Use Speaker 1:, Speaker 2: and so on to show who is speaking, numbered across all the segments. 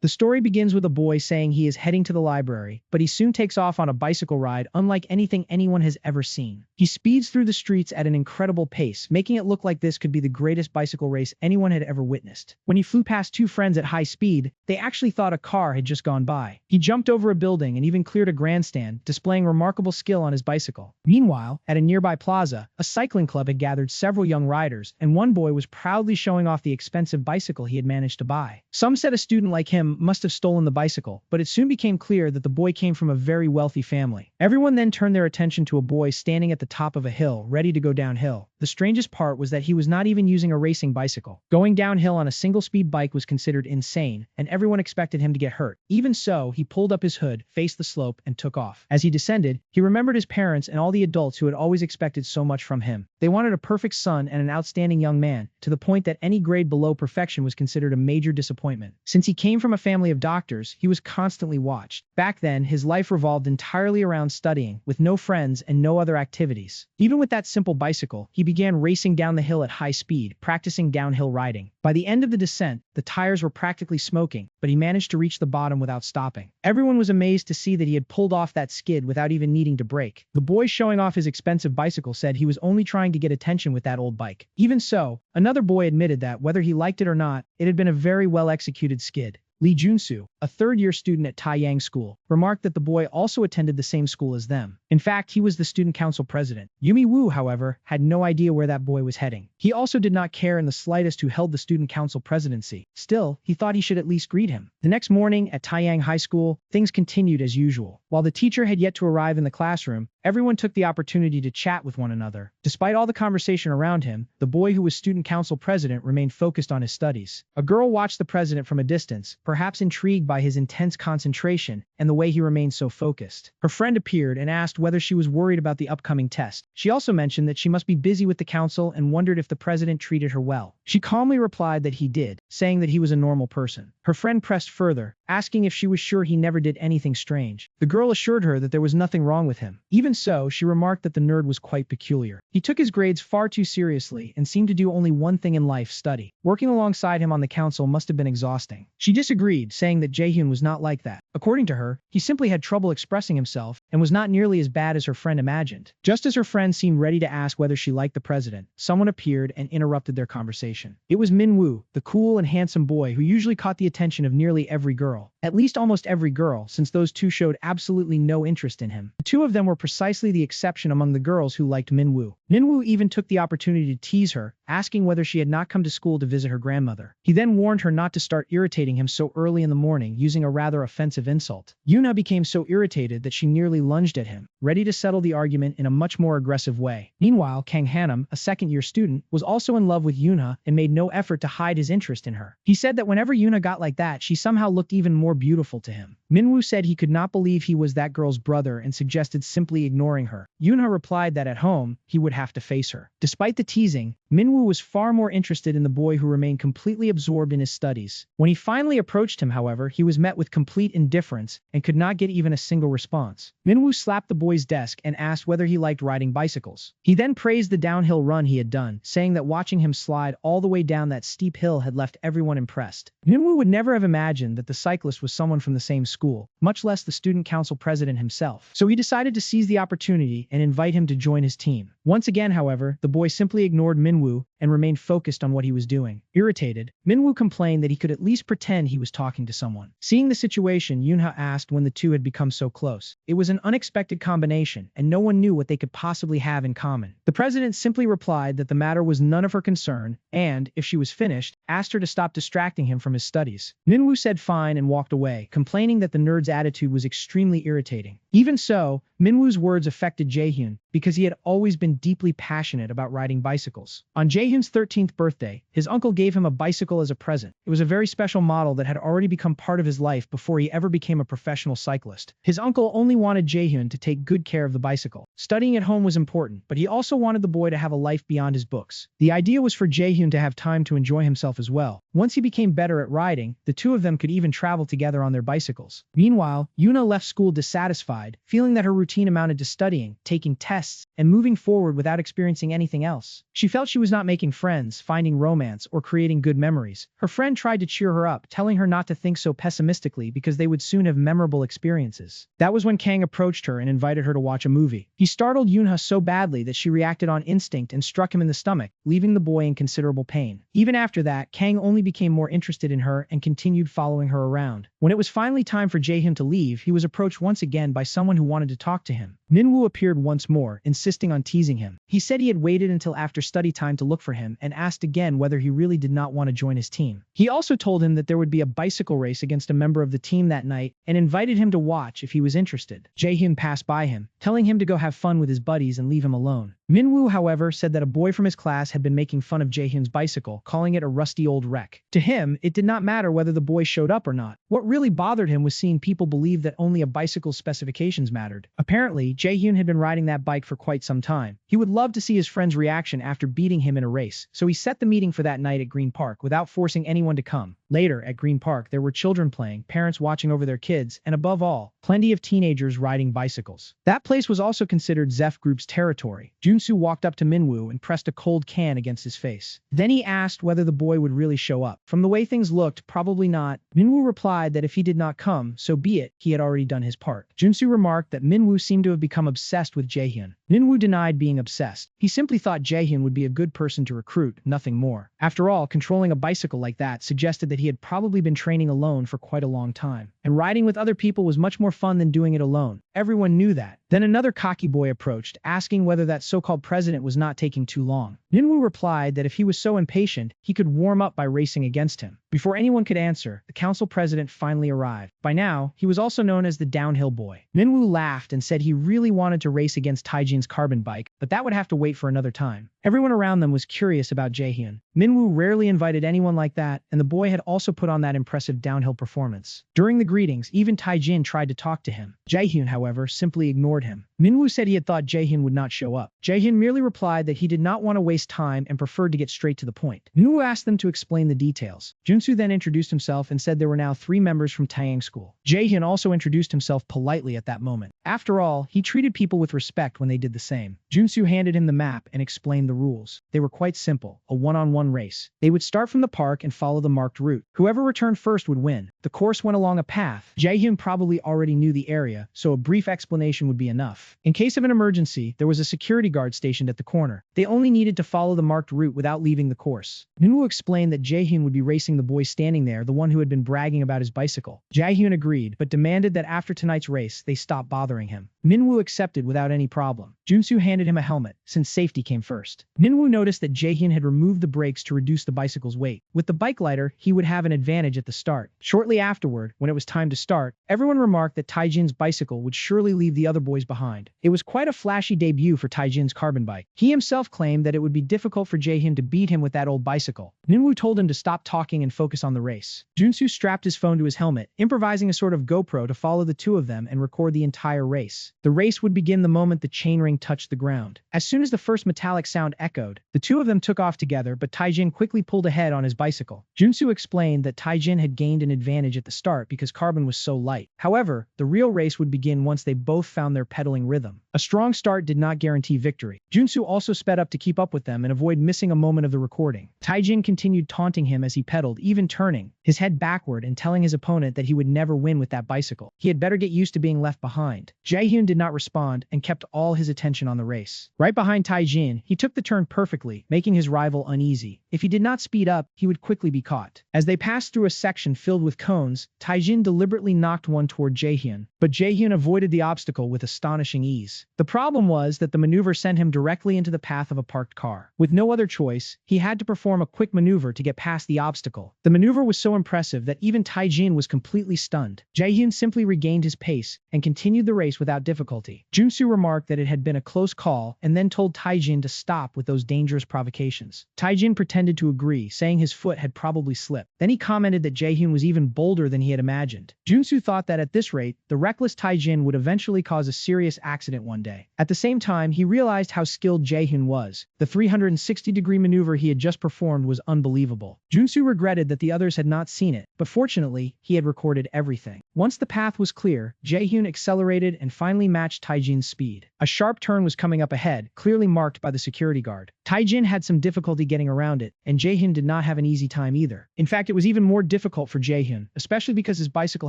Speaker 1: The story begins with a boy saying he is heading to the library, but he soon takes off on a bicycle ride unlike anything anyone has ever seen. He speeds through the streets at an incredible pace, making it look like this could be the greatest bicycle race anyone had ever witnessed. When he flew past two friends at high speed, they actually thought a car had just gone by. He jumped over a building and even cleared a grandstand, displaying remarkable skill on his bicycle. Meanwhile, at a nearby plaza, a cycling club had gathered several young riders, and one boy was proudly showing off the expensive bicycle he had managed to buy. Some said a student like him must have stolen the bicycle, but it soon became clear that the boy came from a very wealthy family. Everyone then turned their attention to a boy standing at the top of a hill, ready to go downhill. The strangest part was that he was not even using a racing bicycle. Going downhill on a single-speed bike was considered insane, and everyone expected him to get hurt. Even so, he pulled up his hood, faced the slope, and took off. As he descended, he remembered his parents and all the adults who had always expected so much from him. They wanted a perfect son and an outstanding young man, to the point that any grade below perfection was considered a major disappointment. Since he came from a family of doctors, he was constantly watched. Back then, his life revolved entirely around studying, with no friends and no other activities. Even with that simple bicycle, he began racing down the hill at high speed, practicing downhill riding. By the end of the descent, the tires were practically smoking, but he managed to reach the bottom without stopping. Everyone was amazed to see that he had pulled off that skid without even needing to brake. The boy showing off his expensive bicycle said he was only trying to get attention with that old bike. Even so, another boy admitted that, whether he liked it or not, it had been a very well-executed skid. Lee Junsu, a third-year student at Taiyang School, remarked that the boy also attended the same school as them. In fact, he was the student council president. Yumi Wu, however, had no idea where that boy was heading. He also did not care in the slightest who held the student council presidency. Still, he thought he should at least greet him. The next morning at Taiyang High School, things continued as usual. While the teacher had yet to arrive in the classroom, everyone took the opportunity to chat with one another. Despite all the conversation around him, the boy who was student council president remained focused on his studies. A girl watched the president from a distance, perhaps intrigued by his intense concentration and the way he remained so focused. Her friend appeared and asked whether she was worried about the upcoming test. She also mentioned that she must be busy with the council and wondered if the president treated her well. She calmly replied that he did, saying that he was a normal person. Her friend pressed further, asking if she was sure he never did anything strange. The girl assured her that there was nothing wrong with him. Even so, she remarked that the nerd was quite peculiar. He took his grades far too seriously and seemed to do only one thing in life: study. Working alongside him on the council must have been exhausting. She disagreed, saying that Jaehyun was not like that. According to her, he simply had trouble expressing himself and was not nearly as bad as her friend imagined. Just as her friend seemed ready to ask whether she liked the president, someone appeared and interrupted their conversation. It was Minwoo, the cool and handsome boy who usually caught the attention of nearly every girl. At least almost every girl, since those two showed absolutely no interest in him. The two of them were precisely the exception among the girls who liked Minwoo. Minwoo even took the opportunity to tease her, asking whether she had not come to school to visit her grandmother. He then warned her not to start irritating him so early in the morning, using a rather offensive insult. Yuna became so irritated that she nearly lunged at him, ready to settle the argument in a much more aggressive way. Meanwhile, Kang Hanam, a second-year student, was also in love with Yuna and made no effort to hide his interest in her. He said that whenever Yuna got like that, she somehow looked even more beautiful to him. Minwoo said he could not believe he was that girl's brother and suggested simply ignoring her. Yuna replied that at home, he would have to face her. Despite the teasing, Minwoo was far more interested in the boy who remained completely absorbed in his studies. When he finally approached him, however, he was met with complete indifference and could not get even a single response. Minwoo slapped the boy's desk and asked whether he liked riding bicycles. He then praised the downhill run he had done, saying that watching him slide all the way down that steep hill had left everyone impressed. Minwoo would never have imagined that the cyclist was someone from the same school, much less the student council president himself. So he decided to seize the opportunity and invite him to join his team. Once again, however, the boy simply ignored Minwoo and remained focused on what he was doing. Irritated, Minwoo complained that he could at least pretend he was talking to someone. Seeing the situation, Yunha asked when the two had become so close. It was an unexpected combination, and no one knew what they could possibly have in common. The president simply replied that the matter was none of her concern, and, if she was finished, asked her to stop distracting him from his studies. Minwoo said fine and walked away, complaining that the nerd's attitude was extremely irritating. Even so, Minwoo's words affected Jaehyun, because he had always been deeply passionate about riding bicycles. On Jaehyun's 13th birthday, his uncle gave him a bicycle as a present. It was a very special model that had already become part of his life before he ever became a professional cyclist. His uncle only wanted Jaehyun to take good care of the bicycle. Studying at home was important, but he also wanted the boy to have a life beyond his books. The idea was for Jaehyun to have time to enjoy himself as well. Once he became better at riding, the two of them could even travel together on their bicycles. bicycles. Meanwhile, Yuna left school dissatisfied, feeling that her routine amounted to studying, taking tests, and moving forward without experiencing anything else. She felt she was not making friends, finding romance, or creating good memories. Her friend tried to cheer her up, telling her not to think so pessimistically because they would soon have memorable experiences. That was when Kang approached her and invited her to watch a movie. He startled Yunha so badly that she reacted on instinct and struck him in the stomach, leaving the boy in considerable pain. Even after that, Kang only became more interested in her and continued following her around. When it was finally time for Jaehyun to leave, he was approached once again by someone who wanted to talk to him. Minwoo appeared once more, insisting on teasing him. He said he had waited until after study time to look for him and asked again whether he really did not want to join his team. He also told him that there would be a bicycle race against a member of the team that night and invited him to watch if he was interested. Jaehyun passed by him, telling him to go have fun with his buddies and leave him alone. Minwoo, however, said that a boy from his class had been making fun of Jaehyun's bicycle, calling it a rusty old wreck. To him, it did not matter whether the boy showed up or not. What really bothered him was seeing people believe that only a bicycle's specifications mattered. Apparently, Jaehyun had been riding that bike for quite some time. He would love to see his friend's reaction after beating him in a race, so he set the meeting for that night at Green Park without forcing anyone to come. Later, at Green Park, there were children playing, parents watching over their kids, and above all, plenty of teenagers riding bicycles. That place was also considered Zeph Group's territory. Junsu walked up to Minwoo and pressed a cold can against his face. Then he asked whether the boy would really show up. From the way things looked, probably not. Minwoo replied that if he did not come, so be it, he had already done his part. Junsu remarked that Minwoo seemed to have become obsessed with Jaehyun. Minwoo denied being obsessed. He simply thought Jaehyun would be a good person to recruit, nothing more. After all, controlling a bicycle like that suggested that he had probably been training alone for quite a long time. And riding with other people was much more fun than doing it alone. Everyone knew that. Then another cocky boy approached, asking whether that so-called president was not taking too long. Minwoo replied that if he was so impatient, he could warm up by racing against him. Before anyone could answer, the council president finally arrived. By now, he was also known as the Downhill Boy. Minwoo laughed and said he really wanted to race against Taijin's carbon bike, but that would have to wait for another time. Everyone around them was curious about Jaehyun. Minwoo rarely invited anyone like that, and the boy had also put on that impressive downhill performance. During the greetings, even Taijin tried to talk to him. Jaehyun, however, simply ignored him. Minwoo said he had thought Jaehyun would not show up. Jaehyun merely replied that he did not want to waste time and preferred to get straight to the point. Minwoo asked them to explain the details. Junsu then introduced himself and said there were now 3 members from Taeyang School. Jaehyun also introduced himself politely at that moment. After all, he treated people with respect when they did the same. Junsu handed him the map and explained the rules. They were quite simple, a one-on-one race. They would start from the park and follow the marked route. Whoever returned first would win. The course went along a path. Jaehyun probably already knew the area, so a brief explanation would be enough. In case of an emergency, there was a security guard stationed at the corner. They only needed to follow the marked route without leaving the course. Minwoo explained that Jaehyun would be racing the boy standing there, the one who had been bragging about his bicycle. Jaehyun agreed, but demanded that after tonight's race, they stop bothering him. Minwoo accepted without any problem. Junsu handed him a helmet, since safety came first. Minwoo noticed that Jaehyun had removed the brakes to reduce the bicycle's weight. With the bike lighter, he would have an advantage at the start. Shortly afterward, when it was time to start, everyone remarked that Taijin's bicycle would surely leave the other boys behind. It was quite a flashy debut for Taijin's carbon bike. He himself claimed that it would be difficult for Jaehyun to beat him with that old bicycle. Minwoo told him to stop talking and focus on the race. Junsu strapped his phone to his helmet, improvising a sort of GoPro to follow the two of them and record the entire race. The race would begin the moment the chainring touched the ground. As soon as the first metallic sound echoed, the two of them took off together, but Taijin quickly pulled ahead on his bicycle. Junsu explained that Taijin had gained an advantage at the start because carbon was so light. However, the real race would begin once they both found their pedaling rhythm. A strong start did not guarantee victory. Junsu also sped up to keep up with them and avoid missing a moment of the recording. Taijin continued taunting him as he pedaled, even turning his head backward and telling his opponent that he would never win with that bicycle. He had better get used to being left behind. Jaehyun did not respond and kept all his attention on the race. Right behind Taijin, he took the turn perfectly, making his rival uneasy. If he did not speed up, he would quickly be caught. As they passed through a section filled with cones, Taijin deliberately knocked one toward Jaehyun, but Jaehyun avoided the obstacle with astonishing ease. The problem was that the maneuver sent him directly into the path of a parked car. With no other choice, he had to perform a quick maneuver to get past the obstacle. The maneuver was so impressive that even Taijin was completely stunned. Jaehyun simply regained his pace and continued the race without difficulty. Junsu remarked that it had been a close call and then told Taijin to stop with those dangerous provocations. Taijin pretended to agree, saying his foot had probably slipped. Then he commented that Jaehyun was even bolder than he had imagined. imagined. Junsu thought that at this rate, the reckless Taijin would eventually cause a serious accident one day. At the same time, he realized how skilled Jaehyun was. The 360-degree maneuver he had just performed was unbelievable. Junsu regretted that the others had not seen it, but fortunately, he had recorded everything. Once the path was clear, Jaehyun accelerated and finally matched Taijin's speed. A sharp turn was coming up ahead, clearly marked by the security guard. Taijin had some difficulty getting around it, and Jaehyun did not have an easy time either. In fact, it was even more difficult for Jaehyun, especially because his bicycle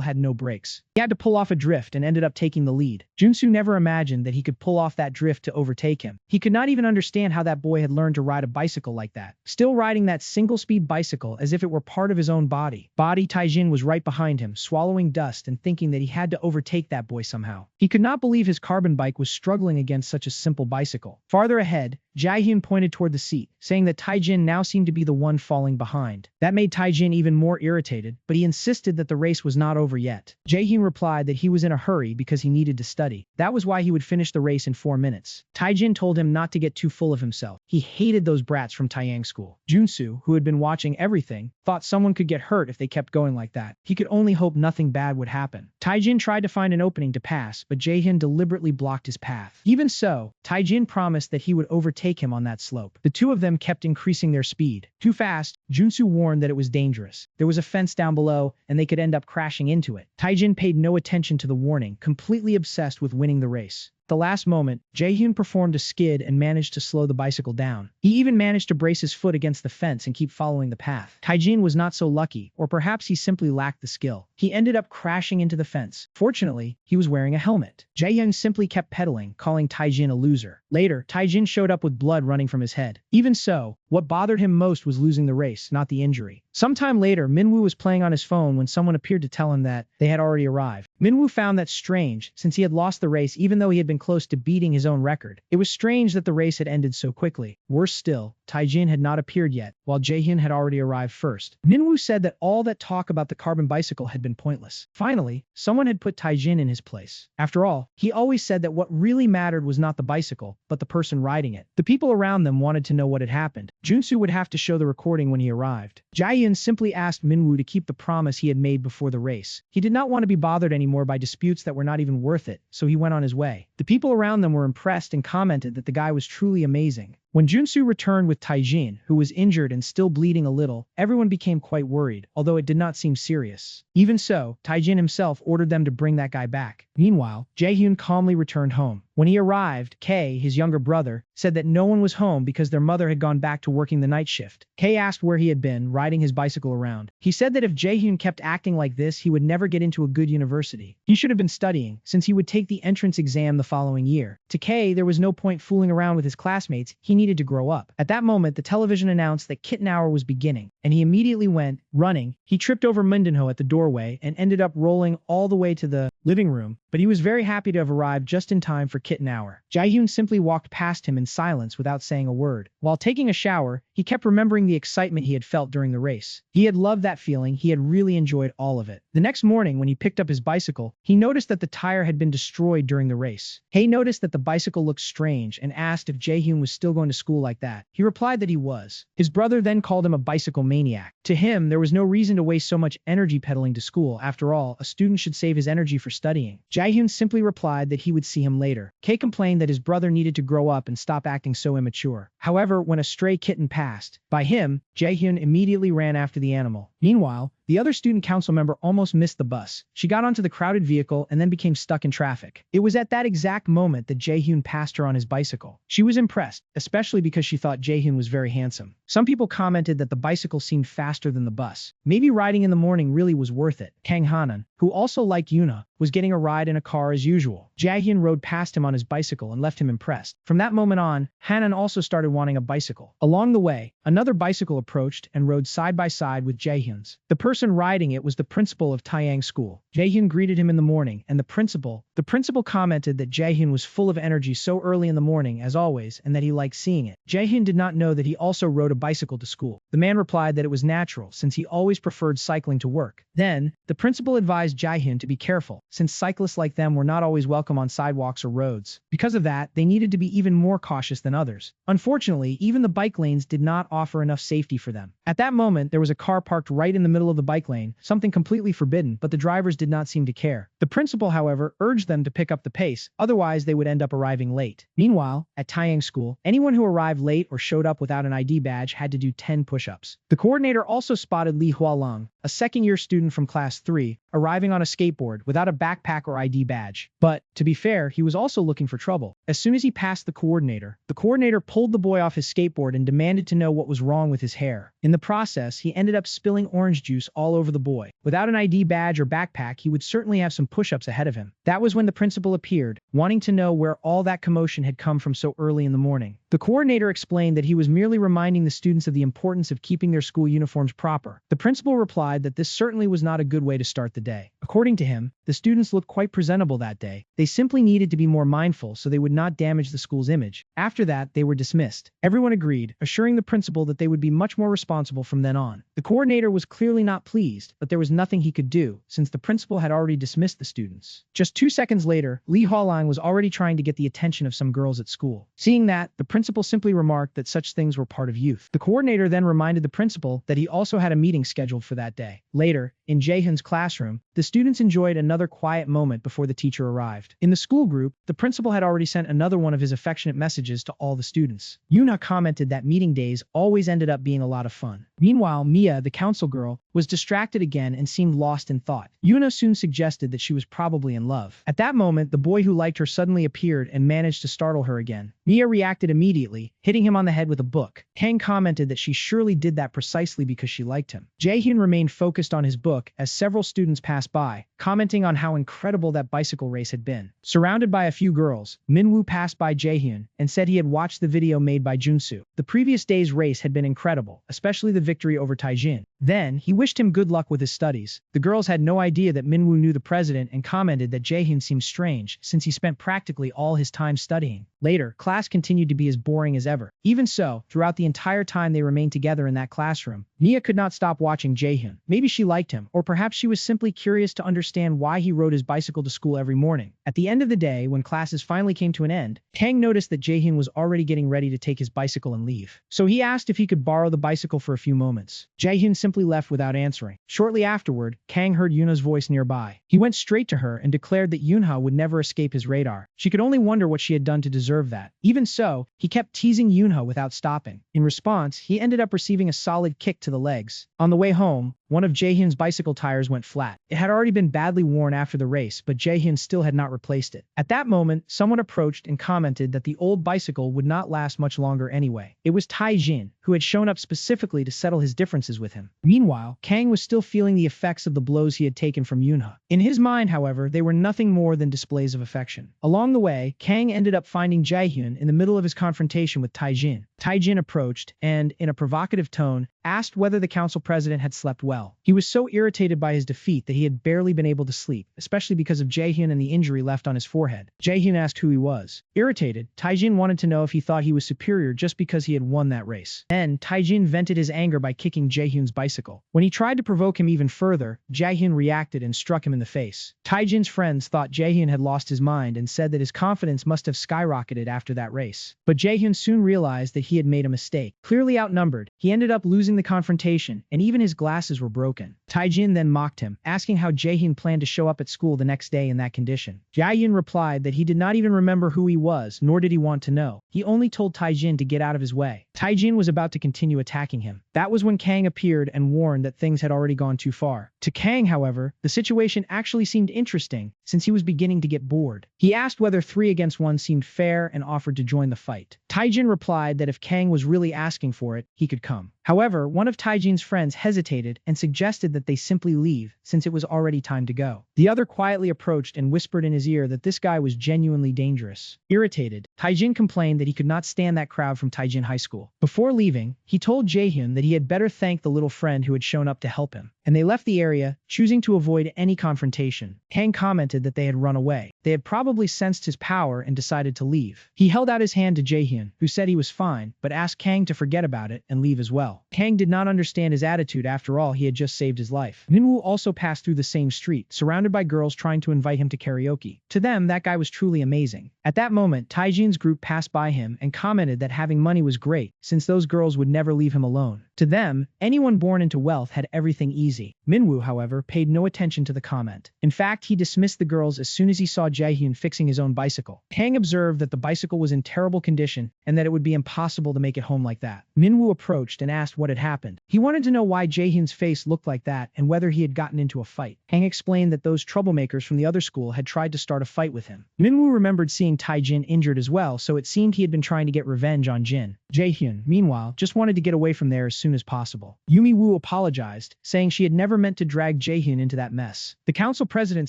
Speaker 1: had no brakes. He had to pull off a drift and ended up taking the lead. Junsu never imagined that he could pull off that drift to overtake him. He could not even understand how that boy had learned to ride a bicycle like that. Still riding that single-speed bicycle as if it were part of his own body. Taijin was right behind him, swallowing dust and thinking that he had to overtake that boy somehow. He could not believe his carbon bike was struggling against such a simple bicycle. Farther ahead, Jaehyun pointed toward the seat, saying that Taijin now seemed to be the one falling behind. That made Taijin even more irritated, but he insisted that the race was not over yet. Jaehyun replied that he was in a hurry because he needed to study. That was why he would finish the race in 4 minutes. Taijin told him not to get too full of himself. He hated those brats from Taeyang School. Junsu, who had been watching everything, thought someone could get hurt if they kept going like that. He could only hope nothing bad would happen. Taijin tried to find an opening to pass, but Jaehyun deliberately blocked his path. Even so, Taijin promised that he would overtake him on that slope. The two of them kept increasing their speed. Too fast, Junsu warned that it was dangerous. There was a fence down below, and they could end up crashing into it. Taijin paid no attention to the warning, completely obsessed with winning the race. At the last moment, Jaehyun performed a skid and managed to slow the bicycle down. He even managed to brace his foot against the fence and keep following the path. Taijin was not so lucky, or perhaps he simply lacked the skill. He ended up crashing into the fence. Fortunately, he was wearing a helmet. Jaehyun simply kept pedaling, calling Taijin a loser. Later, Taijin showed up with blood running from his head. Even so, what bothered him most was losing the race, not the injury. Sometime later, Minwoo was playing on his phone when someone appeared to tell him that they had already arrived. Minwoo found that strange, since he had lost the race even though he had been close to beating his own record. It was strange that the race had ended so quickly. Worse still, Taijin had not appeared yet, while Jaehyun had already arrived first. Minwoo said that all that talk about the carbon bicycle had been pointless. Finally, someone had put Taijin in his place. After all, he always said that what really mattered was not the bicycle, but the person riding it. The people around them wanted to know what had happened. Junsu would have to show the recording when he arrived. Jaehyun simply asked Minwoo to keep the promise he had made before the race. He did not want to be bothered anymore by disputes that were not even worth it, so he went on his way. The people around them were impressed and commented that the guy was truly amazing. When Junsu returned with Taijin, who was injured and still bleeding a little, everyone became quite worried, although it did not seem serious. Even so, Taijin himself ordered them to bring that guy back. Meanwhile, Jaehyun calmly returned home. When he arrived, Kei, his younger brother, said that no one was home because their mother had gone back to working the night shift. Kei asked where he had been, riding his bicycle around. He said that if Jaehyun kept acting like this, he would never get into a good university. He should have been studying, since he would take the entrance exam the following year. To Kei, there was no point fooling around with his classmates. He needed to grow up. At that moment, the television announced that kitten hour was beginning, and he immediately went, running. He tripped over Mindanho at the doorway and ended up rolling all the way to the living room, but he was very happy to have arrived just in time for kitten hour. Jaehyun simply walked past him in silence without saying a word. While taking a shower, he kept remembering the excitement he had felt during the race. He had loved that feeling. He had really enjoyed all of it. The next morning, when he picked up his bicycle, he noticed that the tire had been destroyed during the race. Hei noticed that the bicycle looked strange and asked if Jaehyun was still going to school like that. He replied that he was. His brother then called him a bicycle maniac. To him, there was no reason to waste so much energy pedaling to school. After all, a student should save his energy for studying. Jaehyun simply replied that he would see him later. Kei complained that his brother needed to grow up and stop acting so immature. However, when a stray kitten passed by him, Jaehyun immediately ran after the animal. Meanwhile, the other student council member almost missed the bus. She got onto the crowded vehicle and then became stuck in traffic. It was at that exact moment that Jaehyun passed her on his bicycle. She was impressed, especially because she thought Jaehyun was very handsome. Some people commented that the bicycle seemed faster than the bus. Maybe riding in the morning really was worth it. Kang Hanan, who also liked Yuna, was getting a ride in a car as usual. Jaehyun rode past him on his bicycle and left him impressed. From that moment on, Hanan also started wanting a bicycle. Along the way, another bicycle approached and rode side by side with Jaehyun's. The person riding it was the principal of Taeyang School. Jaehyun greeted him in the morning, and the principal commented that Jaehyun was full of energy so early in the morning as always, and that he liked seeing it. Jaehyun did not know that he also rode a bicycle to school. The man replied that it was natural, since he always preferred cycling to work. Then, the principal advised Jaehyun to be careful, since cyclists like them were not always welcome on sidewalks or roads. Because of that, they needed to be even more cautious than others. Unfortunately, even the bike lanes did not offer enough safety for them. At that moment, there was a car parked right in the middle of the bike lane, something completely forbidden, but the drivers did not seem to care. The principal, however, urged them to pick up the pace, otherwise they would end up arriving late. Meanwhile, at Taiyang School, anyone who arrived late or showed up without an ID badge had to do 10 push-ups. The coordinator also spotted Li Hualang, a second-year student from class 3, arriving on a skateboard without a backpack or ID badge. But, to be fair, he was also looking for trouble. As soon as he passed the coordinator pulled the boy off his skateboard and demanded to know what was wrong with his hair. In the process, he ended up spilling orange juice all over the boy. Without an ID badge or backpack, he would certainly have some push-ups ahead of him. That was when the principal appeared, wanting to know where all that commotion had come from so early in the morning. The coordinator explained that he was merely reminding the students of the importance of keeping their school uniforms proper. The principal replied that this certainly was not a good way to start the day. According to him, the students looked quite presentable that day. They simply needed to be more mindful so they would not damage the school's image. After that, they were dismissed. Everyone agreed, assuring the principal that they would be much more responsible from then on. The coordinator was clearly not pleased, but there was nothing he could do, since the principal had already dismissed the students. Just 2 seconds later, Li Hualang was already trying to get the attention of some girls at school. Seeing that, the principal simply remarked that such things were part of youth. The coordinator then reminded the principal that he also had a meeting scheduled for that day. Later, in Jaehyun's classroom, the students enjoyed another quiet moment before the teacher arrived. In the school group, the principal had already sent another one of his affectionate messages to all the students. Yoonha commented that meeting days always ended up being a lot of fun. Meanwhile, Mia, the council girl, was distracted again and seemed lost in thought. Yoonha soon suggested that she was probably in love. At that moment, the boy who liked her suddenly appeared and managed to startle her again. Mia reacted immediately, hitting him on the head with a book. Kang commented that she surely did that precisely because she liked him. Jaehyun remained focused on his book as several students passed by, commenting on how incredible that bicycle race had been. Surrounded by a few girls, Minwoo passed by Jaehyun and said he had watched the video made by Junsu. The previous day's race had been incredible, especially the victory over Taijin. Then, he wished him good luck with his studies. The girls had no idea that Minwoo knew the president and commented that Jaehyun seemed strange since he spent practically all his time studying. Later, class continued to be as boring as ever. Even so, throughout the entire time they remained together in that classroom, Mia could not stop watching Jaehyun. Maybe she liked him, or perhaps she was simply curious to understand why he rode his bicycle to school every morning. At the end of the day, when classes finally came to an end, Kang noticed that Jaehyun was already getting ready to take his bicycle and leave. So he asked if he could borrow the bicycle for a few moments. Jaehyun simply left without answering. Shortly afterward, Kang heard Yoonha's voice nearby. He went straight to her and declared that Yoonha would never escape his radar. She could only wonder what she had done to deserve that. Even so, he kept teasing Yoonha without stopping. In response, he ended up receiving a solid kick to the legs. On the way home, one of Jaehyun's bicycle tires went flat. It had already been badly worn after the race, but Jaehyun still had not replaced it. At that moment, someone approached and commented that the old bicycle would not last much longer anyway. It was Taijin, who had shown up specifically to settle his differences with him. Meanwhile, Kang was still feeling the effects of the blows he had taken from Yoonha. In his mind, however, they were nothing more than displays of affection. Along the way, Kang ended up finding Jaehyun in the middle of his confrontation with Taijin. Taijin approached and, in a provocative tone, asked whether the council president had slept well. He was so irritated by his defeat that he had barely been able to sleep, especially because of Jaehyun and the injury left on his forehead. Jaehyun asked who he was. Irritated, Taijin wanted to know if he thought he was superior just because he had won that race. Then, Taijin vented his anger by kicking Jaehyun's bicycle. When he tried to provoke him even further, Jaehyun reacted and struck him in the face. Taijin's friends thought Jaehyun had lost his mind and said that his confidence must have skyrocketed after that race. But Jaehyun soon realized that he had made a mistake. Clearly outnumbered, he ended up losing the confrontation, and even his glasses were broken. Taijin then mocked him, asking how Jaehyun planned to show up at school the next day in that condition. Jaehyun replied that he did not even remember who he was, nor did he want to know. He only told Taijin to get out of his way. Taijin was about to continue attacking him. That was when Kang appeared and warned that things had already gone too far. To Kang, however, the situation actually seemed interesting, since he was beginning to get bored. He asked whether 3 against 1 seemed fair and offered to join the fight. Taijin replied that if Kang was really asking for it, he could come. However, one of Taijin's friends hesitated and suggested that they simply leave, since it was already time to go. The other quietly approached and whispered in his ear that this guy was genuinely dangerous. Irritated, Taijin complained that he could not stand that crowd from Taijin High School. Before leaving, he told Jaehyun that he had better thank the little friend who had shown up to help him. And they left the area, choosing to avoid any confrontation. Kang commented that they had run away. They had probably sensed his power and decided to leave. He held out his hand to Jaehyun, who said he was fine, but asked Kang to forget about it and leave as well. well. Kang did not understand his attitude. After all, he had just saved his life. Minwoo also passed through the same street, surrounded by girls trying to invite him to karaoke. To them, that guy was truly amazing. At that moment, Taijin's group passed by him and commented that having money was great, since those girls would never leave him alone. To them, anyone born into wealth had everything easy. Minwoo, however, paid no attention to the comment. In fact, he dismissed the girls as soon as he saw Jaehyun fixing his own bicycle. Kang observed that the bicycle was in terrible condition and that it would be impossible to make it home like that. Minwoo approached and asked what had happened. He wanted to know why Jaehyun's face looked like that and whether he had gotten into a fight. Kang explained that those troublemakers from the other school had tried to start a fight with him. Minwoo remembered seeing Taijin injured as well, so it seemed he had been trying to get revenge on Jin. Jaehyun, meanwhile, just wanted to get away from there as soon as possible. Yumi Woo apologized, saying she had never meant to drag Jaehyun into that mess. The council president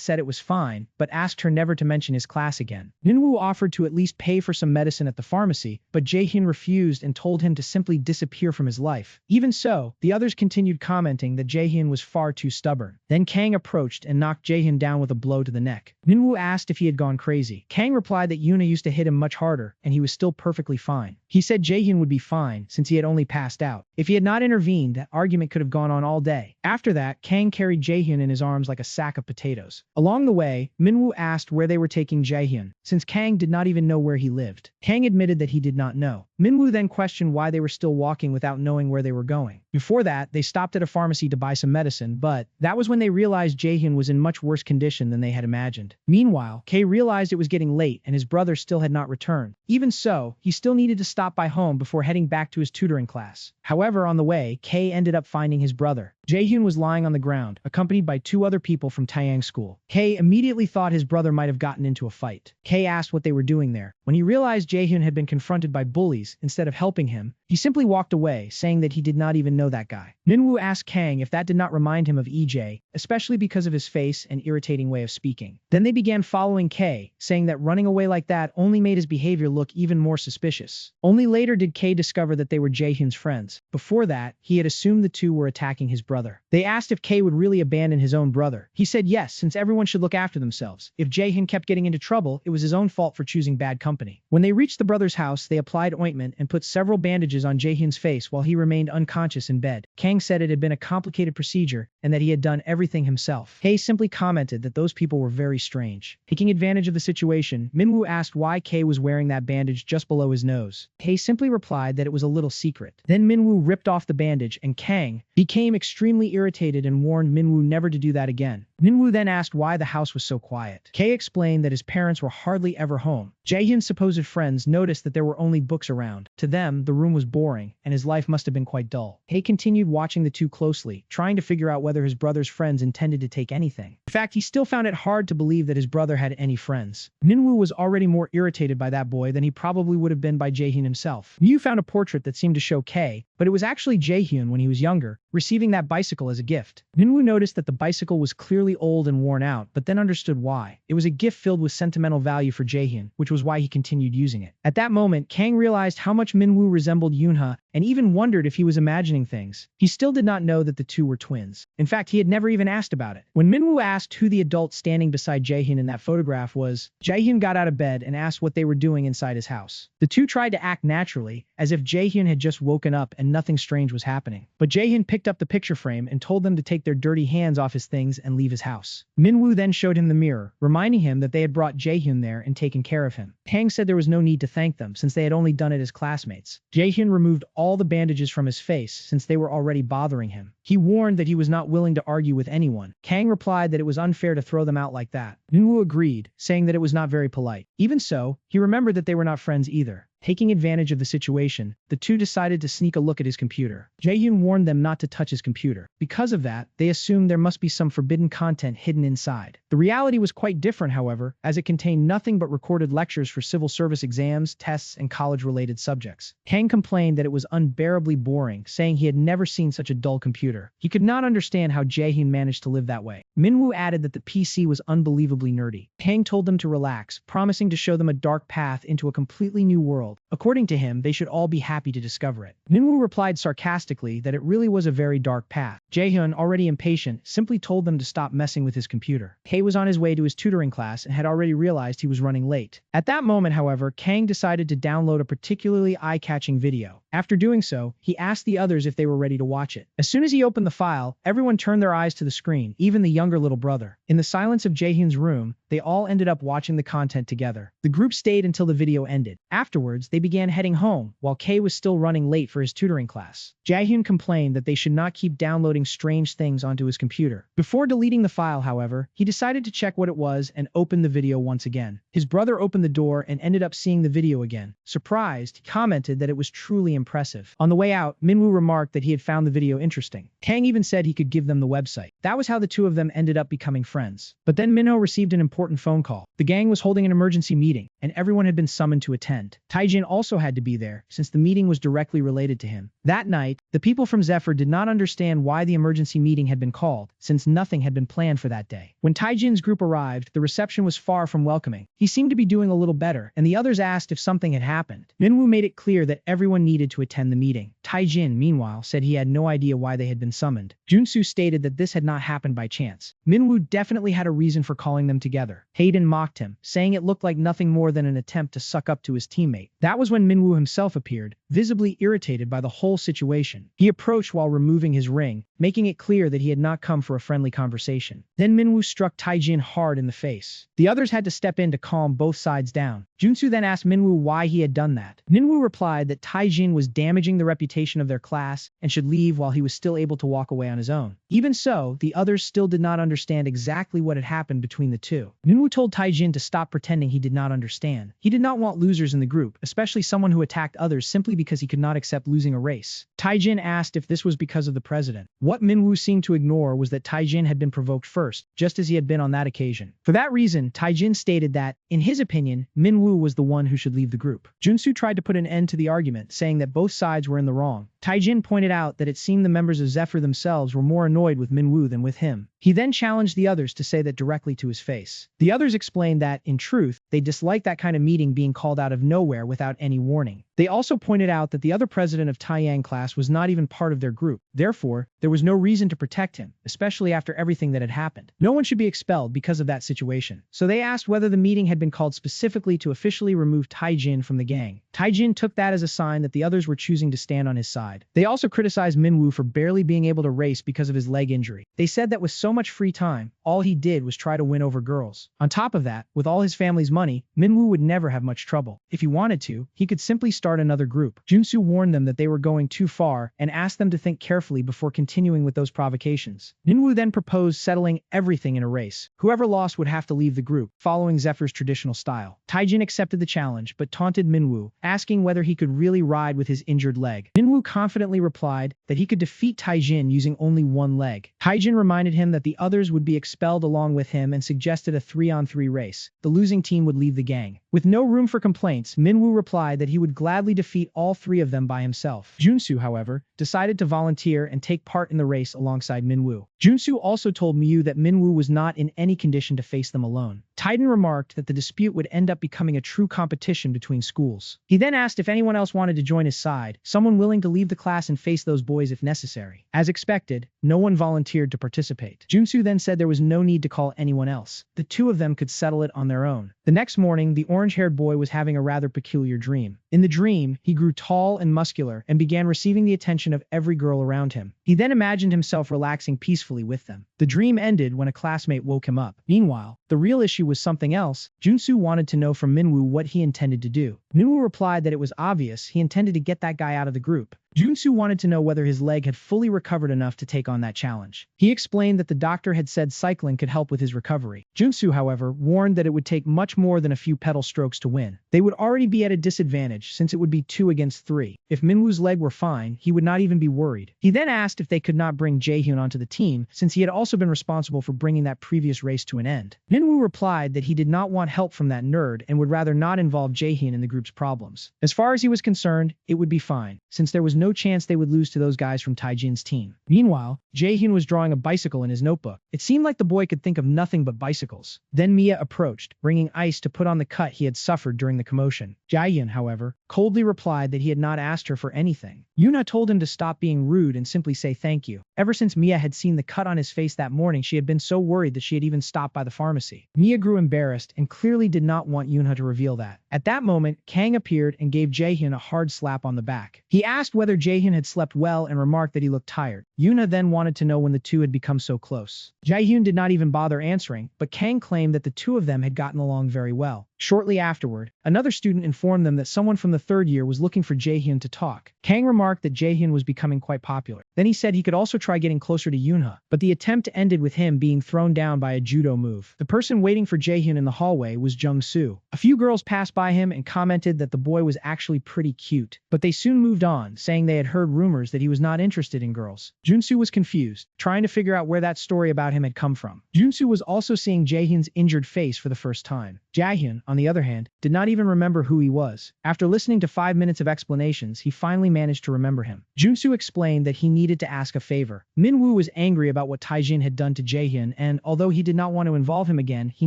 Speaker 1: said it was fine, but asked her never to mention his class again. Minwoo offered to at least pay for some medicine at the pharmacy, but Jaehyun refused and told him to simply disappear from his life. Even so, the others continued commenting that Jaehyun was far too stubborn. Then Kang approached and knocked Jaehyun down with a blow to the neck. Minwoo asked if he had gone crazy. Kang replied that Yuna used to hit him much harder, and he was still perfectly fine. He said Jaehyun would be fine, since he had only passed out. If he had not intervened, that argument could have gone on all day. After that, Kang carried Jaehyun in his arms like a sack of potatoes. Along the way, Minwoo asked where they were taking Jaehyun, since Kang did not even know where he lived. Kang admitted that he did not know. Minwoo then questioned why they were still walking without knowing where they were going. Before that, they stopped at a pharmacy to buy some medicine, but that was when they realized Jaehyun was in much worse condition than they had imagined. Meanwhile, Kay realized it was getting late and his brother still had not returned. Even so, he still needed to stop by home before heading back to his tutoring class. However, on the way, Kay ended up finding his brother. Jaehyun was lying on the ground, accompanied by two other people from Taeyang School. Kay immediately thought his brother might have gotten into a fight. Kay asked what they were doing there. When he realized Jaehyun had been confronted by bullies instead of helping him, he simply walked away, saying that he did not even know that guy. Minwoo asked Kang if that did not remind him of EJ, especially because of his face and irritating way of speaking. Then they began following Kay, saying that running away like that only made his behavior look even more suspicious. Only later did Kay discover that they were Jaehyun's friends. Before that, he had assumed the two were attacking his brother. They asked if Kay would really abandon his own brother. He said yes, since everyone should look after themselves. If Jaehyun kept getting into trouble, it was his own fault for choosing bad company. When they reached the brother's house, they applied ointment and put several bandages on Jaehyun's face while he remained unconscious in bed. Kang said it had been a complicated procedure and that he had done everything himself. Kay simply commented that those people were very strange. Taking advantage of the situation, Minwoo asked why Kay was wearing that bandage just below his nose. Kay simply replied that it was a little secret. Then Minwoo ripped off the bandage and Kang became extremely irritated and warned Minwoo never to do that again. Minwoo then asked why the house was so quiet. Kay explained that his parents were hardly ever home. Jaehyun's supposed friends noticed that there were only books around. To them, the room was boring, and his life must have been quite dull. Kay continued watching the two closely, trying to figure out whether his brother's friends intended to take anything. In fact, he still found it hard to believe that his brother had any friends. Minwoo was already more irritated by that boy than he probably would have been by Jaehyun himself. Minwoo found a portrait that seemed to show Kay, but it was actually Jaehyun when he was younger, receiving that bicycle as a gift. Minwoo noticed that the bicycle was clearly old and worn out, but then understood why. It was a gift filled with sentimental value for Jaehyun, which was why he continued using it. At that moment, Kang realized how much Minwoo resembled Yoonha and even wondered if he was imagining things. He still did not know that the two were twins. In fact, he had never even asked about it. When Minwoo asked who the adult standing beside Jaehyun in that photograph was, Jaehyun got out of bed and asked what they were doing inside his house. The two tried to act naturally, as if Jaehyun had just woken up and nothing strange was happening. But Jaehyun picked up the picture frame and told them to take their dirty hands off his things and leave his house. Minwoo then showed him the mirror, reminding him that they had brought Jaehyun there and taken care of him. Kang said there was no need to thank them since they had only done it as classmates. Jaehyun removed all the bandages from his face since they were already bothering him. He warned that he was not willing to argue with anyone. Kang replied that it was unfair to throw them out like that. Minwoo agreed, saying that it was not very polite. Even so, he remembered that they were not friends either. Taking advantage of the situation, the two decided to sneak a look at his computer. Jaehyun warned them not to touch his computer. Because of that, they assumed there must be some forbidden content hidden inside. The reality was quite different, however, as it contained nothing but recorded lectures for civil service exams, tests, and college-related subjects. Kang complained that it was unbearably boring, saying he had never seen such a dull computer. He could not understand how Jaehyun managed to live that way. Minwoo added that the PC was unbelievably nerdy. Kang told them to relax, promising to show them a dark path into a completely new world. world. According to him, they should all be happy to discover it. Minwoo replied sarcastically that it really was a very dark path. Jaehyun, already impatient, simply told them to stop messing with his computer. Kang was on his way to his tutoring class and had already realized he was running late. At that moment, however, Kang decided to download a particularly eye-catching video. After doing so, he asked the others if they were ready to watch it. As soon as he opened the file, everyone turned their eyes to the screen, even the younger little brother. In the silence of Jaehyun's room, they all ended up watching the content together. The group stayed until the video ended. Afterwards, they began heading home, while Kay was still running late for his tutoring class. Jaehyun complained that they should not keep downloading strange things onto his computer. Before deleting the file, however, he decided to check what it was and opened the video once again. His brother opened the door and ended up seeing the video again. Surprised, he commented that it was truly impressive. On the way out, Minwoo remarked that he had found the video interesting. Kang even said he could give them the website. That was how the two of them ended up becoming friends. But then Minho received an important phone call. The gang was holding an emergency meeting, and everyone had been summoned to attend. Taijin also had to be there, since the meeting was directly related to him. That night, the people from Zephyr did not understand why the emergency meeting had been called, since nothing had been planned for that day. When Taijin's group arrived, the reception was far from welcoming. He seemed to be doing a little better, and the others asked if something had happened. Minwoo made it clear that everyone needed to attend the meeting. Taijin, meanwhile, said he had no idea why they had been summoned. Junsu stated that this had not happened by chance. Minwoo definitely had a reason for calling them together. Hayden mocked him, saying it looked like nothing more than an attempt to suck up to his teammate. That was when Minwoo himself appeared, visibly irritated by the whole situation. He approached while removing his ring, making it clear that he had not come for a friendly conversation. Then Minwoo struck Taijin hard in the face. The others had to step in to calm both sides down. Junsu then asked Minwoo why he had done that. Minwoo replied that Taijin was damaging the reputation of their class and should leave while he was still able to walk away on his own. Even so, the others still did not understand exactly what had happened between the two. Minwoo told Taijin to stop pretending he did not understand. He did not want losers in the group, especially someone who attacked others simply because he could not accept losing a race. Taijin asked if this was because of the president. What Minwoo seemed to ignore was that Taijin had been provoked first, just as he had been on that occasion. For that reason, Taijin stated that, in his opinion, Minwoo was the one who should leave the group. Junsu tried to put an end to the argument, saying that both sides were in the wrong. Taijin pointed out that it seemed the members of Zephyr themselves were more annoyed with Minwoo than with him. He then challenged the others to say that directly to his face. The others explained that, in truth, they disliked that kind of meeting being called out of nowhere without any warning. They also pointed out that the other president of Taiyang class was not even part of their group. Therefore, there was no reason to protect him, especially after everything that had happened. No one should be expelled because of that situation. So they asked whether the meeting had been called specifically to officially remove Taijin from the gang. Taijin took that as a sign that the others were choosing to stand on his side. They also criticized Minwoo for barely being able to race because of his leg injury. They said that with so much free time, all he did was try to win over girls. On top of that, with all his family's money, Minwoo would never have much trouble. If he wanted to, he could simply start another group. Junsu warned them that they were going too far and asked them to think carefully before continuing with those provocations. Minwoo then proposed settling everything in a race. Whoever lost would have to leave the group, following Zephyr's traditional style. Taijin accepted the challenge, but taunted Minwoo, asking whether he could really ride with his injured leg. Minwoo confidently replied that he could defeat Taijin using only one leg. Taijin reminded him that the others would be expelled along with him and suggested a 3-on-3 race. The losing team would leave the gang. With no room for complaints, Minwoo replied that he would gladly defeat all three of them by himself. Junsu, however, decided to volunteer and take part in the race alongside Minwoo. Junsu also told Miyu that Minwoo was not in any condition to face them alone. Taijin remarked that the dispute would end up becoming a true competition between schools. He then asked if anyone else wanted to join his side, someone willing to leave the class and face those boys if necessary. As expected, no one volunteered to participate. Junsu then said there was no need to call anyone else. The two of them could settle it on their own. The next morning, the orange-haired boy was having a rather peculiar dream. In the dream, he grew tall and muscular and began receiving the attention of every girl around him. He then imagined himself relaxing peacefully with them. The dream ended when a classmate woke him up. Meanwhile, the real issue was something else. Junsu wanted to know from Minwoo what he intended to do. Minwoo replied that it was obvious he intended to get that guy out of the group. Junsu wanted to know whether his leg had fully recovered enough to take on that challenge. He explained that the doctor had said cycling could help with his recovery. Junsu, however, warned that it would take much more than a few pedal strokes to win. They would already be at a disadvantage since it would be 2 against 3. If Minwoo's leg were fine, he would not even be worried. He then asked if they could not bring Jaehyun onto the team since he had also been responsible for bringing that previous race to an end. Minwoo replied that he did not want help from that nerd and would rather not involve Jaehyun in the group's problems. As far as he was concerned, it would be fine, since there was no chance they would lose to those guys from Taijin's team. Meanwhile, Jaehyun was drawing a bicycle in his notebook. It seemed like the boy could think of nothing but bicycles. Then Mia approached, bringing ice to put on the cut he had suffered during the commotion. Jaehyun, however, coldly replied that he had not asked her for anything. Yuna told him to stop being rude and simply say thank you. Ever since Mia had seen the cut on his face that morning, she had been so worried that she had even stopped by the pharmacy. Mia grew embarrassed and clearly did not want Yuna to reveal that. At that moment, Kang appeared and gave Jaehyun a hard slap on the back. He asked whether Jaehyun had slept well and remarked that he looked tired. Yuna then wanted to know when the two had become so close. Jaehyun did not even bother answering, but Kang claimed that the two of them had gotten along very well. Shortly afterward, another student informed them that someone from the third year was looking for Jaehyun to talk. Kang remarked that Jaehyun was becoming quite popular. Then he said he could also try getting closer to Yunha, but the attempt ended with him being thrown down by a judo move. The person waiting for Jaehyun in the hallway was Jung-soo. A few girls passed by him and commented that the boy was actually pretty cute, but they soon moved on, saying they had heard rumors that he was not interested in girls. Junsu was confused, trying to figure out where that story about him had come from. Junsu was also seeing Jaehyun's injured face for the first time. Jaehyun, on the other hand, did not even remember who he was. After listening to 5 minutes of explanations, he finally managed to remember him. Junsu explained that he needed to ask a favor. Minwoo was angry about what Taijin had done to Jaehyun, and although he did not want to involve him again, he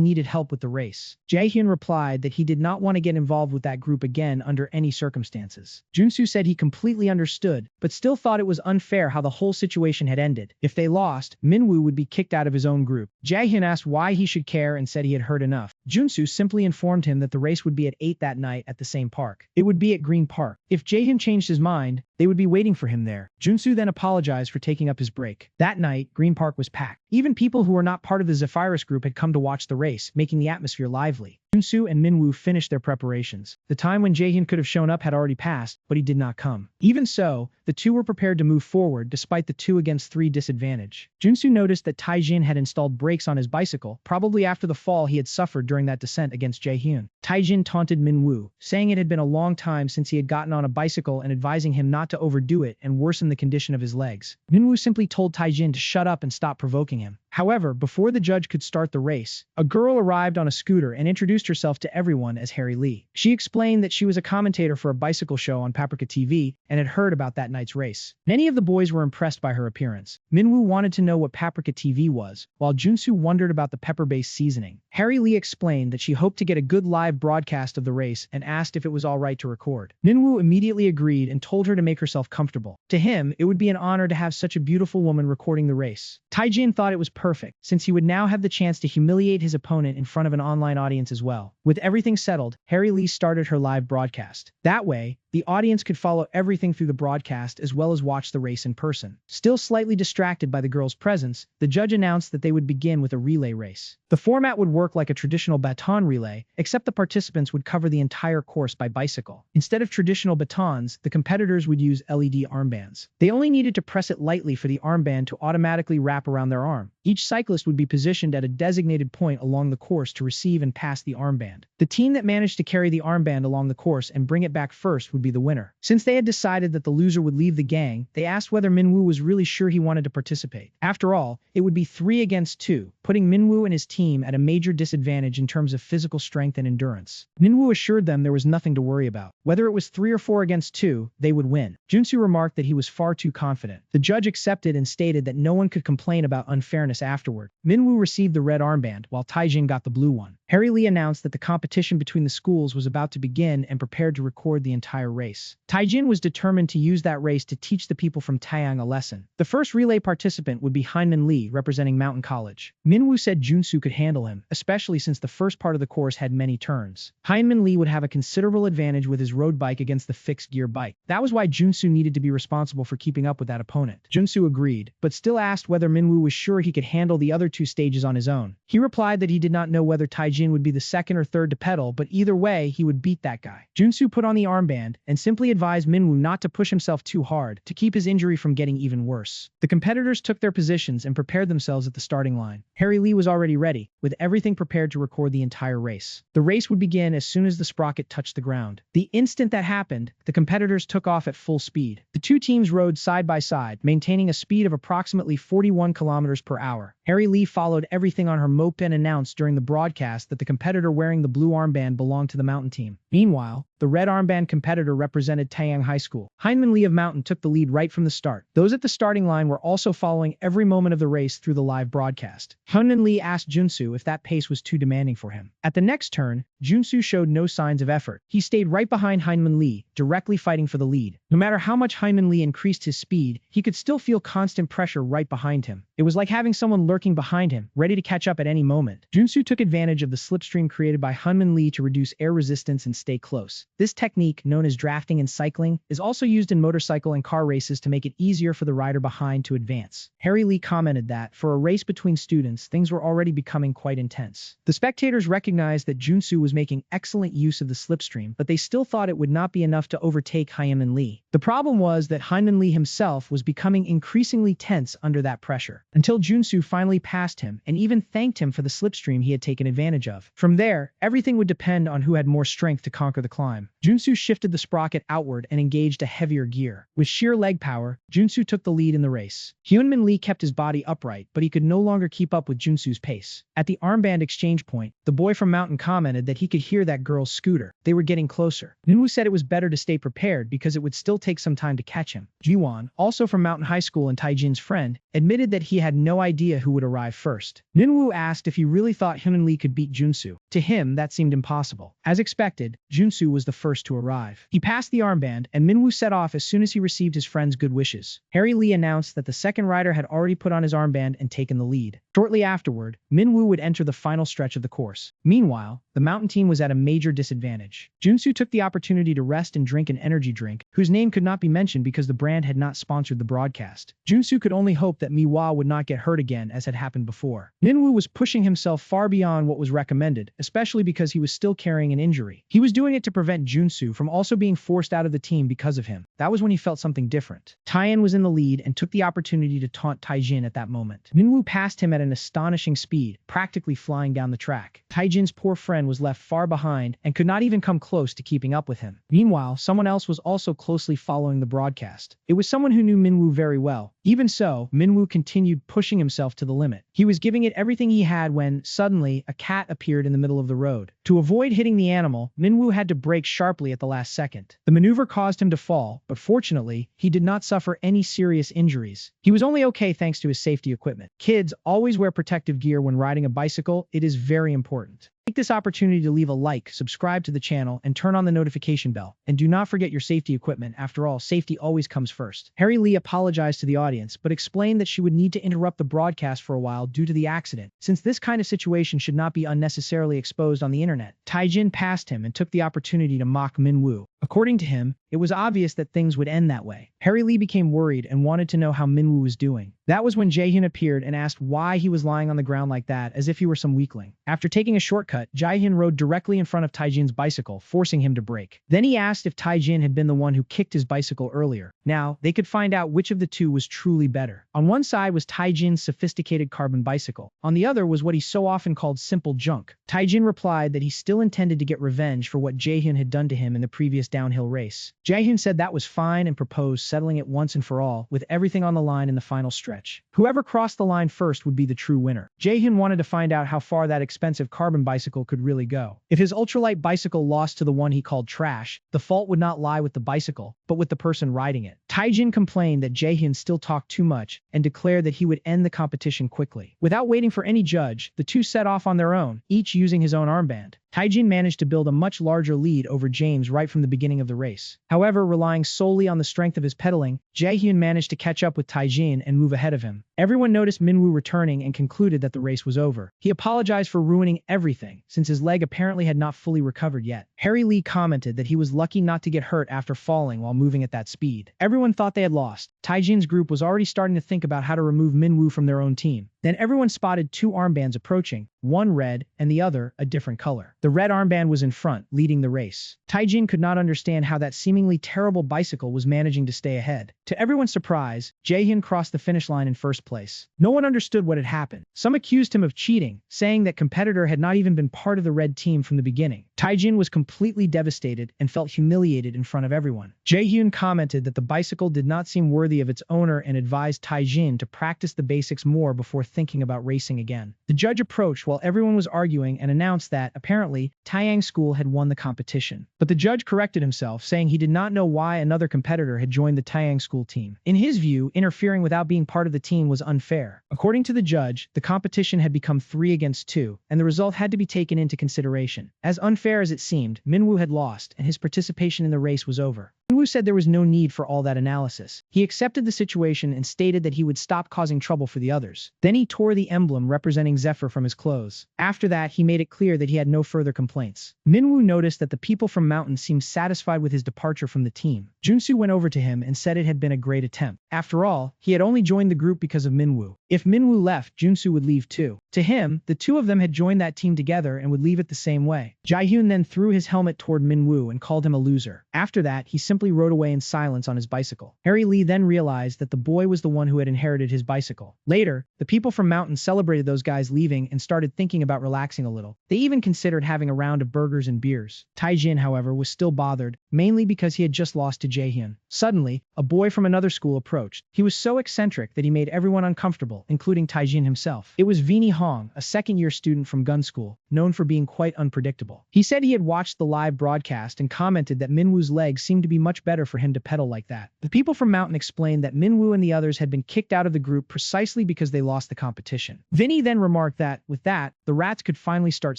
Speaker 1: needed help with the race. Jaehyun replied that he did not want to get involved with that group again under any circumstances. Junsu said he completely understood, but still thought it was unfair how the whole situation had ended. If they lost, Minwoo would be kicked out of his own group. Jaehyun asked why he should care and said he had heard enough. Junsu simply informed him that the race would be at 8 that night at the same park. It would be at Green Park. If Jaehyun changed his mind, they would be waiting for him there. Junsu then apologized for taking up his break. That night, Green Park was packed. Even people who were not part of the Zephyrus group had come to watch the race, making the atmosphere lively. Junsu and Minwoo finished their preparations. The time when Jaehyun could have shown up had already passed, but he did not come. Even so, the two were prepared to move forward despite the 2 against 3 disadvantage. Junsu noticed that Taijin had installed brakes on his bicycle, probably after the fall he had suffered during that descent against Jaehyun. Taijin taunted Minwoo, saying it had been a long time since he had gotten on a bicycle and advising him not to overdo it and worsen the condition of his legs. Minwoo simply told Taijin to shut up and stop provoking him. However, before the judge could start the race, a girl arrived on a scooter and introduced herself to everyone as Harry Lee. She explained that she was a commentator for a bicycle show on Paprika TV and had heard about that night's race. Many of the boys were impressed by her appearance. Minwoo wanted to know what Paprika TV was, while Junsu wondered about the pepper-based seasoning. Harry Lee explained that she hoped to get a good live broadcast of the race and asked if it was all right to record. Minwoo immediately agreed and told her to make herself comfortable. To him, it would be an honor to have such a beautiful woman recording the race. Taijin thought it was perfect, since he would now have the chance to humiliate his opponent in front of an online audience as well. With everything settled, Harry Lee started her live broadcast. That way, the audience could follow everything through the broadcast as well as watch the race in person. Still slightly distracted by the girls' presence, the judge announced that they would begin with a relay race. The format would work like a traditional baton relay, except the participants would cover the entire course by bicycle. Instead of traditional batons, the competitors would use LED armbands. They only needed to press it lightly for the armband to automatically wrap around their arm. Each cyclist would be positioned at a designated point along the course to receive and pass the armband. The team that managed to carry the armband along the course and bring it back first would be the winner. Since they had decided that the loser would leave the gang, they asked whether Minwoo was really sure he wanted to participate. After all, it would be 3 against 2, putting Minwoo and his team at a major disadvantage in terms of physical strength and endurance. Minwoo assured them there was nothing to worry about. Whether it was 3 or 4 against 2, they would win. Junsu remarked that he was far too confident. The judge accepted and stated that no one could complain about unfairness afterward. Minwoo received the red armband, while Taijin got the blue one. Harry Lee announced that the competition between the schools was about to begin and prepared to record the entire race. Taijin was determined to use that race to teach the people from Taeyang a lesson. The first relay participant would be Heinman Lee, representing Mountain College. Minwoo said Junsu could handle him, especially since the first part of the course had many turns. Heinman Lee would have a considerable advantage with his road bike against the fixed gear bike. That was why Junsu needed to be responsible for keeping up with that opponent. Junsu agreed, but still asked whether Minwoo was sure he could handle the other 2 stages on his own. He replied that he did not know whether Taijin would be the second or third to pedal, but either way, he would beat that guy. Junsu put on the armband and simply advised Minwoo not to push himself too hard to keep his injury from getting even worse. The competitors took their positions and prepared themselves at the starting line. Harry Lee was already ready, with everything prepared to record the entire race. The race would begin as soon as the sprocket touched the ground. The instant that happened, the competitors took off at full speed. The 2 teams rode side by side, maintaining a speed of approximately 41 kilometers per hour. Harry Lee followed everything on her moped and announced during the broadcast that the competitor wearing the blue armband belonged to the Mountain team. Meanwhile, the red armband competitor represented Taeyang High School. Hyunmin Lee of Mountain took the lead right from the start. Those at the starting line were also following every moment of the race through the live broadcast. Hyunmin Lee asked Junsu if that pace was too demanding for him. At the next turn, Junsu showed no signs of effort. He stayed right behind Hyunmin Lee, directly fighting for the lead. No matter how much Hyunmin Lee increased his speed, he could still feel constant pressure right behind him. It was like having someone lurking behind him, ready to catch up at any moment. Junsu took advantage of the slipstream created by Hyunmin Lee to reduce air resistance and stay close. This technique, known as drafting in cycling, is also used in motorcycle and car races to make it easier for the rider behind to advance. Harry Lee commented that, for a race between students, things were already becoming quite intense. The spectators recognized that Junsu was making excellent use of the slipstream, but they still thought it would not be enough to overtake Hyunmin Lee. The problem was that Hyunmin Lee himself was becoming increasingly tense under that pressure, until Junsu finally passed him and even thanked him for the slipstream he had taken advantage of. From there, everything would depend on who had more strength to conquer the climb. Junsu shifted the sprocket outward and engaged a heavier gear. With sheer leg power, Junsu took the lead in the race. Hyunmin Lee kept his body upright, but he could no longer keep up with Junsu's pace. At the armband exchange point, the boy from Mountain commented that he could hear that girl's scooter. They were getting closer. Minwoo said it was better to stay prepared because it would still take some time to catch him. Jiwon, also from Mountain High School and Taijin's friend, admitted that he had no idea who would arrive first. Minwoo asked if he really thought Hyunmin Lee could beat Junsu. To him, that seemed impossible. As expected, Junsu was the first to arrive. He passed the armband, and Minwoo set off as soon as he received his friend's good wishes. Harry Lee announced that the second rider had already put on his armband and taken the lead. Shortly afterward, Minwoo would enter the final stretch of the course. Meanwhile, the Mountain team was at a major disadvantage. Junsu took the opportunity to rest and drink an energy drink, whose name could not be mentioned because the brand had not sponsored the broadcast. Junsu could only hope that Miwa would not get hurt again as had happened before. Minwoo was pushing himself far beyond what was recommended, especially because he was still carrying an injury. He was doing it to prevent Junsu from also being forced out of the team because of him. That was when he felt something different. Taiyan was in the lead and took the opportunity to taunt Taijin at that moment. Minwoo passed him at an astonishing speed, practically flying down the track. Taijin's poor friend was left far behind and could not even come close to keeping up with him. Meanwhile, someone else was also closely following the broadcast. It was someone who knew Minwoo very well. Even so, Minwoo continued pushing himself to the limit. He was giving it everything he had when, suddenly, a cat appeared in the middle of the road. To avoid hitting the animal, Minwoo had to brake sharply at the last second. The maneuver caused him to fall, but fortunately, he did not suffer any serious injuries. He was only okay thanks to his safety equipment. Kids, always wear protective gear when riding a bicycle. It is very important. Take this opportunity to leave a like, subscribe to the channel, and turn on the notification bell. And do not forget your safety equipment. After all, safety always comes first. Harry Lee apologized to the audience, but explained that she would need to interrupt the broadcast for a while due to the accident, since this kind of situation should not be unnecessarily exposed on the internet. Taijin passed him and took the opportunity to mock Minwoo. According to him, it was obvious that things would end that way. Harry Lee became worried and wanted to know how Minwoo was doing. That was when Jaehyun appeared and asked why he was lying on the ground like that, as if he were some weakling. After taking a shortcut, Jaehyun rode directly in front of Taijin's bicycle, forcing him to brake. Then he asked if Taijin had been the one who kicked his bicycle earlier. Now, they could find out which of the two was truly better. On one side was Taijin's sophisticated carbon bicycle. On the other was what he so often called simple junk. Taijin replied that he still intended to get revenge for what Jaehyun had done to him in the previous downhill race. Jaehyun said that was fine and proposed settling it once and for all, with everything on the line in the final stretch. Whoever crossed the line first would be the true winner. Jaehyun wanted to find out how far that expensive carbon bicycle could really go. If his ultralight bicycle lost to the one he called trash, the fault would not lie with the bicycle, but with the person riding it. Taijin complained that Jaehyun still talked too much and declared that he would end the competition quickly. Without waiting for any judge, the two set off on their own, each using his own armband. Taijin managed to build a much larger lead over James right from the beginning of the race. However, relying solely on the strength of his pedaling, Jaehyun managed to catch up with Taijin and move ahead of him. Everyone noticed Minwoo returning and concluded that the race was over. He apologized for ruining everything, since his leg apparently had not fully recovered yet. Harry Lee commented that he was lucky not to get hurt after falling while moving at that speed. Everyone thought they had lost. Taijin's group was already starting to think about how to remove Minwoo from their own team. Then everyone spotted two armbands approaching, one red and the other a different color. The red armband was in front, leading the race. Taijin could not understand how that seemingly terrible bicycle was managing to stay ahead. To everyone's surprise, Jaehyun crossed the finish line in first place. No one understood what had happened. Some accused him of cheating, saying that competitor had not even been part of the red team from the beginning. Taijin was completely devastated and felt humiliated in front of everyone. Jaehyun commented that the bicycle did not seem worthy of its owner and advised Taijin to practice the basics more before thinking about racing again. The judge approached while everyone was arguing and announced that, apparently, Taeyang's school had won the competition. But the judge corrected himself, saying he did not know why another competitor had joined the Taeyang school team. In his view, interfering without being part of the team was unfair. According to the judge, the competition had become 3 against 2, and the result had to be taken into consideration. As unfair as it seemed, Minwoo had lost, and his participation in the race was over. Minwoo said there was no need for all that analysis. He accepted the situation and stated that he would stop causing trouble for the others. Then he tore the emblem representing Zephyr from his clothes. After that, he made it clear that he had no further complaints. Minwoo noticed that the people from Mountain seemed satisfied with his departure from the team. Junsu went over to him and said it had been a great attempt. After all, he had only joined the group because of Minwoo. If Minwoo left, Junsu would leave too. To him, the two of them had joined that team together and would leave it the same way. Jaehyun then threw his helmet toward Minwoo and called him a loser. After that, he simply rode away in silence on his bicycle. Harry Lee then realized that the boy was the one who had inherited his bicycle. Later, the people from Mountain celebrated those guys leaving and started thinking about relaxing a little. They even considered having a round of burgers and beers. Taejin, however, was still bothered, mainly because he had just lost to Jaehyun. Suddenly, a boy from another school approached. He was so eccentric that he made everyone uncomfortable, including Taejin himself. It was Vini Hong, a second-year student from gun school, known for being quite unpredictable. He said he had watched the live broadcast and commented that Minwoo's legs seemed to be much better for him to pedal like that. The people from Mountain explained that Minwoo and the others had been kicked out of the group precisely because they lost the competition. Vinny then remarked that, with that, the rats could finally start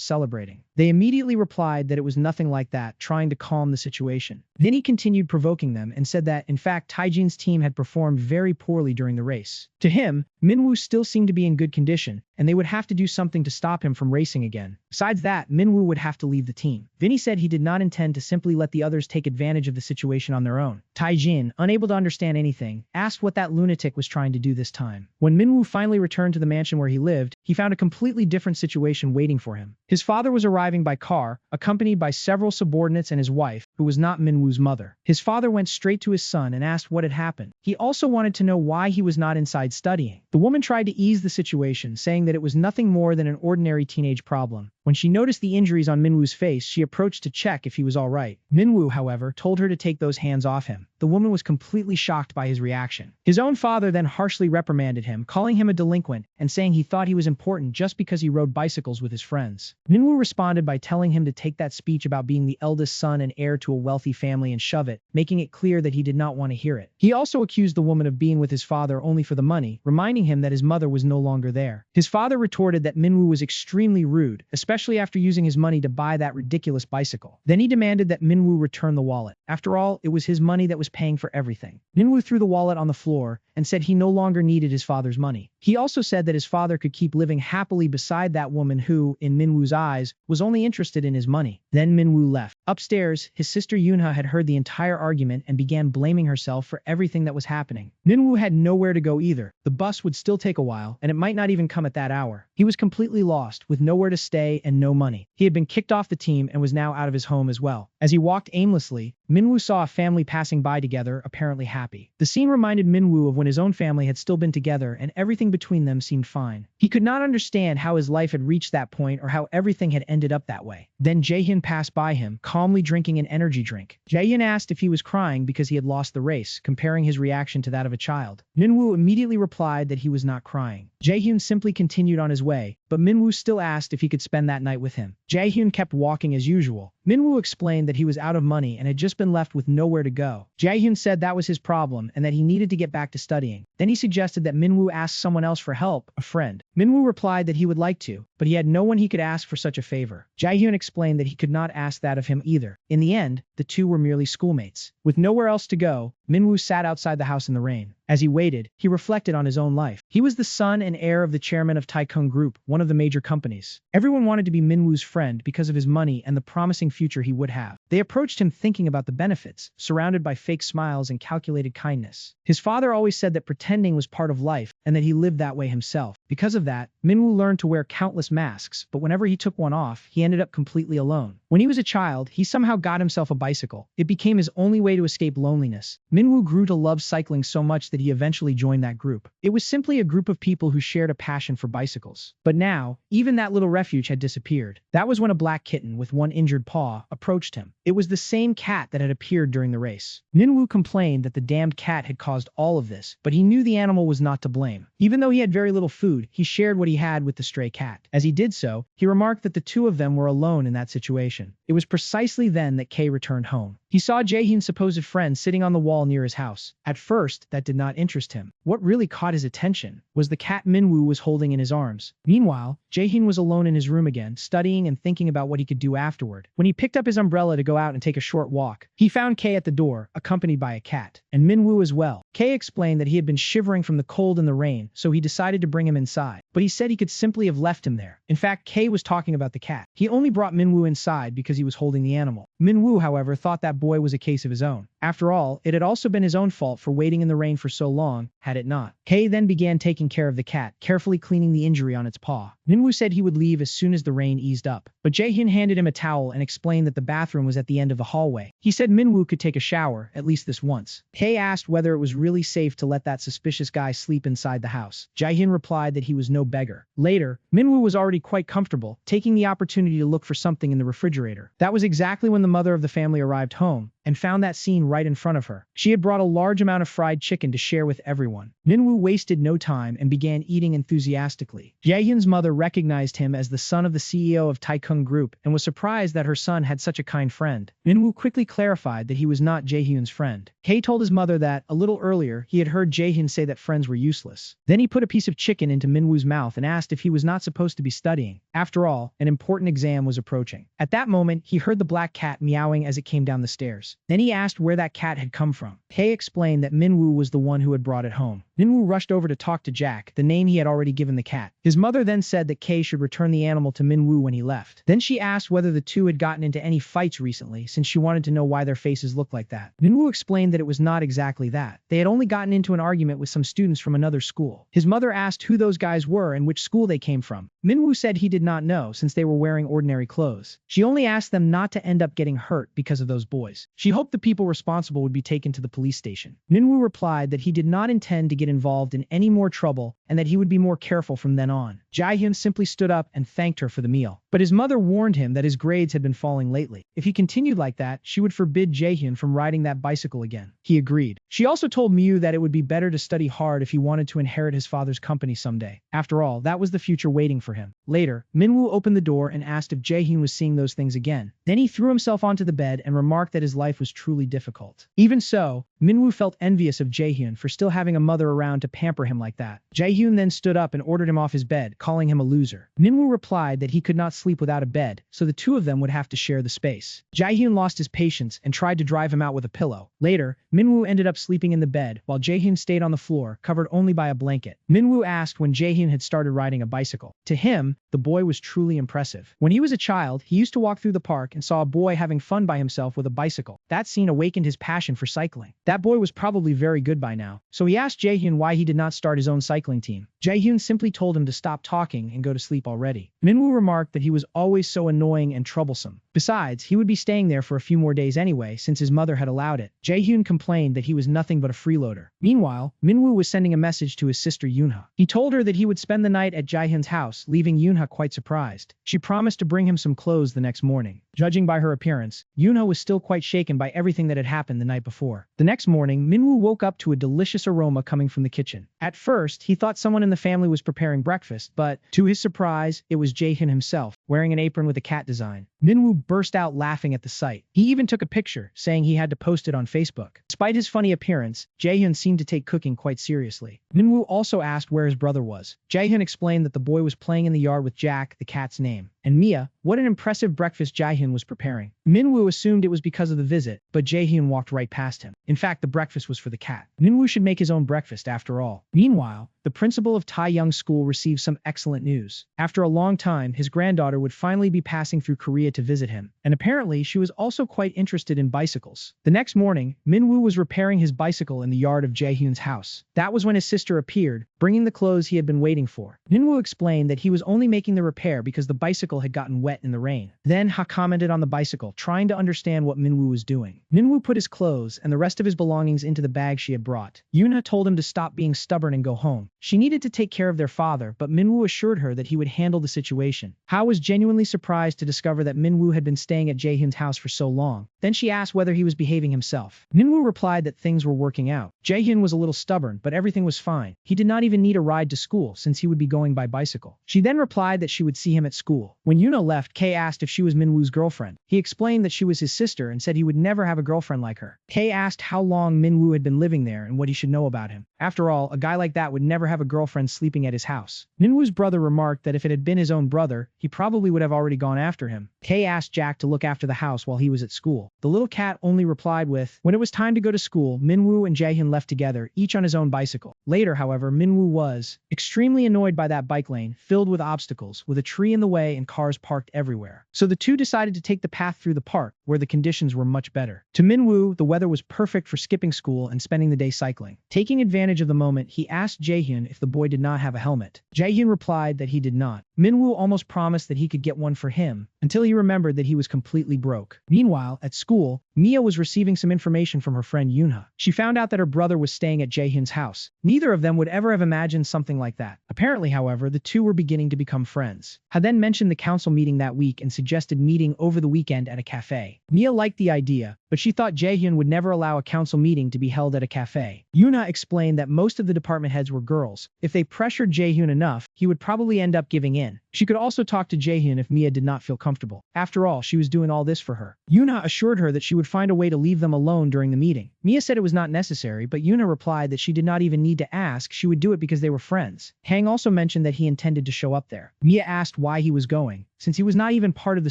Speaker 1: celebrating. They immediately replied that it was nothing like that, trying to calm the situation. Vinny continued provoking them and said that, in fact, Taejin's team had performed very poorly during the race. To him, Minwoo still seemed to be in good condition, and they would have to do something to stop him from racing again. Besides that, Minwoo would have to leave the team. Vinny said he did not intend to simply let the others take advantage of the situation on their own. Taejin, unable to understand anything, asked what that lunatic was trying to do this time. When Minwoo finally returned to the mansion where he lived, he found a completely different situation waiting for him. His father was arriving by car, accompanied by several subordinates and his wife, who was not Minwoo's mother. His father went straight to his son and asked what had happened. He also wanted to know why he was not inside studying. The woman tried to ease the situation, saying that it was nothing more than an ordinary teenage problem. When she noticed the injuries on Minwoo's face, she approached to check if he was all right. Minwoo, however, told her to take those hands off him. The woman was completely shocked by his reaction. His own father then harshly reprimanded him, calling him a delinquent and saying he thought he was important just because he rode bicycles with his friends. Minwoo responded by telling him to take that speech about being the eldest son and heir to a wealthy family and shove it, making it clear that he did not want to hear it. He also accused the woman of being with his father only for the money, reminding him that his mother was no longer there. His father retorted that Minwoo was extremely rude, especially after using his money to buy that ridiculous bicycle. Then he demanded that Minwoo return the wallet. After all, it was his money that was paying for everything. Minwoo threw the wallet on the floor and said he no longer needed his father's money. He also said that his father could keep living happily beside that woman who, in Minwoo's eyes, was only interested in his money. Then Minwoo left. Upstairs, his sister Yoonha had heard the entire argument and began blaming herself for everything that was happening. Minwoo had nowhere to go either. The bus would still take a while, and it might not even come at that hour. He was completely lost, with nowhere to stay and no money. He had been kicked off the team and was now out of his home as well. As he walked aimlessly, Minwoo saw a family passing by together, apparently happy. The scene reminded Minwoo of when his own family had still been together and everything between them seemed fine. He could not understand how his life had reached that point or how everything had ended up that way. Then Jaehyun passed by him, calmly drinking an energy drink. Jaehyun asked if he was crying because he had lost the race, comparing his reaction to that of a child. Minwoo immediately replied that he was not crying. Jaehyun simply continued on his way, but Minwoo still asked if he could spend that night with him. Jaehyun kept walking as usual. Minwoo explained that he was out of money and had just been left with nowhere to go. Jaehyun said that was his problem and that he needed to get back to studying. Then he suggested that Minwoo ask someone else for help, a friend. Minwoo replied that he would like to, but he had no one he could ask for such a favor. Jaehyun explained that he could not ask that of him either. In the end, the two were merely schoolmates. With nowhere else to go, Minwoo sat outside the house in the rain. As he waited, he reflected on his own life. He was the son and heir of the chairman of Taikung Group, one of the major companies. Everyone wanted to be Minwoo's friend because of his money and the promising future he would have. They approached him thinking about the benefits, surrounded by fake smiles and calculated kindness. His father always said that pretending was part of life and that he lived that way himself. Because of that, Minwoo learned to wear countless masks, but whenever he took one off, he ended up completely alone. When he was a child, he somehow got himself a bicycle. It became his only way to escape loneliness. Minwoo grew to love cycling so much that he eventually joined that group. It was simply a group of people who shared a passion for bicycles. But now, even that little refuge had disappeared. That was when a black kitten with one injured paw approached him. It was the same cat that had appeared during the race. Minwoo complained that the damned cat had caused all of this, but he knew the animal was not to blame. Even though he had very little food, he shared what he had with the stray cat. As he did so, he remarked that the two of them were alone in that situation. It was precisely then that Kay returned home. He saw Jaehyun's supposed friend sitting on the wall near his house. At first, that did not interest him. What really caught his attention was the cat Minwoo was holding in his arms. Meanwhile, Jaehyun was alone in his room again, studying and thinking about what he could do afterward. When he picked up his umbrella to go out and take a short walk, he found Kay at the door, accompanied by a cat, and Minwoo as well. Kay explained that he had been shivering from the cold and the rain, so he decided to bring him inside. But he said he could simply have left him there. In fact, Kay was talking about the cat. He only brought Minwoo inside because he was holding the animal. Minwoo, however, thought that boy was a case of his own. After all, it had also been his own fault for waiting in the rain for so long, had it not. Kay then began taking care of the cat, carefully cleaning the injury on its paw. Minwoo said he would leave as soon as the rain eased up, but Jaehyun handed him a towel and explained that the bathroom was at the end of the hallway. He said Minwoo could take a shower, at least this once. Kay asked whether it was really safe to let that suspicious guy sleep inside the house. Jaehyun replied that he was no beggar. Later, Minwoo was already quite comfortable, taking the opportunity to look for something in the refrigerator. That was exactly when the mother of the family arrived home and found that scene right in front of her. She had brought a large amount of fried chicken to share with everyone. Minwoo wasted no time and began eating enthusiastically. Jaehyun's mother recognized him as the son of the CEO of Taekung Group and was surprised that her son had such a kind friend. Minwoo quickly clarified that he was not Jaehyun's friend. Kay told his mother that, a little earlier, he had heard Jaehyun say that friends were useless. Then he put a piece of chicken into Minwoo's mouth and asked if he was not supposed to be studying. After all, an important exam was approaching. At that moment, he heard the black cat meowing as it came down the stairs. Then he asked where that cat had come from. Kay explained that Minwoo was the one who had brought it home. Minwoo rushed over to talk to Jack, the name he had already given the cat. His mother then said that Kay should return the animal to Minwoo when he left. Then she asked whether the two had gotten into any fights recently, since she wanted to know why their faces looked like that. Minwoo explained that it was not exactly that. They had only gotten into an argument with some students from another school. His mother asked who those guys were and which school they came from. Minwoo said he did not know since they were wearing ordinary clothes. She only asked them not to end up getting hurt because of those boys. She hoped the people responsible would be taken to the police station. Minwoo replied that he did not intend to get involved in any more trouble and that he would be more careful from then on. Jaehyun simply stood up and thanked her for the meal. But his mother warned him that his grades had been falling lately. If he continued like that, she would forbid Jaehyun from riding that bicycle again. He agreed. She also told Miu that it would be better to study hard if he wanted to inherit his father's company someday. After all, that was the future waiting for him. Later, Minwoo opened the door and asked if Jaehyun was seeing those things again. Then he threw himself onto the bed and remarked that his life was truly difficult. Even so, Minwoo felt envious of Jaehyun for still having a mother around to pamper him like that. Jaehyun then stood up and ordered him off his bed, calling him a loser. Minwoo replied that he could not sleep without a bed, so the two of them would have to share the space. Jaehyun lost his patience and tried to drive him out with a pillow. Later, Minwoo ended up sleeping in the bed, while Jaehyun stayed on the floor, covered only by a blanket. Minwoo asked when Jaehyun had started riding a bicycle. To him, the boy was truly impressive. When he was a child, he used to walk through the park and saw a boy having fun by himself with a bicycle. That scene awakened his passion for cycling. That boy was probably very good by now, so he asked Jaehyun why he did not start his own cycling team. Jaehyun simply told him to stop talking and go to sleep already. Minwoo remarked that he was always so annoying and troublesome. Besides, he would be staying there for a few more days anyway, since his mother had allowed it. Jaehyun complained that he was nothing but a freeloader. Meanwhile, Minwoo was sending a message to his sister Yoonha. He told her that he would spend the night at Jaehyun's house, leaving Yoonha quite surprised. She promised to bring him some clothes the next morning. Judging by her appearance, Yoonha was still quite shaken by everything that had happened the night before. The next morning, Minwoo woke up to a delicious aroma coming from the kitchen. At first, he thought someone in the family was preparing breakfast, but to his surprise, it was Jaehyun himself, wearing an apron with a cat design. Minwoo burst out laughing at the sight. He even took a picture, saying he had to post it on Facebook. Despite his funny appearance, Jaehyun seemed to take cooking quite seriously. Minwoo also asked where his brother was. Jaehyun explained that the boy was playing in the yard with Jack, the cat's name. And Mia, what an impressive breakfast Jaehyun was preparing. Minwoo assumed it was because of the visit, but Jaehyun walked right past him. In fact, the breakfast was for the cat. Minwoo should make his own breakfast after all. Meanwhile, the principal of Taeyong School received some excellent news. After a long time, his granddaughter would finally be passing through Korea to visit him, and apparently she was also quite interested in bicycles. The next morning, Minwoo was repairing his bicycle in the yard of Jaehyun's house. That was when his sister appeared, bringing the clothes he had been waiting for. Minwoo explained that he was only making the repair because the bicycle bicycle had gotten wet in the rain. Then Ha commented on the bicycle, trying to understand what Minwoo was doing. Minwoo put his clothes and the rest of his belongings into the bag she had brought. Yuna told him to stop being stubborn and go home. She needed to take care of their father, but Minwoo assured her that he would handle the situation. Ha was genuinely surprised to discover that Minwoo had been staying at Jaehyun's house for so long. Then she asked whether he was behaving himself. Minwoo replied that things were working out. Jaehyun was a little stubborn, but everything was fine. He did not even need a ride to school since he would be going by bicycle. She then replied that she would see him at school. When Yuna left, Kay asked if she was Minwoo's girlfriend. He explained that she was his sister and said he would never have a girlfriend like her. Kay asked how long Minwoo had been living there and what he should know about him. After all, a guy like that would never have a girlfriend sleeping at his house. Minwoo's brother remarked that if it had been his own brother, he probably would have already gone after him. Kay asked Jack to look after the house while he was at school. The little cat only replied with, when it was time to go to school, Minwoo and Jaehyun left together, each on his own bicycle. Later, however, Minwoo was extremely annoyed by that bike lane, filled with obstacles, with a tree in the way and cars parked everywhere. So the two decided to take the path through the park, where the conditions were much better. To Minwoo, the weather was perfect for skipping school and spending the day cycling. Taking advantage of the moment, he asked Jaehyun if the boy did not have a helmet. Jaehyun replied that he did not. Minwoo almost promised that he could get one for him, until he remembered that he was completely broke. Meanwhile, at school, Mia was receiving some information from her friend Yunha. She found out that her brother was staying at Jaehyun's house. Neither of them would ever have imagined something like that. Apparently, however, the two were beginning to become friends. Ha then mentioned the council meeting that week and suggested meeting over the weekend at a cafe. Mia liked the idea, but she thought Jaehyun would never allow a council meeting to be held at a cafe. Yuna explained that most of the department heads were girls. If they pressured Jaehyun enough, he would probably end up giving in. She could also talk to Jaehyun if Mia did not feel comfortable. After all, she was doing all this for her. Yuna assured her that she would find a way to leave them alone during the meeting. Mia said it was not necessary, but Yuna replied that she did not even need to ask, she would do it because they were friends. Hang also mentioned that he intended to show up there. Mia asked why he was going, since he was not even part of the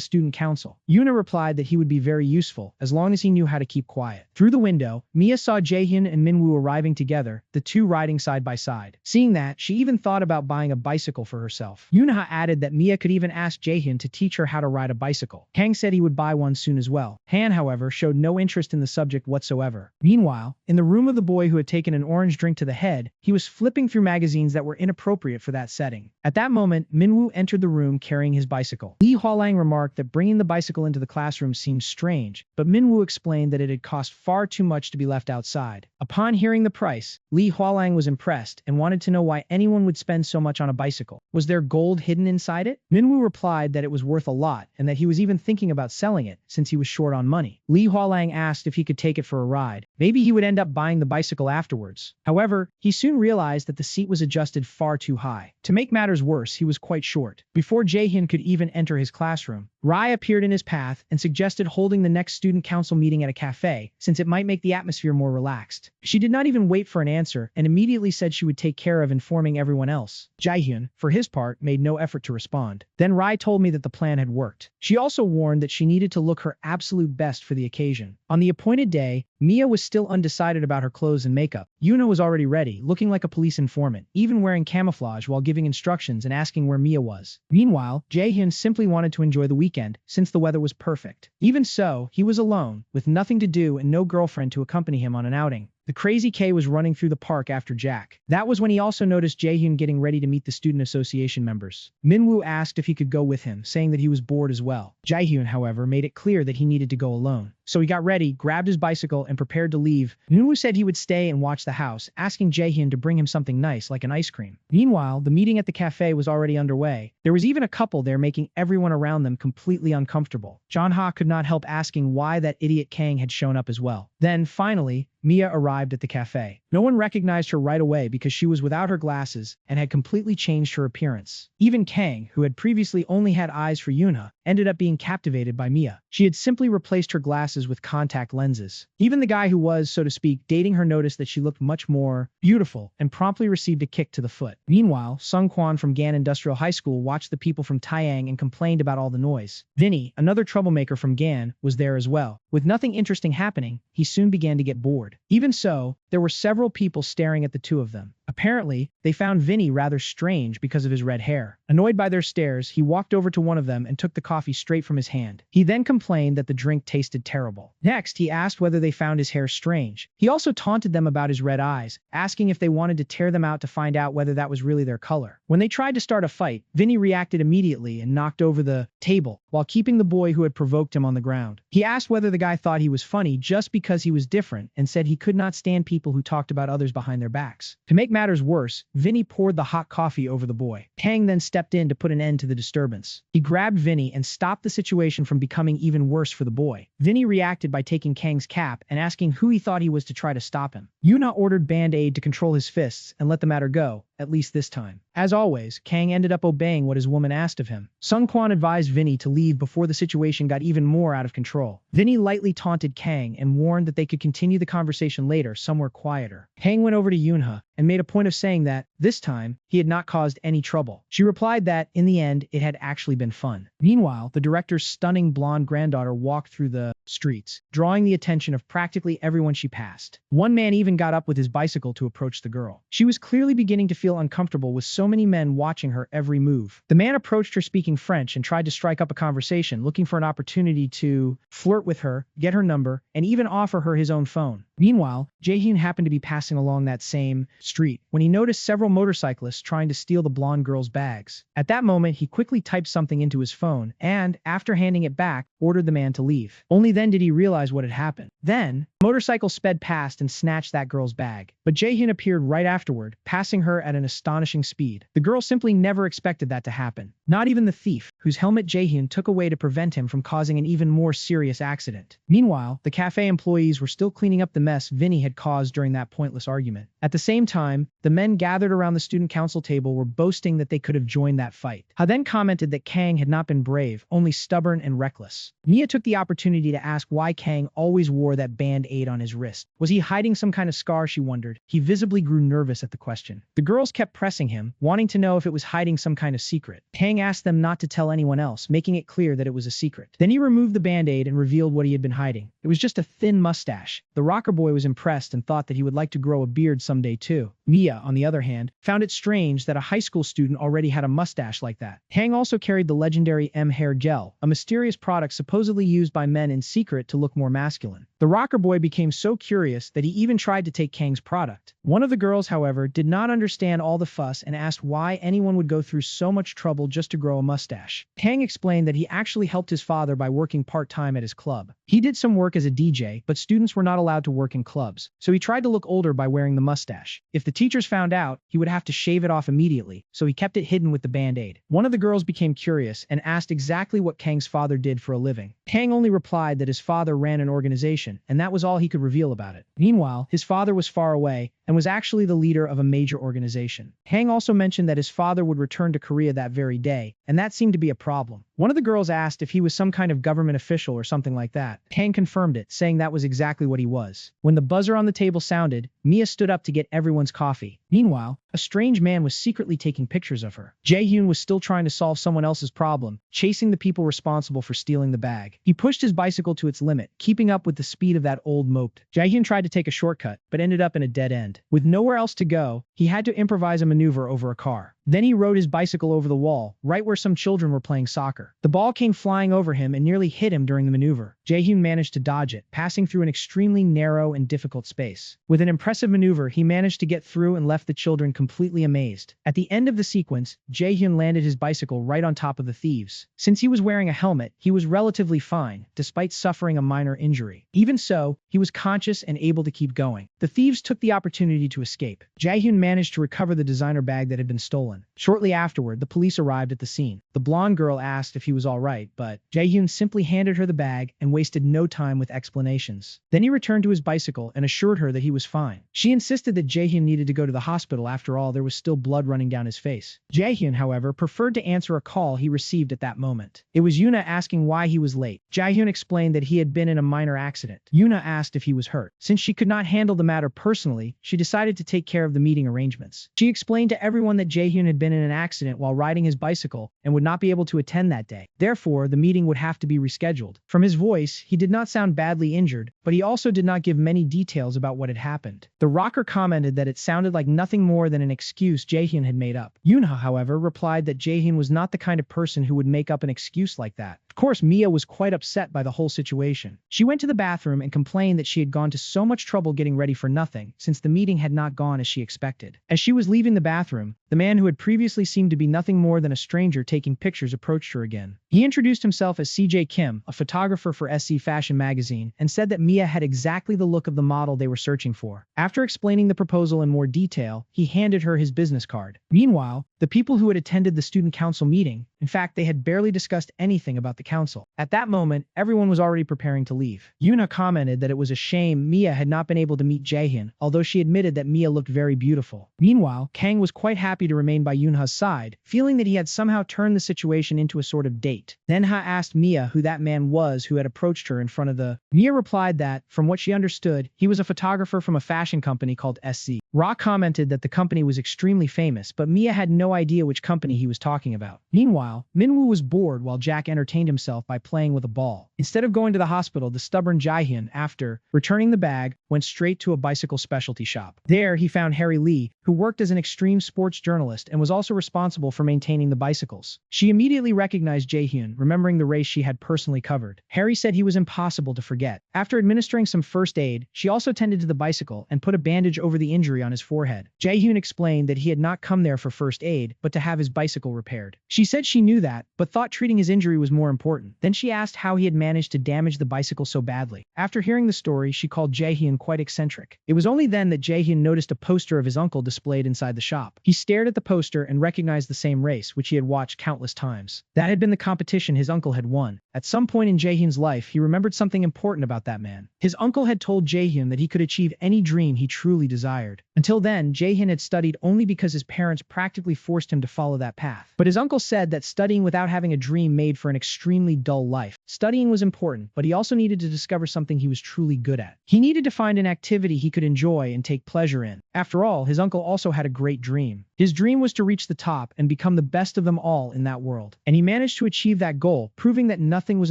Speaker 1: student council. Yuna replied that he would be very useful, as long as he knew how to keep quiet. Through the window, Mia saw Jaehyun and Minwoo arriving together, the two riding side by side. Seeing that, she even thought about buying a bicycle for herself. Yuna added that Mia could even ask Jaehyun to teach her how to ride a bicycle. Kang said he would buy one soon as well. Han, however, showed no interest in the subject whatsoever. Meanwhile, in the room of the boy who had taken an orange drink to the head, he was flipping through magazines that were inappropriate for that setting. At that moment, Minwoo entered the room carrying his bicycle. Lee Hualang remarked that bringing the bicycle into the classroom seemed strange, but Minwoo explained that it had cost far too much to be left outside. Upon hearing the price, Lee Hualang was impressed and wanted to know why anyone would spend so much on a bicycle. Was there gold hidden inside it? Minwoo replied that it was worth a lot and that he was even thinking about selling it since he was short on money. Lee Hualang asked if he could take it for a ride. Maybe he would end up buying the bicycle afterwards. However, he soon realized that the seat was adjusted far too high. To make matters worse, he was quite short. Before Jaehyun could even enter his classroom, Rai appeared in his path and suggested holding the next student council meeting at a cafe, since it might make the atmosphere more relaxed. She did not even wait for an answer and immediately said she would take care of informing everyone else. Jaehyun, for his part, made no effort to respond. Then Rai told me that the plan had worked. She also warned that she needed to look her absolute best for the occasion. On the appointed day, Mia was still undecided about her clothes and makeup. Yuna was already ready, looking like a police informant, even wearing camouflage while giving instructions and asking where Mia was. Meanwhile, Jaehyun simply wanted to enjoy the weekend, since the weather was perfect. Even so, he was alone, with nothing to do and no girlfriend to accompany him on an outing. The crazy K was running through the park after Jack. That was when he also noticed Jaehyun getting ready to meet the student association members. Minwoo asked if he could go with him, saying that he was bored as well. Jaehyun, however, made it clear that he needed to go alone. So he got ready, grabbed his bicycle, and prepared to leave. Minwoo said he would stay and watch the house, asking Jaehyun to bring him something nice like an ice cream. Meanwhile, the meeting at the cafe was already underway. There was even a couple there making everyone around them completely uncomfortable. John-ha could not help asking why that idiot Kang had shown up as well. Then, finally, Mia arrived at the cafe. No one recognized her right away because she was without her glasses and had completely changed her appearance. Even Kang, who had previously only had eyes for Yuna, ended up being captivated by Mia. She had simply replaced her glasses with contact lenses. Even the guy who was, so to speak, dating her noticed that she looked much more beautiful and promptly received a kick to the foot. Meanwhile, Sung Kwan from Gan Industrial High School watched the people from Taeyang and complained about all the noise. Vinny, another troublemaker from Gan, was there as well. With nothing interesting happening, he soon began to get bored. Even so, there were several people staring at the two of them. Apparently, they found Vinny rather strange because of his red hair. Annoyed by their stares, he walked over to one of them and took the coffee straight from his hand. He then complained that the drink tasted terrible. Next, he asked whether they found his hair strange. He also taunted them about his red eyes, asking if they wanted to tear them out to find out whether that was really their color. When they tried to start a fight, Vinny reacted immediately and knocked over the table while keeping the boy who had provoked him on the ground. He asked whether the guy thought he was funny just because he was different and said he could not stand people who talked about others behind their backs. To make matters worse, Vinny poured the hot coffee over the boy. Kang then stepped in to put an end to the disturbance. He grabbed Vinny and stopped the situation from becoming even worse for the boy. Vinny reacted by taking Kang's cap and asking who he thought he was to try to stop him. Yuna ordered Band-Aid to control his fists and let the matter go, at least this time. As always, Kang ended up obeying what his woman asked of him. Sung Kwan advised Vinny to leave before the situation got even more out of control. Vinny lightly taunted Kang and warned that they could continue the conversation later, somewhere quieter. Kang went over to Yunha and made a point of saying that, this time, he had not caused any trouble. She replied that, in the end, it had actually been fun. Meanwhile, the director's stunning blonde granddaughter walked through the streets, drawing the attention of practically everyone she passed. One man even got up with his bicycle to approach the girl. She was clearly beginning to feel uncomfortable with so many men watching her every move. The man approached her speaking French and tried to strike up a conversation, looking for an opportunity to flirt with her, get her number, and even offer her his own phone. Meanwhile, Jaehyun happened to be passing along that same street when he noticed several motorcyclists trying to steal the blonde girl's bags. At that moment, he quickly typed something into his phone and, after handing it back, ordered the man to leave. Only then did he realize what had happened. Then, a motorcycle sped past and snatched that girl's bag. But Jaehyun appeared right afterward, passing her at an astonishing speed. The girl simply never expected that to happen. Not even the thief, whose helmet Jaehyun took away to prevent him from causing an even more serious accident. Meanwhile, the cafe employees were still cleaning up the mess Vinny had caused during that pointless argument. At the same time, the men gathered around the student council table were boasting that they could have joined that fight. Ha then commented that Kang had not been brave, only stubborn and reckless. Mia took the opportunity to ask why Kang always wore that Band-Aid on his wrist. Was he hiding some kind of scar, she wondered. He visibly grew nervous at the question. The girls kept pressing him, wanting to know if it was hiding some kind of secret. Kang asked them not to tell anyone else, making it clear that it was a secret. Then he removed the Band-Aid and revealed what he had been hiding. It was just a thin mustache. The rocker boy was impressed and thought that he would like to grow a beard someday too. Mia, on the other hand, found it strange that a high school student already had a mustache like that. Kang also carried the legendary M hair gel, a mysterious product supposedly used by men in secret to look more masculine. The rocker boy became so curious that he even tried to take Kang's product. One of the girls, however, did not understand all the fuss and asked why anyone would go through so much trouble just to grow a mustache. Kang explained that he actually helped his father by working part-time at his club. He did some work as a DJ, but students were not allowed to work in clubs, so he tried to look older by wearing the mustache. If the teachers found out, he would have to shave it off immediately, so he kept it hidden with the Band-Aid. One of the girls became curious and asked exactly what Kang's father did for a living. Kang only replied that his father ran an organization, and that was all he could reveal about it. Meanwhile, his father was far away and was actually the leader of a major organization. Kang also mentioned that his father would return to Korea that very day, and that seemed to be a problem. One of the girls asked if he was some kind of government official or something like that. Kang confirmed it, saying that was exactly what he was. When the buzzer on the table sounded, Mia stood up to get everyone's coffee. Meanwhile, a strange man was secretly taking pictures of her. Jaehyun was still trying to solve someone else's problem, chasing the people responsible for stealing the bag. He pushed his bicycle to its limit, keeping up with the speed of that old mope. Jaehyun tried to take a shortcut, but ended up in a dead end. With nowhere else to go, he had to improvise a maneuver over a car. Then he rode his bicycle over the wall, right where some children were playing soccer. The ball came flying over him and nearly hit him during the maneuver. Jaehyun managed to dodge it, passing through an extremely narrow and difficult space. With an impressive maneuver, he managed to get through and left the children completely amazed. At the end of the sequence, Jaehyun landed his bicycle right on top of the thieves. Since he was wearing a helmet, he was relatively fine, despite suffering a minor injury. Even so, he was conscious and able to keep going. The thieves took the opportunity to escape. Jaehyun managed to recover the designer bag that had been stolen. Shortly afterward, the police arrived at the scene. The blonde girl asked if he was all right, but Jaehyun simply handed her the bag and wasted no time with explanations. Then he returned to his bicycle and assured her that he was fine. She insisted that Jaehyun needed to go to the hospital. After all, there was still blood running down his face. Jaehyun, however, preferred to answer a call he received at that moment. It was Yuna asking why he was late. Jaehyun explained that he had been in a minor accident. Yuna asked if he was hurt. Since she could not handle the matter personally, she decided to take care of the meeting arrangements. She explained to everyone that Jaehyun had been in an accident while riding his bicycle and would not be able to attend that day. Therefore, the meeting would have to be rescheduled. From his voice, he did not sound badly injured, but he also did not give many details about what had happened. The rocker commented that it sounded like nothing more than an excuse Jaehyun had made up. Yoonha, however, replied that Jaehyun was not the kind of person who would make up an excuse like that. Of course, Mia was quite upset by the whole situation. She went to the bathroom and complained that she had gone to so much trouble getting ready for nothing, since the meeting had not gone as she expected. As she was leaving the bathroom, the man who had previously seemed to be nothing more than a stranger taking pictures approached her again. He introduced himself as CJ Kim, a photographer for SC Fashion magazine, and said that Mia had exactly the look of the model they were searching for. After explaining the proposal in more detail, he handed her his business card. Meanwhile, the people who had attended the student council meeting, in fact, they had barely discussed anything about the council. At that moment, everyone was already preparing to leave. Yoonha commented that it was a shame Mia had not been able to meet Jaehyun, although she admitted that Mia looked very beautiful. Meanwhile, Kang was quite happy to remain by Yoonha's side, feeling that he had somehow turned the situation into a sort of date. Then Ha asked Mia who that man was who had approached her in front of the... Mia replied that, from what she understood, he was a photographer from a fashion company called SC. Ra commented that the company was extremely famous, but Mia had no idea which company he was talking about. Meanwhile, Minwoo was bored while Jack entertained himself by playing with a ball. Instead of going to the hospital, the stubborn Jaehyun, after returning the bag, went straight to a bicycle specialty shop. There, he found Harry Lee, who worked as an extreme sports journalist and was also responsible for maintaining the bicycles. She immediately recognized Jaehyun, remembering the race she had personally covered. Harry said he was impossible to forget. After administering some first aid, she also tended to the bicycle and put a bandage over the injury on his forehead. Jaehyun explained that he had not come there for first aid, but to have his bicycle repaired. She said she knew that, but thought treating his injury was more important. Then she asked how he had managed to damage the bicycle so badly. After hearing the story, she called Jaehyun quite eccentric. It was only then that Jaehyun noticed a poster of his uncle displayed inside the shop. He stared at the poster and recognized the same race, which he had watched countless times. That had been the competition his uncle had won. At some point in Jaehyun's life, he remembered something important about that man. His uncle had told Jaehyun that he could achieve any dream he truly desired. Until then, Jaehyun had studied only because his parents practically forced him to follow that path. But his uncle said that studying without having a dream made for an extremely dull life. Studying was important, but he also needed to discover something he was truly good at. He needed to find an activity he could enjoy and take pleasure in. After all, his uncle also had a great dream. His dream was to reach the top and become the best of them all in that world. And he managed to achieve that goal, proving that nothing was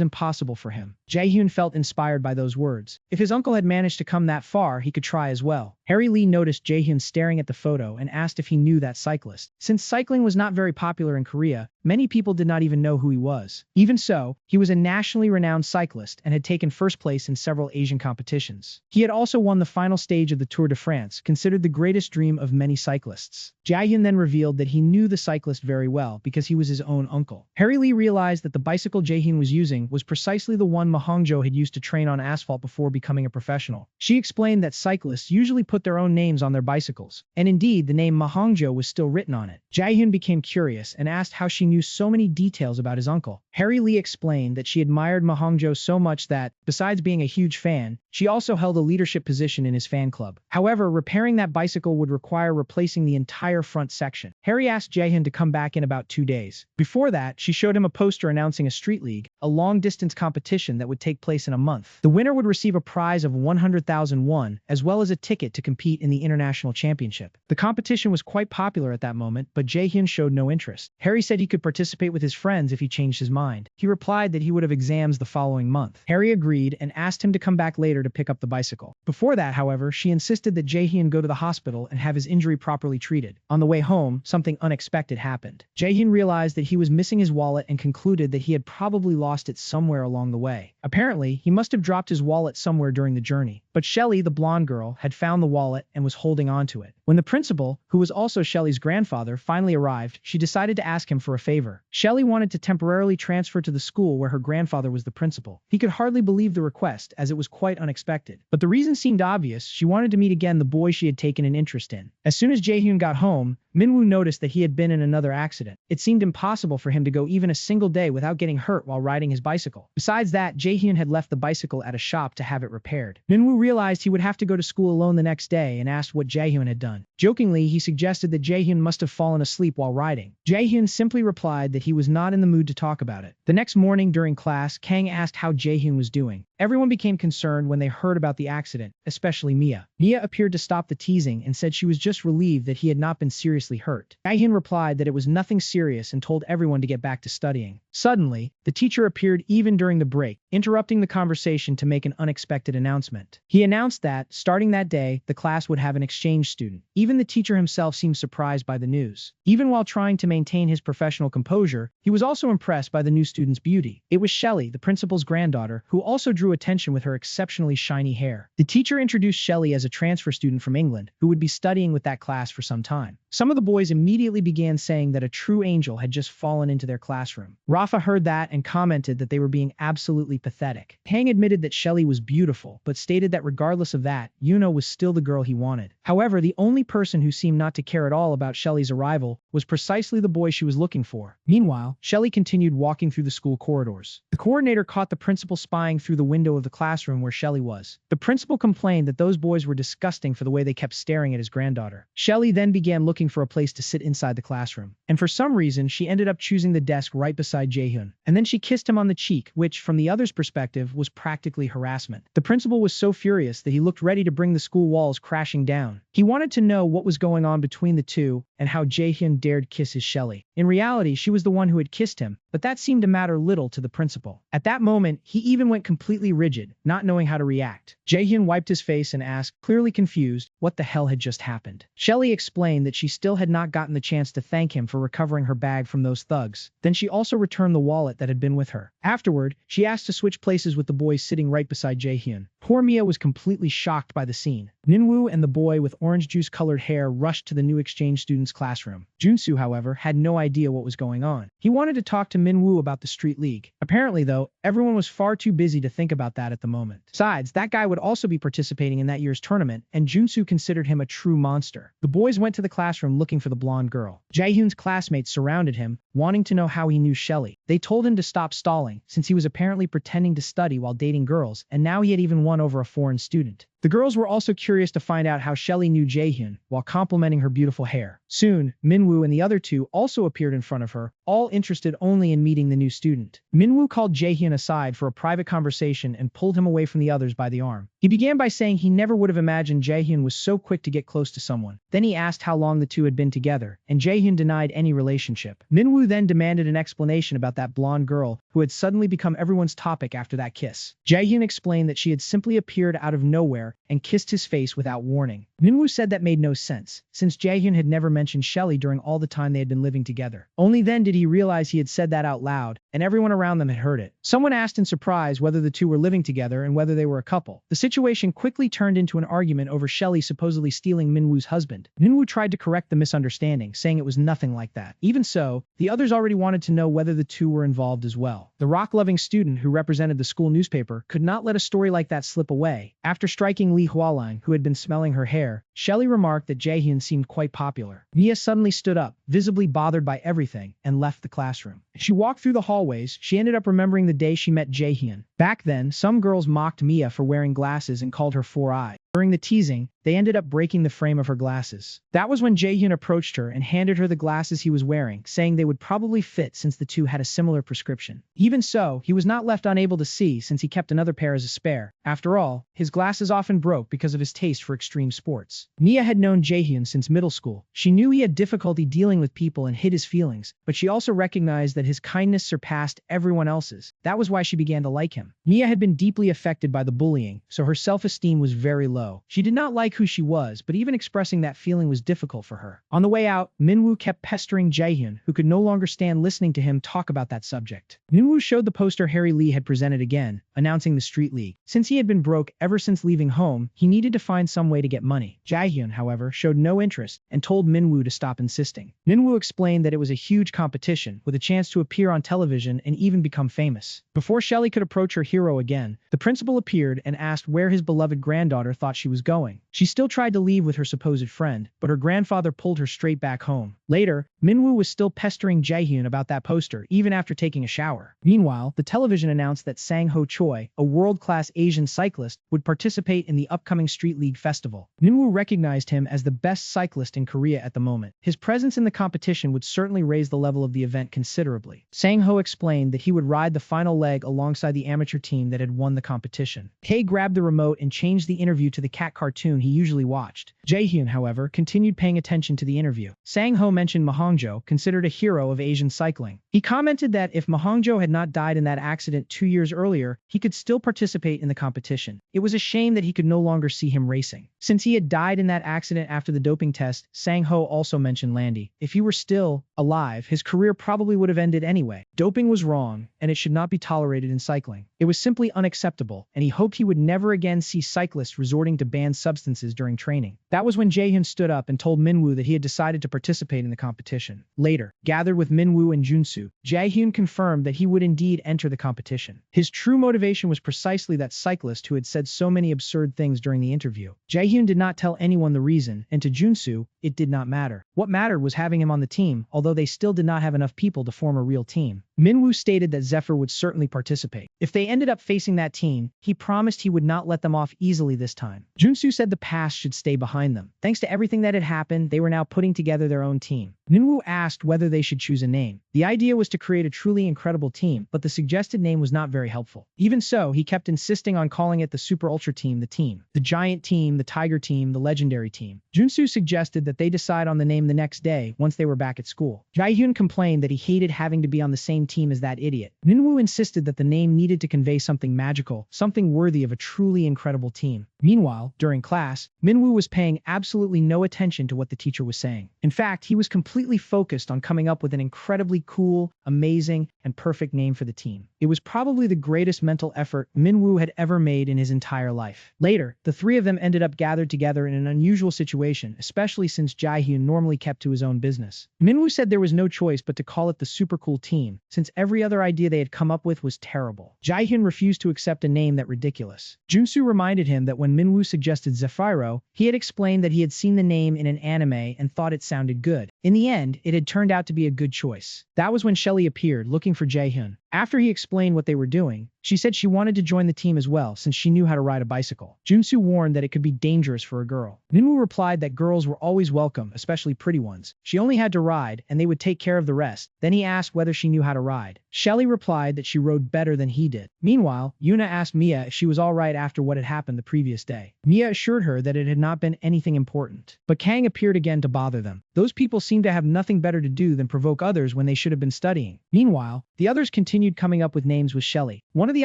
Speaker 1: impossible for him. Jaehyun felt inspired by those words. If his uncle had managed to come that far, he could try as well. Harry Lee noticed Jaehyun staring at the photo and asked if he knew that cyclist. Since cycling was not very popular in Korea, many people did not even know who he was. Even so, he was a nationally renowned cyclist and had taken first place in several Asian competitions. He had also won the final stage of the Tour de France, considered the greatest dream of many cyclists. Jaehyun then revealed that he knew the cyclist very well because he was his own uncle. Harry Lee realized that the bicycle Jaehyun was using was precisely the one Ma Hongjo had used to train on asphalt before becoming a professional. She explained that cyclists usually put their own names on their bicycles, and indeed the name Ma Hongjo was still written on it. Jaehyun became curious and asked how she knew so many details about his uncle. Harry Lee explained that she admired Ma Hongjo so much that, besides being a huge fan, she also held a leadership position in his fan club. However, repairing that bicycle would require replacing the entire front section. Harry asked Jaehyun to come back in about 2 days. Before that, she showed him a poster announcing a street league, a long-distance competition that would take place in a month. The winner would receive a prize of 100,000 won, as well as a ticket to compete in the international championship. The competition was quite popular at that moment, but Jaehyun showed no interest. Harry said he could participate with his friends if he changed his mind. He replied that he would have exams the following month. Harry agreed and asked him to come back later to pick up the bicycle. Before that, however, she insisted that Jaehyun go to the hospital and have his injury properly treated. On the way home, something unexpected happened. Jaehyun realized that he was missing his wallet and concluded that he had probably lost it somewhere along the way. Apparently, he must have dropped his wallet somewhere during the journey. But Shelly, the blonde girl, had found the wallet and was holding on to it. When the principal, who was also Shelly's grandfather, finally arrived, she decided to ask him for a favor. Shelly wanted to temporarily transfer to the school where her grandfather was the principal. He could hardly believe the request, as it was quite unexpected. But the reason seemed obvious. She wanted to meet again the boy she had taken an interest in. As soon as Jaehyun got home, Minwoo noticed that he had been in another accident. It seemed impossible for him to go even a single day without getting hurt while riding his bicycle. Besides that, Jaehyun had left the bicycle at a shop to have it repaired. Minwoo realized he would have to go to school alone the next day and asked what Jaehyun had done. Jokingly, he suggested that Jaehyun must have fallen asleep while riding. Jaehyun simply replied that he was not in the mood to talk about it. The next morning during class, Kang asked how Jaehyun was doing. Everyone became concerned when when they heard about the accident, especially Mia. Mia appeared to stop the teasing and said she was just relieved that he had not been seriously hurt. Jaehyun replied that it was nothing serious and told everyone to get back to studying. Suddenly, the teacher appeared even during the break, interrupting the conversation to make an unexpected announcement. He announced that, starting that day, the class would have an exchange student. Even the teacher himself seemed surprised by the news. Even while trying to maintain his professional composure, he was also impressed by the new student's beauty. It was Shelley, the principal's granddaughter, who also drew attention with her exceptionally shiny hair. The teacher introduced Shelley as a transfer student from England, who would be studying with that class for some time. Some of the boys immediately began saying that a true angel had just fallen into their classroom. Rafa heard that and commented that they were being absolutely pathetic. Hang admitted that Shelley was beautiful, but stated that regardless of that, Yuno was still the girl he wanted. However, the only person who seemed not to care at all about Shelley's arrival was precisely the boy she was looking for. Meanwhile, Shelley continued walking through the school corridors. The coordinator caught the principal spying through the window of the classroom where Shelley was. The principal complained that those boys were disgusting for the way they kept staring at his granddaughter. Shelley then began looking for a place to sit inside the classroom. And for some reason, she ended up choosing the desk right beside Jaehyun. And then she kissed him on the cheek, which, from the other's perspective, was practically harassment. The principal was so furious that he looked ready to bring the school walls crashing down. He wanted to know what was going on between the two and how Jaehyun dared kiss his Shelley. In reality, she was the one who had kissed him, but that seemed to matter little to the principal. At that moment, he even went completely rigid, not knowing how to react. Jaehyun wiped his face and asked, clearly confused, what the hell had just happened. Shelley explained that she still had not gotten the chance to thank him for recovering her bag from those thugs. Then she also returned the wallet that had been with her. Afterward, she asked to switch places with the boy sitting right beside Jaehyun. Poor Mia was completely shocked by the scene. Minwoo and the boy with orange juice-colored hair rushed to the new exchange student's classroom. Junsu, however, had no idea what was going on. He wanted to talk to Minwoo about the street league. Apparently, though, everyone was far too busy to think about that at the moment. Besides, that guy would also be participating in that year's tournament, and Junsu considered him a true monster. The boys went to the classroom looking for the blonde girl. Jaehyun's classmates surrounded him, wanting to know how he knew Shelley. They told him to stop stalling, since he was apparently pretending to study while dating girls, and now he had even won over a foreign student. The girls were also curious to find out how Shelley knew Jaehyun, while complimenting her beautiful hair. Soon, Minwoo and the other two also appeared in front of her, all interested only in meeting the new student. Minwoo called Jaehyun aside for a private conversation and pulled him away from the others by the arm. He began by saying he never would have imagined Jaehyun was so quick to get close to someone. Then he asked how long the two had been together, and Jaehyun denied any relationship. Minwoo then demanded an explanation about that blonde girl who had suddenly become everyone's topic after that kiss. Jaehyun explained that she had simply appeared out of nowhere and kissed his face without warning. Minwoo said that made no sense, since Jaehyun had never mentioned Shelley during all the time they had been living together. Only then did he realize he had said that out loud, and everyone around them had heard it. Someone asked in surprise whether the two were living together and whether they were a couple. The situation quickly turned into an argument over Shelley supposedly stealing Minwoo's husband. Minwoo tried to correct the misunderstanding, saying it was nothing like that. Even so, the others already wanted to know whether the two were involved as well. The rock-loving student who represented the school newspaper could not let a story like that slip away. After striking Lee Hualang, who had been smelling her hair, Shelley remarked that Jaehyun seemed quite popular. Mia suddenly stood up, visibly bothered by everything, and left the classroom. As she walked through the hallways, she ended up remembering the day she met Jaehyun. Back then, some girls mocked Mia for wearing glasses and called her four-eyed. During the teasing, they ended up breaking the frame of her glasses. That was when Jaehyun approached her and handed her the glasses he was wearing, saying they would probably fit since the two had a similar prescription. Even so, he was not left unable to see since he kept another pair as a spare. After all, his glasses often broke because of his taste for extreme sports. Mia had known Jaehyun since middle school. She knew he had difficulty dealing with people and hid his feelings, but she also recognized that his kindness surpassed everyone else's. That was why she began to like him. Mia had been deeply affected by the bullying, so her self-esteem was very low. She did not like who she was, but even expressing that feeling was difficult for her. On the way out, Minwoo kept pestering Jaehyun, who could no longer stand listening to him talk about that subject. Minwoo showed the poster Harry Lee had presented again, announcing the street league. Since he had been broke ever since leaving home, he needed to find some way to get money. Jaehyun, however, showed no interest and told Minwoo to stop insisting. Minwoo explained that it was a huge competition, with a chance to appear on television and even become famous. Before Shelley could approach her hero again, the principal appeared and asked where his beloved granddaughter thought she was going. She still tried to leave with her supposed friend, but her grandfather pulled her straight back home. Later, Minwoo was still pestering Jaehyun about that poster even after taking a shower. Meanwhile, the television announced that Sang-ho Choi, a world-class Asian cyclist, would participate in the upcoming Street League festival. Minwoo recognized him as the best cyclist in Korea at the moment. His presence in the competition would certainly raise the level of the event considerably. Sang-ho explained that he would ride the final leg alongside the amateur team that had won the competition. Tae grabbed the remote and changed the interview to the cat cartoon he usually watched. Jaehyun, however, continued paying attention to the interview. Sang-ho mentioned Ma Hongjo, considered a hero of Asian cycling. He commented that if Ma Hongjo had not died in that accident 2 years earlier, he could still participate in the competition. It was a shame that he could no longer see him racing. Since he had died in that accident after the doping test, Sang-ho also mentioned Landy. If he were still alive, his career probably would have ended anyway. Doping was wrong, and it should not be tolerated in cycling. It was simply unacceptable, and he hoped he would never again see cyclists resorting to banned substances during training. That was when Jaehyun stood up and told Minwoo that he had decided to participate in the competition. Later, gathered with Minwoo and Junsu, Jaehyun confirmed that he would indeed enter the competition. His true motivation was precisely that cyclist who had said so many absurd things during the interview. Jaehyun did not tell anyone the reason, and to Junsu, it did not matter. What mattered was having him on the team, although they still did not have enough people to form a real team. Minwoo stated that Zephyr would certainly participate. If they ended up facing that team, he promised he would not let them off easily this time. Junsu said the past should stay behind them. Thanks to everything that had happened, they were now putting together their own team. Minwoo asked whether they should choose a name. The idea was to create a truly incredible team, but the suggested name was not very helpful. Even so, he kept insisting on calling it the Super Ultra Team, the Giant Team, the Tiger Team, the Legendary Team. Junsu suggested that they decide on the name the next day once they were back at school. Jaehyun complained that he hated having to be on the same team as that idiot. Minwoo insisted that the name needed to convey something magical, something worthy of a truly incredible team. Meanwhile, during class, Minwoo was paying absolutely no attention to what the teacher was saying. In fact, he was completely focused on coming up with an incredibly cool, amazing, and perfect name for the team. It was probably the greatest mental effort Minwoo had ever made in his entire life. Later, the three of them ended up gathered together in an unusual situation, especially since Jaehyun normally kept to his own business. Minwoo said there was no choice but to call it the Super Cool Team, since every other idea they had come up with was terrible. Jaehyun refused to accept a name that ridiculous. Junsu reminded him that when Minwoo suggested Zephyro, he had explained that he had seen the name in an anime and thought it sounded good. In the end, it had turned out to be a good choice. That was when Shelly appeared, looking for Jaehyun. After he explained what they were doing, she said she wanted to join the team as well since she knew how to ride a bicycle. Junsu warned that it could be dangerous for a girl. Minwoo replied that girls were always welcome, especially pretty ones. She only had to ride, and they would take care of the rest. Then he asked whether she knew how to ride. Shelly replied that she rode better than he did. Meanwhile, Yuna asked Mia if she was alright after what had happened the previous day. Mia assured her that it had not been anything important. But Kang appeared again to bother them. Those people seemed to have nothing better to do than provoke others when they should have been studying. Meanwhile, the others continued coming up with names with Shelly. One of the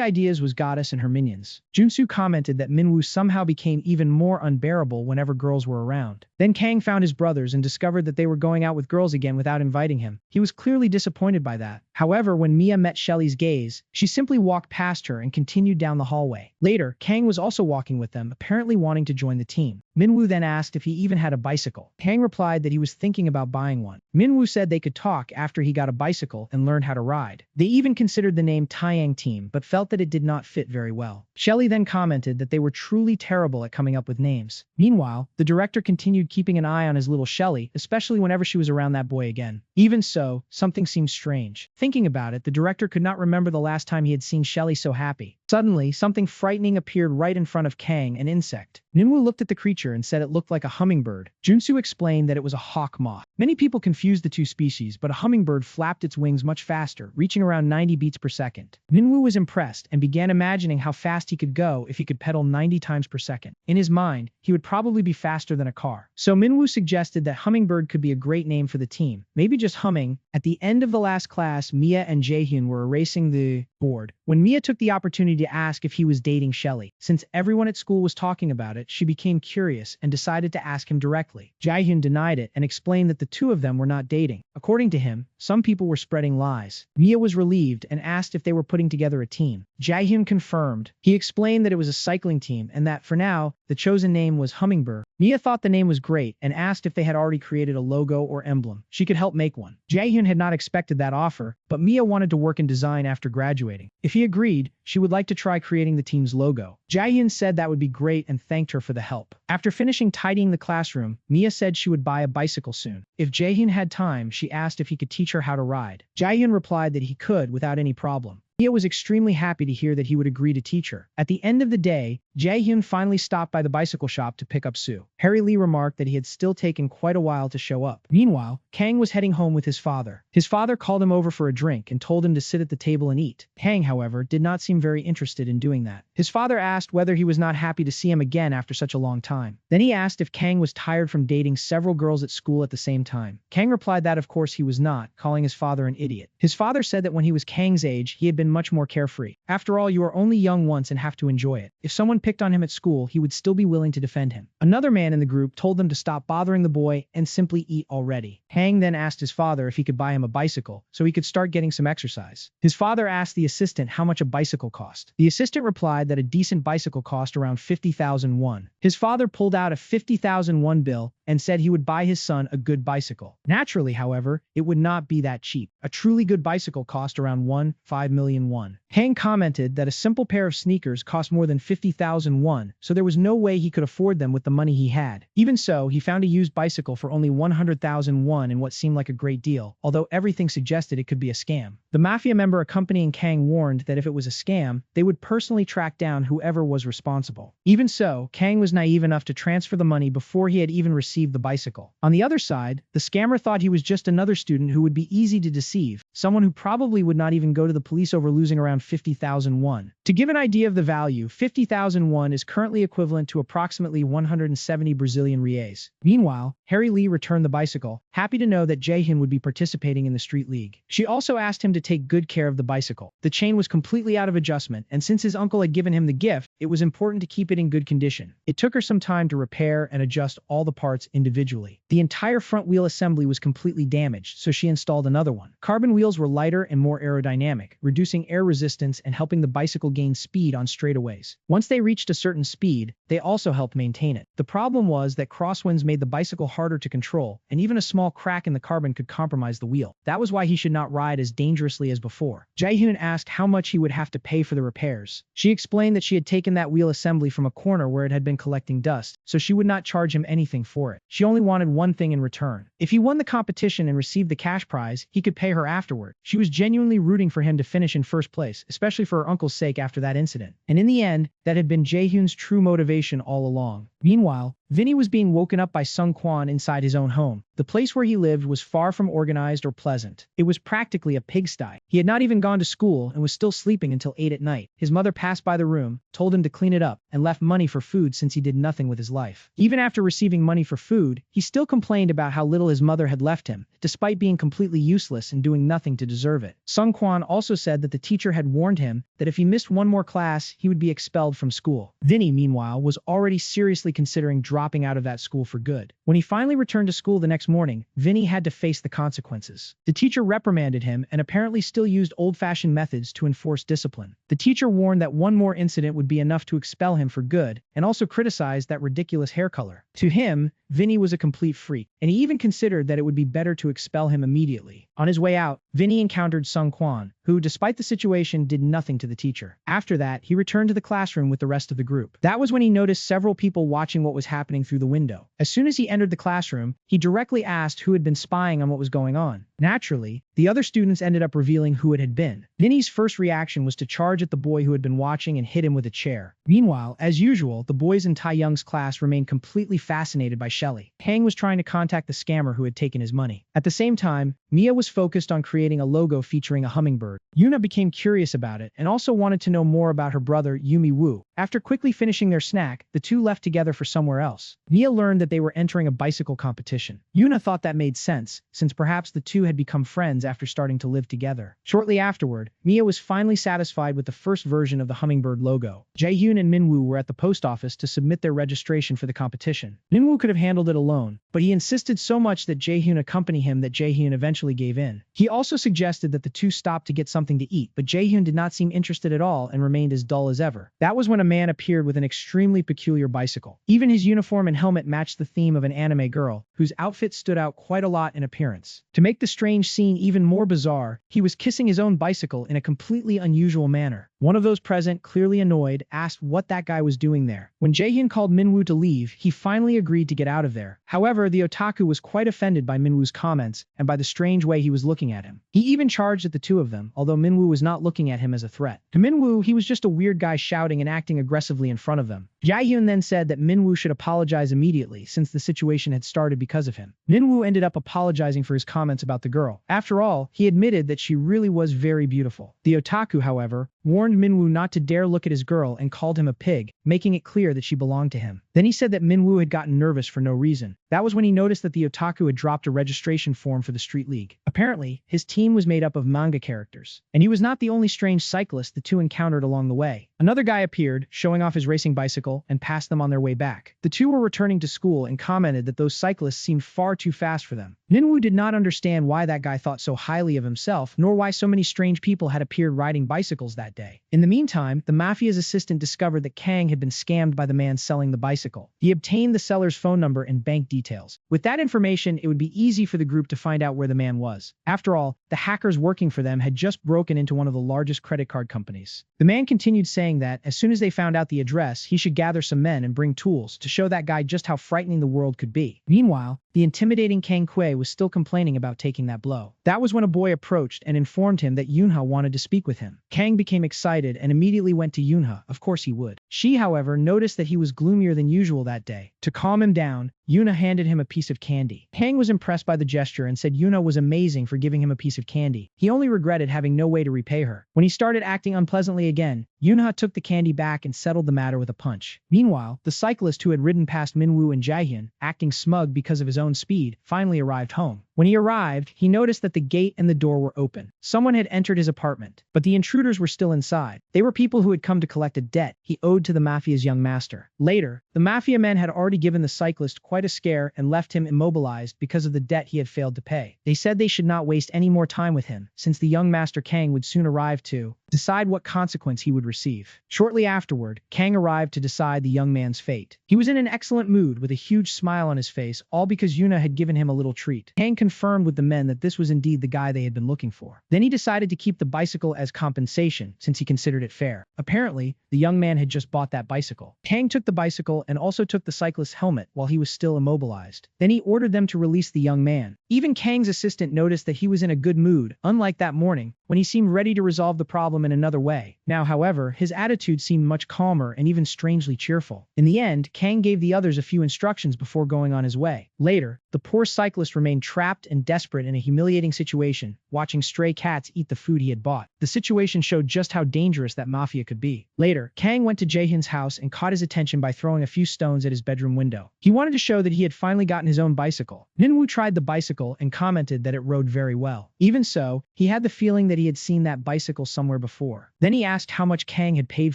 Speaker 1: ideas was Goddess and her minions. Junsu commented that Minwoo somehow became even more unbearable whenever girls were around. Then Kang found his brothers and discovered that they were going out with girls again without inviting him. He was clearly disappointed by that. However, when Mia met Shelly's gaze, she simply walked past her and continued down the hallway. Later, Kang was also walking with them, apparently wanting to join the team. Minwoo then asked if he even had a bicycle. Kang replied that he was thinking about buying one. Minwoo said they could talk after he got a bicycle and learned how to ride. They even considered the name Taeyang Team, but felt that it did not fit very well. Shelly then commented that they were truly terrible at coming up with names. Meanwhile, the director continued keeping an eye on his little Shelly, especially whenever she was around that boy again. Even so, something seemed strange. Thinking about it, the director could not remember the last time he had seen Shelly so happy. Suddenly, something frightening appeared right in front of Kang, an insect. Minwoo looked at the creature and said it looked like a hummingbird. Junsu explained that it was a hawk moth. Many people confused the two species, but a hummingbird flapped its wings much faster, reaching around 90 beats per second. Minwoo was impressed and began imagining how fast he could go if he could pedal 90 times per second. In his mind, he would probably be faster than a car. So Minwoo suggested that hummingbird could be a great name for the team, maybe just humming. At the end of the last class, Mia and Jaehyun were erasing the board when Mia took the opportunity to ask if he was dating Shelly. Since everyone at school was talking about it, she became curious and decided to ask him directly. Jaehyun denied it and explained that the two of them were not dating. According to him, some people were spreading lies. Mia was relieved and asked if they were putting together a team. Jaehyun confirmed. He explained that it was a cycling team and that, for now, the chosen name was Hummingbird. Mia thought the name was great and asked if they had already created a logo or emblem. She could help make one. Jaehyun had not expected that offer, but Mia wanted to work in design after graduating. If he agreed, she would like to try creating the team's logo. Jaehyun said that would be great and thanked her for the help. After finishing tidying the classroom, Mia said she would buy a bicycle soon. If Jaehyun had time, she asked if he could teach her how to ride. Jaehyun replied that he could without any problem. Mia was extremely happy to hear that he would agree to teach her. At the end of the day, Jaehyun finally stopped by the bicycle shop to pick up Sue. Harry Lee remarked that he had still taken quite a while to show up. Meanwhile, Kang was heading home with his father. His father called him over for a drink and told him to sit at the table and eat. Kang, however, did not seem very interested in doing that. His father asked whether he was not happy to see him again after such a long time. Then he asked if Kang was tired from dating several girls at school at the same time. Kang replied that of course he was not, calling his father an idiot. His father said that when he was Kang's age, he had been much more carefree. After all, you are only young once and have to enjoy it. If someone picked on him at school, he would still be willing to defend him. Another man in the group told them to stop bothering the boy and simply eat already. Kang then asked his father if he could buy him a bicycle so he could start getting some exercise. His father asked the assistant how much a bicycle cost. The assistant replied that a decent bicycle cost around 50,000 won. His father pulled out a 50,000 won bill and said he would buy his son a good bicycle. Naturally, however, it would not be that cheap. A truly good bicycle cost around 5 million won. Kang commented that a simple pair of sneakers cost more than 50,000 won, so there was no way he could afford them with the money he had. Even so, he found a used bicycle for only 100,000 won in what seemed like a great deal, although everything suggested it could be a scam. The mafia member accompanying Kang warned that if it was a scam, they would personally track down whoever was responsible. Even so, Kang was naive enough to transfer the money before he had even received the bicycle. On the other side, the scammer thought he was just another student who would be easy to deceive, someone who probably would not even go to the police over losing around 50,000 won. To give an idea of the value, 50,000 won is currently equivalent to approximately 170 Brazilian reais. Meanwhile, Harry Lee returned the bicycle, happy to know that Jaehyun would be participating in the street league. She also asked him to take good care of the bicycle. The chain was completely out of adjustment, and since his uncle had given him the gift, it was important to keep it in good condition. It took her some time to repair and adjust all the parts individually. The entire front wheel assembly was completely damaged, so she installed another one. Carbon wheels were lighter and more aerodynamic, reducing air resistance and helping the bicycle gain speed on straightaways. Once they reached a certain speed, they also helped maintain it. The problem was that crosswinds made the bicycle harder to control, and even a small crack in the carbon could compromise the wheel. That was why he should not ride as dangerously as before. Jaehyun asked how much he would have to pay for the repairs. She explained that she had taken that wheel assembly from a corner where it had been collecting dust, so she would not charge him anything for it. She only wanted one thing in return. If he won the competition and received the cash prize, he could pay her afterward. She was genuinely rooting for him to finish in first place, especially for her uncle's sake after that incident. And in the end, that had been Jaehyun's true motivation all along. Meanwhile, Vinny was being woken up by Sung Kwan inside his own home. The place where he lived was far from organized or pleasant. It was practically a pigsty. He had not even gone to school and was still sleeping until 8 at night. His mother passed by the room, told him to clean it up, and left money for food since he did nothing with his life. Even after receiving money for food, he still complained about how little his mother had left him, despite being completely useless and doing nothing to deserve it. Sung Kwan also said that the teacher had warned him that if he missed one more class, he would be expelled from school. Vinny, meanwhile, was already seriously considering dropping out of that school for good. When he finally returned to school the next morning, Vinny had to face the consequences. The teacher reprimanded him and apparently still used old-fashioned methods to enforce discipline. The teacher warned that one more incident would be enough to expel him for good, and also criticized that ridiculous hair color. To him, Vinny was a complete freak, and he even considered that it would be better to expel him immediately. On his way out, Vinny encountered Sung Kwan, who, despite the situation, did nothing to the teacher. After that, he returned to the classroom with the rest of the group. That was when he noticed several people watching what was happening through the window. As soon as he entered the classroom, he directly asked who had been spying on what was going on. Naturally, the other students ended up revealing who it had been. Vinny's first reaction was to charge at the boy who had been watching and hit him with a chair. Meanwhile, as usual, the boys in Tai Young's class remained completely fascinated by Shelly. Kang was trying to contact the scammer who had taken his money. At the same time, Mia was focused on creating a logo featuring a hummingbird. Yuna became curious about it and also wanted to know more about her brother Yumi Woo. After quickly finishing their snack, the two left together for somewhere else. Mia learned that they were entering a bicycle competition. Yuna thought that made sense, since perhaps the two had had become friends after starting to live together. Shortly afterward, Mia was finally satisfied with the first version of the hummingbird logo. Jaehyun and Minwoo were at the post office to submit their registration for the competition. Minwoo could have handled it alone, but he insisted so much that Jaehyun accompany him that Jaehyun eventually gave in. He also suggested that the two stop to get something to eat, but Jaehyun did not seem interested at all and remained as dull as ever. That was when a man appeared with an extremely peculiar bicycle. Even his uniform and helmet matched the theme of an anime girl, whose outfit stood out quite a lot in appearance. To make the strange scene even more bizarre, he was kissing his own bicycle in a completely unusual manner. One of those present, clearly annoyed, asked what that guy was doing there. When Jaehyun called Minwoo to leave, he finally agreed to get out of there. However, the otaku was quite offended by Minwoo's comments and by the strange way he was looking at him. He even charged at the two of them, although Minwoo was not looking at him as a threat. To Minwoo, he was just a weird guy shouting and acting aggressively in front of them. Jaehyun then said that Minwoo should apologize immediately since the situation had started because of him. Minwoo ended up apologizing for his comments about the girl. After all, he admitted that she really was very beautiful. The otaku, however, warned Minwoo not to dare look at his girl and called him a pig, making it clear that she belonged to him. Then he said that Minwoo had gotten nervous for no reason. That was when he noticed that the otaku had dropped a registration form for the Street League. Apparently, his team was made up of manga characters, and he was not the only strange cyclist the two encountered along the way. Another guy appeared, showing off his racing bicycle, and passed them on their way back. The two were returning to school and commented that those cyclists seemed far too fast for them. Minwoo did not understand why that guy thought so highly of himself, nor why so many strange people had appeared riding bicycles that day. In the meantime, the mafia's assistant discovered that Kang had been scammed by the man selling the bicycle. He obtained the seller's phone number and bank details. With that information, it would be easy for the group to find out where the man was. After all, the hackers working for them had just broken into one of the largest credit card companies. The man continued saying that, as soon as they found out the address, he should gather some men and bring tools to show that guy just how frightening the world could be. Meanwhile, the intimidating Kang Kuei was still complaining about taking that blow. That was when a boy approached and informed him that Yunha wanted to speak with him. Kang became excited and immediately went to Yunha. Of course he would. She, however, noticed that he was gloomier than usual that day. To calm him down, Yuna handed him a piece of candy. Kang was impressed by the gesture and said Yuna was amazing for giving him a piece of candy. He only regretted having no way to repay her. When he started acting unpleasantly again, Yunha took the candy back and settled the matter with a punch. Meanwhile, the cyclist who had ridden past Minwoo and Jaehyun, acting smug because of his own speed, finally arrived home. When he arrived, he noticed that the gate and the door were open. Someone had entered his apartment, but the intruders were still inside. They were people who had come to collect a debt he owed to the mafia's young master. Later, the mafia men had already given the cyclist quite a scare and left him immobilized because of the debt he had failed to pay. They said they should not waste any more time with him, since the young master Kang would soon arrive to decide what consequence he would receive. Shortly afterward, Kang arrived to decide the young man's fate. He was in an excellent mood with a huge smile on his face, all because Yuna had given him a little treat. Kang confirmed with the men that this was indeed the guy they had been looking for. Then he decided to keep the bicycle as compensation, since he considered it fair. Apparently, the young man had just bought that bicycle. Kang took the bicycle and also took the cyclist's helmet while he was still immobilized. Then he ordered them to release the young man. Even Kang's assistant noticed that he was in a good mood, unlike that morning, when he seemed ready to resolve the problem in another way. Now, however, his attitude seemed much calmer and even strangely cheerful. In the end, Kang gave the others a few instructions before going on his way. Later, the poor cyclist remained trapped and desperate in a humiliating situation, watching stray cats eat the food he had bought. The situation showed just how dangerous that mafia could be. Later, Kang went to Jaehyun's house and caught his attention by throwing a few stones at his bedroom window. He wanted to show that he had finally gotten his own bicycle. Minwoo tried the bicycle and commented that it rode very well. Even so, he had the feeling that he had seen that bicycle somewhere before. Then he asked how much Kang had paid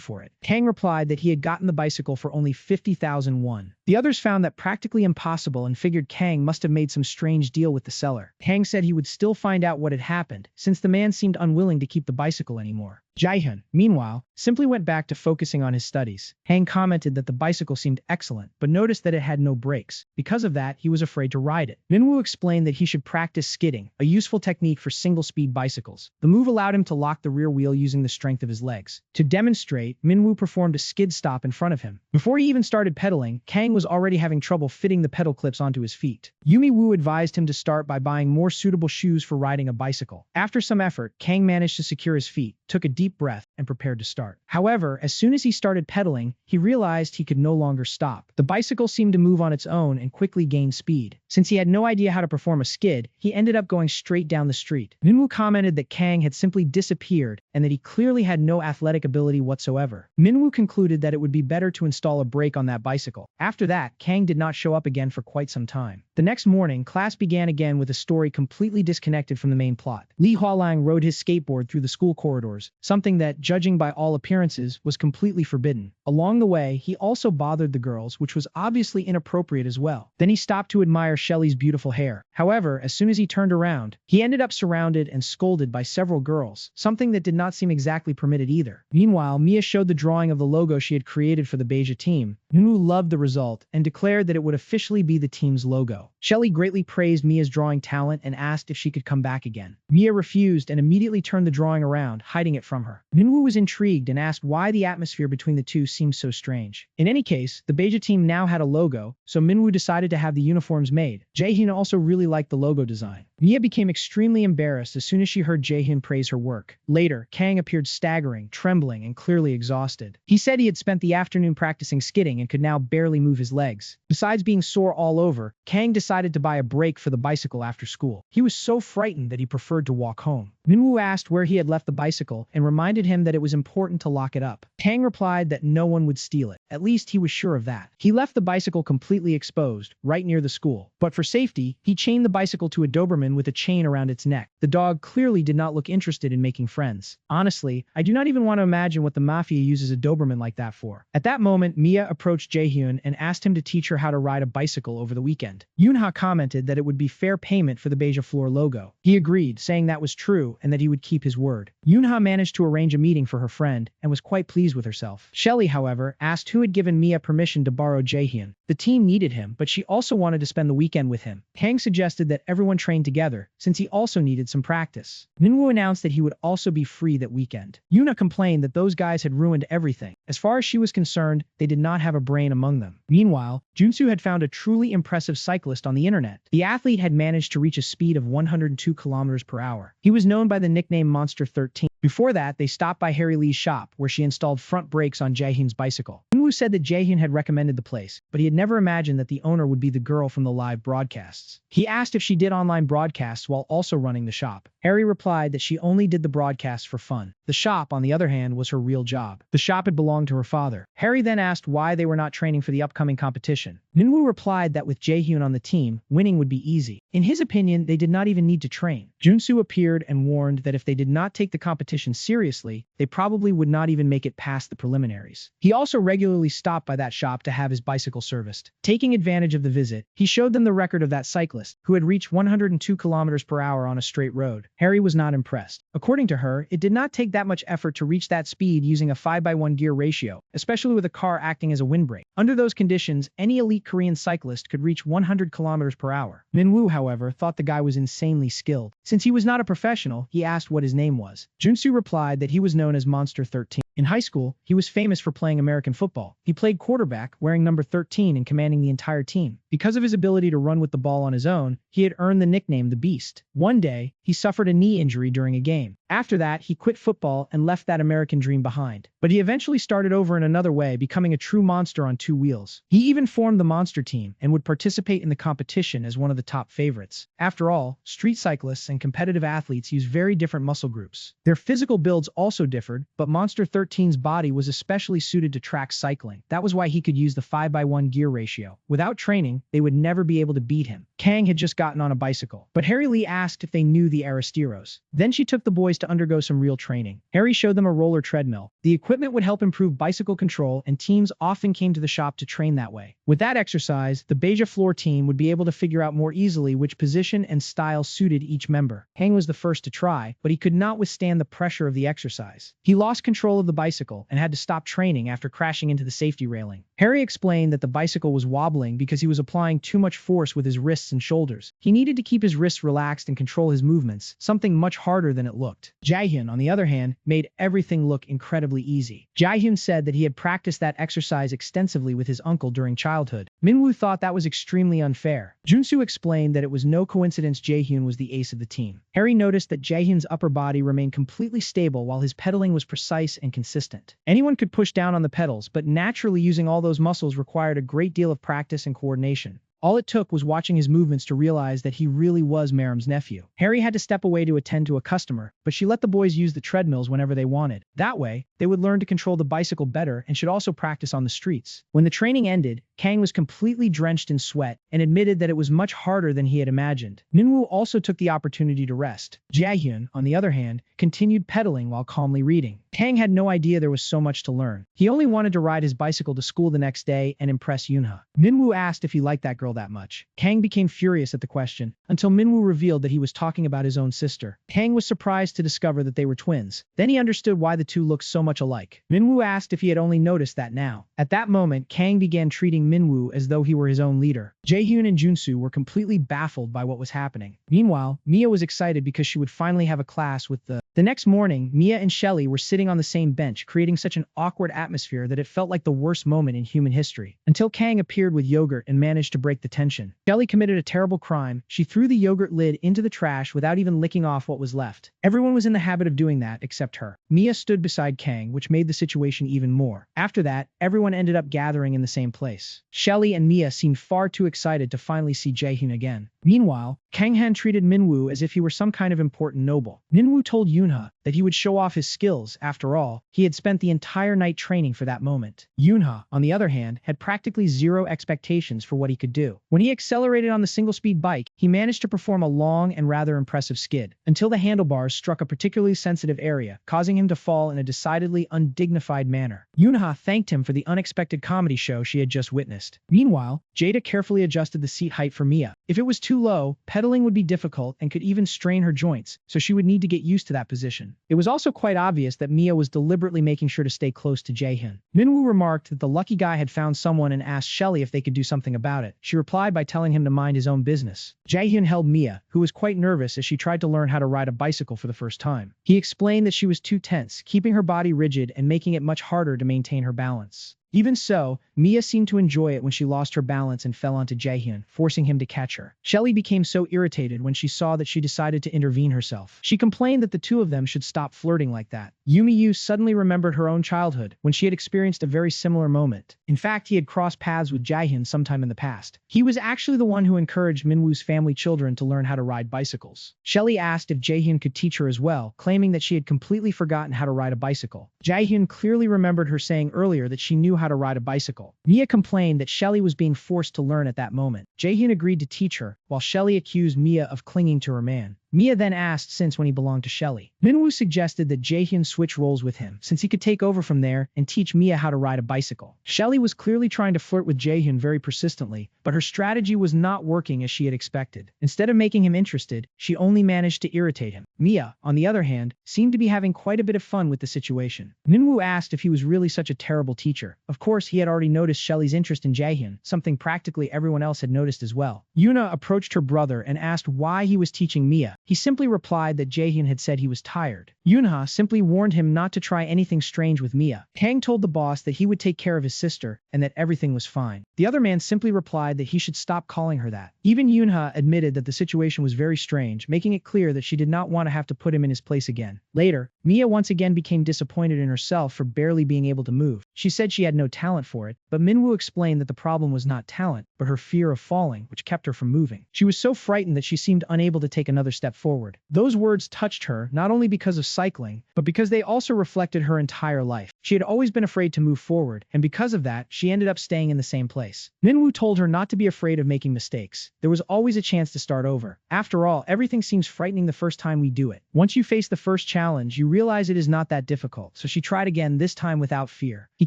Speaker 1: for it. Kang replied that he had gotten the bicycle for only 50,000 won. The others found that practically impossible and figured Kang must have made some strange deal with the seller. Kang said he would still find out what had happened, since the man seemed unwilling to keep the bicycle anymore. Jaehyun, meanwhile, simply went back to focusing on his studies. Kang commented that the bicycle seemed excellent, but noticed that it had no brakes. Because of that, he was afraid to ride it. Minwoo explained that he should practice skidding, a useful technique for single-speed bicycles. The move allowed him to lock the rear wheel using the strength of his legs. To demonstrate, Minwoo performed a skid stop in front of him. Before he even started pedaling, Kang was already having trouble fitting the pedal clips onto his feet. Yumi Woo advised him to start by buying more suitable shoes for riding a bicycle. After some effort, Kang managed to secure his feet, took a deep breath, and prepared to start. However, as soon as he started pedaling, he realized he could no longer stop. The bicycle seemed to move on its own and quickly gained speed. Since he had no idea how to perform a skid, he ended up going straight down the street. Minwoo commented that Kang had simply disappeared and that he clearly had no athletic ability whatsoever. Minwoo concluded that it would be better to install a brake on that bicycle. After that, Kang did not show up again for quite some time. The next morning, class began again with a story completely disconnected from the main plot. Li Hualang rode his skateboard through the school corridors, something that, judging by all appearances, was completely forbidden. Along the way, he also bothered the girls, which was obviously inappropriate as well. Then he stopped to admire Shelley's beautiful hair. However, as soon as he turned around, he ended up surrounded and scolded by several girls, something that did not seem exactly permitted either. Meanwhile, Mia showed the drawing of the logo she had created for the Beija team. Minwoo loved the result and declared that it would officially be the team's logo. Shelley greatly praised Mia's drawing talent and asked if she could come back again. Mia refused and immediately turned the drawing around, hiding it from her. Minwoo was intrigued and asked why the atmosphere between the two seemed so strange. In any case, the Beija team now had a logo, so Minwoo decided to have the uniforms made. Jaehyun also really liked the logo design. Mia became extremely embarrassed as soon as she heard Jaehyun praise her work. Later, Kang appeared staggering, trembling, and clearly exhausted. He said he had spent the afternoon practicing skidding and could now barely move his legs. Besides being sore all over, Kang decided to buy a brake for the bicycle after school. He was so frightened that he preferred to walk home. Minwoo asked where he had left the bicycle and reminded him that it was important to lock it up. Kang replied that no one would steal it. At least he was sure of that. He left the bicycle completely exposed, right near the school. But for safety, he chained the bicycle to a Doberman with a chain around its neck. The dog clearly did not look interested in making friends. Honestly, I do not even want to imagine what the mafia uses a Doberman like that for. At that moment, Mia approached Jaehyun and asked him to teach her how to ride a bicycle over the weekend. Yoonha commented that it would be fair payment for the Beija Floor logo. He agreed, saying that was true and that he would keep his word. Yoonha managed to arrange a meeting for her friend and was quite pleased with herself. Shelley, however, asked who had given Mia permission to borrow Jaehyun. The team needed him, but she also wanted to spend the weekend with him. Kang suggested that everyone train together, since he also needed some practice. Minwoo announced that he would also be free that weekend. Yoona complained that those guys had ruined everything. As far as she was concerned, they did not have a brain among them. Meanwhile, Junsu had found a truly impressive cyclist on the internet. The athlete had managed to reach a speed of 102 kilometers per hour. He was known by the nickname Monster 13. Before that, they stopped by Harry Lee's shop, where she installed front brakes on Jaehyun's bicycle. Minwoo said that Jaehyun had recommended the place, but he had never imagined that the owner would be the girl from the live broadcasts. He asked if she did online broadcasts while also running the shop. Harry replied that she only did the broadcasts for fun. The shop, on the other hand, was her real job. The shop had belonged to her father. Harry then asked why they were not training for the upcoming competition. Minwoo replied that with Jaehyun on the team, winning would be easy. In his opinion, they did not even need to train. Junsu appeared and warned that if they did not take the competition seriously, they probably would not even make it past the preliminaries. He also regularly stopped by that shop to have his bicycle serviced. Taking advantage of the visit, he showed them the record of that cyclist, who had reached 102 kilometers per hour on a straight road. Harry was not impressed. According to her, it did not take that much effort to reach that speed using a 5:1 gear ratio, especially with a car acting as a windbreak. Under those conditions, any elite Korean cyclist could reach 100 kilometers per hour. Minwoo, however, thought the guy was insanely skilled. Since he was not a professional, he asked what his name was. Junsu replied that he was known as Monster 13. In high school, he was famous for playing American football. He played quarterback, wearing number 13 and commanding the entire team. Because of his ability to run with the ball on his own, he had earned the nickname the Beast. One day, he suffered a knee injury during a game. After that, he quit football and left that American dream behind. But he eventually started over in another way, becoming a true monster on two wheels. He even formed the Monster team and would participate in the competition as one of the top favorites. After all, street cyclists and competitive athletes use very different muscle groups. Their physical builds also differed, but Monster 13's body was especially suited to track cycling. That was why he could use the 5:1 gear ratio. Without training, they would never be able to beat him. Kang had just gotten on a bicycle, but Harry Lee asked if they knew the Aristeros. Then she took the boys to undergo some real training. Harry showed them a roller treadmill. The equipment would help improve bicycle control, and teams often came to the shop to train that way. With that exercise, the Beija Floor team would be able to figure out more easily which position and style suited each member. Kang was the first to try, but he could not withstand the pressure of the exercise. He lost control of the bicycle and had to stop training after crashing into the safety railing. Harry explained that the bicycle was wobbling because he was applying too much force with his wrists and shoulders. He needed to keep his wrists relaxed and control his movements, something much harder than it looked. Jaehyun, on the other hand, made everything look incredibly easy. Jaehyun said that he had practiced that exercise extensively with his uncle during childhood. Minwoo thought that was extremely unfair. Junsu explained that it was no coincidence Jaehyun was the ace of the team. Harry noticed that Jaehyun's upper body remained completely stable while his pedaling was precise and consistent. Anyone could push down on the pedals, but naturally using all those muscles required a great deal of practice and coordination. All it took was watching his movements to realize that he really was Merrim's nephew. Harry had to step away to attend to a customer, but she let the boys use the treadmills whenever they wanted. That way, they would learn to control the bicycle better and should also practice on the streets. When the training ended, Kang was completely drenched in sweat and admitted that it was much harder than he had imagined. Minwoo also took the opportunity to rest. Jaehyun, on the other hand, continued pedaling while calmly reading. Kang had no idea there was so much to learn. He only wanted to ride his bicycle to school the next day and impress Yoonha. Minwoo asked if he liked that girl that much. Kang became furious at the question, until Minwoo revealed that he was talking about his own sister. Kang was surprised to discover that they were twins. Then he understood why the two looked so much alike. Minwoo asked if he had only noticed that now. At that moment, Kang began treating Minwoo as though he were his own leader. Jaehyun and Junsu were completely baffled by what was happening. Meanwhile, Mia was excited because she would finally have a class with The next morning, Mia and Shelly were sitting on the same bench, creating such an awkward atmosphere that it felt like the worst moment in human history. Until Kang appeared with yogurt and managed to break the tension. Shelly committed a terrible crime. She threw the yogurt lid into the trash without even licking off what was left. Everyone was in the habit of doing that except her. Mia stood beside Kang, which made the situation even more. After that, everyone ended up gathering in the same place. Shelly and Mia seemed far too excited to finally see Jaehyun again. Meanwhile, Kang Han treated Minwoo as if he were some kind of important noble. Minwoo told Yoonha that he would show off his skills. After all, he had spent the entire night training for that moment. Yoonha, on the other hand, had practically zero expectations for what he could do. When he accelerated on the single-speed bike, he managed to perform a long and rather impressive skid, until the handlebars struck a particularly sensitive area, causing him to fall in a decidedly undignified manner. Yoonha thanked him for the unexpected comedy show she had just witnessed. Meanwhile, Jada carefully adjusted the seat height for Mia. If it was too low, pedaling would be difficult and could even strain her joints, so she would need to get used to that position. It was also quite obvious that Mia was deliberately making sure to stay close to Jaehyun. Minwoo remarked that the lucky guy had found someone and asked Shelly if they could do something about it. She replied by telling him to mind his own business. Jaehyun held Mia, who was quite nervous as she tried to learn how to ride a bicycle for the first time. He explained that she was too tense, keeping her body rigid and making it much harder to maintain her balance. Even so, Mia seemed to enjoy it when she lost her balance and fell onto Jaehyun, forcing him to catch her. Shelly became so irritated when she saw that she decided to intervene herself. She complained that the two of them should stop flirting like that. Yumiyu suddenly remembered her own childhood, when she had experienced a very similar moment. In fact, he had crossed paths with Jaehyun sometime in the past. He was actually the one who encouraged Minwoo's family children to learn how to ride bicycles. Shelly asked if Jaehyun could teach her as well, claiming that she had completely forgotten how to ride a bicycle. Jaehyun clearly remembered her saying earlier that she knew how to ride a bicycle. Mia complained that Shelly was being forced to learn at that moment. Jaehyun agreed to teach her, while Shelly accused Mia of clinging to her man. Mia then asked since when he belonged to Shelly. Minwoo suggested that Jaehyun switch roles with him, since he could take over from there and teach Mia how to ride a bicycle. Shelly was clearly trying to flirt with Jaehyun very persistently, but her strategy was not working as she had expected. Instead of making him interested, she only managed to irritate him. Mia, on the other hand, seemed to be having quite a bit of fun with the situation. Minwoo asked if he was really such a terrible teacher. Of course, he had already noticed Shelly's interest in Jaehyun, something practically everyone else had noticed as well. Yoona approached her brother and asked why he was teaching Mia. He simply replied that Jaehyun had said he was tired. Yoonha simply warned him not to try anything strange with Mia. Kang told the boss that he would take care of his sister and that everything was fine. The other man simply replied that he should stop calling her that. Even Yoonha admitted that the situation was very strange, making it clear that she did not want to have to put him in his place again. Later, Mia once again became disappointed in herself for barely being able to move. She said she had no talent for it, but Minwoo explained that the problem was not talent, but her fear of falling, which kept her from moving. She was so frightened that she seemed unable to take another step forward. Those words touched her, not only because of cycling, but because they also reflected her entire life. She had always been afraid to move forward, and because of that, she ended up staying in the same place. Minwoo told her not to be afraid of making mistakes. There was always a chance to start over. After all, everything seems frightening the first time we do it. Once you face the first challenge, you realize it is not that difficult, so she tried again, this time without fear. He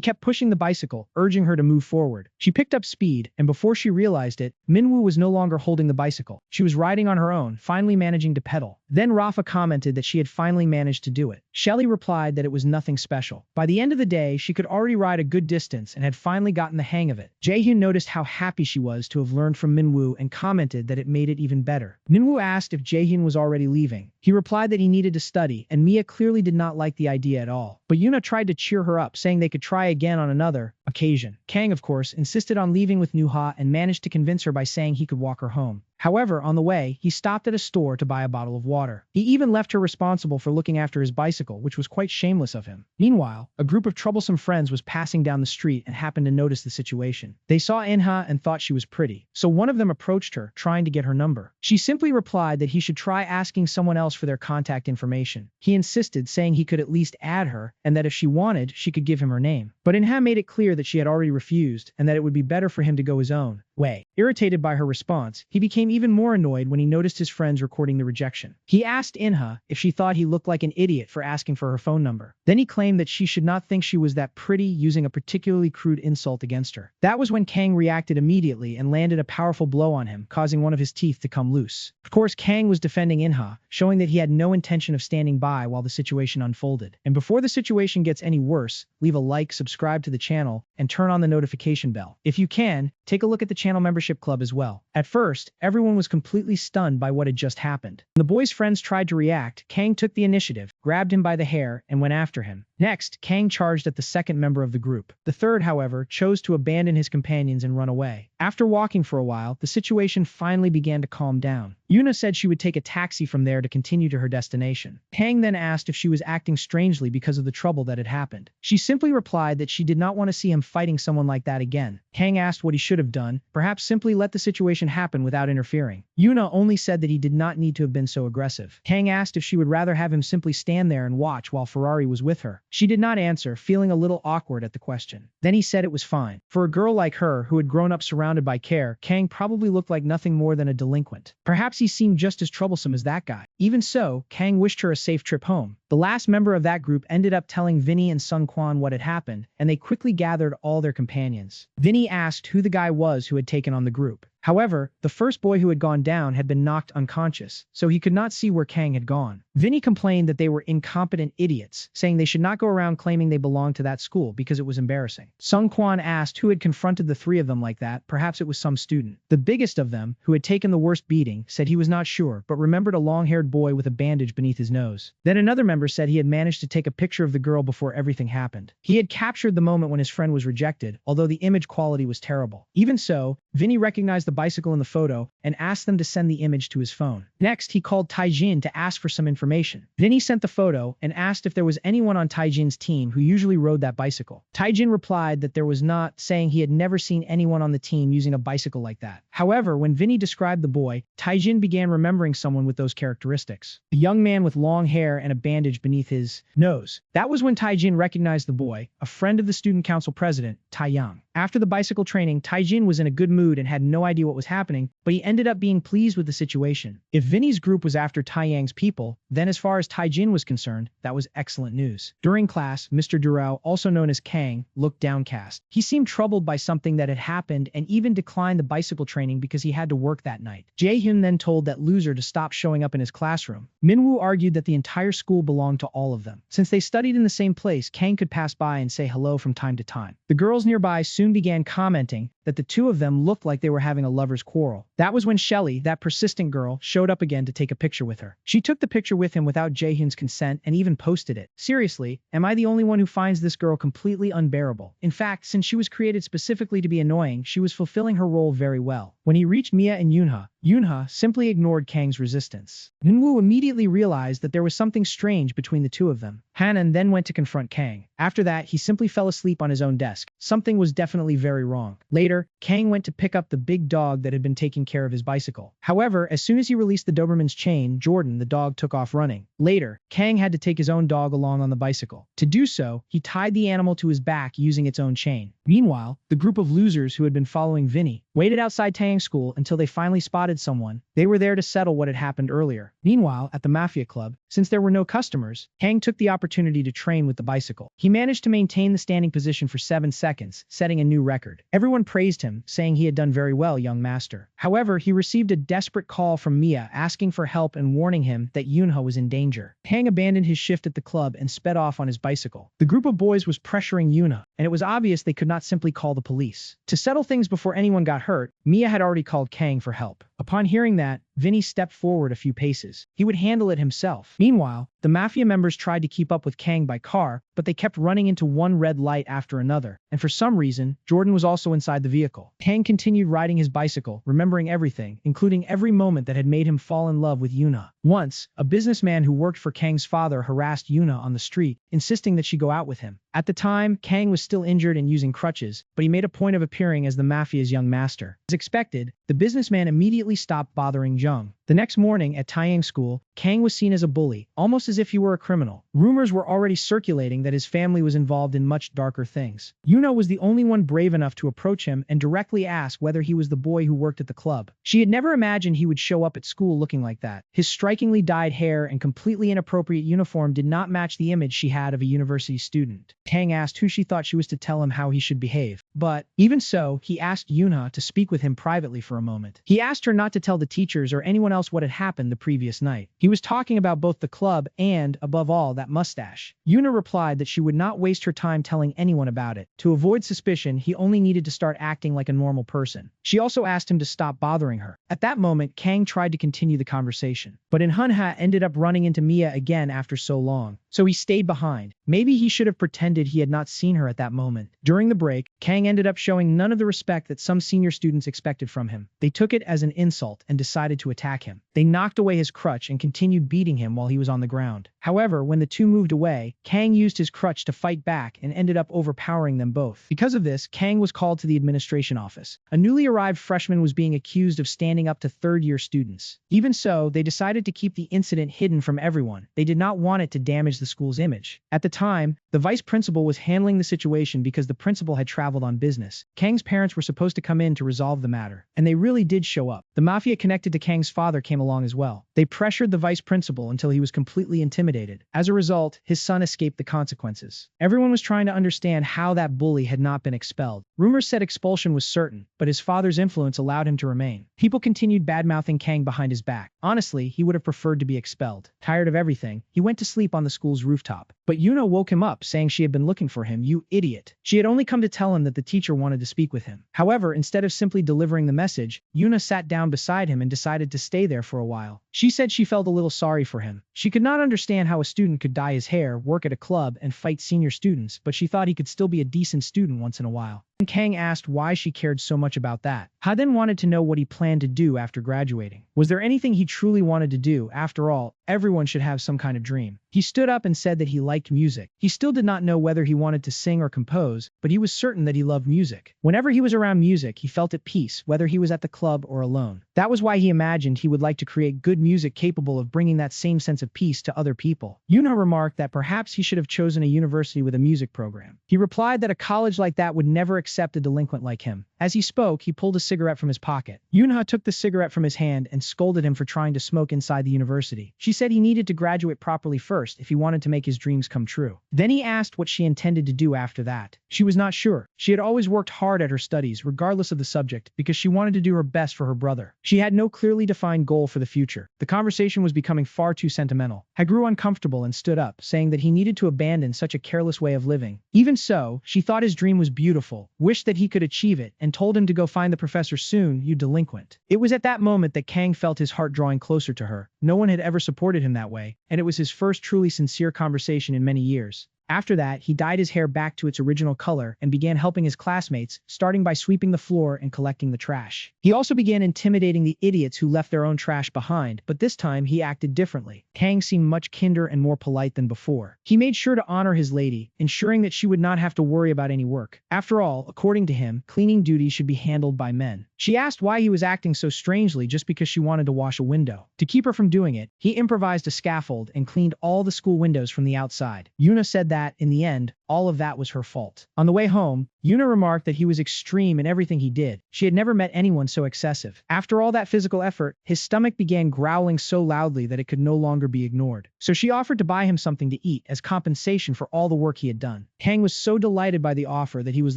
Speaker 1: kept pushing the bicycle, urging her to move forward. She picked up speed, and before she realized it, Minwoo was no longer holding the bicycle. She was riding on her own, finally managing to pedal. Then Rafa commented that she had finally managed to do it. Shelly replied that it was nothing special. By the end of the day, she could already ride a good distance and had finally gotten the hang of it. Jaehyun noticed how happy she was to have learned from Minwoo and commented that it made it even better. Minwoo asked if Jaehyun was already leaving. He replied that he needed to study, and Mia clearly did not like the idea at all. But Yoona tried to cheer her up, saying they could try again on another, occasion. Kang, of course, insisted on leaving with Nuha and managed to convince her by saying he could walk her home. However, on the way, he stopped at a store to buy a bottle of water. He even left her responsible for looking after his bicycle, which was quite shameless of him. Meanwhile, a group of troublesome friends was passing down the street and happened to notice the situation. They saw Inha and thought she was pretty, so one of them approached her, trying to get her number. She simply replied that he should try asking someone else for their contact information. He insisted, saying he could at least add her, and that if she wanted, she could give him her name. But Inha made it clear that she had already refused, and that it would be better for him to go his own way. Irritated by her response, he became even more annoyed when he noticed his friends recording the rejection. He asked Inha if she thought he looked like an idiot for asking for her phone number. Then he claimed that she should not think she was that pretty, using a particularly crude insult against her. That was when Kang reacted immediately and landed a powerful blow on him, causing one of his teeth to come loose. Of course, Kang was defending Inha, showing that he had no intention of standing by while the situation unfolded. And before the situation gets any worse, leave a like, subscribe to the channel, and turn on the notification bell. If you can, take a look at the channel membership club as well. At first, everyone was completely stunned by what had just happened. When the boy's friends tried to react, Kang took the initiative, grabbed him by the hair, and went after him. Next, Kang charged at the second member of the group. The third, however, chose to abandon his companions and run away. After walking for a while, the situation finally began to calm down. Yuna said she would take a taxi from there to continue to her destination. Kang then asked if she was acting strangely because of the trouble that had happened. She simply replied that she did not want to see him fighting someone like that again. Kang asked what he should have done, perhaps simply let the situation happen without interfering. Yuna only said that he did not need to have been so aggressive. Kang asked if she would rather have him simply stand there and watch while Ferrari was with her. She did not answer, feeling a little awkward at the question. Then he said it was fine. For a girl like her, who had grown up surrounded by care, Kang probably looked like nothing more than a delinquent. Perhaps he seemed just as troublesome as that guy. Even so, Kang wished her a safe trip home. The last member of that group ended up telling Vinny and Sun Quan what had happened, and they quickly gathered all their companions. Vinny asked who the guy was who had taken on the group. However, the first boy who had gone down had been knocked unconscious, so he could not see where Kang had gone. Vinny complained that they were incompetent idiots, saying they should not go around claiming they belonged to that school because it was embarrassing. Sun Quan asked who had confronted the three of them like that. Perhaps it was some student. The biggest of them, who had taken the worst beating, said he was not sure, but remembered a long-haired boy with a bandage beneath his nose. Then another member said he had managed to take a picture of the girl before everything happened. He had captured the moment when his friend was rejected, although the image quality was terrible. Even so, Vinny recognized the bicycle in the photo and asked them to send the image to his phone. Next, he called Taijin to ask for some information. Vinny sent the photo and asked if there was anyone on Taijin's team who usually rode that bicycle. Taijin replied that there was not, saying he had never seen anyone on the team using a bicycle like that. However, when Vinny described the boy, Taijin began remembering someone with those characteristics. A young man with long hair and a bandage beneath his nose. That was when Taijin recognized the boy, a friend of the student council president, Taiyang. After the bicycle training, Taijin was in a good mood and had no idea what was happening, but he ended up being pleased with the situation. If Vinny's group was after Taiyang's people, then as far as Taijin was concerned, that was excellent news. During class, Mr. Durao, also known as Kang, looked downcast. He seemed troubled by something that had happened and even declined the bicycle training because he had to work that night. Jae-hyun then told that loser to stop showing up in his classroom. Minwoo argued that the entire school belonged to all of them. Since they studied in the same place, Kang could pass by and say hello from time to time. The girls nearby soon began commenting that the two of them looked like they were having a lover's quarrel. That was when Shelly, that persistent girl, showed up again to take a picture with her. She took the picture with him without Jaehyun's consent and even posted it. Seriously, am I the only one who finds this girl completely unbearable? In fact, since she was created specifically to be annoying, she was fulfilling her role very well. When he reached Mia and Yunha simply ignored Kang's resistance. Minwoo immediately realized that there was something strange between the two of them. Hanan then went to confront Kang. After that, he simply fell asleep on his own desk. Something was definitely very wrong. Later, Kang went to pick up the big dog that had been taking care of his bicycle. However, as soon as he released the Doberman's chain, Jordan, the dog, took off running. Later, Kang had to take his own dog along on the bicycle. To do so, he tied the animal to his back using its own chain. Meanwhile, the group of losers who had been following Vinny waited outside Taeyang School until they finally spotted someone. They were there to settle what had happened earlier. Meanwhile, at the Mafia Club, since there were no customers, Kang took the opportunity to train with the bicycle. He managed to maintain the standing position for 7 seconds, setting a new record. Everyone praised him, saying he had done very well, young master. However, he received a desperate call from Mia asking for help and warning him that Yunha was in danger. Kang abandoned his shift at the club and sped off on his bicycle. The group of boys was pressuring Yunha, and it was obvious they could not simply call the police. To settle things before anyone got hurt, Mia had already called Kang for help. Upon hearing that, Vinny stepped forward a few paces. He would handle it himself. Meanwhile, the mafia members tried to keep up with Kang by car, but they kept running into one red light after another, and for some reason, Jordan was also inside the vehicle. Kang continued riding his bicycle, remembering everything, including every moment that had made him fall in love with Yuna. Once, a businessman who worked for Kang's father harassed Yuna on the street, insisting that she go out with him. At the time, Kang was still injured and using crutches, but he made a point of appearing as the mafia's young master. As expected, the businessman immediately stopped bothering Jung. The next morning at Taeyang School, Kang was seen as a bully, almost as if he were a criminal. Rumors were already circulating that his family was involved in much darker things. Yuna was the only one brave enough to approach him and directly ask whether he was the boy who worked at the club. She had never imagined he would show up at school looking like that. His strikingly dyed hair and completely inappropriate uniform did not match the image she had of a university student. Kang asked who she thought she was to tell him how he should behave. But, even so, he asked Yuna to speak with him privately for a moment. He asked her not to tell the teachers or anyone else what had happened the previous night. He was talking about both the club and, above all, that mustache. Yuna replied that she would not waste her time telling anyone about it. To avoid suspicion, he only needed to start acting like a normal person. She also asked him to stop bothering her. At that moment, Kang tried to continue the conversation. But Manhwa ended up running into Mia again after so long, so he stayed behind. Maybe he should have pretended he had not seen her at that moment. During the break, Kang ended up showing none of the respect that some senior students expected from him. They took it as an insult and decided to attack him. They knocked away his crutch and continued beating him while he was on the ground. However, when the two moved away, Kang used his crutch to fight back and ended up overpowering them both. Because of this, Kang was called to the administration office. A newly arrived freshman was being accused of standing up to third-year students. Even so, they decided to keep the incident hidden from everyone. They did not want it to damage the school's image. At the time, the vice principal was handling the situation because the principal had traveled on business. Kang's parents were supposed to come in to resolve the matter, and they really did show up. The mafia connected to Kang's father came along as well. They pressured the vice principal until he was completely intimidated. As a result, his son escaped the consequences. Everyone was trying to understand how that bully had not been expelled. Rumors said expulsion was certain, but his father's influence allowed him to remain. People continued bad-mouthing Kang behind his back. Honestly, he would have preferred to be expelled. Tired of everything, he went to sleep on the school's rooftop. But Yuna woke him up, saying she had been looking for him. You idiot. She had only come to tell him that the teacher wanted to speak with him. However, instead of simply delivering the message, Yuna sat down beside him and decided to stay there for a while. She said she felt a little sorry for him. She could not understand how a student could dye his hair, work at a club, and fight senior students, but she thought he could still be a decent student once in a while. Kang asked why she cared so much about that. Ha then wanted to know what he planned to do after graduating. Was there anything he truly wanted to do? After all, everyone should have some kind of dream. He stood up and said that he liked music. He still did not know whether he wanted to sing or compose, but he was certain that he loved music. Whenever he was around music, he felt at peace, whether he was at the club or alone. That was why he imagined he would like to create good music capable of bringing that same sense of peace to other people. Yuna remarked that perhaps he should have chosen a university with a music program. He replied that a college like that would never accept a delinquent like him. As he spoke, he pulled a cigarette from his pocket. Yuna took the cigarette from his hand and scolded him for trying to smoke inside the university. She said he needed to graduate properly first if he wanted to make his dreams come true. Then he asked what she intended to do after that. She was not sure. She had always worked hard at her studies, regardless of the subject, because she wanted to do her best for her brother. She had no clearly defined goal for the future. The conversation was becoming far too sentimental. I grew uncomfortable and stood up, saying that he needed to abandon such a careless way of living. Even so, she thought his dream was beautiful, wished that he could achieve it, and told him to go find the professor soon, you delinquent. It was at that moment that Kang felt his heart drawing closer to her. No one had ever supported him that way, and it was his first truly sincere conversation in many years. After that, he dyed his hair back to its original color and began helping his classmates, starting by sweeping the floor and collecting the trash. He also began intimidating the idiots who left their own trash behind, but this time he acted differently. Kang seemed much kinder and more polite than before. He made sure to honor his lady, ensuring that she would not have to worry about any work. After all, according to him, cleaning duties should be handled by men. She asked why he was acting so strangely just because she wanted to wash a window. To keep her from doing it, he improvised a scaffold and cleaned all the school windows from the outside. Yuna said that, in the end, all of that was her fault. On the way home, Yuna remarked that he was extreme in everything he did. She had never met anyone so excessive. After all that physical effort, his stomach began growling so loudly that it could no longer be ignored. So she offered to buy him something to eat as compensation for all the work he had done. Kang was so delighted by the offer that he was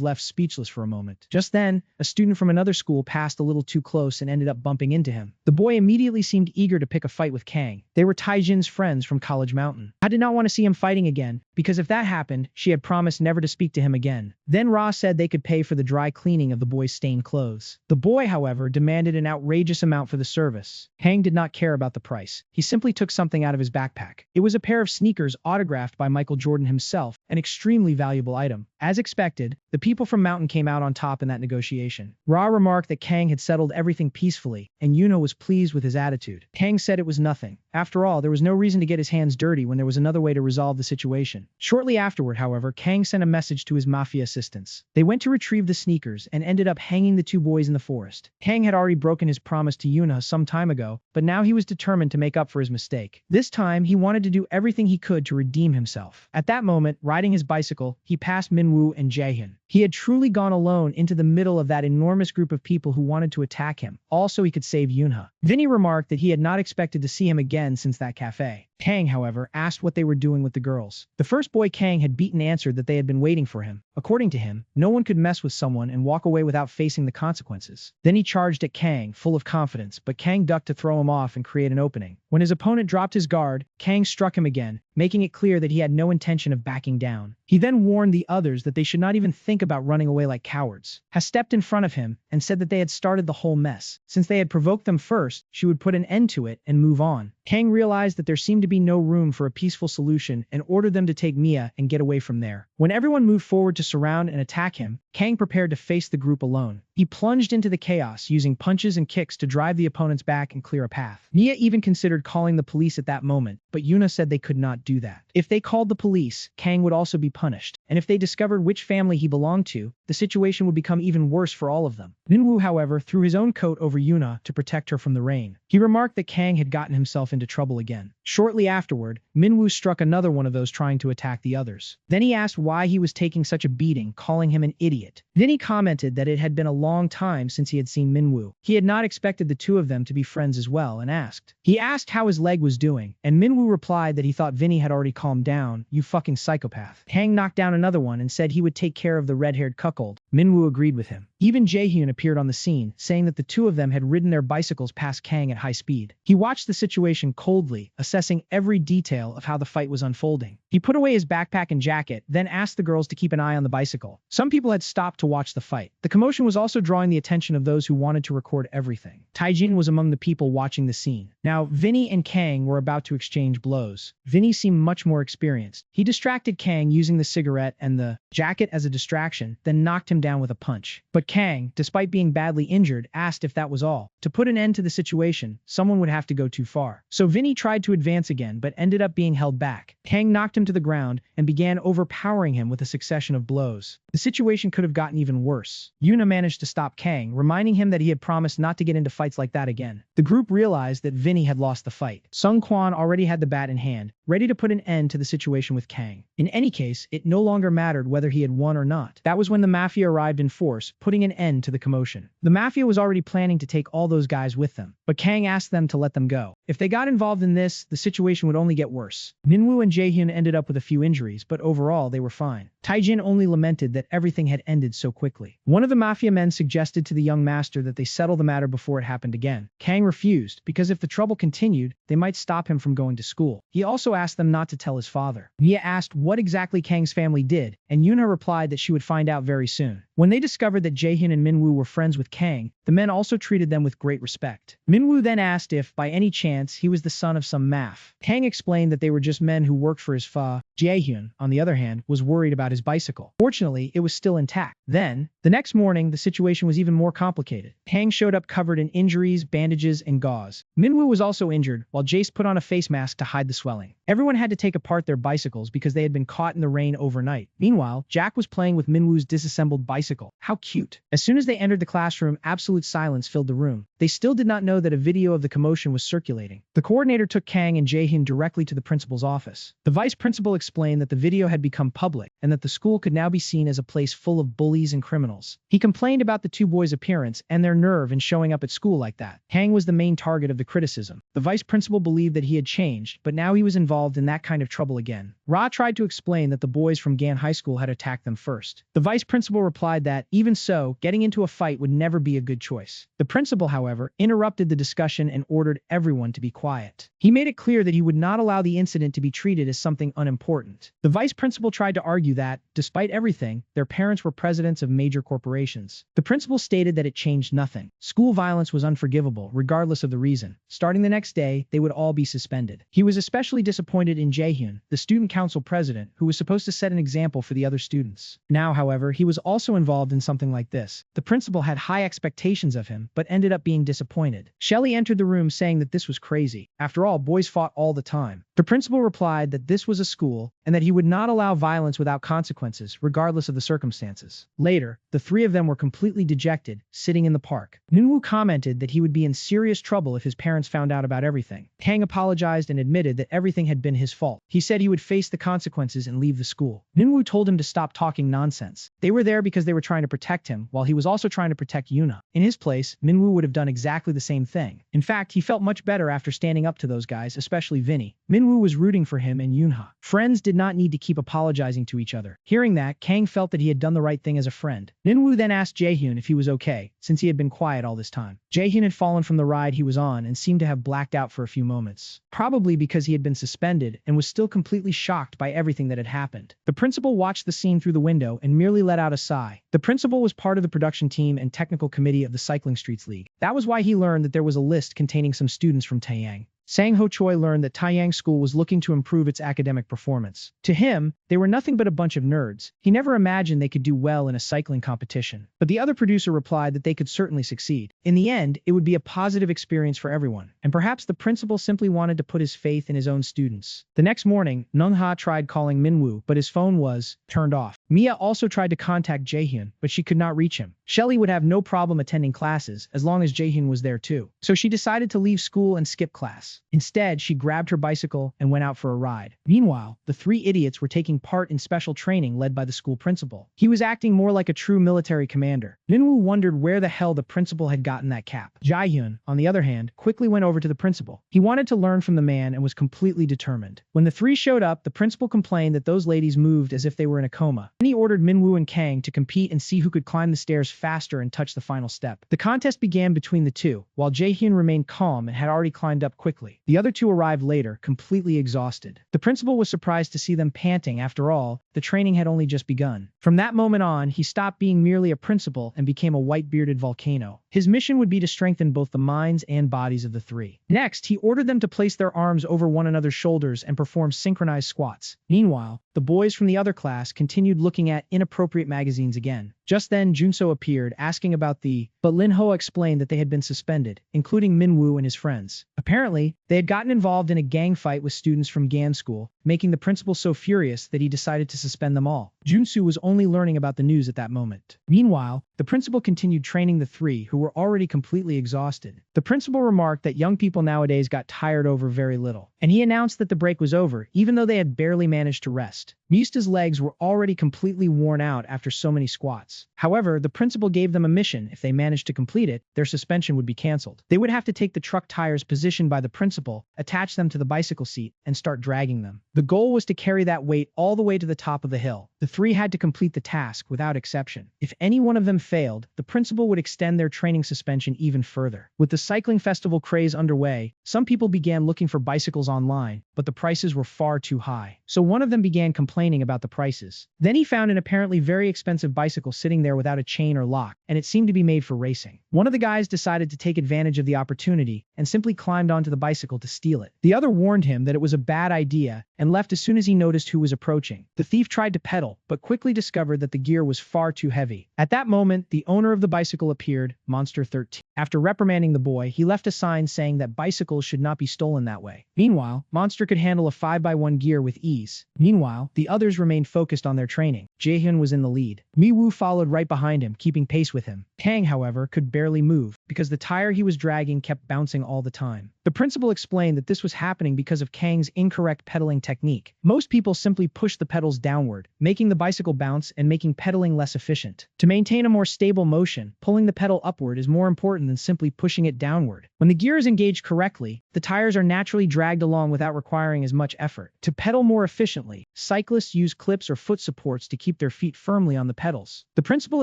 Speaker 1: left speechless for a moment. Just then, a student from another school passed a little too close and ended up bumping into him. The boy immediately seemed eager to pick a fight with Kang. They were Taijin's friends from College Mountain. I did not want to see him fighting again, because if if that happened, she had promised never to speak to him again. Then Ra said they could pay for the dry cleaning of the boy's stained clothes. The boy, however, demanded an outrageous amount for the service. Kang did not care about the price. He simply took something out of his backpack. It was a pair of sneakers autographed by Michael Jordan himself, an extremely valuable item. As expected, the people from Mountain came out on top in that negotiation. Ra remarked that Kang had settled everything peacefully, and Yuna was pleased with his attitude. Kang said it was nothing. After all, there was no reason to get his hands dirty when there was another way to resolve the situation. Shortly afterward, however, Kang sent a message to his mafia assistants. They went to retrieve the sneakers and ended up hanging the two boys in the forest. Kang had already broken his promise to Yuna some time ago, but now he was determined to make up for his mistake. This time, he wanted to do everything he could to redeem himself. At that moment, riding his bicycle, he passed Minwoo and Jaehyun. He had truly gone alone into the middle of that enormous group of people who wanted to attack him. Also, he could save Yunha. Vinny remarked that he had not expected to see him again since that cafe. Kang, however, asked what they were doing with the girls. The first boy Kang had beaten answered that they had been waiting for him. According to him, no one could mess with someone and walk away without facing the consequences. Then he charged at Kang, full of confidence, but Kang ducked to throw him off and create an opening. When his opponent dropped his guard, Kang struck him again, making it clear that he had no intention of backing down. He then warned the others that they should not even think about running away like cowards. Has stepped in front of him and said that they had started the whole mess. Since they had provoked them first, she would put an end to it and move on. Kang realized that there seemed to be no room for a peaceful solution and ordered them to take Mia and get away from there. When everyone moved forward to surround and attack him, Kang prepared to face the group alone. He plunged into the chaos, using punches and kicks to drive the opponents back and clear a path. Mia even considered calling the police at that moment, but Yuna said they could not do that. If they called the police, Kang would also be punished, and if they discovered which family he belonged to, the situation would become even worse for all of them. Minwoo, however, threw his own coat over Yuna to protect her from the rain. He remarked that Kang had gotten himself into trouble again. Shortly afterward, Minwoo struck another one of those trying to attack the others. Then he asked why he was taking such a beating, calling him an idiot. Then he commented that it had been a long time since he had seen Minwoo. He had not expected the two of them to be friends as well and asked. He asked how his leg was doing, and Minwoo replied that he thought Vinny had already calmed down. You fucking psychopath. Kang knocked down another one and said he would take care of the red-haired cuckold. Minwoo agreed with him. Even Jaehyun appeared on the scene, saying that the two of them had ridden their bicycles past Kang at high speed. He watched the situation coldly, assessing every detail of how the fight was unfolding. He put away his backpack and jacket, then asked the girls to keep an eye on the bicycle. Some people had stopped to watch the fight. The commotion was also drawing the attention of those who wanted to record everything. Taijin was among the people watching the scene. Now, Vinny and Kang were about to exchange blows. Vinny seemed much more experienced. He distracted Kang using the cigarette and the jacket as a distraction, then knocked him down with a punch. But Kang, despite being badly injured, asked if that was all. To put an end to the situation, someone would have to go too far. So Vinny tried to advance again, but ended up being held back. Kang knocked him to the ground and began overpowering him with a succession of blows. The situation could have gotten even worse. Yuna managed to stop Kang, reminding him that he had promised not to get into fights like that again. The group realized that Vinny had lost the fight. Sung Kwan already had the bat in hand, ready to put an end to the situation with Kang. In any case, it no longer mattered whether he had won or not. That was when the Mafia arrived in force, putting an end to the commotion. The Mafia was already planning to take all those guys with them, but Kang asked them to let them go. If they got involved in this, the situation would only get worse. Minwoo and Jaehyun ended up with a few injuries, but overall they were fine. Taijin only lamented that everything had ended so quickly. One of the Mafia men suggested to the young master that they settle the matter before it happened again. Kang refused, because if the trouble continued, they might stop him from going to school. He also asked them not to tell his father. Mia asked what exactly Kang's family did, and Yuna replied that she would find out very soon. When they discovered that Jaehyun and Minwoo were friends with Kang, the men also treated them with great respect. Minwoo then asked if, by any chance, he was the son of some maf. Kang explained that they were just men who worked for his fa. Jaehyun, on the other hand, was worried about his bicycle. Fortunately, it was still intact. Then, the next morning, the situation was even more complicated. Kang showed up covered in injuries, bandages, and gauze. Minwoo was also injured, while Jace put on a face mask to hide the swelling. Everyone had to take apart their bicycles because they had been caught in the rain overnight. Meanwhile, Jack was playing with Minwoo's disassembled bicycle. How cute. As soon as they entered the classroom, absolute silence filled the room. They still did not know that a video of the commotion was circulating. The coordinator took Kang and Jaehyun directly to the principal's office. The vice principal explained that the video had become public and that the school could now be seen as a place full of bullies and criminals. He complained about the two boys' appearance and their nerve in showing up at school like that. Kang was the main target of the criticism. The vice principal believed that he had changed, but now he was involved in that kind of trouble again. Ra tried to explain that the boys from Gan High School had attacked them first. The vice principal replied that, even so, getting into a fight would never be a good choice. The principal, however, interrupted the discussion and ordered everyone to be quiet. He made it clear that he would not allow the incident to be treated as something unimportant. The vice principal tried to argue that, despite everything, their parents were presidents of major corporations. The principal stated that it changed nothing. School violence was unforgivable, regardless of the reason. Starting the next day, they would all be suspended. He was especially disappointed in Jaehyun, the student council president, who was supposed to set an example for the other students. Now, however, he was also involved in something like this. The principal had high expectations of him, but ended up being disappointed. Shelley entered the room saying that this was crazy. After all, boys fought all the time. The principal replied that this was a school, and that he would not allow violence without consequences, regardless of the circumstances. Later, the three of them were completely dejected, sitting in the park. Minwoo commented that he would be in serious trouble if his parents found out about everything. Kang apologized and admitted that everything had been his fault. He said he would face the consequences and leave the school. Minwoo told him to stop talking nonsense. They were there because they were trying to protect him, while he was also trying to protect Yuna. In his place, Minwoo would have done exactly the same thing. In fact, he felt much better after standing up to those guys, especially Vinny. Minwoo was rooting for him and Yunha. Friends did not need to keep apologizing to each other. Hearing that, Kang felt that he had done the right thing as a friend. Minwoo then asked Jaehyun if he was okay, since he had been quiet all this time. Jaehyun had fallen from the ride he was on and seemed to have blacked out for a few moments. Probably because he had been suspended and was still completely shocked by everything that had happened. The principal watched the scene through the window and merely let out a sigh. The principal was part of the production team and technical committee of the Cycling Streets League. That was why he learned that there was a list containing some students from Taeyang. Sang Ho Choi learned that Taeyang School was looking to improve its academic performance. To him, they were nothing but a bunch of nerds. He never imagined they could do well in a cycling competition. But the other producer replied that they could certainly succeed. In the end, it would be a positive experience for everyone. And perhaps the principal simply wanted to put his faith in his own students. The next morning, Nungha tried calling Minwoo, but his phone was turned off. Mia also tried to contact Jaehyun, but she could not reach him. Shelley would have no problem attending classes as long as Jaehyun was there too. So she decided to leave school and skip class. Instead, she grabbed her bicycle and went out for a ride. Meanwhile, the three idiots were taking part in special training led by the school principal. He was acting more like a true military commander. Minwoo wondered where the hell the principal had gotten that cap. Jaehyun, on the other hand, quickly went over to the principal. He wanted to learn from the man and was completely determined. When the three showed up, the principal complained that those ladies moved as if they were in a coma. Then he ordered Minwoo and Kang to compete and see who could climb the stairs faster and touch the final step. The contest began between the two, while Jaehyun remained calm and had already climbed up quickly. The other two arrived later, completely exhausted. The principal was surprised to see them panting. After all, the training had only just begun. From that moment on, he stopped being merely a principal and became a white-bearded volcano. His mission would be to strengthen both the minds and bodies of the three. Next, he ordered them to place their arms over one another's shoulders and perform synchronized squats. Meanwhile, the boys from the other class continued looking at inappropriate magazines again. Just then, Junso appeared, asking about but Lin Hoa explained that they had been suspended, including Minwoo and his friends. Apparently, they had gotten involved in a gang fight with students from Gan School, making the principal so furious that he decided to suspend them all. Junsu was only learning about the news at that moment. Meanwhile, the principal continued training the three, who were already completely exhausted. The principal remarked that young people nowadays got tired over very little, and he announced that the break was over, even though they had barely managed to rest. Mista's legs were already completely worn out after so many squats. However, the principal gave them a mission. If they managed to complete it, their suspension would be cancelled. They would have to take the truck tires positioned by the principal, attach them to the bicycle seat, and start dragging them. The goal was to carry that weight all the way to the top of the hill. The three had to complete the task without exception. If any one of them failed, the principal would extend their training suspension even further. With the cycling festival craze underway, some people began looking for bicycles online, but the prices were far too high. So one of them began complaining about the prices. Then he found an apparently very expensive bicycle sitting there without a chain or lock, and it seemed to be made for racing. One of the guys decided to take advantage of the opportunity and simply climbed onto the bicycle to steal it. The other warned him that it was a bad idea and left as soon as he noticed who was approaching. The thief tried to pedal, but quickly discovered that the gear was far too heavy. At that moment, the owner of the bicycle appeared, Monster 13. After reprimanding the boy, he left a sign saying that bicycles should not be stolen that way. Meanwhile, Monster could handle a 5x1 gear with ease. Meanwhile, the others remained focused on their training. Jaehyun was in the lead. Miwoo followed right behind him, keeping pace with him. Kang, however, could barely move, because the tire he was dragging kept bouncing all the time. The principal explained that this was happening because of Kang's incorrect pedaling technique. Most people simply push the pedals downward, making the bicycle bounce and making pedaling less efficient. To maintain a more stable motion, pulling the pedal upward is more important than simply pushing it downward. When the gear is engaged correctly, the tires are naturally dragged along without requiring as much effort. To pedal more efficiently, cyclists use clips or foot supports to keep their feet firmly on the pedals. The principal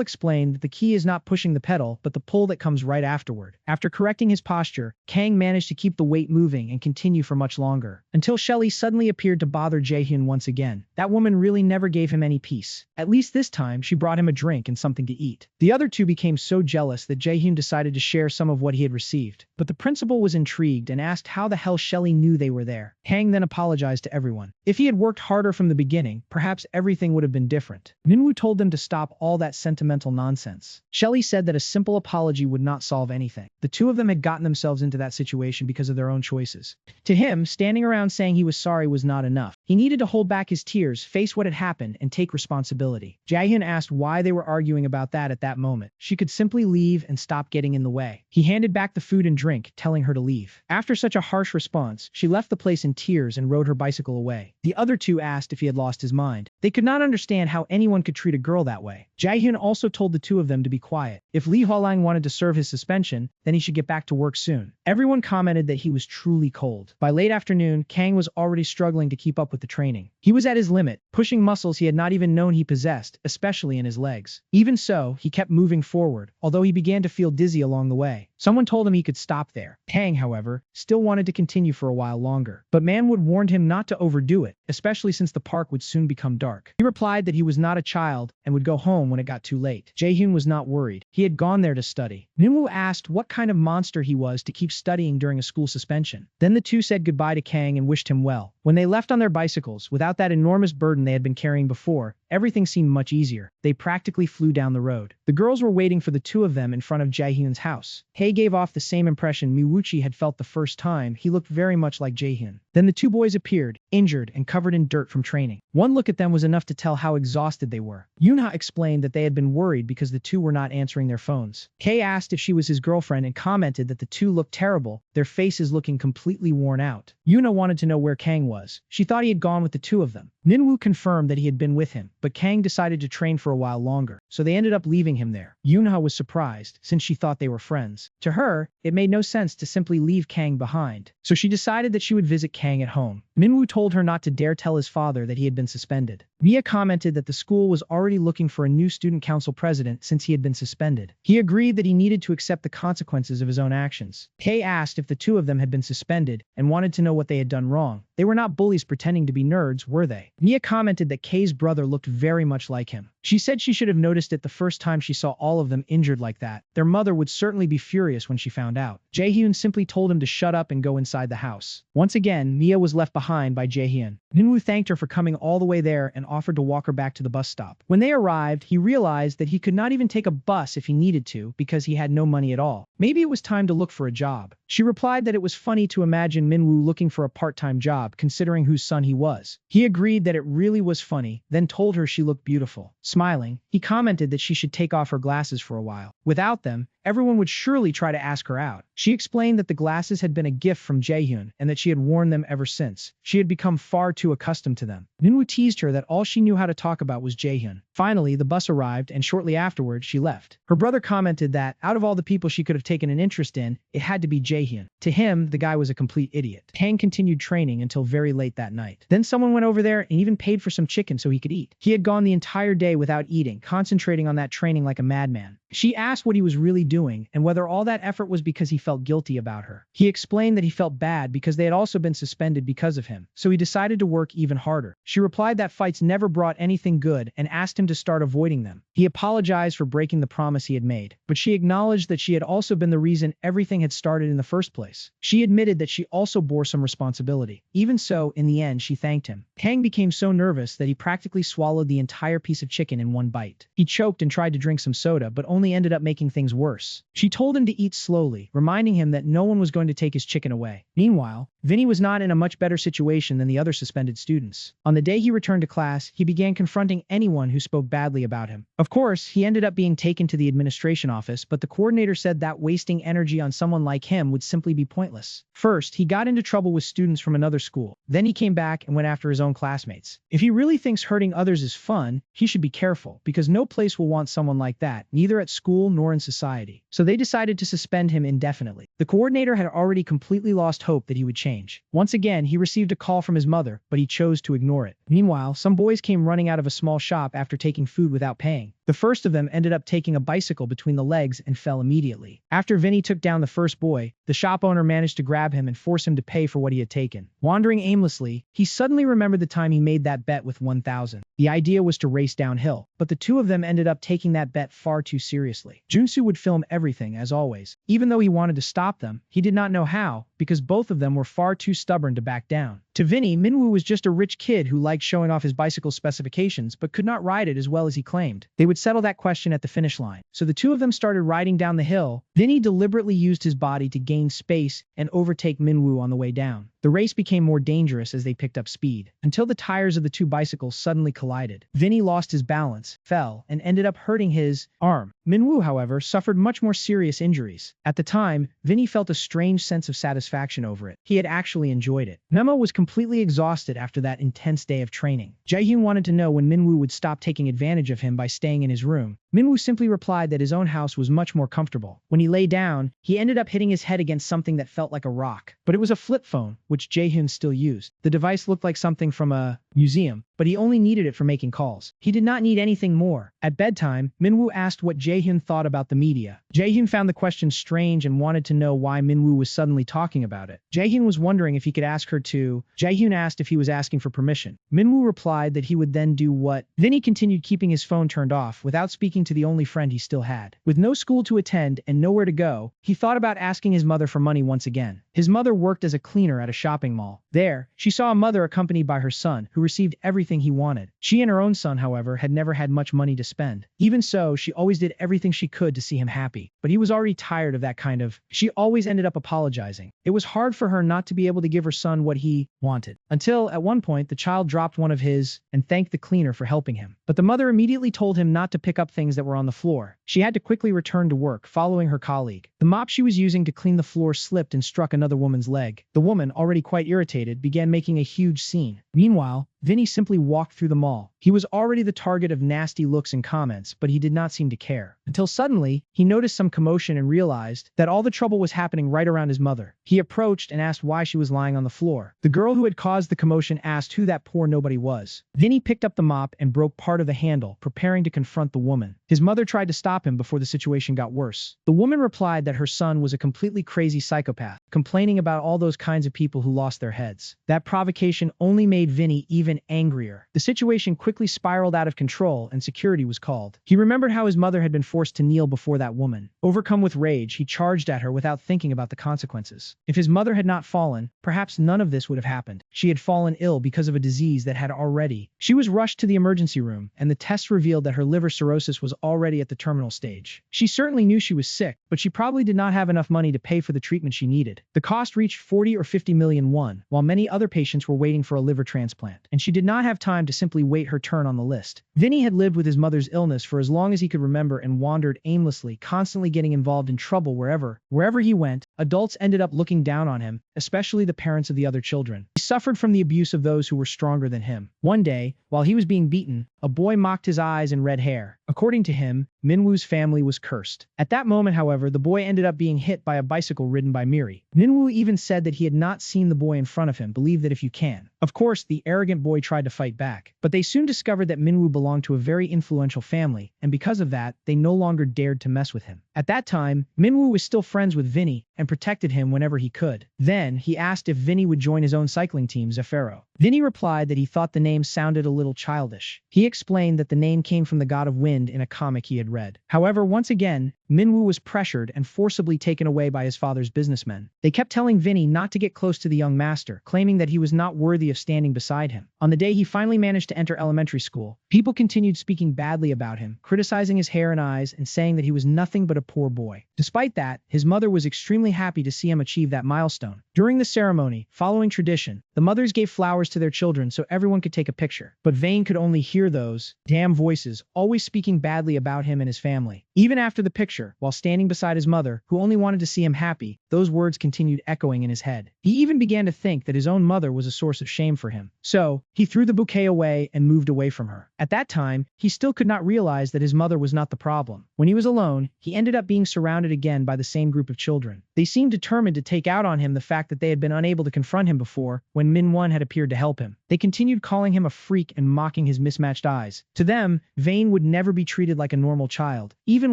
Speaker 1: explained that the key is not pushing the pedal, but the pull that comes right afterward. After correcting his posture, Kang managed to keep the weight moving and continue for much longer, until Shelly suddenly appeared to bother Jaehyun once again. That woman really never gave him any peace. At least this time, she brought him a drink and something to eat. The other two became so jealous that Jaehyun decided to share some of what he had received. But the principal was intrigued and asked how the hell Shelly knew they were there. Kang then apologized to everyone. If he had worked harder from the beginning, perhaps everything would have been different. Minwoo told them to stop all that sentimental nonsense. Shelly said that a simple apology would not solve anything. The two of them had gotten themselves into that situation because of their own choices. To him, standing around saying he was sorry was not enough. He needed to hold back his tears, face what had happened, and take responsibility. Jaehyun asked why they were arguing about that at that moment. She could simply leave and stop getting in the way. He handed back the food and drink, telling her to leave. After such a harsh response, she left the place in tears and rode her bicycle away. The other two asked if he had lost his mind. They could not understand how anyone could treat a girl that way. Jaehyun also told the two of them to be quiet. If Lee Hwalang wanted to serve his suspension, then he should get back to work soon. Everyone commented that he was truly cold. By late afternoon, Kang was already struggling to keep up with the training. He was at his limit, pushing muscles he had not even known he possessed, especially in his legs. Even so, he kept moving forward, although he began to feel dizzy along the way. Someone told him he could stop there. Kang, however, still wanted to continue for a while longer. But Manwood warned him not to overdo it, especially since the park would soon become dark. He replied that he was not a child and would go home when it got too late. Jaehyun was not worried. He had gone there to study. Minwoo asked what kind of monster he was to keep studying during a school suspension. Then the two said goodbye to Kang and wished him well. When they left on their bicycles, without that enormous burden they had been carrying before, everything seemed much easier. They practically flew down the road. The girls were waiting for the two of them in front of Jaehyun's house. Hae gave off the same impression Miwuchi had felt the first time. He looked very much like Jaehyun. Then the two boys appeared, injured and covered in dirt from training. One look at them was enough to tell how exhausted they were. Yoonha explained that they had been worried because the two were not answering their phones. Kay asked if she was his girlfriend and commented that the two looked terrible, their faces looking completely worn out. Yoonha wanted to know where Kang was. She thought he had gone with the two of them. Minwoo confirmed that he had been with him, but Kang decided to train for a while longer, so they ended up leaving him there. Yoonha was surprised, since she thought they were friends. To her, it made no sense to simply leave Kang behind, so she decided that she would visit Kang at home. Minwoo told her not to dare tell his father that he had been suspended. Mia commented that the school was already looking for a new student council president since he had been suspended. He agreed that he needed to accept the consequences of his own actions. Kay asked if the two of them had been suspended and wanted to know what they had done wrong. They were not bullies pretending to be nerds, were they? Mia commented that Kay's brother looked very much like him. She said she should have noticed it the first time she saw all of them injured like that. Their mother would certainly be furious when she found out. Jaehyun simply told him to shut up and go inside the house. Once again, Mia was left behind by Jaehyun. Minwoo thanked her for coming all the way there and offered to walk her back to the bus stop. When they arrived, he realized that he could not even take a bus if he needed to because he had no money at all. Maybe it was time to look for a job. She replied that it was funny to imagine Minwoo looking for a part-time job considering whose son he was. He agreed that it really was funny, then told her she looked beautiful. Smiling, he commented that she should take off her glasses for a while. Without them, everyone would surely try to ask her out. She explained that the glasses had been a gift from Jaehyun and that she had worn them ever since. She had become far too accustomed to them. Minwoo teased her that all she knew how to talk about was Jaehyun. Finally, the bus arrived and shortly afterward, she left. Her brother commented that, out of all the people she could have taken an interest in, it had to be Jaehyun. To him, the guy was a complete idiot. Kang continued training until very late that night. Then someone went over there and even paid for some chicken so he could eat. He had gone the entire day without eating, concentrating on that training like a madman. She asked what he was really doing and whether all that effort was because he felt guilty about her. He explained that he felt bad because they had also been suspended because of him, so he decided to work even harder. She replied that fights never brought anything good and asked him to start avoiding them. He apologized for breaking the promise he had made, but she acknowledged that she had also been the reason everything had started in the first place. She admitted that she also bore some responsibility. Even so, in the end, she thanked him. Kang became so nervous that he practically swallowed the entire piece of chicken in one bite. He choked and tried to drink some soda, but only ended up making things worse. She told him to eat slowly, reminding him that no one was going to take his chicken away. Meanwhile, Vinny was not in a much better situation than the other suspended students. On the day he returned to class, he began confronting anyone who spoke badly about him. Of course, he ended up being taken to the administration office, but the coordinator said that wasting energy on someone like him would simply be pointless. First, he got into trouble with students from another school. Then he came back and went after his own classmates. If he really thinks hurting others is fun, he should be careful, because no place will want someone like that, neither at school nor in society. So they decided to suspend him indefinitely. The coordinator had already completely lost hope that he would change. Once again, he received a call from his mother, but he chose to ignore it. Meanwhile, some boys came running out of a small shop after taking food without paying. The first of them ended up taking a bicycle between the legs and fell immediately. After Vinny took down the first boy, the shop owner managed to grab him and force him to pay for what he had taken. Wandering aimlessly, he suddenly remembered the time he made that bet with 1,000. The idea was to race downhill, but the two of them ended up taking that bet far too seriously. Junsu would film everything, as always. Even though he wanted to stop them, he did not know how, because both of them were far too stubborn to back down. To Vinny, Minwoo was just a rich kid who liked showing off his bicycle specifications but could not ride it as well as he claimed. They would settle that question at the finish line. So the two of them started riding down the hill. Vinny deliberately used his body to gain space and overtake Minwoo on the way down. The race became more dangerous as they picked up speed, until the tires of the two bicycles suddenly collided. Vinny lost his balance, fell, and ended up hurting his arm. Minwoo, however, suffered much more serious injuries. At the time, Vinny felt a strange sense of satisfaction over it. He had actually enjoyed it. Memo was completely exhausted after that intense day of training. Jaehyun wanted to know when Minwoo would stop taking advantage of him by staying in his room. Minwoo simply replied that his own house was much more comfortable. When he lay down, he ended up hitting his head against something that felt like a rock. But it was a flip phone, which Jaehyun still used. The device looked like something from a museum, but he only needed it for making calls. He did not need anything more. At bedtime, Minwoo asked what Jaehyun thought about the media. Jaehyun found the question strange and wanted to know why Minwoo was suddenly talking about it. Jaehyun was wondering if he could ask her to. Jaehyun asked if he was asking for permission. Minwoo replied that he would then do what? Then he continued keeping his phone turned off without speaking to the only friend he still had. With no school to attend and nowhere to go, he thought about asking his mother for money once again. His mother worked as a cleaner at a shopping mall. There, she saw a mother accompanied by her son, who received everything he wanted. She and her own son, however, had never had much money to spend. Even so, she always did everything she could to see him happy. But he was already tired of that kind of. She always ended up apologizing. It was hard for her not to be able to give her son what he wanted. Until, at one point, the child dropped one of his and thanked the cleaner for helping him. But the mother immediately told him not to pick up things that were on the floor. She had to quickly return to work, following her colleague. The mop she was using to clean the floor slipped and struck another woman's leg. The woman, already quite irritated, began making a huge scene. Meanwhile, Vinny simply walked through the mall. He was already the target of nasty looks and comments, but he did not seem to care. Until suddenly, he noticed some commotion and realized that all the trouble was happening right around his mother. He approached and asked why she was lying on the floor. The girl who had caused the commotion asked who that poor nobody was. Vinny picked up the mop and broke part of the handle, preparing to confront the woman. His mother tried to stop him before the situation got worse. The woman replied that her son was a completely crazy psychopath, complaining about all those kinds of people who lost their heads. That provocation only made Vinny even angrier. The situation quickly spiraled out of control and security was called. He remembered how his mother had been forced to kneel before that woman. Overcome with rage, he charged at her without thinking about the consequences. If his mother had not fallen, perhaps none of this would have happened. She had fallen ill because of a disease that had already. She was rushed to the emergency room, and the tests revealed that her liver cirrhosis was already at the terminal stage. She certainly knew she was sick, but she probably did not have enough money to pay for the treatment she needed. The cost reached 40 or 50 million won, while many other patients were waiting for a liver transplant, and she did not have time to simply wait her turn on the list. Vinny had lived with his mother's illness for as long as he could remember and wandered aimlessly, constantly getting involved in trouble wherever he went. Adults ended up looking down on him, especially the parents of the other children. He suffered from the abuse of those who were stronger than him. One day, while he was being beaten, a boy mocked his eyes and red hair. According to him, Minwoo's family was cursed. At that moment, however, the boy ended up being hit by a bicycle ridden by Miri. Minwoo even said that he had not seen the boy in front of him, believe that if you can. Of course, the arrogant boy tried to fight back, but they soon discovered that Minwoo belonged to a very influential family, and because of that, they no longer dared to mess with him. At that time, Minwoo was still friends with Vinny and protected him whenever he could. Then, he asked if Vinny would join his own cycling team, Zephyro. Vinny replied that he thought the name sounded a little childish. He explained that the name came from the god of wind in a comic he had read. However, once again, Minwoo was pressured and forcibly taken away by his father's businessmen. They kept telling Vinny not to get close to the young master, claiming that he was not worthy of standing beside him. On the day he finally managed to enter elementary school, people continued speaking badly about him, criticizing his hair and eyes and saying that he was nothing but a poor boy. Despite that, his mother was extremely happy to see him achieve that milestone. During the ceremony, following tradition, the mothers gave flowers to their children so everyone could take a picture. But Vane could only hear those damn voices, always speaking badly about him and his family. Even after the picture, while standing beside his mother, who only wanted to see him happy, those words continued echoing in his head. He even began to think that his own mother was a source of shame for him. So, he threw the bouquet away and moved away from her. At that time, he still could not realize that his mother was not the problem. When he was alone, he ended up being surrounded again by the same group of children. They seemed determined to take out on him the fact that they had been unable to confront him before when Min-won had appeared to help him. They continued calling him a freak and mocking his mismatched eyes. To them, Vane would never be treated like a normal child, even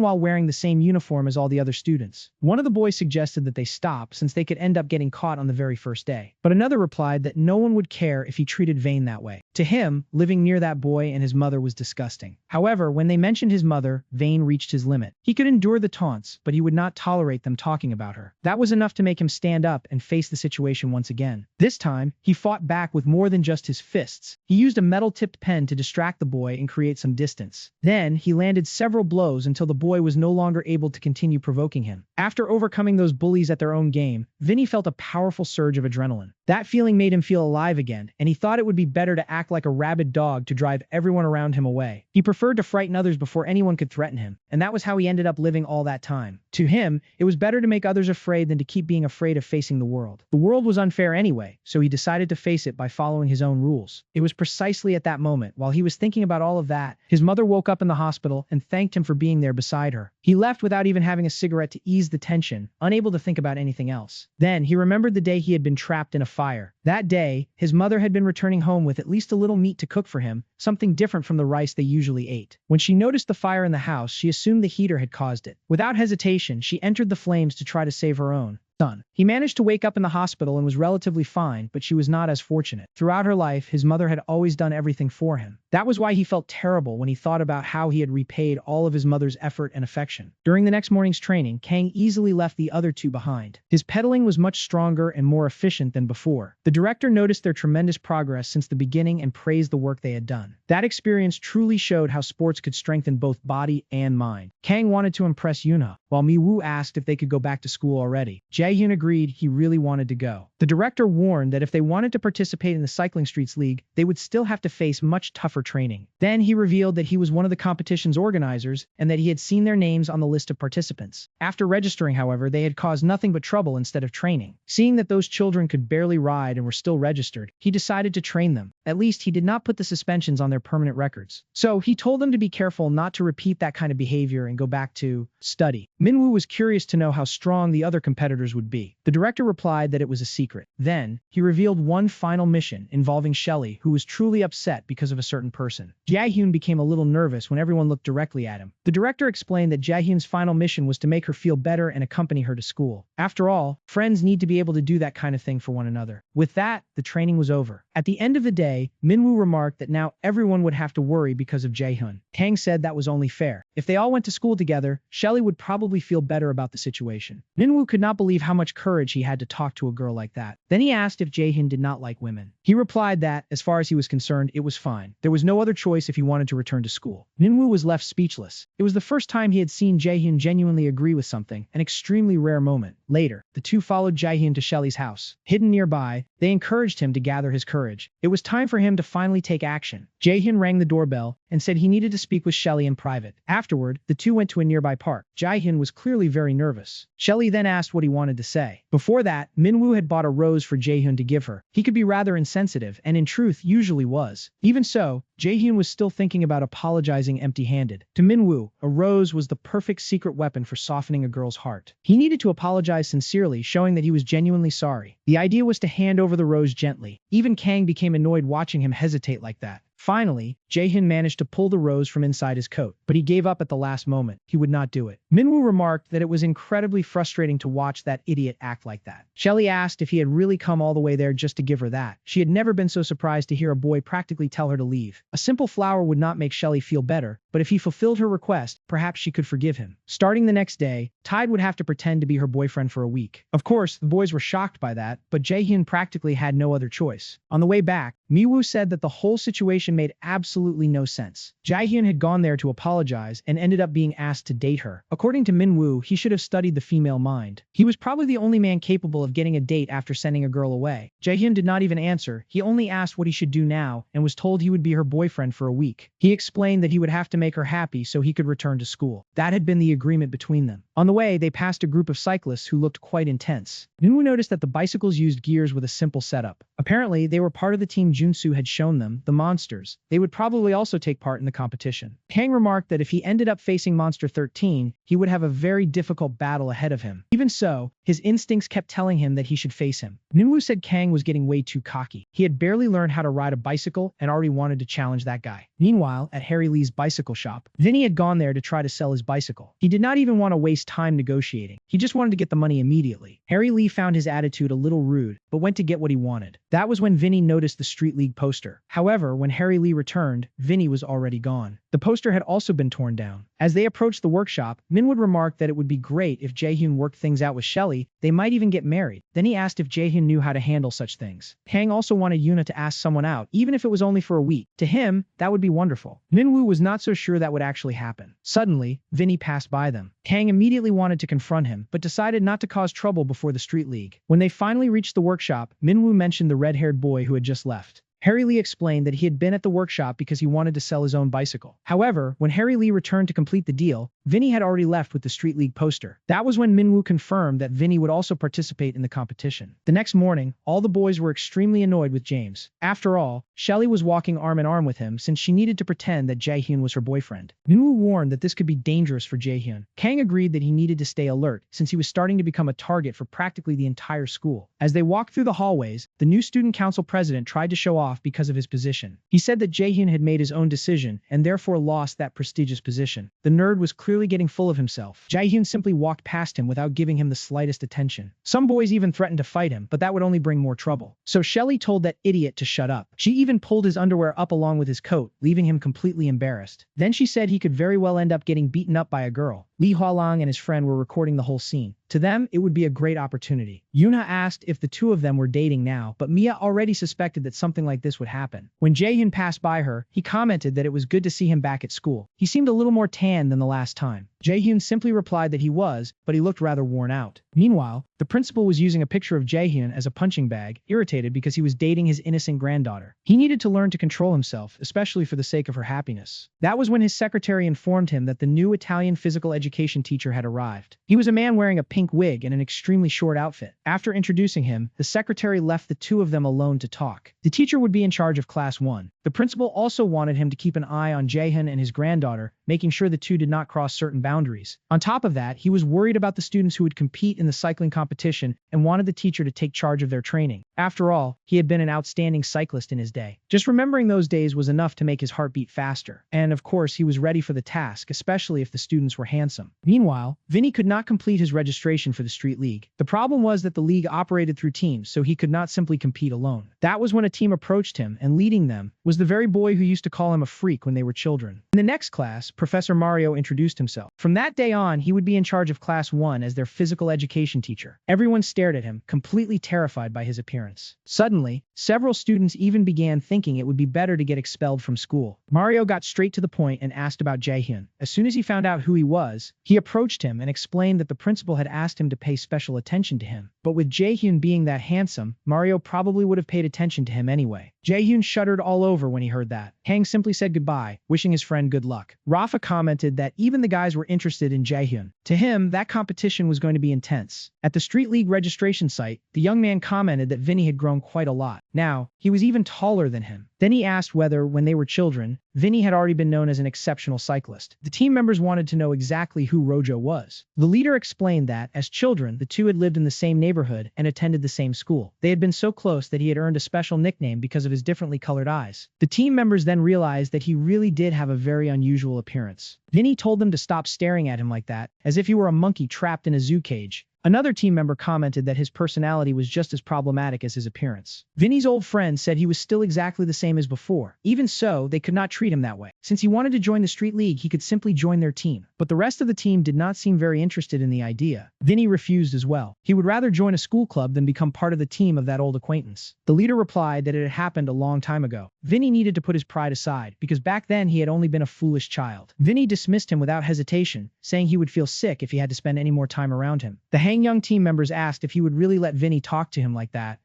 Speaker 1: while wearing the same uniform as all the other students. One of the boys suggested that they stop since they could end up getting caught on the very first day. But another replied that no one would care if he treated Vane that way. To him, living near that boy and his mother was disgusting. However, when they mentioned his mother, Vane reached his limit. He could endure the taunts, but he would not tolerate them talking about her. That was enough to make him stand up and face the situation once again. This time, he fought back with more than just his fists. He used a metal-tipped pen to distract the boy and create some distance. Then, he landed several blows until the boy was no longer able to continue provoking him. After overcoming those bullies at their own game, Vinny felt a powerful surge of adrenaline. That feeling made him feel alive again, and he thought it would be better to act like a rabid dog to drive everyone around him away. He preferred to frighten others before anyone could threaten him, and that was how he ended up living all that time. To him, it was better to make others afraid than to keep being afraid of facing the world. The world was unfair anyway, so he decided to face it by following his own rules. It was precisely at that moment, while he was thinking about all of that, his mother woke up in the hospital and thanked him for being there beside her. He left without even having a cigarette to ease the tension, unable to think about anything else. Then, he remembered the day he had been trapped in a fire. That day, his mother had been returning home with at least a little meat to cook for him, something different from the rice they usually ate. When she noticed the fire in the house, she assumed the heater had caused it. Without hesitation, she entered the flames to try to save her own son. He managed to wake up in the hospital and was relatively fine, but she was not as fortunate. Throughout her life, his mother had always done everything for him. That was why he felt terrible when he thought about how he had repaid all of his mother's effort and affection. During the next morning's training, Kang easily left the other two behind. His pedaling was much stronger and more efficient than before. The director noticed their tremendous progress since the beginning and praised the work they had done. That experience truly showed how sports could strengthen both body and mind. Kang wanted to impress Yuna, while Mi-woo asked if they could go back to school already. Jae-hyun agreed he really wanted to go. The director warned that if they wanted to participate in the Cycling Streets League, they would still have to face much tougher training. Then he revealed that he was one of the competition's organizers and that he had seen their names on the list of participants. After registering, however, they had caused nothing but trouble instead of training. Seeing that those children could barely ride and were still registered, he decided to train them. At least he did not put the suspensions on their permanent records. So he told them to be careful not to repeat that kind of behavior and go back to study. Minwoo was curious to know how strong the other competitors would be. The director replied that it was a secret. Then, he revealed one final mission involving Shelly, who was truly upset because of a certain person. Jae-hyun became a little nervous when everyone looked directly at him. The director explained that Jae-hyun's final mission was to make her feel better and accompany her to school. After all, friends need to be able to do that kind of thing for one another. With that, the training was over. At the end of the day, Minwoo remarked that now everyone would have to worry because of Jae-hyun. Kang said that was only fair. If they all went to school together, Shelly would probably feel better about the situation. Minwoo could not believe how much courage he had to talk to a girl like that. Then he asked if Jae-hyun did not like women. He replied that, as far as he was concerned, it was fine. There was no other choice if he wanted to return to school. Minwoo was left speechless. It was the first time he had seen Jae-hyun genuinely agree with something, an extremely rare moment. Later, the two followed Jae-hyun to Shelly's house. Hidden nearby, they encouraged him to gather his courage. It was time for him to finally take action. Jae-hyun rang the doorbell and said he needed to speak with Shelly in private. Afterward, the two went to a nearby park. Jae-hyun was clearly very nervous. Shelly then asked what he wanted to say. Before that, Minwoo had bought a rose for Jae-hyun to give her. He could be rather insensitive, and in truth usually was. Even so, Jae-hyun was still thinking about apologizing empty-handed. To Minwoo, a rose was the perfect secret weapon for softening a girl's heart. He needed to apologize sincerely, showing that he was genuinely sorry. The idea was to hand over the rose gently. Even Kang became annoyed watching him hesitate like that. Finally, Jaehyun managed to pull the rose from inside his coat, but he gave up at the last moment. He would not do it. Minwoo remarked that it was incredibly frustrating to watch that idiot act like that. Shelley asked if he had really come all the way there just to give her that. She had never been so surprised to hear a boy practically tell her to leave. A simple flower would not make Shelley feel better, but if he fulfilled her request, perhaps she could forgive him. Starting the next day, Tide would have to pretend to be her boyfriend for a week. Of course, the boys were shocked by that, but Jaehyun practically had no other choice. On the way back, Miwoo said that the whole situation made absolutely no sense. Jaehyun had gone there to apologize and ended up being asked to date her. According to Minwoo, he should have studied the female mind. He was probably the only man capable of getting a date after sending a girl away. Jaehyun did not even answer. He only asked what he should do now and was told he would be her boyfriend for a week. He explained that he would have to make her happy so he could return to school. That had been the agreement between them. On the way, they passed a group of cyclists who looked quite intense. Minwoo noticed that the bicycles used gears with a simple setup. Apparently, they were part of the team Junsu had shown them, the monsters. They would probably also take part in the competition. Kang remarked that if he ended up facing Monster 13, he would have a very difficult battle ahead of him. Even so, his instincts kept telling him that he should face him. Minwoo said Kang was getting way too cocky. He had barely learned how to ride a bicycle and already wanted to challenge that guy. Meanwhile, at Harry Lee's bicycle shop, Vinny had gone there to try to sell his bicycle. He did not even want to waste time negotiating. He just wanted to get the money immediately. Harry Lee found his attitude a little rude, but went to get what he wanted. That was when Vinny noticed the Street League poster. However, when Harry Lee returned, Vinny was already gone. The poster had also been torn down. As they approached the workshop, Minwood remarked that it would be great if Jaehyun worked things out with Shelley. They might even get married. Then he asked if Jaehyun knew how to handle such things. Kang also wanted Yuna to ask someone out, even if it was only for a week. To him, that would be wonderful. Minwoo was not so sure that would actually happen. Suddenly, Vinny passed by them. Kang immediately wanted to confront him, but decided not to cause trouble before the Street League. When they finally reached the workshop, Minwoo mentioned the red-haired boy who had just left. Harry Lee explained that he had been at the workshop because he wanted to sell his own bicycle. However, when Harry Lee returned to complete the deal, Vinny had already left with the Street League poster. That was when Minwoo confirmed that Vinny would also participate in the competition. The next morning, all the boys were extremely annoyed with James. After all, Shelley was walking arm in arm with him since she needed to pretend that Jaehyun was her boyfriend. Minwoo warned that this could be dangerous for Jaehyun. Kang agreed that he needed to stay alert since he was starting to become a target for practically the entire school. As they walked through the hallways, the new student council president tried to show off because of his position. He said that Jaehyun had made his own decision and therefore lost that prestigious position. The nerd was clearly getting full of himself. Jaehyun simply walked past him without giving him the slightest attention. Some boys even threatened to fight him, but that would only bring more trouble. So Shelley told that idiot to shut up. She even pulled his underwear up along with his coat, leaving him completely embarrassed. Then she said he could very well end up getting beaten up by a girl. Lee Hualang and his friend were recording the whole scene. To them, it would be a great opportunity. Yuna asked if the two of them were dating now, but Mia already suspected that something like this would happen. When Jaehyun passed by her, he commented that it was good to see him back at school. He seemed a little more tan than the last time. Jaehyun simply replied that he was, but he looked rather worn out. Meanwhile, the principal was using a picture of Jaehyun as a punching bag, irritated because he was dating his innocent granddaughter. He needed to learn to control himself, especially for the sake of her happiness. That was when his secretary informed him that the new Italian physical education teacher had arrived. He was a man wearing a pink wig and an extremely short outfit. After introducing him, the secretary left the two of them alone to talk. The teacher would be in charge of class 1. The principal also wanted him to keep an eye on Jaehyun and his granddaughter, making sure the two did not cross certain boundaries. On top of that, he was worried about the students who would compete in the cycling competition and wanted the teacher to take charge of their training. After all, he had been an outstanding cyclist in his day. Just remembering those days was enough to make his heart beat faster. And of course, he was ready for the task, especially if the students were handsome. Meanwhile, Vinny could not complete his registration for the Street League. The problem was that the league operated through teams, so he could not simply compete alone. That was when a team approached him, and leading them was the very boy who used to call him a freak when they were children. In the next class, Professor Mario introduced himself. From that day on, he would be in charge of class 1 as their physical education teacher. Everyone stared at him, completely terrified by his appearance. Suddenly, several students even began thinking it would be better to get expelled from school. Mario got straight to the point and asked about Jaehyun. As soon as he found out who he was, he approached him and explained that the principal had asked him to pay special attention to him. But with Jaehyun being that handsome, Mario probably would have paid attention to him anyway. Jaehyun shuddered all over when he heard that. Kang simply said goodbye, wishing his friend good luck. Rafa commented that even the guys were interested in Jaehyun. To him, that competition was going to be intense. At the Street League registration site, the young man commented that Vinny had grown quite a lot. Now, he was even taller than him. Then he asked whether, when they were children, Vinny had already been known as an exceptional cyclist. The team members wanted to know exactly who Rojo was. The leader explained that, as children, the two had lived in the same neighborhood and attended the same school. They had been so close that he had earned a special nickname because of his differently colored eyes. The team members then realized that he really did have a very unusual appearance. Vinny told them to stop staring at him like that, as if he were a monkey trapped in a zoo cage. Another team member commented that his personality was just as problematic as his appearance. Vinny's old friend said he was still exactly the same as before. Even so, they could not treat him that way. Since he wanted to join the street league, he could simply join their team. But the rest of the team did not seem very interested in the idea. Vinny refused as well. He would rather join a school club than become part of the team of that old acquaintance. The leader replied that it had happened a long time ago. Vinny needed to put his pride aside, because back then he had only been a foolish child. Vinny dismissed him without hesitation, saying he would feel sick if he had to spend any more time around him. The young team members asked if he would really let Vinny talk to him like that,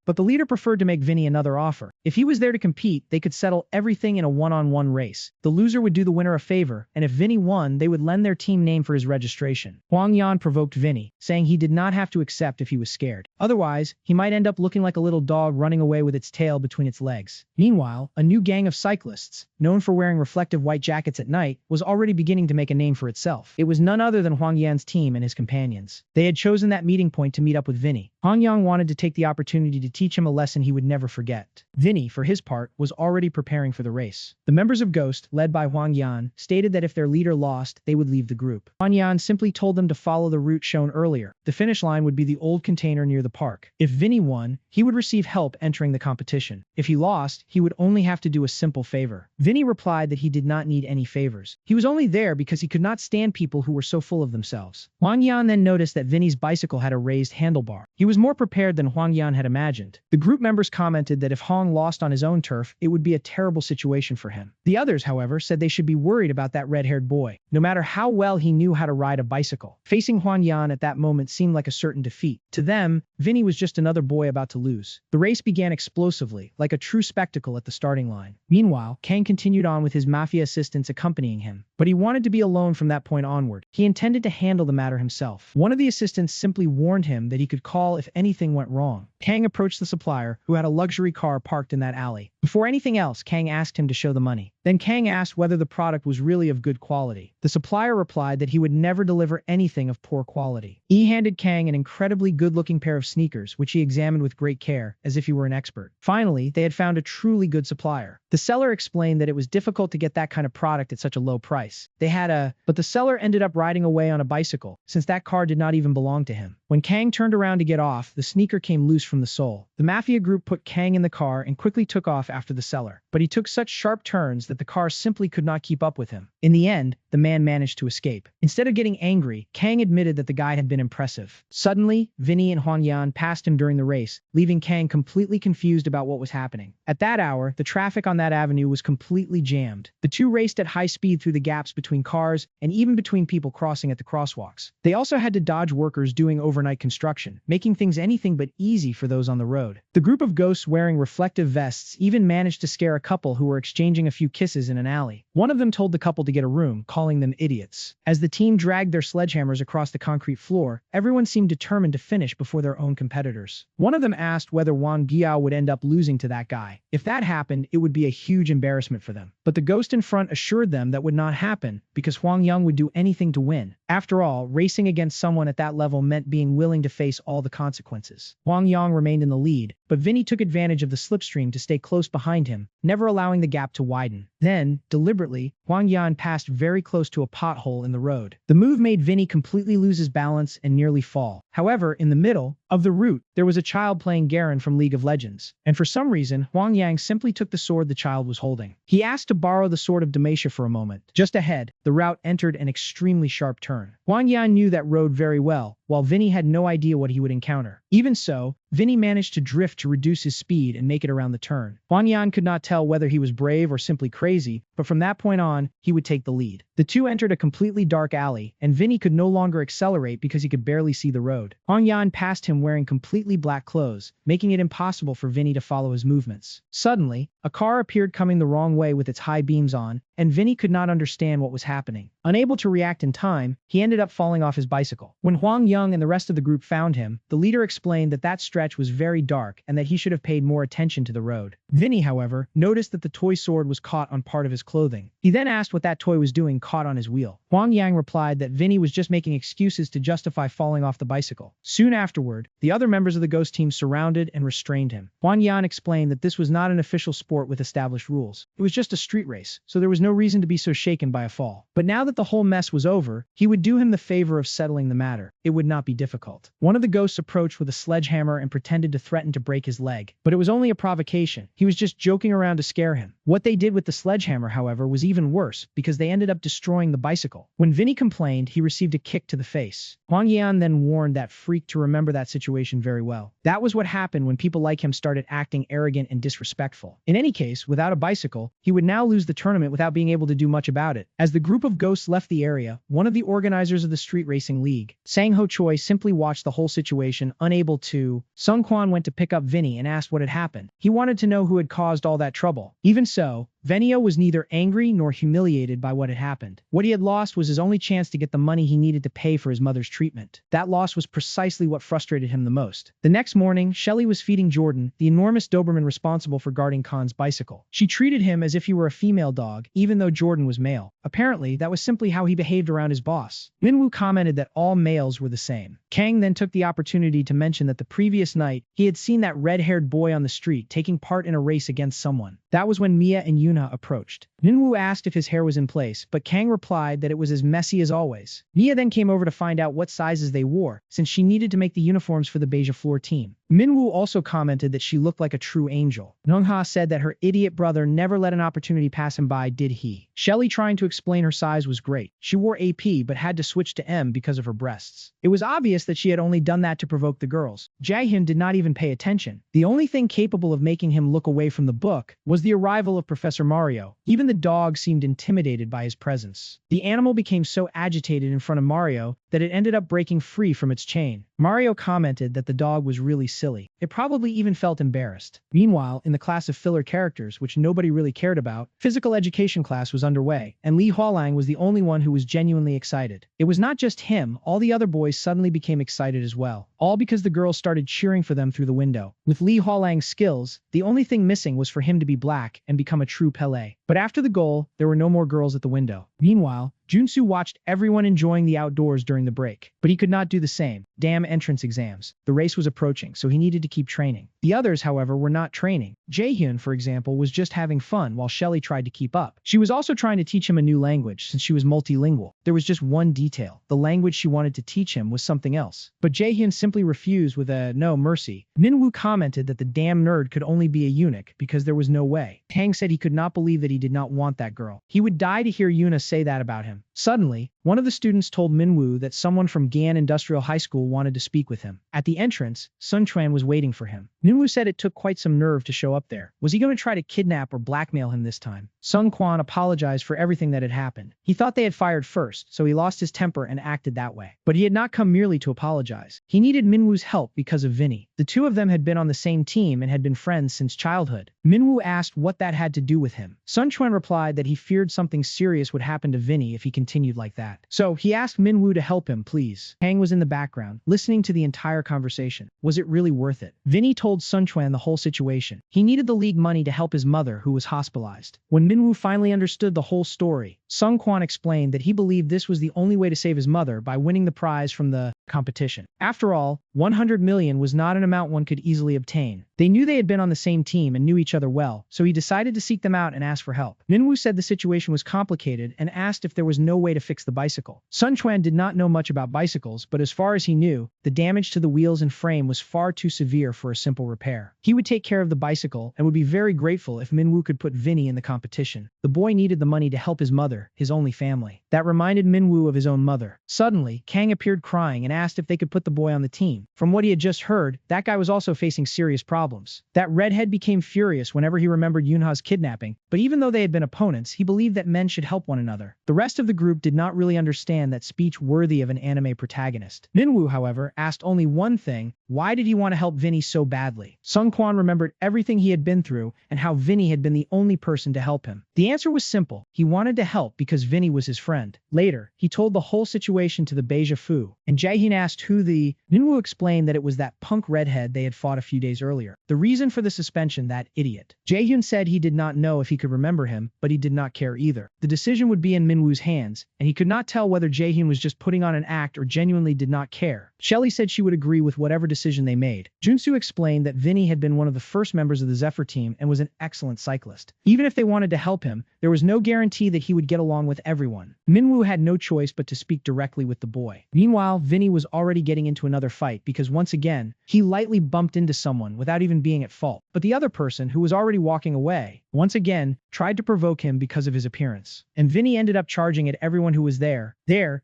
Speaker 1: but the leader preferred to make Vinny another offer. If he was there to compete, they could settle everything in a one-on-one race. The loser would do the winner a favor, and if Vinny won, they would lend their team name for his registration. Huang Yan provoked Vinny, saying he did not have to accept if he was scared. Otherwise, he might end up looking like a little dog running away with its tail between its legs. Meanwhile, a new gang of cyclists, known for wearing reflective white jackets at night, was already beginning to make a name for itself. It was none other than Huang Yan's team and his companions. They had chosen that meeting point to meet up with Vinny. Huang Yang wanted to take the opportunity to teach him a lesson he would never forget. Vinny, for his part, was already preparing for the race. The members of Ghost, led by Huang Yan, stated that if their leader lost, they would leave the group. Huang Yan simply told them to follow the route shown earlier. The finish line would be the old container near the park. If Vinny won, he would receive help entering the competition. If he lost, he would only have to do a simple favor. Vinny replied that he did not need any favors. He was only there because he could not stand people who were so full of themselves. Huang Yan then noticed that Vinny's bicycle had a raised handlebar. He was more prepared than Huang Yan had imagined. The group members commented that if Hong lost on his own turf, it would be a terrible situation for him. The others, however, said they should be worried about that red-haired boy, no matter how well he knew how to ride a bicycle. Facing Huang Yan at that moment seemed like a certain defeat. To them, Vinny was just another boy about to lose. The race began explosively, like a true spectacle at the starting line. Meanwhile, Kang continued on with his mafia assistants accompanying him, but he wanted to be alone from that point onward. He intended to handle the matter himself. One of the assistants simply warned him that he could call if anything went wrong. Kang approached the supplier, who had a luxury car parked in that alley. Before anything else, Kang asked him to show the money. Then Kang asked whether the product was really of good quality. The supplier replied that he would never deliver anything of poor quality. He handed Kang an incredibly good-looking pair of sneakers, which he examined with great care, as if he were an expert. Finally, they had found a truly good supplier. The seller explained that it was difficult to get that kind of product at such a low price. But the seller ended up riding away on a bicycle, since that car did not even belong to him. When Kang turned around to get off, the sneaker came loose from the sole. The mafia group put Kang in the car and quickly took off after the seller. But he took such sharp turns that the car simply could not keep up with him. In the end, the man managed to escape. Instead of getting angry, Kang admitted that the guide had been impressive. Suddenly, Vinny and Huang Yan passed him during the race, leaving Kang completely confused about what was happening. At that hour, the traffic on that avenue was completely jammed. The two raced at high speed through the gaps between cars and even between people crossing at the crosswalks. They also had to dodge workers doing overnight construction, making things anything but easy for those on the road. The group of ghosts wearing reflective vests even managed to scare a couple who were exchanging a few kisses in an alley. One of them told the couple to get a room, calling them idiots. As the team dragged their sledgehammers across the concrete floor, everyone seemed determined to finish before their own competitors. One of them asked whether Wang Giao would end up losing to that guy. If that happened, it would be a huge embarrassment for them. But the ghost in front assured them that would not happen, because Huang Yang would do anything to win. After all, racing against someone at that level meant being willing to face all the consequences. Huang Yang remained in the lead, but Vinny took advantage of the slipstream to stay close behind him, never allowing the gap to widen. Then, deliberately, Huang Yan passed very close to a pothole in the road. The move made Vinny completely lose his balance and nearly fall. However, in the middle of the route, there was a child playing Garen from League of Legends, and for some reason, Huang Yang simply took the sword the child was holding. He asked to borrow the sword of Demacia for a moment. Just ahead, the route entered an extremely sharp turn. Huang Yan knew that road very well, while Vinny had no idea what he would encounter. Even so, Vinny managed to drift to reduce his speed and make it around the turn. Huang Yan could not tell whether he was brave or simply crazy, but from that point on, he would take the lead. The two entered a completely dark alley, and Vinny could no longer accelerate because he could barely see the road. Huang Yan passed him wearing completely black clothes, making it impossible for Vinny to follow his movements. Suddenly, a car appeared coming the wrong way with its high beams on, and Vinny could not understand what was happening. Unable to react in time, he ended up falling off his bicycle. When Huang Yang and the rest of the group found him, the leader explained explained that that stretch was very dark and that he should have paid more attention to the road. Vinny, however, noticed that the toy sword was caught on part of his clothing. He then asked what that toy was doing caught on his wheel. Huang Yang replied that Vinny was just making excuses to justify falling off the bicycle. Soon afterward, the other members of the ghost team surrounded and restrained him. Huang Yan explained that this was not an official sport with established rules. It was just a street race, so there was no reason to be so shaken by a fall. But now that the whole mess was over, he would do him the favor of settling the matter. It would not be difficult. One of the ghosts approached with a sledgehammer and pretended to threaten to break his leg. But it was only a provocation. He was just joking around to scare him. What they did with the sledgehammer, however, was even worse, because they ended up destroying the bicycle. When Vinny complained, he received a kick to the face. Huang Yan then warned that freak to remember that situation very well. That was what happened when people like him started acting arrogant and disrespectful. In any case, without a bicycle, he would now lose the tournament without being able to do much about it. As the group of ghosts left the area, one of the organizers of the street racing league, Sang Ho Choi, simply watched the whole situation, unable to. Sung Kwan went to pick up Vinny and asked what had happened. He wanted to know who had caused all that trouble. Even so, Venio was neither angry nor humiliated by what had happened. What he had lost was his only chance to get the money he needed to pay for his mother's treatment. That loss was precisely what frustrated him the most. The next morning, Shelley was feeding Jordan, the enormous Doberman responsible for guarding Khan's bicycle. She treated him as if he were a female dog, even though Jordan was male. Apparently, that was simply how he behaved around his boss. Minwoo commented that all males were the same. Kang then took the opportunity to mention that the previous night, he had seen that red-haired boy on the street taking part in a race against someone. That was when Mia and Yuna approached. Minwoo asked if his hair was in place, but Kang replied that it was as messy as always. Mia then came over to find out what sizes they wore, since she needed to make the uniforms for the Beija Floor team. Minwoo also commented that she looked like a true angel. Nungha said that her idiot brother never let an opportunity pass him by, did he? Shelley, trying to explain her size, was great. She wore AP but had to switch to M because of her breasts. It was obvious that she had only done that to provoke the girls. Jaehyun did not even pay attention. The only thing capable of making him look away from the book was the arrival of Professor Mario. Even the dog seemed intimidated by his presence. The animal became so agitated in front of Mario that it ended up breaking free from its chain. Mario commented that the dog was really silly. It probably even felt embarrassed. Meanwhile, in the class of filler characters, which nobody really cared about, physical education class was underway, and Li Hualang was the only one who was genuinely excited. It was not just him, all the other boys suddenly became excited as well. All because the girls started cheering for them through the window. With Li Hualang's skills, the only thing missing was for him to be black and become a true Pele. But after the goal, there were no more girls at the window. Meanwhile, Junsu watched everyone enjoying the outdoors during the break, but he could not do the same. Damn entrance exams. The race was approaching, so he needed to keep training. The others, however, were not training. Jaehyun, for example, was just having fun while Shelley tried to keep up. She was also trying to teach him a new language since she was multilingual. There was just one detail. The language she wanted to teach him was something else. But Jaehyun simply refused with a no mercy. Minwoo commented that the damn nerd could only be a eunuch because there was no way. Tang said he could not believe that he did not want that girl. He would die to hear Yuna say that about him. Suddenly, one of the students told Minwoo that someone from Gan Industrial High School wanted to speak with him. At the entrance, Sun Chuan was waiting for him. Minwoo said it took quite some nerve to show up there. Was he going to try to kidnap or blackmail him this time? Sung Kwan apologized for everything that had happened. He thought they had fired first, so he lost his temper and acted that way. But he had not come merely to apologize. He needed Minwoo's help because of Vinny. The two of them had been on the same team and had been friends since childhood. Minwoo asked what that had to do with him. Sun Chuan replied that he feared something serious would happen to Vinny if he continued like that. So he asked Minwoo to help him, please. Hang was in the background, listening to the entire conversation. Was it really worth it? Vinny told Sun Chuan the whole situation. He needed the league money to help his mother, who was hospitalized. When Minwoo finally understood the whole story, Sung Kwan explained that he believed this was the only way to save his mother by winning the prize from the competition. After all, 100 million was not an amount one could easily obtain. They knew they had been on the same team and knew each other well, so he decided to seek them out and ask for help. Minwoo said the situation was complicated and asked if there was no way to fix the bicycle. Sun Chuan did not know much about bicycles, but as far as he knew, the damage to the wheels and frame was far too severe for a simple repair. He would take care of the bicycle and would be very grateful if Minwoo could put Vinny in the competition. The boy needed the money to help his mother, his only family. That reminded Minwoo of his own mother. Suddenly, Kang appeared crying and asked if they could put the boy on the team. From what he had just heard, that guy was also facing serious problems. That redhead became furious whenever he remembered Yunha's kidnapping, but even though they had been opponents, he believed that men should help one another. The rest of the group did not really understand that speech worthy of an anime protagonist. Minwoo, however, asked only one thing: why did he want to help Vinny so badly? Sung Kwan remembered everything he had been through and how Vinny had been the only person to help him. The answer was simple. He wanted to help because Vinny was his friend. Later, he told the whole situation to the Beija Fu, and Jaehyun asked who the Minwoo explained that it was that punk redhead they had fought a few days earlier. The reason for the suspension, that idiot. Jaehyun said he did not know if he could remember him, but he did not care either. The decision would be in Minwoo's hands, and he could not tell whether Jaehyun was just putting on an act or genuinely did not care. Shelley said she would agree with whatever decision they made. Junsu explained that Vinny had been one of the first members of the Zephyr team and was an excellent cyclist. Even if they wanted to help him, there was no guarantee that he would get along with everyone. Minwoo had no choice but to speak directly with the boy. Meanwhile, Vinny was already getting into another fight because once again, he lightly bumped into someone without even being at fault. But the other person, who was already walking away, once again, tried to provoke him because of his appearance. And Vinny ended up charging at everyone who was there.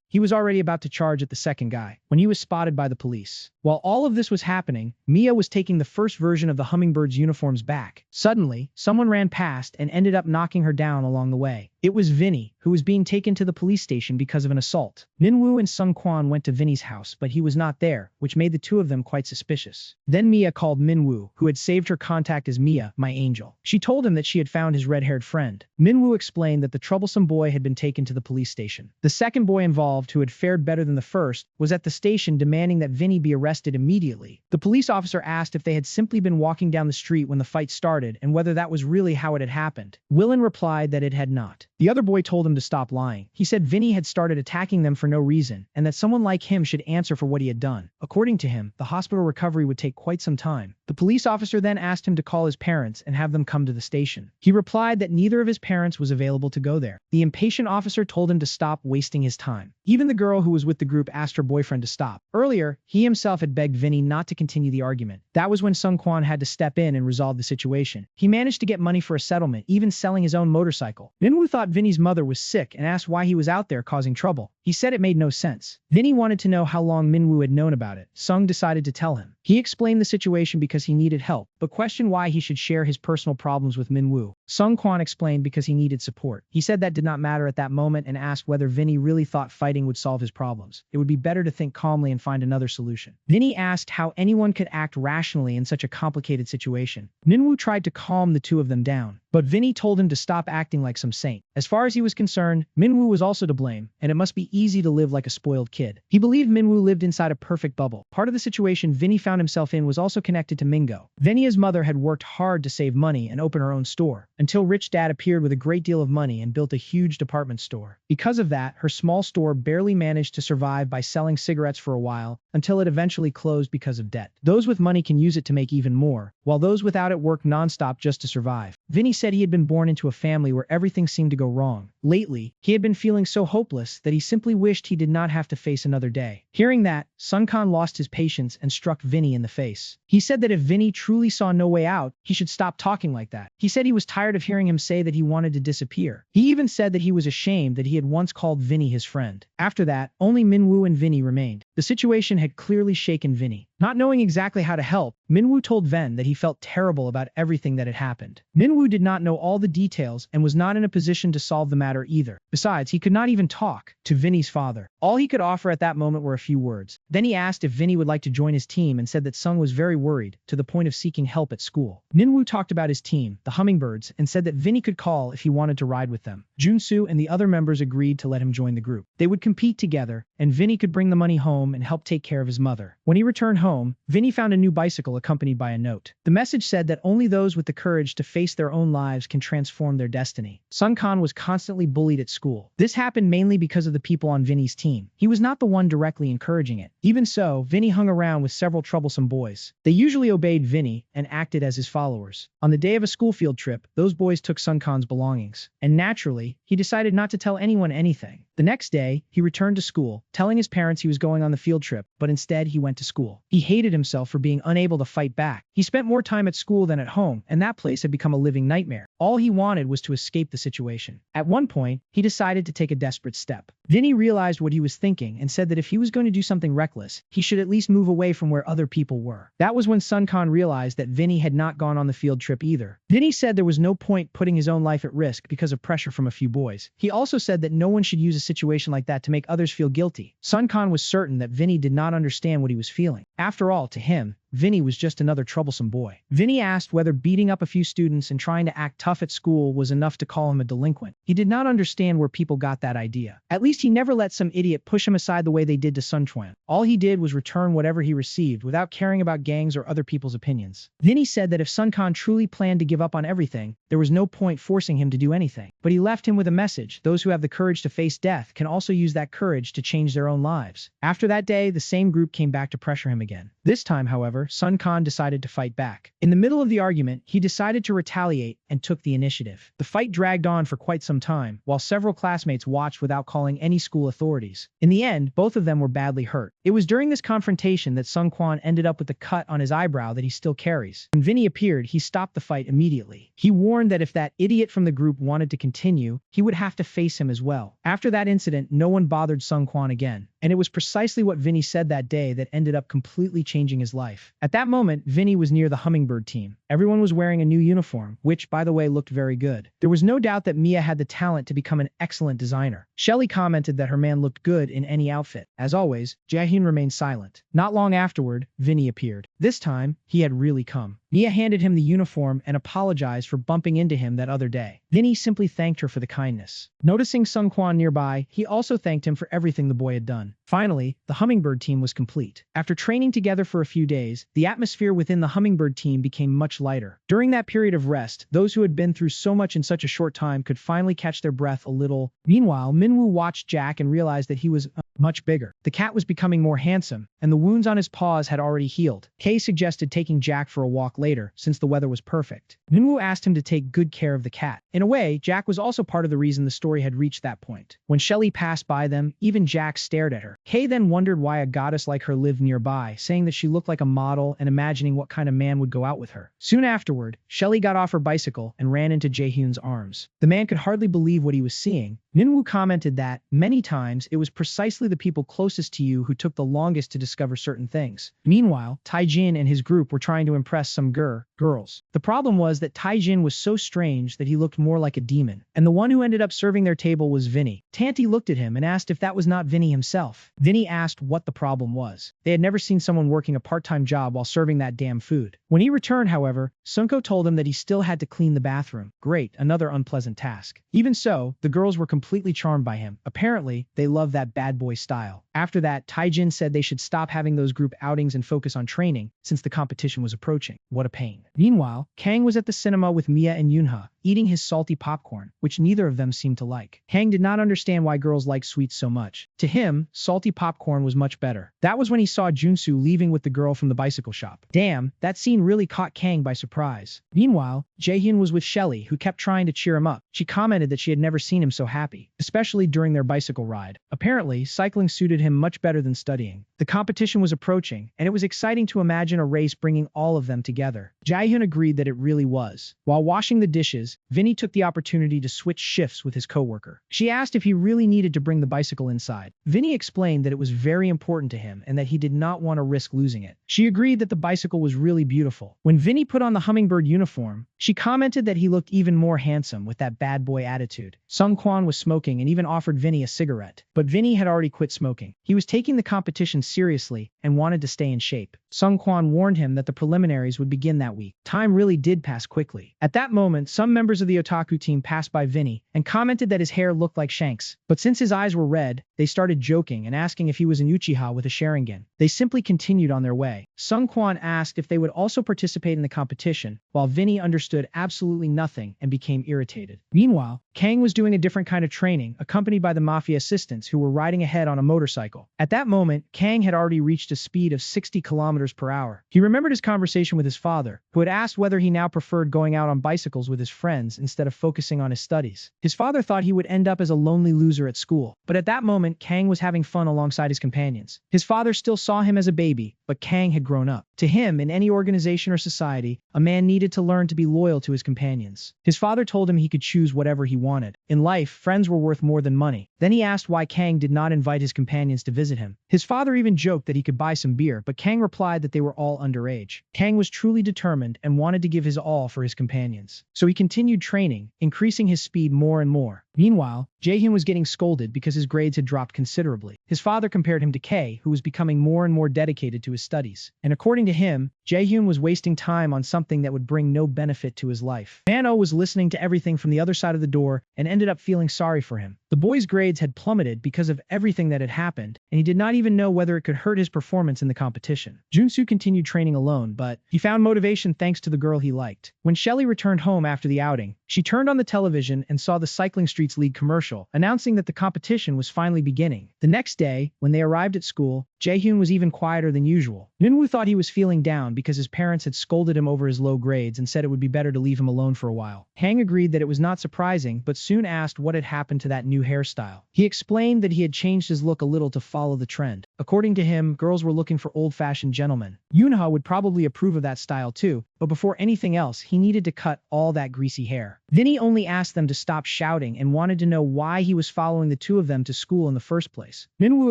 Speaker 1: He was already about to charge at the second guy, when he was spotted by the police. While all of this was happening, Mia was taking the first version of the Hummingbird's uniforms back. Suddenly, someone ran past and ended up knocking her down along the way. It was Vinny, who was being taken to the police station because of an assault. Minwoo and Sung Kwan went to Vinny's house, but he was not there, which made the two of them quite suspicious. Then Mia called Minwoo, who had saved her contact as Mia, my angel. She told him that she had found his red-haired friend. Minwoo explained that the troublesome boy had been taken to the police station. The second boy involved, who had fared better than the first, was at the station demanding that Vinny be arrested immediately. The police officer asked if they had simply been walking down the street when the fight started and whether that was really how it had happened. Willin replied that it had not. The other boy told him to stop lying. He said Vinny had started attacking them for no reason, and that someone like him should answer for what he had done. According to him, the hospital recovery would take quite some time. The police officer then asked him to call his parents and have them come to the station. He replied that neither of his parents was available to go there. The impatient officer told him to stop wasting his time. Even the girl who was with the group asked her boyfriend to stop. Earlier, he himself had begged Vinny not to continue the argument. That was when Sung Kwan had to step in and resolve the situation. He managed to get money for a settlement, even selling his own motorcycle. Minwoo thought Vinny's mother was sick and asked why he was out there causing trouble. He said it made no sense. Vinny wanted to know how long Minwoo had known about it. Sung decided to tell him. He explained the situation because he needed help, but questioned why he should share his personal problems with Minwoo. Sung Kwan explained because he needed support. He said that did not matter at that moment and asked whether Vinny really thought fighting would solve his problems. It would be better to think calmly and find another solution. Vinny asked how anyone could act rationally in such a complicated situation. Minwoo tried to calm the two of them down, but Vinny told him to stop acting like some saint. As far as he was concerned, Minwoo was also to blame, and it must be easy to live like a spoiled kid. He believed Minwoo lived inside a perfect bubble. Part of the situation Vinny found himself in was also connected to Mingo. Vinny's mother had worked hard to save money and open her own store, until Rich Dad appeared with a great deal of money and built a huge department store. Because of that, her small store barely managed to survive by selling cigarettes for a while, until it eventually closed because of debt. Those with money can use it to make even more, while those without it work non-stop just to survive. Vinny said he had been born into a family where everything seemed to go wrong. Lately, he had been feeling so hopeless that he simply wished he did not have to face another day. Hearing that, Sun Khan lost his patience and struck Vinny in the face. He said that if Vinny truly saw no way out, he should stop talking like that. He said he was tired of hearing him say that he wanted to disappear. He even said that he was ashamed that he had once called Vinny his friend. After that, only Minwoo and Vinny remained. The situation had clearly shaken Vinny. Not knowing exactly how to help, Minwoo told Ven that he felt terrible about everything that had happened. Minwoo did not know all the details and was not in a position to solve the matter either. Besides, he could not even talk to Vinny's father. All he could offer at that moment were a few words. Then he asked if Vinny would like to join his team and said that Sung was very worried, to the point of seeking help at school. Minwoo talked about his team, the Hummingbirds, and said that Vinny could call if he wanted to ride with them. Junsu and the other members agreed to let him join the group. They would compete together, and Vinny could bring the money home and help take care of his mother. When he returned home, Vinny found a new bicycle accompanied by a note. The message said that only those with the courage to face their own lives can transform their destiny. Sun Khan was constantly bullied at school. This happened mainly because of the people on Vinny's team. He was not the one directly encouraging it. Even so, Vinny hung around with several troublesome boys. They usually obeyed Vinny and acted as his followers. On the day of a school field trip, those boys took Sun Khan's belongings. And naturally, he decided not to tell anyone anything. The next day, he returned to school, telling his parents he was going on the field trip, but instead he went to school. He hated himself for being unable to fight back. He spent more time at school than at home, and that place had become a living nightmare. All he wanted was to escape the situation. At one point, he decided to take a desperate step. Vinny realized what he was thinking and said that if he was going to do something reckless, he should at least move away from where other people were. That was when Sun Khan realized that Vinny had not gone on the field trip either. Vinny said there was no point putting his own life at risk because of pressure from a few boys. He also said that no one should use a situation like that to make others feel guilty. Sun Khan was certain that Vinny did not understand what he was feeling. After all, to him, Vinny was just another troublesome boy. Vinny asked whether beating up a few students and trying to act tough at school was enough to call him a delinquent. He did not understand where people got that idea. At least he never let some idiot push him aside the way they did to Sun Quan. All he did was return whatever he received without caring about gangs or other people's opinions. Vinny said that if Sun Quan truly planned to give up on everything, there was no point forcing him to do anything. But he left him with a message: those who have the courage to face death can also use that courage to change their own lives. After that day, the same group came back to pressure him again. This time, however, Sun Quan decided to fight back. In the middle of the argument, he decided to retaliate and took the initiative. The fight dragged on for quite some time, while several classmates watched without calling any school authorities. In the end, both of them were badly hurt. It was during this confrontation that Sun Quan ended up with the cut on his eyebrow that he still carries. When Vinny appeared, he stopped the fight immediately. He warned that if that idiot from the group wanted to continue, he would have to face him as well. After that incident, no one bothered Sun Quan again. And it was precisely what Vinny said that day that ended up completely changing his life. At that moment, Vinny was near the Hummingbird team. Everyone was wearing a new uniform, which, by the way, looked very good. There was no doubt that Mia had the talent to become an excellent designer. Shelley commented that her man looked good in any outfit. As always, Jaehyun remained silent. Not long afterward, Vinny appeared. This time, he had really come. Mia handed him the uniform and apologized for bumping into him that other day. Vinny simply thanked her for the kindness. Noticing Sun Quan nearby, he also thanked him for everything the boy had done. Finally, the Hummingbird team was complete. After training together for a few days, the atmosphere within the Hummingbird team became much lighter. During that period of rest, those who had been through so much in such a short time could finally catch their breath a little. Meanwhile, Minwoo watched Jack and realized that he was much bigger. The cat was becoming more handsome, and the wounds on his paws had already healed. Kay suggested taking Jack for a walk later, since the weather was perfect. Minwoo asked him to take good care of the cat. In a way, Jack was also part of the reason the story had reached that point. When Shelley passed by them, even Jack stared at her. Kay then wondered why a goddess like her lived nearby, saying that she looked like a model and imagining what kind of man would go out with her. Soon afterward, Shelley got off her bicycle and ran into Jaehyun's arms. The man could hardly believe what he was seeing. Minwoo commented that, many times, it was precisely the people closest to you who took the longest to discover certain things. Meanwhile, Taijin and his group were trying to impress some girls. The problem was that Taijin was so strange that he looked more like a demon. And the one who ended up serving their table was Vinny. Tanti looked at him and asked if that was not Vinny himself. Vinny asked what the problem was. They had never seen someone working a part-time job while serving that damn food. When he returned, however, Sunko told him that he still had to clean the bathroom. Great, another unpleasant task. Even so, the girls were completely charmed by him. Apparently, they loved that bad boy style. After that, Taijin said they should stop having those group outings and focus on training, since the competition was approaching. What a pain. Meanwhile, Kang was at the cinema with Mia and Yunha, eating his salty popcorn, which neither of them seemed to like. Kang did not understand why girls like sweets so much. To him, salty popcorn was much better. That was when he saw Junsu leaving with the girl from the bicycle shop. Damn, that scene really caught Kang by surprise. Meanwhile, Jaehyun was with Shelley, who kept trying to cheer him up. She commented that she had never seen him so happy, especially during their bicycle ride. Apparently, cycling suited him much better than studying. The competition was approaching, and it was exciting to imagine a race bringing all of them together. Jaehyun agreed that it really was. While washing the dishes, Vinny took the opportunity to switch shifts with his coworker. She asked if he really needed to bring the bicycle inside. Vinny explained that it was very important to him and that he did not want to risk losing it. She agreed that the bicycle was really beautiful. When Vinny put on the Hummingbird uniform, she commented that he looked even more handsome with that bad boy attitude. Sung Kwan was smoking and even offered Vinny a cigarette. But Vinny had already quit smoking. He was taking the competition seriously and wanted to stay in shape. Sung Kwan warned him that the preliminaries would begin that week. Time really did pass quickly. At that moment, some members of the otaku team passed by Vinny and commented that his hair looked like Shanks. But since his eyes were red, they started joking and asking if he was an Uchiha with a Sharingan. They simply continued on their way. Sung Kwan asked if they would also participate in the competition, while Vinny understood absolutely nothing and became irritated. Meanwhile, Kang was doing a different kind of training, accompanied by the mafia assistants who were riding ahead on a motorcycle. At that moment, Kang had already reached a speed of 60 kilometers per hour. He remembered his conversation with his father, who had asked whether he now preferred going out on bicycles with his friends instead of focusing on his studies. His father thought he would end up as a lonely loser at school, but at that moment, Kang was having fun alongside his companions. His father still saw him as a baby, but Kang had grown up. To him, in any organization or society, a man needed to learn to be loyal to his companions. His father told him he could choose whatever he wanted. In life, friends were worth more than money. Then he asked why Kang did not invite his companions to visit him. His father even joked that he could buy some beer, but Kang replied that they were all underage. Kang was truly determined and wanted to give his all for his companions. So he continued training, increasing his speed more and more. Meanwhile, Jaehyun was getting scolded because his grades had dropped considerably. His father compared him to Kay, who was becoming more and more dedicated to his studies. And according to him, Jaehyun was wasting time on something that would bring no benefit to his life. Manhwa was listening to everything from the other side of the door and ended up feeling sorry for him. The boy's grades had plummeted because of everything that had happened, and he did not even know whether it could hurt his performance in the competition. Junsu continued training alone, but he found motivation thanks to the girl he liked. When Shelly returned home after the outing, she turned on the television and saw the Cycling Streets League commercial, announcing that the competition was finally beginning. The next day, when they arrived at school, Jaehyun was even quieter than usual. Minwoo thought he was feeling down because his parents had scolded him over his low grades and said it would be better to leave him alone for a while. Hang agreed that it was not surprising, but soon asked what had happened to that new hairstyle. He explained that he had changed his look a little to follow the trend. According to him, girls were looking for old-fashioned gentlemen. Yoonha would probably approve of that style too, but before anything else, he needed to cut all that greasy hair. Vinny only asked them to stop shouting and wanted to know why he was following the two of them to school in the first place. Minwoo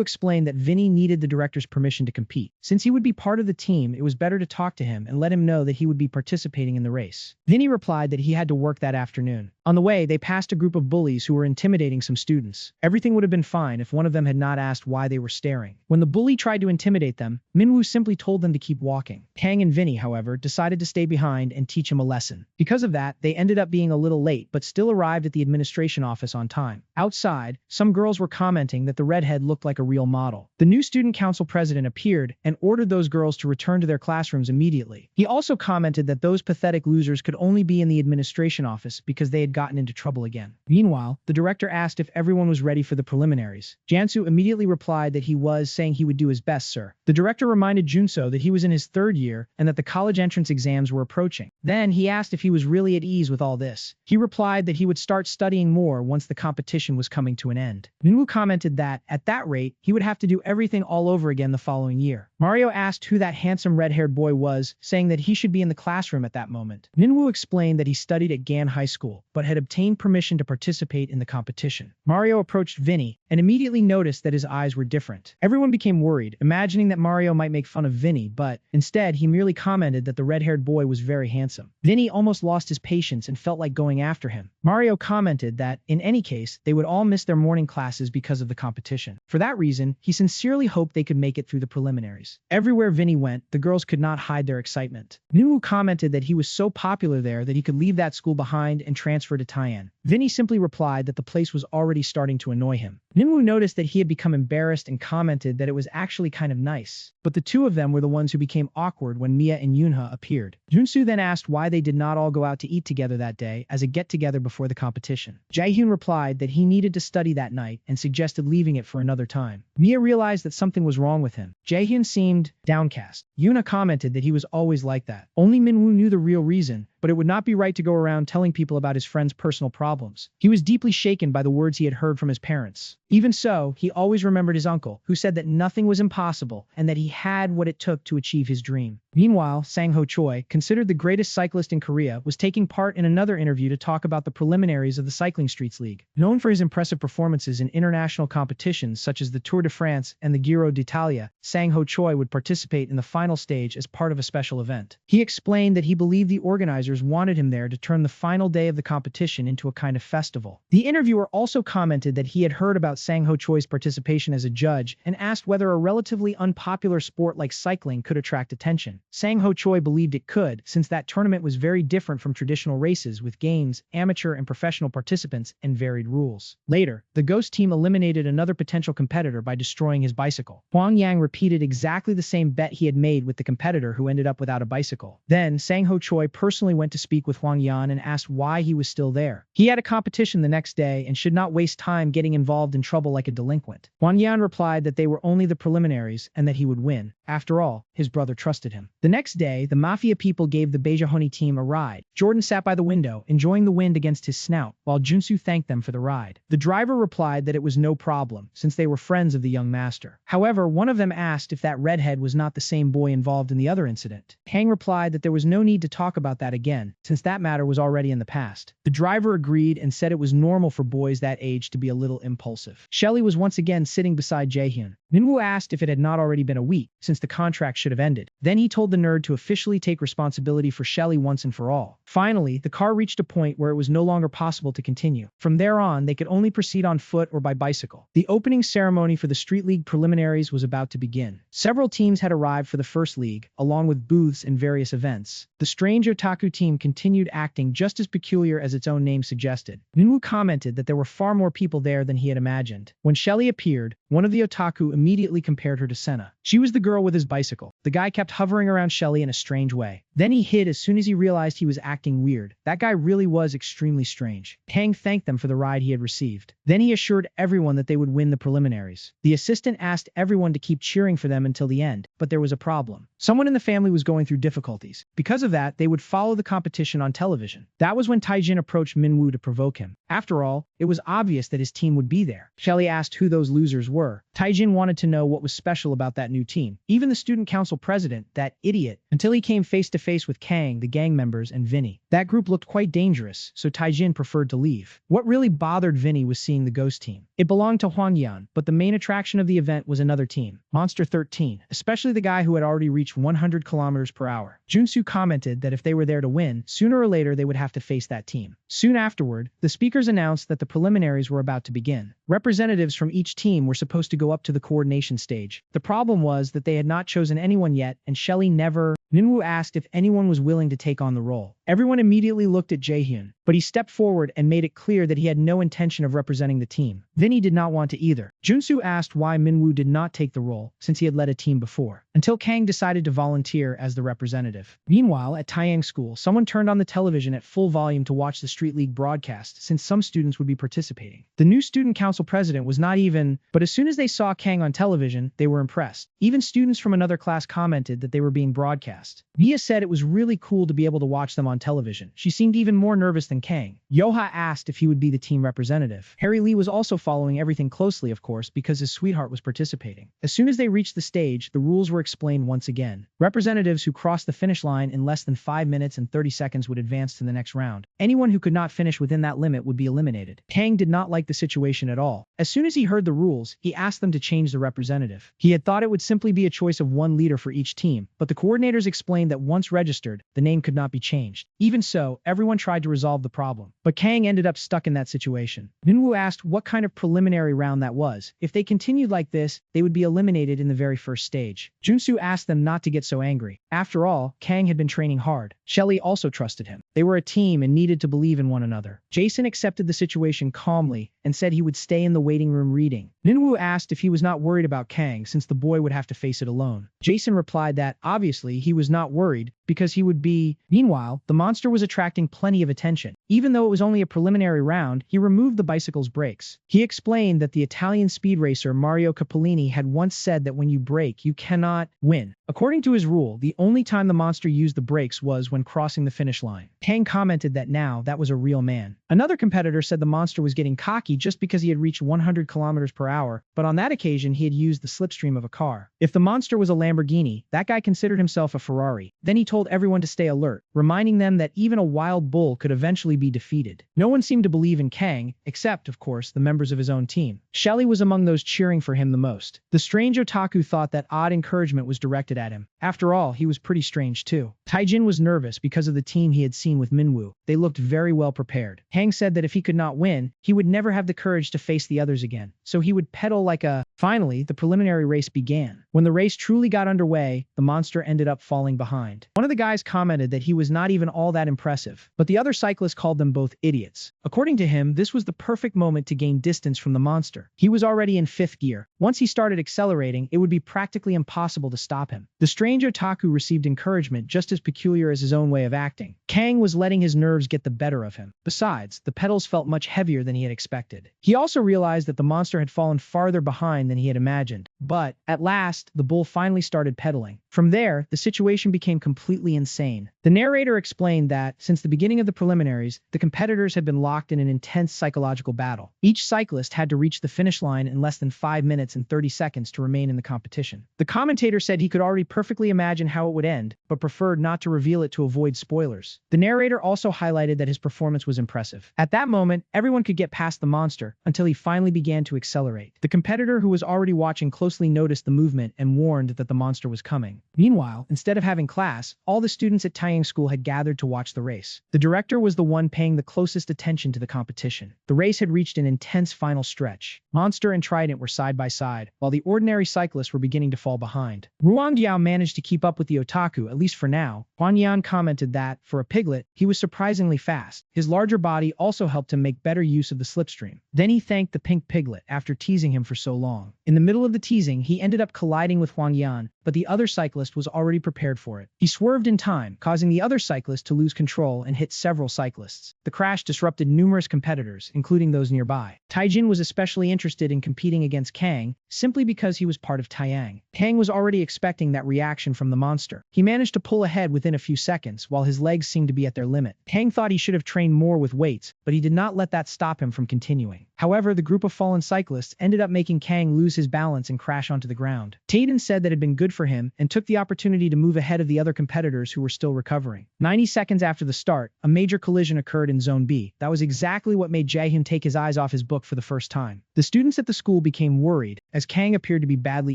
Speaker 1: explained that Vinny needed the director's permission to compete. Since he would be part of the team, it was better to talk to him and let him know that he would be participating in the race. Vinny replied that he had to work that afternoon. On the way, they passed a group of bullies who were intimidating some students. Everything would have been fine if one of them had not asked why they were staring. When the bully tried to intimidate them, Minwoo simply told them to keep walking. Kang and Vinny, however, decided to stay behind and teach him a lesson. Because of that, they ended up being a little late but still arrived at the administration office on time. Outside, some girls were commenting that the redhead looked like a real model. The new student council president appeared and ordered those girls to return to their classrooms immediately. He also commented that those pathetic losers could only be in the administration office because they had gotten into trouble again. Meanwhile, the director asked if everyone was ready for the preliminaries. Jansu immediately replied that he was, saying he would do his best, sir. The director reminded Junso that he was in his third year and that the college entrance exams were approaching. Then he asked if he was really at ease with all this. He replied that he would start studying more once the competition was coming to an end. Minwoo commented that, at that rate, he would have to do everything all over again the following year. Mario asked who that handsome red-haired boy was, saying that he should be in the classroom at that moment. Minwoo explained that he studied at Gan High School, but had obtained permission to participate in the competition. Mario approached Vinny and immediately noticed that his eyes were different. Everyone became worried, imagining that Mario might make fun of Vinny, but instead he merely commented that the red-haired boy was very handsome. Vinny almost lost his patience and felt like going after him. Mario commented that, in any case, they would all miss their morning classes because of the competition. For that reason, he sincerely hoped they could make it through the preliminaries. Everywhere Vinny went, the girls could not hide their excitement. Minwoo commented that he was so popular there that he could leave that school behind and transfer to Taian. Vinny simply replied that the place was already starting to annoy him. Minwoo noticed that he had become embarrassed and commented that it was actually kind of nice. But the two of them were the ones who became awkward when Mia and Yoonha appeared. Junsu then asked why they did not all go out to eat together that day as a get-together before the competition. Jaehyun replied that he needed to study that night and suggested leaving it for another time. Mia realized that something was wrong with him. Jaehyun seemed downcast. Yoonha commented that he was always like that. Only Minwoo knew the real reason, but it would not be right to go around telling people about his friend's personal problems. He was deeply shaken by the words he had heard from his parents. Even so, he always remembered his uncle, who said that nothing was impossible and that he had what it took to achieve his dream. Meanwhile, Sang Ho Choi, considered the greatest cyclist in Korea, was taking part in another interview to talk about the preliminaries of the Cycling Streets League. Known for his impressive performances in international competitions such as the Tour de France and the Giro d'Italia, Sang Ho Choi would participate in the final stage as part of a special event. He explained that he believed the organizers wanted him there to turn the final day of the competition into a kind of festival. The interviewer also commented that he had heard about Sang Ho Choi's participation as a judge and asked whether a relatively unpopular sport like cycling could attract attention. Sang Ho Choi believed it could, since that tournament was very different from traditional races with games, amateur and professional participants, and varied rules. Later, the Ghost team eliminated another potential competitor by destroying his bicycle. Huang Yang repeated exactly the same bet he had made with the competitor who ended up without a bicycle. Then, Sang Ho Choi personally went to speak with Huang Yan and asked why he was still there. He had a competition the next day and should not waste time getting involved in trouble like a delinquent. Huang Yan replied that they were only the preliminaries and that he would win. After all, his brother trusted him. The next day, the Mafia people gave the Beijahoni team a ride. Jordan sat by the window, enjoying the wind against his snout, while Junsu thanked them for the ride. The driver replied that it was no problem, since they were friends of the young master. However, one of them asked if that redhead was not the same boy involved in the other incident. Hang replied that there was no need to talk about that again, since that matter was already in the past. The driver agreed and said it was normal for boys that age to be a little impulsive. Shelly was once again sitting beside Jaehyun. Minwoo asked if it had not already been a week, since the contract should have ended. Then he told told the nerd to officially take responsibility for Shelly once and for all. Finally, the car reached a point where it was no longer possible to continue. From there on, they could only proceed on foot or by bicycle. The opening ceremony for the Street League preliminaries was about to begin. Several teams had arrived for the first league, along with booths and various events. The strange otaku team continued acting just as peculiar as its own name suggested. Manhwa commented that there were far more people there than he had imagined. When Shelly appeared, one of the otaku immediately compared her to Senna. She was the girl with his bicycle. The guy kept hovering around Shelly in a strange way. Then he hid as soon as he realized he was acting weird. That guy really was extremely strange. Kang thanked them for the ride he had received. Then he assured everyone that they would win the preliminaries. The assistant asked everyone to keep cheering for them until the end, but there was a problem. Someone in the family was going through difficulties. Because of that, they would follow the competition on television. That was when Taijin approached Manhwa to provoke him. After all, it was obvious that his team would be there. Shelly asked who those losers were. Taijin wanted to know what was special about that new team. Even the student council president, that idiot, until he came face to face with Kang, the gang members, and Vinny. That group looked quite dangerous, so Taijin preferred to leave. What really bothered Vinny was seeing the ghost team. It belonged to Huangyan, but the main attraction of the event was another team, Monster 13, especially the guy who had already reached 100 kilometers per hour. Junsu commented that if they were there to win, sooner or later they would have to face that team. Soon afterward, the speakers announced that the preliminaries were about to begin. Representatives from each team were supposed to go up to the coordination stage. The problem was that they had not chosen anyone yet, and Shelly never. Manhwa asked if anyone was willing to take on the role. Everyone immediately looked at Jaehyun, but he stepped forward and made it clear that he had no intention of representing the team. Vinny did not want to either. Junsu asked why Manhwa did not take the role, since he had led a team before, until Kang decided to volunteer as the representative. Meanwhile, at Taiyang School, someone turned on the television at full volume to watch the Street League broadcast, since some students would be participating. The new student council president was not even, but as soon as they saw Kang on television, they were impressed. Even students from another class commented that they were being broadcast. Mia said it was really cool to be able to watch them on television. She seemed even more nervous than Kang. Yoha asked if he would be the team representative. Harry Lee was also following everything closely, of course, because his sweetheart was participating. As soon as they reached the stage, the rules were explained once again. Representatives who crossed the finish line in less than 5 minutes and 30 seconds would advance to the next round. Anyone who could not finish within that limit would be eliminated. Kang did not like the situation at all. As soon as he heard the rules, he asked them to change the representative. He had thought it would simply be a choice of one leader for each team, but the coordinators explained that once registered, the name could not be changed. Even so, everyone tried to resolve the problem. But Kang ended up stuck in that situation. Manhwa asked what kind of preliminary round that was. If they continued like this, they would be eliminated in the very first stage. Junsu asked them not to get so angry. After all, Kang had been training hard. Shelly also trusted him. They were a team and needed to believe in one another. Jason accepted the situation calmly and said he would stay in the waiting room reading. Manhwa asked if he was not worried about Kang since the boy would have to face it alone. Jason replied that, obviously, he was not worried because he would be. Meanwhile, the monster was attracting plenty of attention. Even though it was only a preliminary round, he removed the bicycle's brakes. He explained that the Italian speed racer Mario Capolini had once said that when you brake, you cannot win. According to his rule, the only time the monster used the brakes was when crossing the finish line. Kang commented that now that was a real man. Another competitor said the monster was getting cocky just because he had reached 100 kilometers per hour, but on that occasion he had used the slipstream of a car. If the monster was a Lamborghini, that guy considered himself a Ferrari. Then he told everyone to stay alert, reminding them that even a wild bull could eventually be defeated. No one seemed to believe in Kang, except, of course, the members of his own team. Shelly was among those cheering for him the most. The strange otaku thought that odd encouragement was directed at him. After all, he was pretty strange too. Taijin was nervous because of the team he had seen with Manhwa. They looked very well prepared. Kang said that if he could not win, he would never have the courage to face the others again, so he would pedal like a. Finally, the preliminary race began. When the race truly got underway, the monster ended up falling behind. One of the guys commented that he was not even all that impressive, but the other cyclists called them both idiots. According to him, this was the perfect moment to gain distance from the monster. He was already in 5th gear. Once he started accelerating, it would be practically impossible to stop him. The strange otaku received encouragement just as peculiar as his own way of acting. Kang was letting his nerves get the better of him. Besides, the pedals felt much heavier than he had expected. He also realized that the monster had fallen farther behind than he had imagined. But, at last, the bull finally started pedaling. From there, the situation became completely insane. The narrator explained that, since the beginning of the preliminaries, the competitors had been locked in an intense psychological battle. Each cyclist had to reach the finish line in less than 5 minutes and 30 seconds to remain in the competition. The commentator said he could already perfectly imagine how it would end, but preferred not to reveal it to avoid spoilers. The narrator also highlighted that his performance was impressive. At that moment, everyone could get past the monster monster until he finally began to accelerate. The competitor who was already watching closely noticed the movement and warned that the monster was coming. Meanwhile, instead of having class, all the students at Taiyang School had gathered to watch the race. The director was the one paying the closest attention to the competition. The race had reached an intense final stretch. Monster and Trident were side by side, while the ordinary cyclists were beginning to fall behind. Ruang Diao managed to keep up with the otaku, at least for now. Huan Yan commented that, for a piglet, he was surprisingly fast. His larger body also helped him make better use of the slipstream. Then he thanked the pink piglet after teasing him for so long. In the middle of the teasing, he ended up colliding with Huang Yan, but the other cyclist was already prepared for it. He swerved in time, causing the other cyclist to lose control and hit several cyclists. The crash disrupted numerous competitors, including those nearby. Taijin was especially interested in competing against Kang, simply because he was part of Taiyang. Kang was already expecting that reaction from the monster. He managed to pull ahead within a few seconds, while his legs seemed to be at their limit. Kang thought he should have trained more with weights, but he did not let that stop him from continuing. However, the group of fallen cyclists ended up making Kang lose his balance and crash onto the ground. Taiden said that it had been good for him and took the opportunity to move ahead of the other competitors who were still recovering. 90 seconds after the start, a major collision occurred in Zone B. That was exactly what made Jaehyun take his eyes off his book for the first time. The students at the school became worried, as Kang appeared to be badly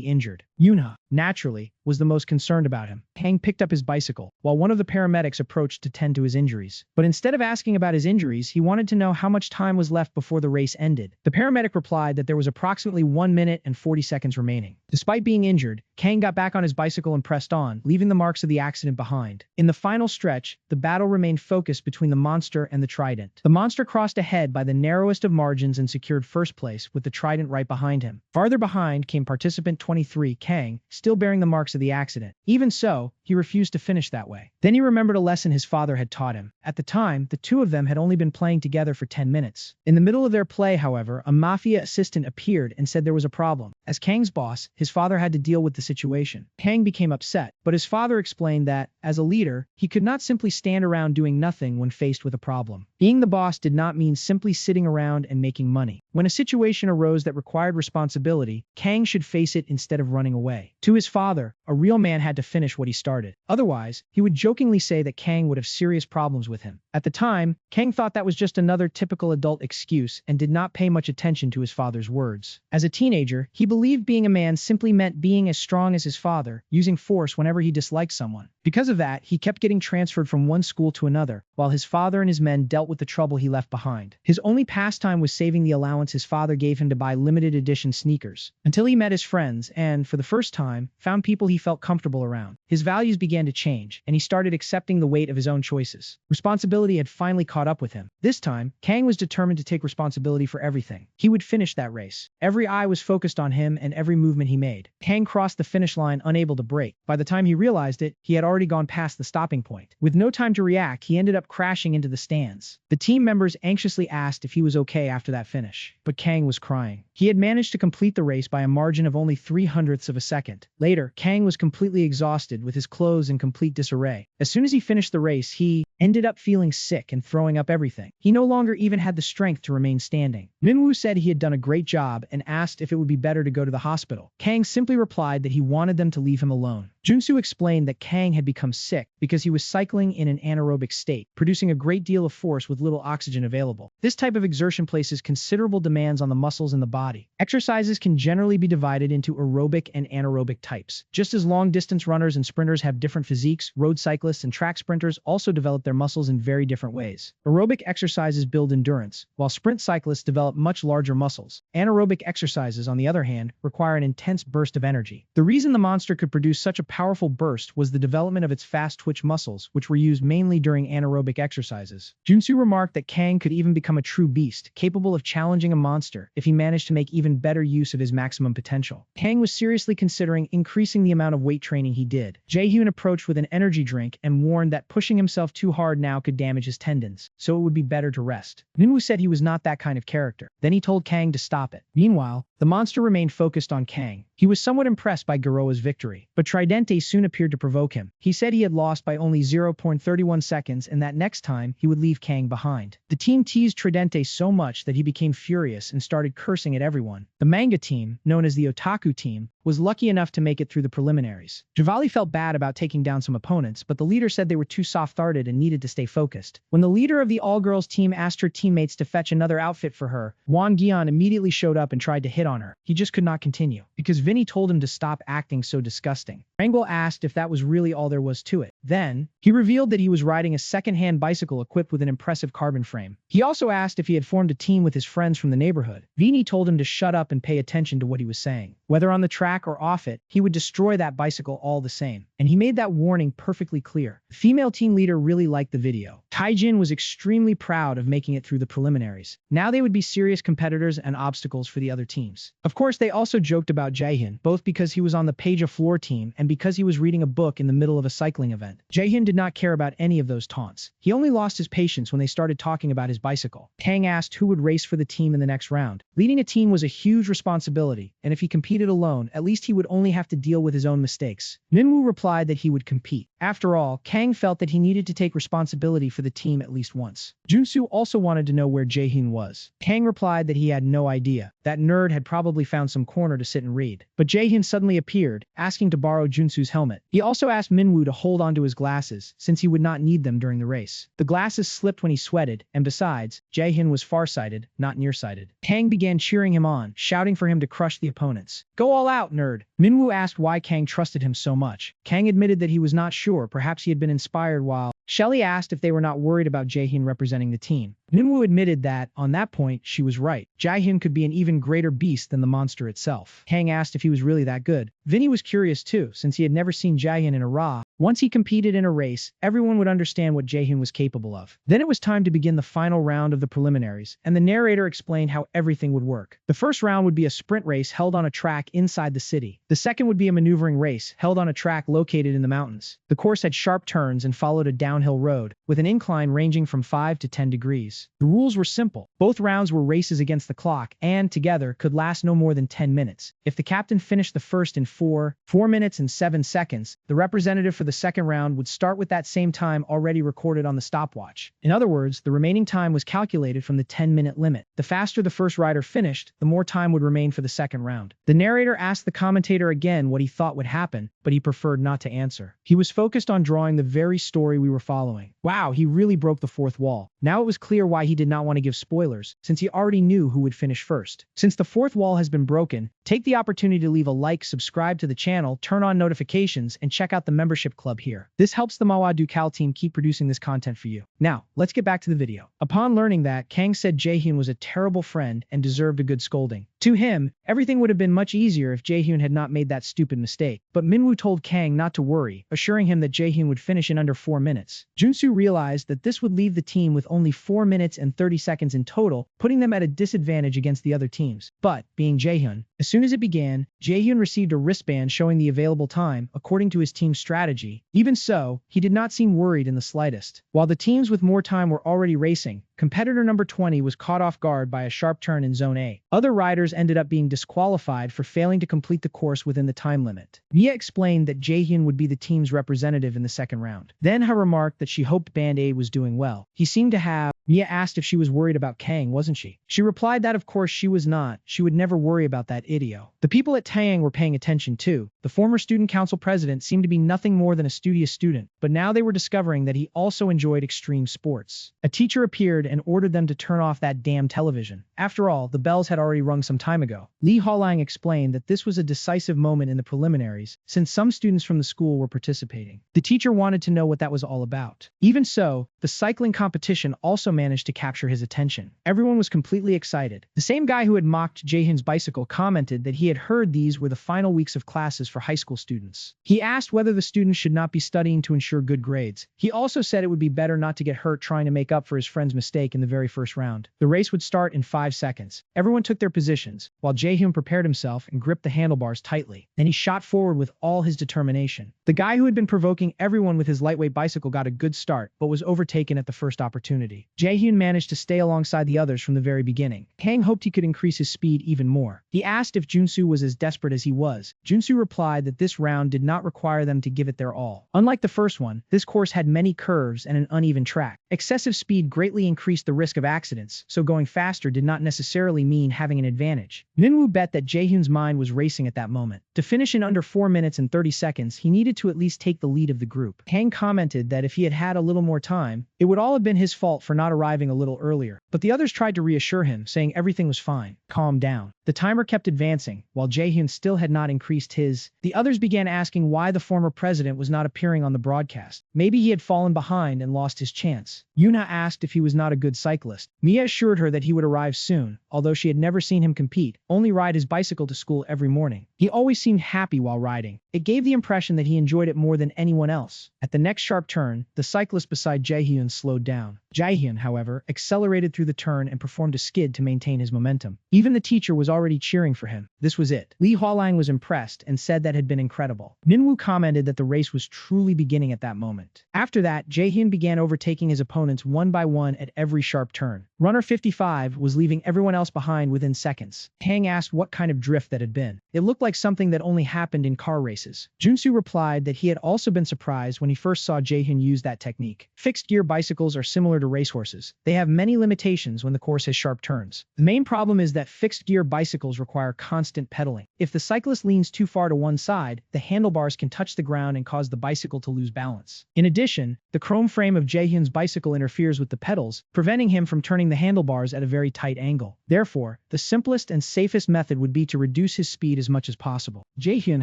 Speaker 1: injured. Yunha, naturally, was the most concerned about him. Kang picked up his bicycle, while one of the paramedics approached to tend to his injuries. But instead of asking about his injuries, he wanted to know how much time was left before the race ended. The paramedic replied that there was approximately 1 minute and 40 seconds remaining. Despite being injured, Kang got back on his bicycle and pressed on, leaving the marks of the accident behind. In the final stretch, the battle remained focused between the monster and the Trident. The monster crossed ahead by the narrowest of margins and secured first place, with the Trident right behind him. Farther behind came participant 23, Kang, still bearing the marks of the accident. Even so, he refused to finish that way. Then he remembered a lesson his father had taught him. At the time, the two of them had only been playing together for 10 minutes. In the middle of their play, however, a mafia assistant appeared and said there was a problem. As Kang's boss, his father had to deal with the situation. Kang became upset, but his father explained that, as a leader, he could not simply stand around doing nothing when faced with a problem. Being the boss did not mean simply sitting around and making money. When a situation arose that required responsibility, Kang should face it instead of running away. To his father, a real man had to finish what he started. Otherwise, he would jokingly say that Kang would have serious problems with him. At the time, Kang thought that was just another typical adult excuse and did not pay much attention to his father's words. As a teenager, he believed being a man simply meant being as strong as his father, using force whenever he disliked someone. Because of that, he kept getting transferred from one school to another, while his father and his men dealt with the trouble he left behind. His only pastime was saving the allowance his father gave him to buy limited edition sneakers, until he met his friends and, for the first time, found people he felt comfortable around. His values began to change, and he started accepting the weight of his own choices. Responsibility had finally caught up with him. This time, Kang was determined to take responsibility for everything. He would finish that race. Every eye was focused on him and every movement he made. Kang crossed the finish line unable to break. By the time he realized it, he had already gone past the stopping point. With no time to react, he ended up crashing into the stands. The team members anxiously asked if he was okay after that finish, but Kang was crying. He had managed to complete the race by a margin of only 0.03 of a second. Later, Kang was completely exhausted with his clothes in complete disarray. As soon as he finished the race, he ended up feeling sick and throwing up everything. He no longer even had the strength to remain standing. Minwoo said he had done a great job and asked if it would be better to go to the hospital. Kang simply replied that he wanted them to leave him alone. Junsu explained that Kang had become sick because he was cycling in an anaerobic state, producing a great deal of force with little oxygen available. This type of exertion places considerable demands on the muscles in the body. Exercises can generally be divided into aerobic and anaerobic types. Just as long-distance runners and sprinters have different physiques, road cyclists and track sprinters also develop their muscles in very different ways. Aerobic exercises build endurance, while sprint cyclists develop much larger muscles. Anaerobic exercises, on the other hand, require an intense burst of energy. The reason the monster could produce such a powerful burst was the development of its fast twitch muscles, which were used mainly during anaerobic exercises. Junsu remarked that Kang could even become a true beast, capable of challenging a monster if he managed to make even better use of his maximum potential. Kang was seriously considering increasing the amount of weight training he did. Jaehyun approached with an energy drink and warned that pushing himself too hard now could damage his tendons, so it would be better to rest. Minwoo said he was not that kind of character. Then he told Kang to stop it. Meanwhile, the monster remained focused on Kang. He was somewhat impressed by Garoa's victory, but Tridente soon appeared to provoke him. He said he had lost by only 0.31 seconds and that next time he would leave Kang behind. The team teased Tridente so much that he became furious and started cursing at everyone. The manga team, known as the Otaku team, was lucky enough to make it through the preliminaries. Javali felt bad about taking down some opponents, but the leader said they were too soft-hearted and needed to stay focused. When the leader of the all-girls team asked her teammates to fetch another outfit for her, However, Won Gion immediately showed up and tried to hit on her. He just could not continue, because Vinny told him to stop acting so disgusting. Rangel asked if that was really all there was to it. Then, he revealed that he was riding a second-hand bicycle equipped with an impressive carbon frame. He also asked if he had formed a team with his friends from the neighborhood. Vinny told him to shut up and pay attention to what he was saying. Whether on the track or off it, he would destroy that bicycle all the same. And he made that warning perfectly clear. The female team leader really liked the video. Taijin was extremely proud of making it through the preliminaries. Now they would be serious competitors and obstacles for the other teams. Of course, they also joked about Jaehyun, both because he was on the page of floor team and because he was reading a book in the middle of a cycling event. Jaehyun did not care about any of those taunts. He only lost his patience when they started talking about his bicycle. Kang asked who would race for the team in the next round. Leading a team was a huge responsibility, and if he competed alone, at least he would only have to deal with his own mistakes. Minwoo replied that he would compete. After all, Kang felt that he needed to take responsibility for the team at least once. Junsu also wanted to know where Jaehyun was. Kang replied that he had no idea. That nerd had probably found some corner to sit and read. But Jaehyun suddenly appeared, asking to borrow Junsu's helmet. He also asked Minwoo to hold onto his glasses, since he would not need them during the race. The glasses slipped when he sweated, and besides, Jaehyun was farsighted, not nearsighted. Kang began cheering him on, shouting for him to crush the opponents. "Go all out, nerd!" Minwoo asked why Kang trusted him so much. Kang admitted that he was not sure, perhaps he had been inspired while Shelly asked if they were not worried about Jaehyun representing the team. Minwoo admitted that, on that point, she was right. Jaehyun could be an even greater beast than the monster itself. Kang asked if he was really that good. Vinny was curious too, since he had never seen Jaehyun in a raw. Once he competed in a race, everyone would understand what Jaehyun was capable of. Then it was time to begin the final round of the preliminaries, and the narrator explained how everything would work. The first round would be a sprint race held on a track inside the city. The second would be a maneuvering race held on a track located in the mountains. The course had sharp turns and followed a downhill road, with an incline ranging from 5 to 10 degrees. The rules were simple. Both rounds were races against the clock and, together, could last no more than 10 minutes. If the captain finished the first in 4 minutes and 7 seconds, the representative for the second round would start with that same time already recorded on the stopwatch. In other words, the remaining time was calculated from the 10-minute limit. The faster the first rider finished, the more time would remain for the second round. The narrator asked the commentator again what he thought would happen, but he preferred not to answer. He was focused on drawing the very story we were following. Wow, he really broke the fourth wall. Now it was clear why he did not want to give spoilers, since he already knew who would finish first. Since the fourth wall has been broken, take the opportunity to leave a like, subscribe to the channel, turn on notifications, and check out the membership club here. This helps the ManhwaCapped team keep producing this content for you. Now, let's get back to the video. Upon learning that, Kang said Jaehyun was a terrible friend and deserved a good scolding. To him, everything would have been much easier if Jaehyun had not made that stupid mistake. But Minwoo told Kang not to worry, assuring him that Jaehyun would finish in under 4 minutes. Junsu realized that this would leave the team with only 4 minutes and 30 seconds in total, putting them at a disadvantage against the other teams. But, being Jaehyun, as soon as it began, Jaehyun received a wristband showing the available time, according to his team's strategy. Even so, he did not seem worried in the slightest. While the teams with more time were already racing, competitor number 20 was caught off guard by a sharp turn in Zone A. Other riders ended up being disqualified for failing to complete the course within the time limit. Mia explained that Jaehyun would be the team's representative in the second round. Then Ha remarked that she hoped Band A was doing well. He seemed to have. Mia asked if she was worried about Kang, wasn't she? She replied that of course she was not. She would never worry about that idiot. The people at Taeyang were paying attention too. The former student council president seemed to be nothing more than a studious student, but now they were discovering that he also enjoyed extreme sports. A teacher appeared and ordered them to turn off that damn television. After all, the bells had already rung some time ago. Lee Haolang explained that this was a decisive moment in the preliminaries, since some students from the school were participating. The teacher wanted to know what that was all about. Even so, the cycling competition also managed to capture his attention. Everyone was completely excited. The same guy who had mocked Jaehyun's bicycle commented that he had heard these were the final weeks of classes for high school students. He asked whether the students should not be studying to ensure good grades. He also said it would be better not to get hurt trying to make up for his friend's mistake in the very first round. The race would start in 5 seconds. Everyone took their positions, while Jaehyun prepared himself and gripped the handlebars tightly. Then he shot forward with all his determination. The guy who had been provoking everyone with his lightweight bicycle got a good start, but was overtaken at the first opportunity. Jaehyun managed to stay alongside the others from the very beginning. Kang hoped he could increase his speed even more. He asked if Junsu was as desperate as he was. Junsu replied that this round did not require them to give it their all. Unlike the first one, this course had many curves and an uneven track. Excessive speed greatly increased the risk of accidents, so going faster did not necessarily mean having an advantage. Minwoo bet that Jaehyun's mind was racing at that moment. To finish in under 4 minutes and 30 seconds, he needed to at least take the lead of the group. Kang commented that if he had had a little more time, it would all have been his fault for not not arriving a little earlier, but the others tried to reassure him, saying everything was fine. Calm down. The timer kept advancing, while Jaehyun still had not increased his. The others began asking why the former president was not appearing on the broadcast. Maybe he had fallen behind and lost his chance. Yuna asked if he was not a good cyclist. Mia assured her that he would arrive soon, although she had never seen him compete, only ride his bicycle to school every morning. He always seemed happy while riding. It gave the impression that he enjoyed it more than anyone else. At the next sharp turn, the cyclist beside Jaehyun slowed down. Jaehyun, however, accelerated through the turn and performed a skid to maintain his momentum. Even the teacher was already cheering for him. This was it. Lee Hualang was impressed and said that had been incredible. Minwoo commented that the race was truly beginning at that moment. After that, Jaehyun began overtaking his opponents one by one at every sharp turn. Runner 55 was leaving everyone else behind within seconds. Hang asked what kind of drift that had been. It looked like something that only happened in car races. Junsu replied that he had also been surprised when he first saw Jaehyun use that technique. Fixed-gear bicycles are similar to racehorses. They have many limitations when the course has sharp turns. The main problem is that fixed-gear bicycles require constant pedaling. If the cyclist leans too far to one side, the handlebars can touch the ground and cause the bicycle to lose balance. In addition, the chrome frame of Jaehyun's bicycle interferes with the pedals, preventing him from turning the handlebars at a very tight angle. Therefore, the simplest and safest method would be to reduce his speed as much as possible. Jaehyun,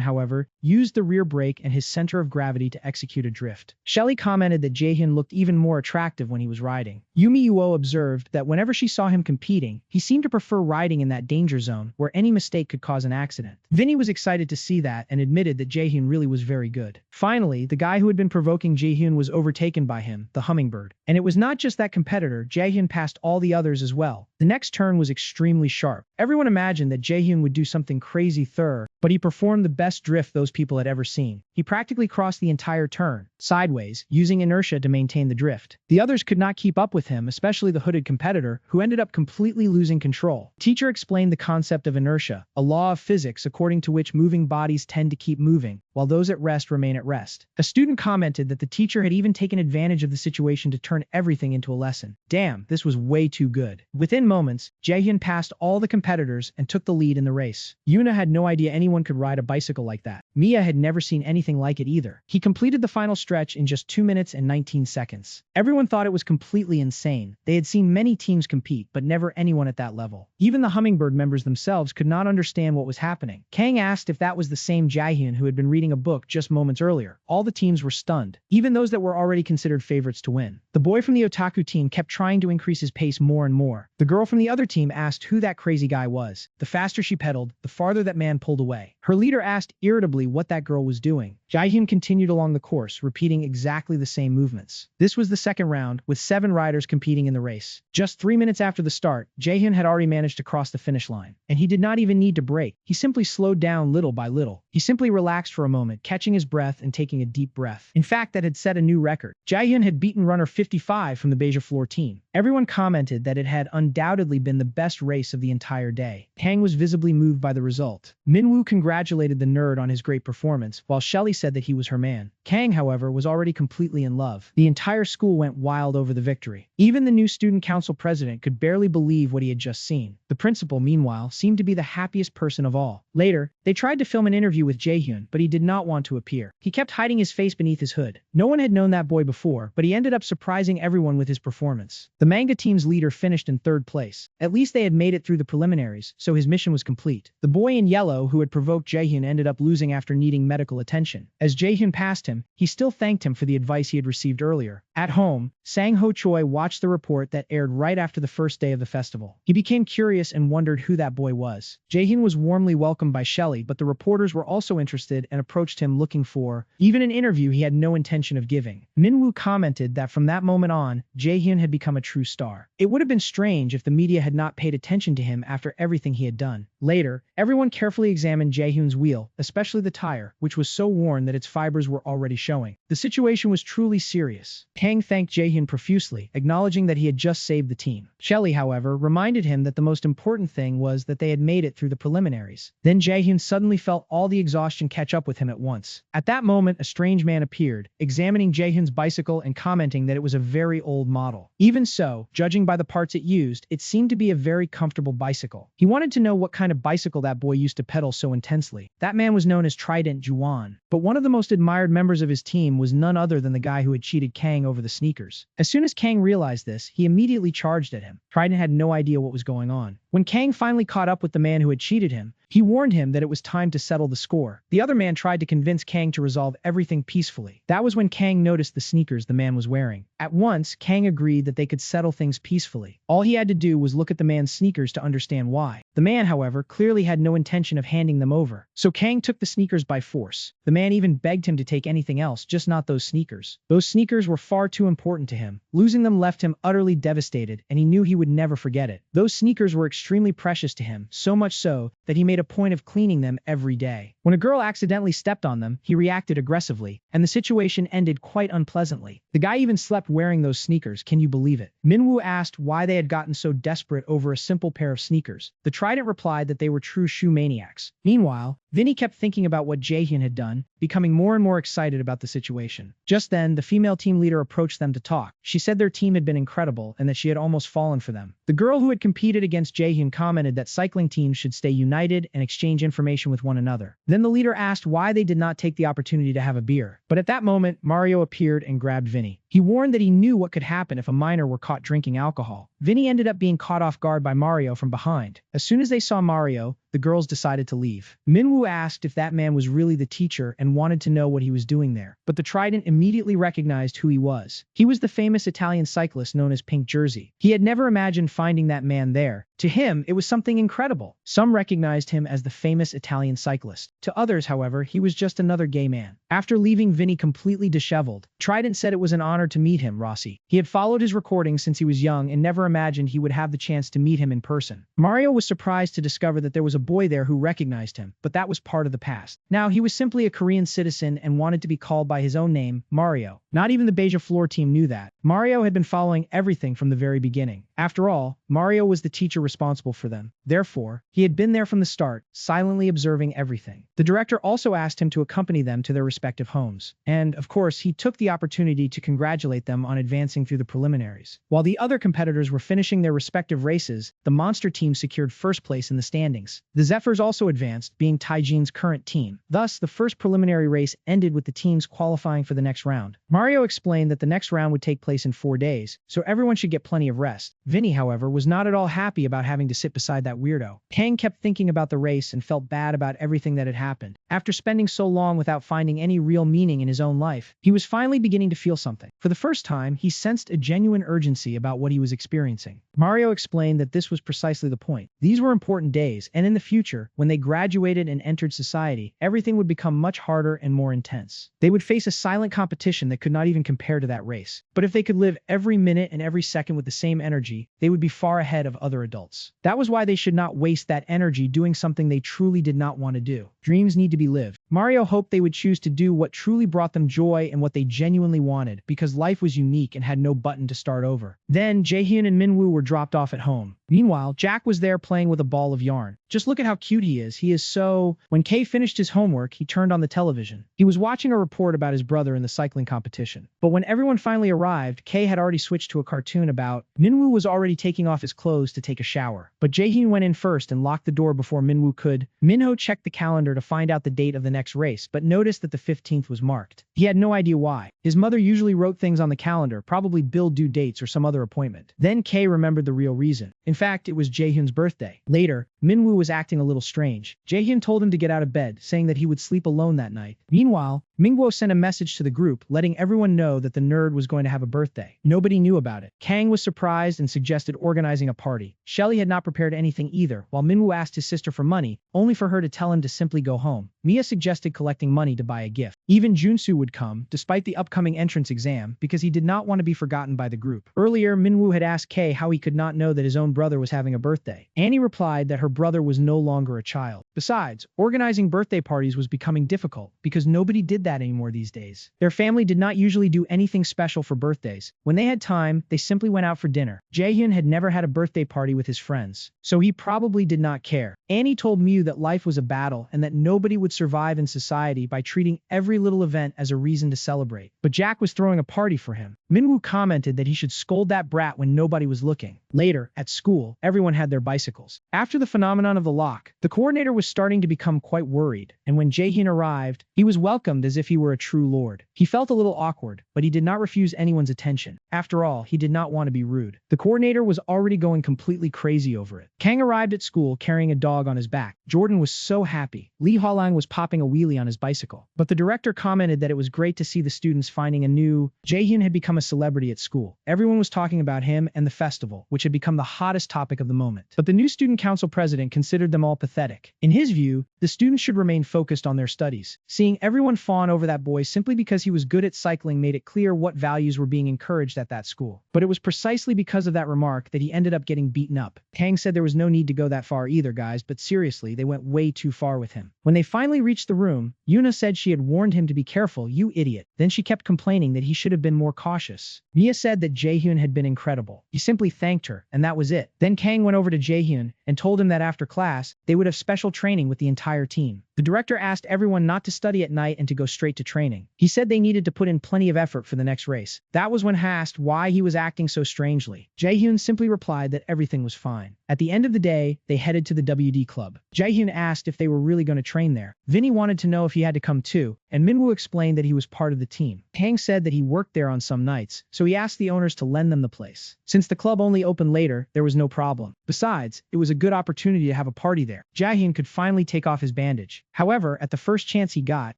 Speaker 1: however, used the rear brake and his center of gravity to execute a drift. Shelly commented that Jaehyun looked even more attractive when he was riding. Yumi Yuo observed that whenever she saw him competing, he seemed to prefer riding in that danger zone where any mistake could cause an accident. Vinny was excited to see that and admitted that Jaehyun really was very good. Finally, the guy who had been provoking Jaehyun was overtaken by him, the hummingbird. And it was not just that competitor, Jaehyun passed all the others as well. The next turn was extremely sharp. Everyone imagined that Jaehyun would do something crazy thorough, but he performed the best drift those people had ever seen. He practically crossed the entire turn, sideways, using inertia to maintain the drift. The others could not keep up with him, especially the hooded competitor, who ended up completely losing control. Teacher explained the concept of inertia, a law of physics according to which moving bodies tend to keep moving, while those at rest remain at rest. A student commented that the teacher had even taken advantage of the situation to turn everything into a lesson. Damn, this was way too good. Within moments, Jaehyun passed all the competitors and took the lead in the race. Yuna had no idea anyone could ride a bicycle like that. Mia had never seen anything like it either. He completed the final stretch in just 2 minutes and 19 seconds. Everyone thought it was completely insane. They had seen many teams compete, but never anyone at that level. Even the Hummingbird members themselves could not understand what was happening. Kang asked if that was the same Jaehyun who had been reading a book just moments earlier. All the teams were stunned, even those that were already considered favorites to win. The boy from the otaku team kept trying to increase his pace more and more. The girl from the other team asked who that crazy guy was. The faster she pedaled, the farther that man pulled away. Her leader asked irritably what that girl was doing. Jaehyun continued along the course, repeating exactly the same movements. This was the second round, with 7 riders competing in the race. Just 3 minutes after the start, Jaehyun had already managed to cross the finish line. And he did not even need to brake. He simply slowed down little by little. He simply relaxed for a moment, catching his breath and taking a deep breath. In fact, that had set a new record. Jaehyun had beaten runner 55 from the Beija Floor team. Everyone commented that it had undoubtedly been the best race of the entire day. Kang was visibly moved by the result. Minwoo congratulated the nerd on his great performance, while Shelly said that he was her man. Kang, however, was already completely in love. The entire school went wild over the victory. Even the new student council president could barely believe what he had just seen. The principal, meanwhile, seemed to be the happiest person of all. Later, they tried to film an interview with Jaehyun, but he did not want to appear. He kept hiding his face beneath his hood. No one had known that boy before, but he ended up surprising everyone with his performance. The manga team's leader finished in 3rd place. At least they had made it through the preliminaries, so his mission was complete. The boy in yellow who had provoked Jaehyun ended up losing after needing medical attention. As Jaehyun passed him, he still thanked him for the advice he had received earlier. At home, Sang Ho Choi watched the report that aired right after the first day of the festival. He became curious and wondered who that boy was. Jaehyun was warmly welcomed by Shelly, but the reporters were also interested and approached him looking for even an interview he had no intention of giving. Minwoo commented that from that moment on, Jaehyun had become a true star. It would have been strange if the media had not paid attention to him after everything he had done. Later, everyone carefully examined Jaehyun's wheel, especially the tire, which was so worn that its fibers were already showing. The situation was truly serious. Kang thanked Jaehyun profusely, acknowledging that he had just saved the team. Shelly, however, reminded him that the most important thing was that they had made it through the preliminaries. Then Jaehyun suddenly felt all the exhaustion catch up with him at once. At that moment, a strange man appeared, examining Jaehyun's bicycle and commenting that it was a very old model. Even so, judging by the parts it used, it seemed to be a very comfortable bicycle. He wanted to know what kind of bicycle that boy used to pedal so intensely. That man was known as Trident Juwon, but one of the most admired members of his team was none other than the guy who had cheated Kang over the sneakers. As soon as Kang realized this, he immediately charged at him. Trident had no idea what was going on. When Kang finally caught up with the man who had cheated him, he warned him that it was time to settle the score. The other man tried to convince Kang to resolve everything peacefully. That was when Kang noticed the sneakers the man was wearing. At once, Kang agreed that they could settle things peacefully. All he had to do was look at the man's sneakers to understand why. The man, however, clearly had no intention of handing them over. So Kang took the sneakers by force. The man even begged him to take anything else, just not those sneakers. Those sneakers were far too important to him. Losing them left him utterly devastated, and he knew he would never forget it. Those sneakers were extremely precious to him, so much so that he made a point of cleaning them every day. When a girl accidentally stepped on them, he reacted aggressively, and the situation ended quite unpleasantly. The guy even slept wearing those sneakers, can you believe it? Minwoo asked why they had gotten so desperate over a simple pair of sneakers. The Trident replied that they were true shoe maniacs. Meanwhile, Vinny kept thinking about what Jaehyun had done, becoming more and more excited about the situation. Just then, the female team leader approached them to talk. She said their team had been incredible and that she had almost fallen for them. The girl who had competed against Jaehyun commented that cycling teams should stay united and exchange information with one another. Then the leader asked why they did not take the opportunity to have a beer. But at that moment, Mario appeared and grabbed Vinny. He warned that he knew what could happen if a minor were caught drinking alcohol. Vinny ended up being caught off guard by Mario from behind. As soon as they saw Mario, the girls decided to leave. Minwoo asked if that man was really the teacher and wanted to know what he was doing there. But the Trident immediately recognized who he was. He was the famous Italian cyclist known as Pink Jersey. He had never imagined finding that man there. To him, it was something incredible. Some recognized him as the famous Italian cyclist. To others, however, he was just another gay man. After leaving Vinny completely disheveled, Trident said it was an honor to meet him, Rossi. He had followed his recordings since he was young and never imagined he would have the chance to meet him in person. Mario was surprised to discover that there was a boy there who recognized him, but that was part of the past. Now, he was simply a Korean citizen and wanted to be called by his own name, Mario. Not even the Beija Flor team knew that. Mario had been following everything from the very beginning. After all, Mario was the teacher responsible for them. Therefore, he had been there from the start, silently observing everything. The director also asked him to accompany them to their respective homes. And, of course, he took the opportunity to congratulate them on advancing through the preliminaries. While the other competitors were finishing their respective races, the Monster team secured first place in the standings. The Zephyrs also advanced, being Taijin's current team. Thus, the first preliminary race ended with the teams qualifying for the next round. Mario explained that the next round would take place in 4 days, so everyone should get plenty of rest. Vinny, however, was not at all happy about having to sit beside that weirdo. Kang kept thinking about the race and felt bad about everything that had happened. After spending so long without finding any real meaning in his own life, he was finally beginning to feel something. For the first time, he sensed a genuine urgency about what he was experiencing. Mario explained that this was precisely the point. These were important days, and in the future, when they graduated and entered society, everything would become much harder and more intense. They would face a silent competition that could not even compare to that race. But if they could live every minute and every second with the same energy, they would be far ahead of other adults. That was why they should not waste that energy doing something they truly did not want to do. Dreams need to be lived. Mario hoped they would choose to do what truly brought them joy and what they genuinely wanted, because life was unique and had no button to start over. Then, Jaehyun and Minwoo were dropped off at home. Meanwhile, Jack was there playing with a ball of yarn. Just look at how cute he is. He is so... When Kay finished his homework, he turned on the television. He was watching a report about his brother in the cycling competition. But when everyone finally arrived, Kay had already switched to a cartoon about... Minwoo was already taking off his clothes to take a shower. But Jaehyun went in first and locked the door before Minwoo could. Minho checked the calendar to find out the date of the next race, but noticed that the 15th was marked. He had no idea why. His mother usually wrote things on the calendar, probably bill due dates or some other appointment. Then Kay remembered the real reason. In fact, it was Jaehyun's birthday. Later, Minwoo was acting a little strange. Jaehyun told him to get out of bed, saying that he would sleep alone that night. Meanwhile, Mingguo sent a message to the group, letting everyone know that the nerd was going to have a birthday. Nobody knew about it. Kang was surprised and suggested organizing a party. Shelly had not prepared anything either, while Minwoo asked his sister for money, only for her to tell him to simply go home. Mia suggested collecting money to buy a gift. Even Junsu would come, despite the upcoming entrance exam, because he did not want to be forgotten by the group. Earlier, Minwoo had asked Kay how he could not know that his own brother was having a birthday. Annie replied that her brother was no longer a child. Besides, organizing birthday parties was becoming difficult because nobody did that anymore these days. Their family did not usually do anything special for birthdays. When they had time, they simply went out for dinner. Jaehyun had never had a birthday party with his friends, so he probably did not care. Annie told Mew that life was a battle and that nobody would survive in society by treating every little event as a reason to celebrate. But Jack was throwing a party for him. Minwoo commented that he should scold that brat when nobody was looking. Later, at school, everyone had their bicycles. After the phenomenon of the lock, the coordinator was starting to become quite worried, and when Jaehyun arrived, he was welcomed as if he were a true lord. He felt a little awkward, but he did not refuse anyone's attention. After all, he did not want to be rude. The coordinator was already going completely crazy over it. Kang arrived at school carrying a dog on his back. Jordan was so happy. Lee Halang was popping a wheelie on his bicycle. But the director commented that it was great to see the students finding a new... Jaehyun had become a celebrity at school. Everyone was talking about him and the festival, which had become the hottest topic of the moment. But the new student council president considered them all pathetic. In his view, the students should remain focused on their studies. Seeing everyone fawn over that boy simply because he was good at cycling made it clear what values were being encouraged at that school. But it was precisely because of that remark that he ended up getting beaten up. Kang said there was no need to go that far either, guys, but seriously, they went way too far with him. When they finally reached the room, Yuna said she had warned him to be careful, you idiot. Then she kept complaining that he should have been more cautious. Mia said that Jaehyun had been incredible. He simply thanked her, and that was it. Then Kang went over to Jaehyun and told him that after class, they would have special training with the entire team. The director asked everyone not to study at night and to go straight to training. He said they needed to put in plenty of effort for the next race. That was when asked why he was acting so strangely. Jaehyun simply replied that everything was fine. At the end of the day, they headed to the WD club. Jaehyun asked if they were really going to train there. Vinny wanted to know if he had to come too, and Minwoo explained that he was part of the team. Kang said that he worked there on some nights, so he asked the owners to lend them the place. Since the club only opened later, there was no problem. Besides, it was a good opportunity to have a party there. Jaehyun could finally take off his bandage. However, at the first chance he got,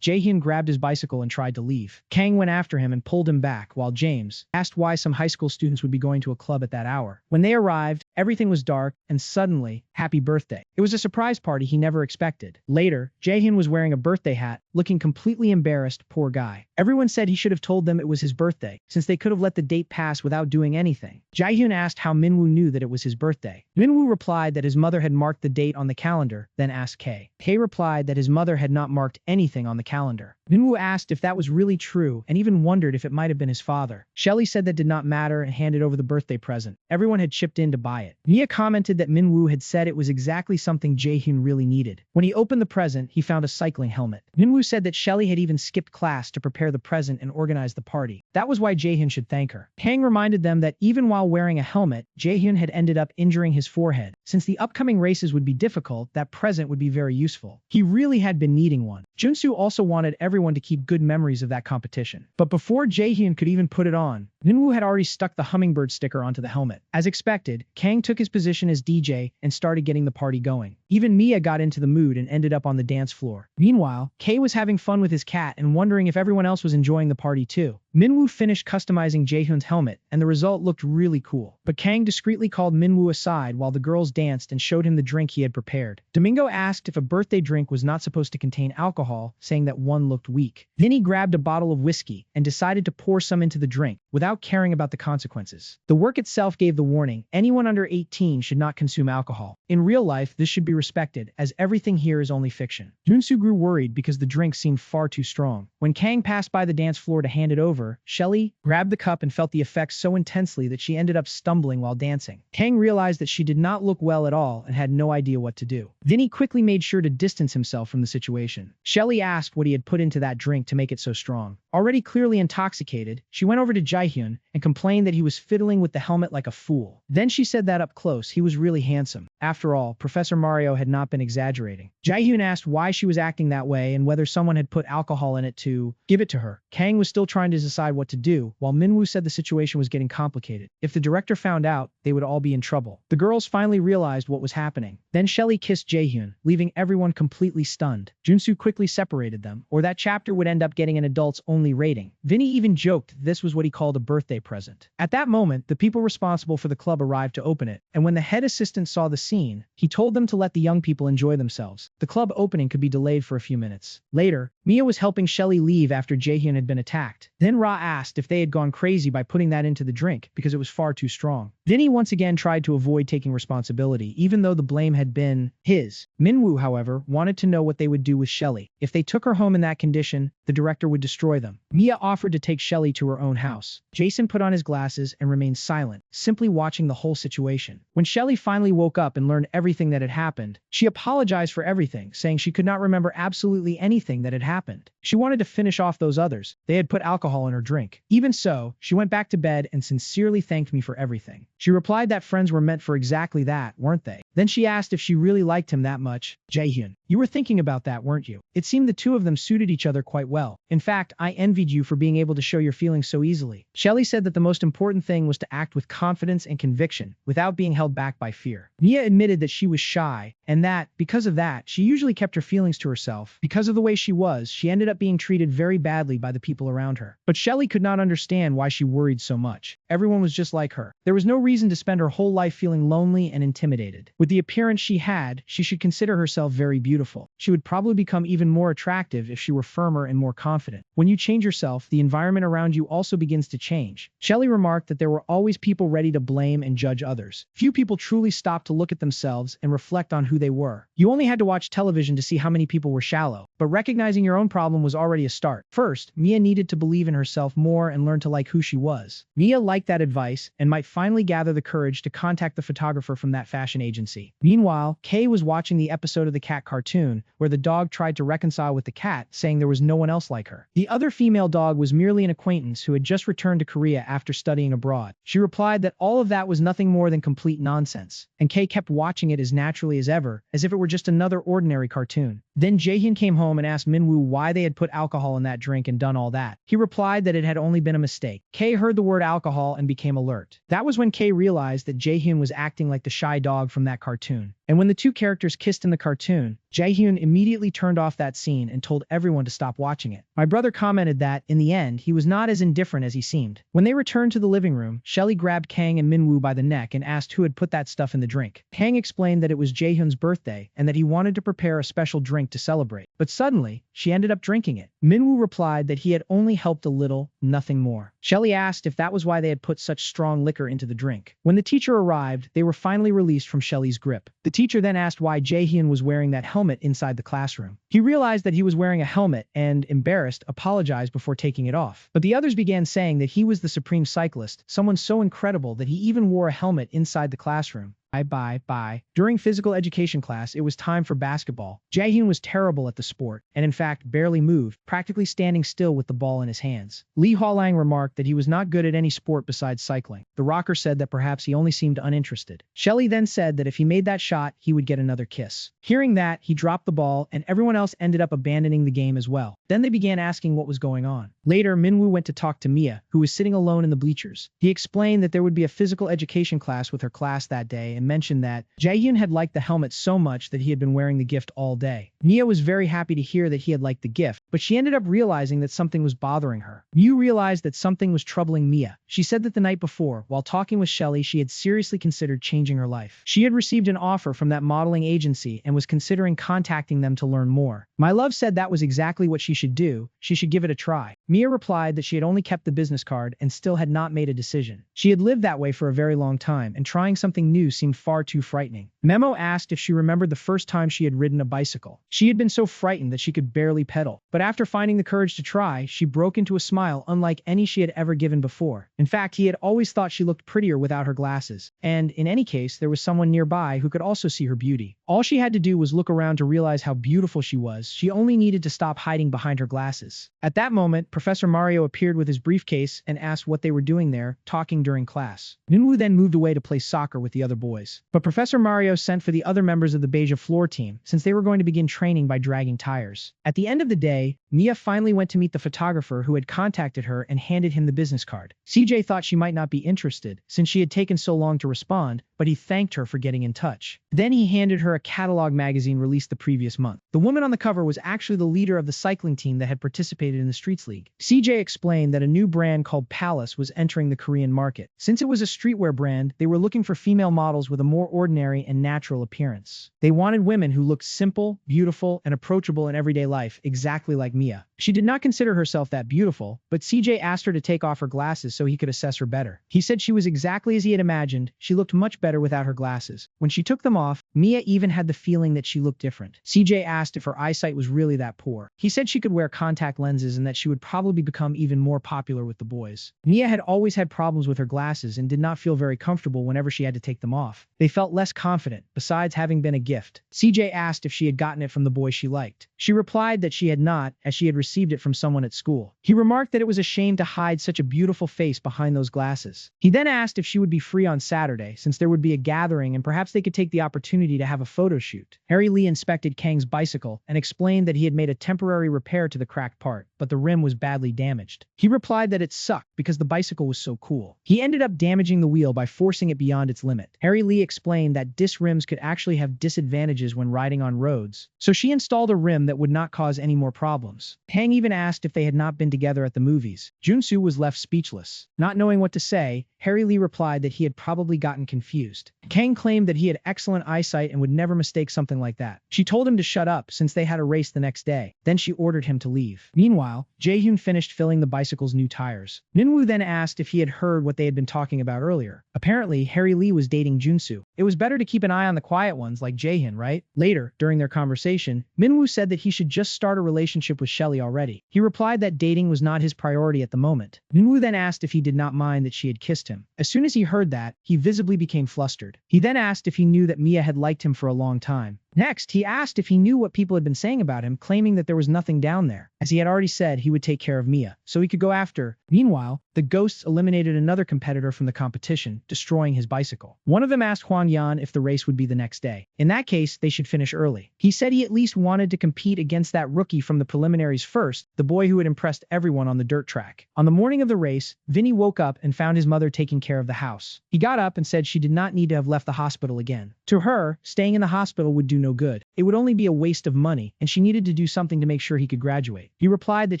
Speaker 1: Jaehyun grabbed his bicycle and tried to leave. Kang went after him and pulled him back, while James asked why some high school students would be going to a club at that hour. When they arrived, everything was dark, and suddenly, happy birthday. It was a surprise party he never expected. Later, Jaehyun was wearing a birthday hat, looking completely embarrassed, poor guy. Everyone said he should have told them it was his birthday, since they could have let the date pass without doing anything. Jaehyun asked how Minwoo knew that it was his birthday. Minwoo replied that his mother had marked the date on the calendar, then asked Kay. Kay replied that his mother had not marked anything on the calendar. Minwoo asked if that was really true and even wondered if it might have been his father. Shelly said that did not matter and handed over the birthday present. Everyone had chipped in to buy it. Mia commented that Minwoo had said it was exactly something Jaehyun really needed. When he opened the present, he found a cycling helmet. Minwoo said that Shelly had even skipped class to prepare the present and organize the party. That was why Jaehyun should thank her. Kang reminded them that even while wearing a helmet, Jaehyun had ended up injuring his forehead. Since the upcoming races would be difficult, that present would be very useful. He really had been needing one. Junsu also wanted everyone to keep good memories of that competition. But before Jaehyun could even put it on, Minwoo had already stuck the hummingbird sticker onto the helmet. As expected, Kang took his position as DJ and started getting the party going. Even Mia got into the mood and ended up on the dance floor. Meanwhile, Kay was having fun with his cat and wondering if everyone else was enjoying the party too. Minwoo finished customizing Jaehyun's helmet, and the result looked really cool. But Kang discreetly called Minwoo aside while the girls danced and showed him the drink he had prepared. Domingo asked if a birthday drink was not supposed to contain alcohol, saying that one looked weak. Then he grabbed a bottle of whiskey and decided to pour some into the drink, without caring about the consequences. The work itself gave the warning, anyone under 18 should not consume alcohol. In real life, this should be respected, as everything here is only fiction. Junsu grew worried because the drink seemed far too strong. When Kang passed by the dance floor to hand it over, Shelly grabbed the cup and felt the effects so intensely that she ended up stumbling while dancing. Kang realized that she did not look well at all and had no idea what to do. Vinny quickly made sure to distance himself from the situation. Shelly asked what he had put into that drink to make it so strong. Already clearly intoxicated, she went over to Jaehyun and complained that he was fiddling with the helmet like a fool. Then she said that up close, he was really handsome. After all, Professor Mario had not been exaggerating. Jaehyun asked why she was acting that way and whether someone had put alcohol in it to give it to her. Kang was still trying to decide what to do, while Minwoo said the situation was getting complicated. If the director found out, they would all be in trouble. The girls finally realized what was happening. Then Shelly kissed Jaehyun, leaving everyone completely stunned. Junsu quickly separated them, or that chapter would end up getting an adults-only rating. Vinny even joked this was what he called a birthday present. At that moment, the people responsible for the club arrived to open it, and when the head assistant saw the scene, he told them to let the young people enjoy themselves. The club opening could be delayed for a few minutes. Later, Mia was helping Shelly leave after Jaehyun had been attacked. Then Ra asked if they had gone crazy by putting that into the drink because it was far too strong. Vinny once again tried to avoid taking responsibility, even though the blame had been his. Minwoo, however, wanted to know what they would do with Shelly. If they took her home in that condition, the director would destroy them. Mia offered to take Shelly to her own house. Jason put on his glasses and remained silent, simply watching the whole situation. When Shelly finally woke up and learned everything that had happened, she apologized for everything, saying she could not remember absolutely anything that had happened. She wanted to finish off those others. They had put alcohol in her drink. Even so, she went back to bed and sincerely thanked me for everything. She replied that friends were meant for exactly that, weren't they? Then she asked if she really liked him that much. Jaehyun, you were thinking about that, weren't you? It seemed the two of them suited each other quite well. In fact, I envied you for being able to show your feelings so easily. Shelly said that the most important thing was to act with confidence and conviction, without being held back by fear. Mia admitted that she was shy, and that, because of that, she usually kept her feelings to herself. Because of the way she was, she ended up being treated very badly by the people around her. But Shelly could not understand why she worried so much. Everyone was just like her. There was no reason to spend her whole life feeling lonely and intimidated. With the appearance she had, she should consider herself very beautiful. She would probably become even more attractive if she were firmer and more confident. When you change yourself, the environment around you also begins to change. Shelly remarked that there were always people ready to blame and judge others. Few people truly stopped to look at themselves and reflect on who they were. You only had to watch television to see how many people were shallow, but recognizing your own problem was already a start. First, Mia needed to believe in herself more and learn to like who she was. Mia liked that advice and might finally gather the courage to contact the photographer from that fashion agency. Meanwhile, Kay was watching the episode of the cat cartoon where the dog tried to reconcile with the cat, saying there was no one else like her. The other female dog was merely an acquaintance who had just returned to Korea after studying abroad. She replied that all of that was nothing more than complete nonsense, and Kay kept watching it as naturally as ever, as if it were just another ordinary cartoon. Then Jaehyun came home and asked Minwoo why they had put alcohol in that drink and done all that. He replied that it had only been a mistake. Kay heard the word alcohol and became alert. That was when Kay realized that Jaehyun was acting like the shy dog from that cartoon. And when the two characters kissed in the cartoon, Jaehyun immediately turned off that scene and told everyone to stop watching it. My brother commented that, in the end, he was not as indifferent as he seemed. When they returned to the living room, Shelly grabbed Kang and Minwoo by the neck and asked who had put that stuff in the drink. Kang explained that it was Jaehyun's birthday and that he wanted to prepare a special drink to celebrate. But suddenly, she ended up drinking it. Minwoo replied that he had only helped a little, nothing more. Shelly asked if that was why they had put such strong liquor into the drink. When the teacher arrived, they were finally released from Shelly's grip. The teacher then asked why Jaehyun was wearing that helmet inside the classroom. He realized that he was wearing a helmet and, embarrassed, apologized before taking it off. But the others began saying that he was the supreme cyclist, someone so incredible that he even wore a helmet inside the classroom. Bye. During physical education class, it was time for basketball. Jaehyun was terrible at the sport, and in fact barely moved, practically standing still with the ball in his hands. Lee Hwa-lang remarked that he was not good at any sport besides cycling. The rocker said that perhaps he only seemed uninterested. Shelly then said that if he made that shot, he would get another kiss. Hearing that, he dropped the ball, and everyone else ended up abandoning the game as well. Then they began asking what was going on. Later, Minwoo went to talk to Mia, who was sitting alone in the bleachers. He explained that there would be a physical education class with her class that day and mentioned that Jaehyun had liked the helmet so much that he had been wearing the gift all day. Mia was very happy to hear that he had liked the gift, but she ended up realizing that something was bothering her. Mew realized that something was troubling Mia. She said that the night before, while talking with Shelly, she had seriously considered changing her life. She had received an offer from that modeling agency and was considering contacting them to learn more. My love said that was exactly what she should do. She should give it a try. Mia replied that she had only kept the business card and still had not made a decision. She had lived that way for a very long time, and trying something new seemed far too frightening. Memo asked if she remembered the first time she had ridden a bicycle. She had been so frightened that she could barely pedal, but after finding the courage to try, she broke into a smile unlike any she had ever given before. In fact, he had always thought she looked prettier without her glasses, and in any case, there was someone nearby who could also see her beauty. All she had to do was look around to realize how beautiful she was. She only needed to stop hiding behind her glasses. At that moment, Professor Mario appeared with his briefcase and asked what they were doing there, talking during class. Minwoo then moved away to play soccer with the other boys. But Professor Mario sent for the other members of the Beige Floor team, since they were going to begin training by dragging tires. At the end of the day, Mia finally went to meet the photographer who had contacted her and handed him the business card. CJ thought she might not be interested, since she had taken so long to respond, but he thanked her for getting in touch. Then he handed her a catalog magazine released the previous month. The woman on the cover was actually the leader of the cycling team that had participated in the Streets League. CJ explained that a new brand called Palace was entering the Korean market. Since it was a streetwear brand, they were looking for female models with a more ordinary and natural appearance. They wanted women who looked simple, beautiful, and approachable in everyday life, exactly like Mia. She did not consider herself that beautiful, but CJ asked her to take off her glasses so he could assess her better. He said she was exactly as he had imagined. She looked much better without her glasses. When she took them off, Mia even had the feeling that she looked different. CJ asked if her eyesight was really that poor. He said she could wear contact lenses and that she would probably become even more popular with the boys. Mia had always had problems with her glasses and did not feel very comfortable whenever she had to take them off. They felt less confident, besides having been a gift. CJ asked if she had gotten it from the boy she liked. She replied that she had not, as she had received it from someone at school. He remarked that it was a shame to hide such a beautiful face behind those glasses. He then asked if she would be free on Saturday, since there would be a gathering and perhaps they could take the opportunity to have a photo shoot. Harry Lee inspected Kang's bicycle and explained that he had made a temporary repair to the cracked part, but the rim was badly damaged. He replied that it sucked because the bicycle was so cool. He ended up damaging the wheel by forcing it beyond its limit. Harry Lee explained that disc rims could actually have disadvantages when riding on roads, so she installed a rim that would not cause any more problems. Kang even asked if they had not been together at the movies. Junsu was left speechless. Not knowing what to say, Harry Lee replied that he had probably gotten confused. Kang claimed that he had excellent eyesight and would never mistake something like that. She told him to shut up since they had a race the next day. Then she ordered him to leave. Meanwhile, Jaehyun finished filling the bicycle's new tires. Minwoo then asked if he had heard what they had been talking about earlier. Apparently, Harry Lee was dating Junsu. It was better to keep an eye on the quiet ones like Jaehyun, right? Later, during their conversation, Minwoo said that he should just start a relationship with Shelly already. He replied that dating was not his priority at the moment. Minwoo then asked if he did not mind that she had kissed him. As soon as he heard that, he visibly became flustered. He then asked if he knew that Mia had liked him for a long time. Next, he asked if he knew what people had been saying about him, claiming that there was nothing down there, as he had already said he would take care of Mia, so he could go after. Meanwhile, the ghosts eliminated another competitor from the competition, destroying his bicycle. One of them asked Hwang Yan if the race would be the next day. In that case, they should finish early. He said he at least wanted to compete against that rookie from the preliminaries first, the boy who had impressed everyone on the dirt track. On the morning of the race, Vinny woke up and found his mother taking care of the house. He got up and said she did not need to have left the hospital again. To her, staying in the hospital would do no good. It would only be a waste of money, and she needed to do something to make sure he could graduate. He replied that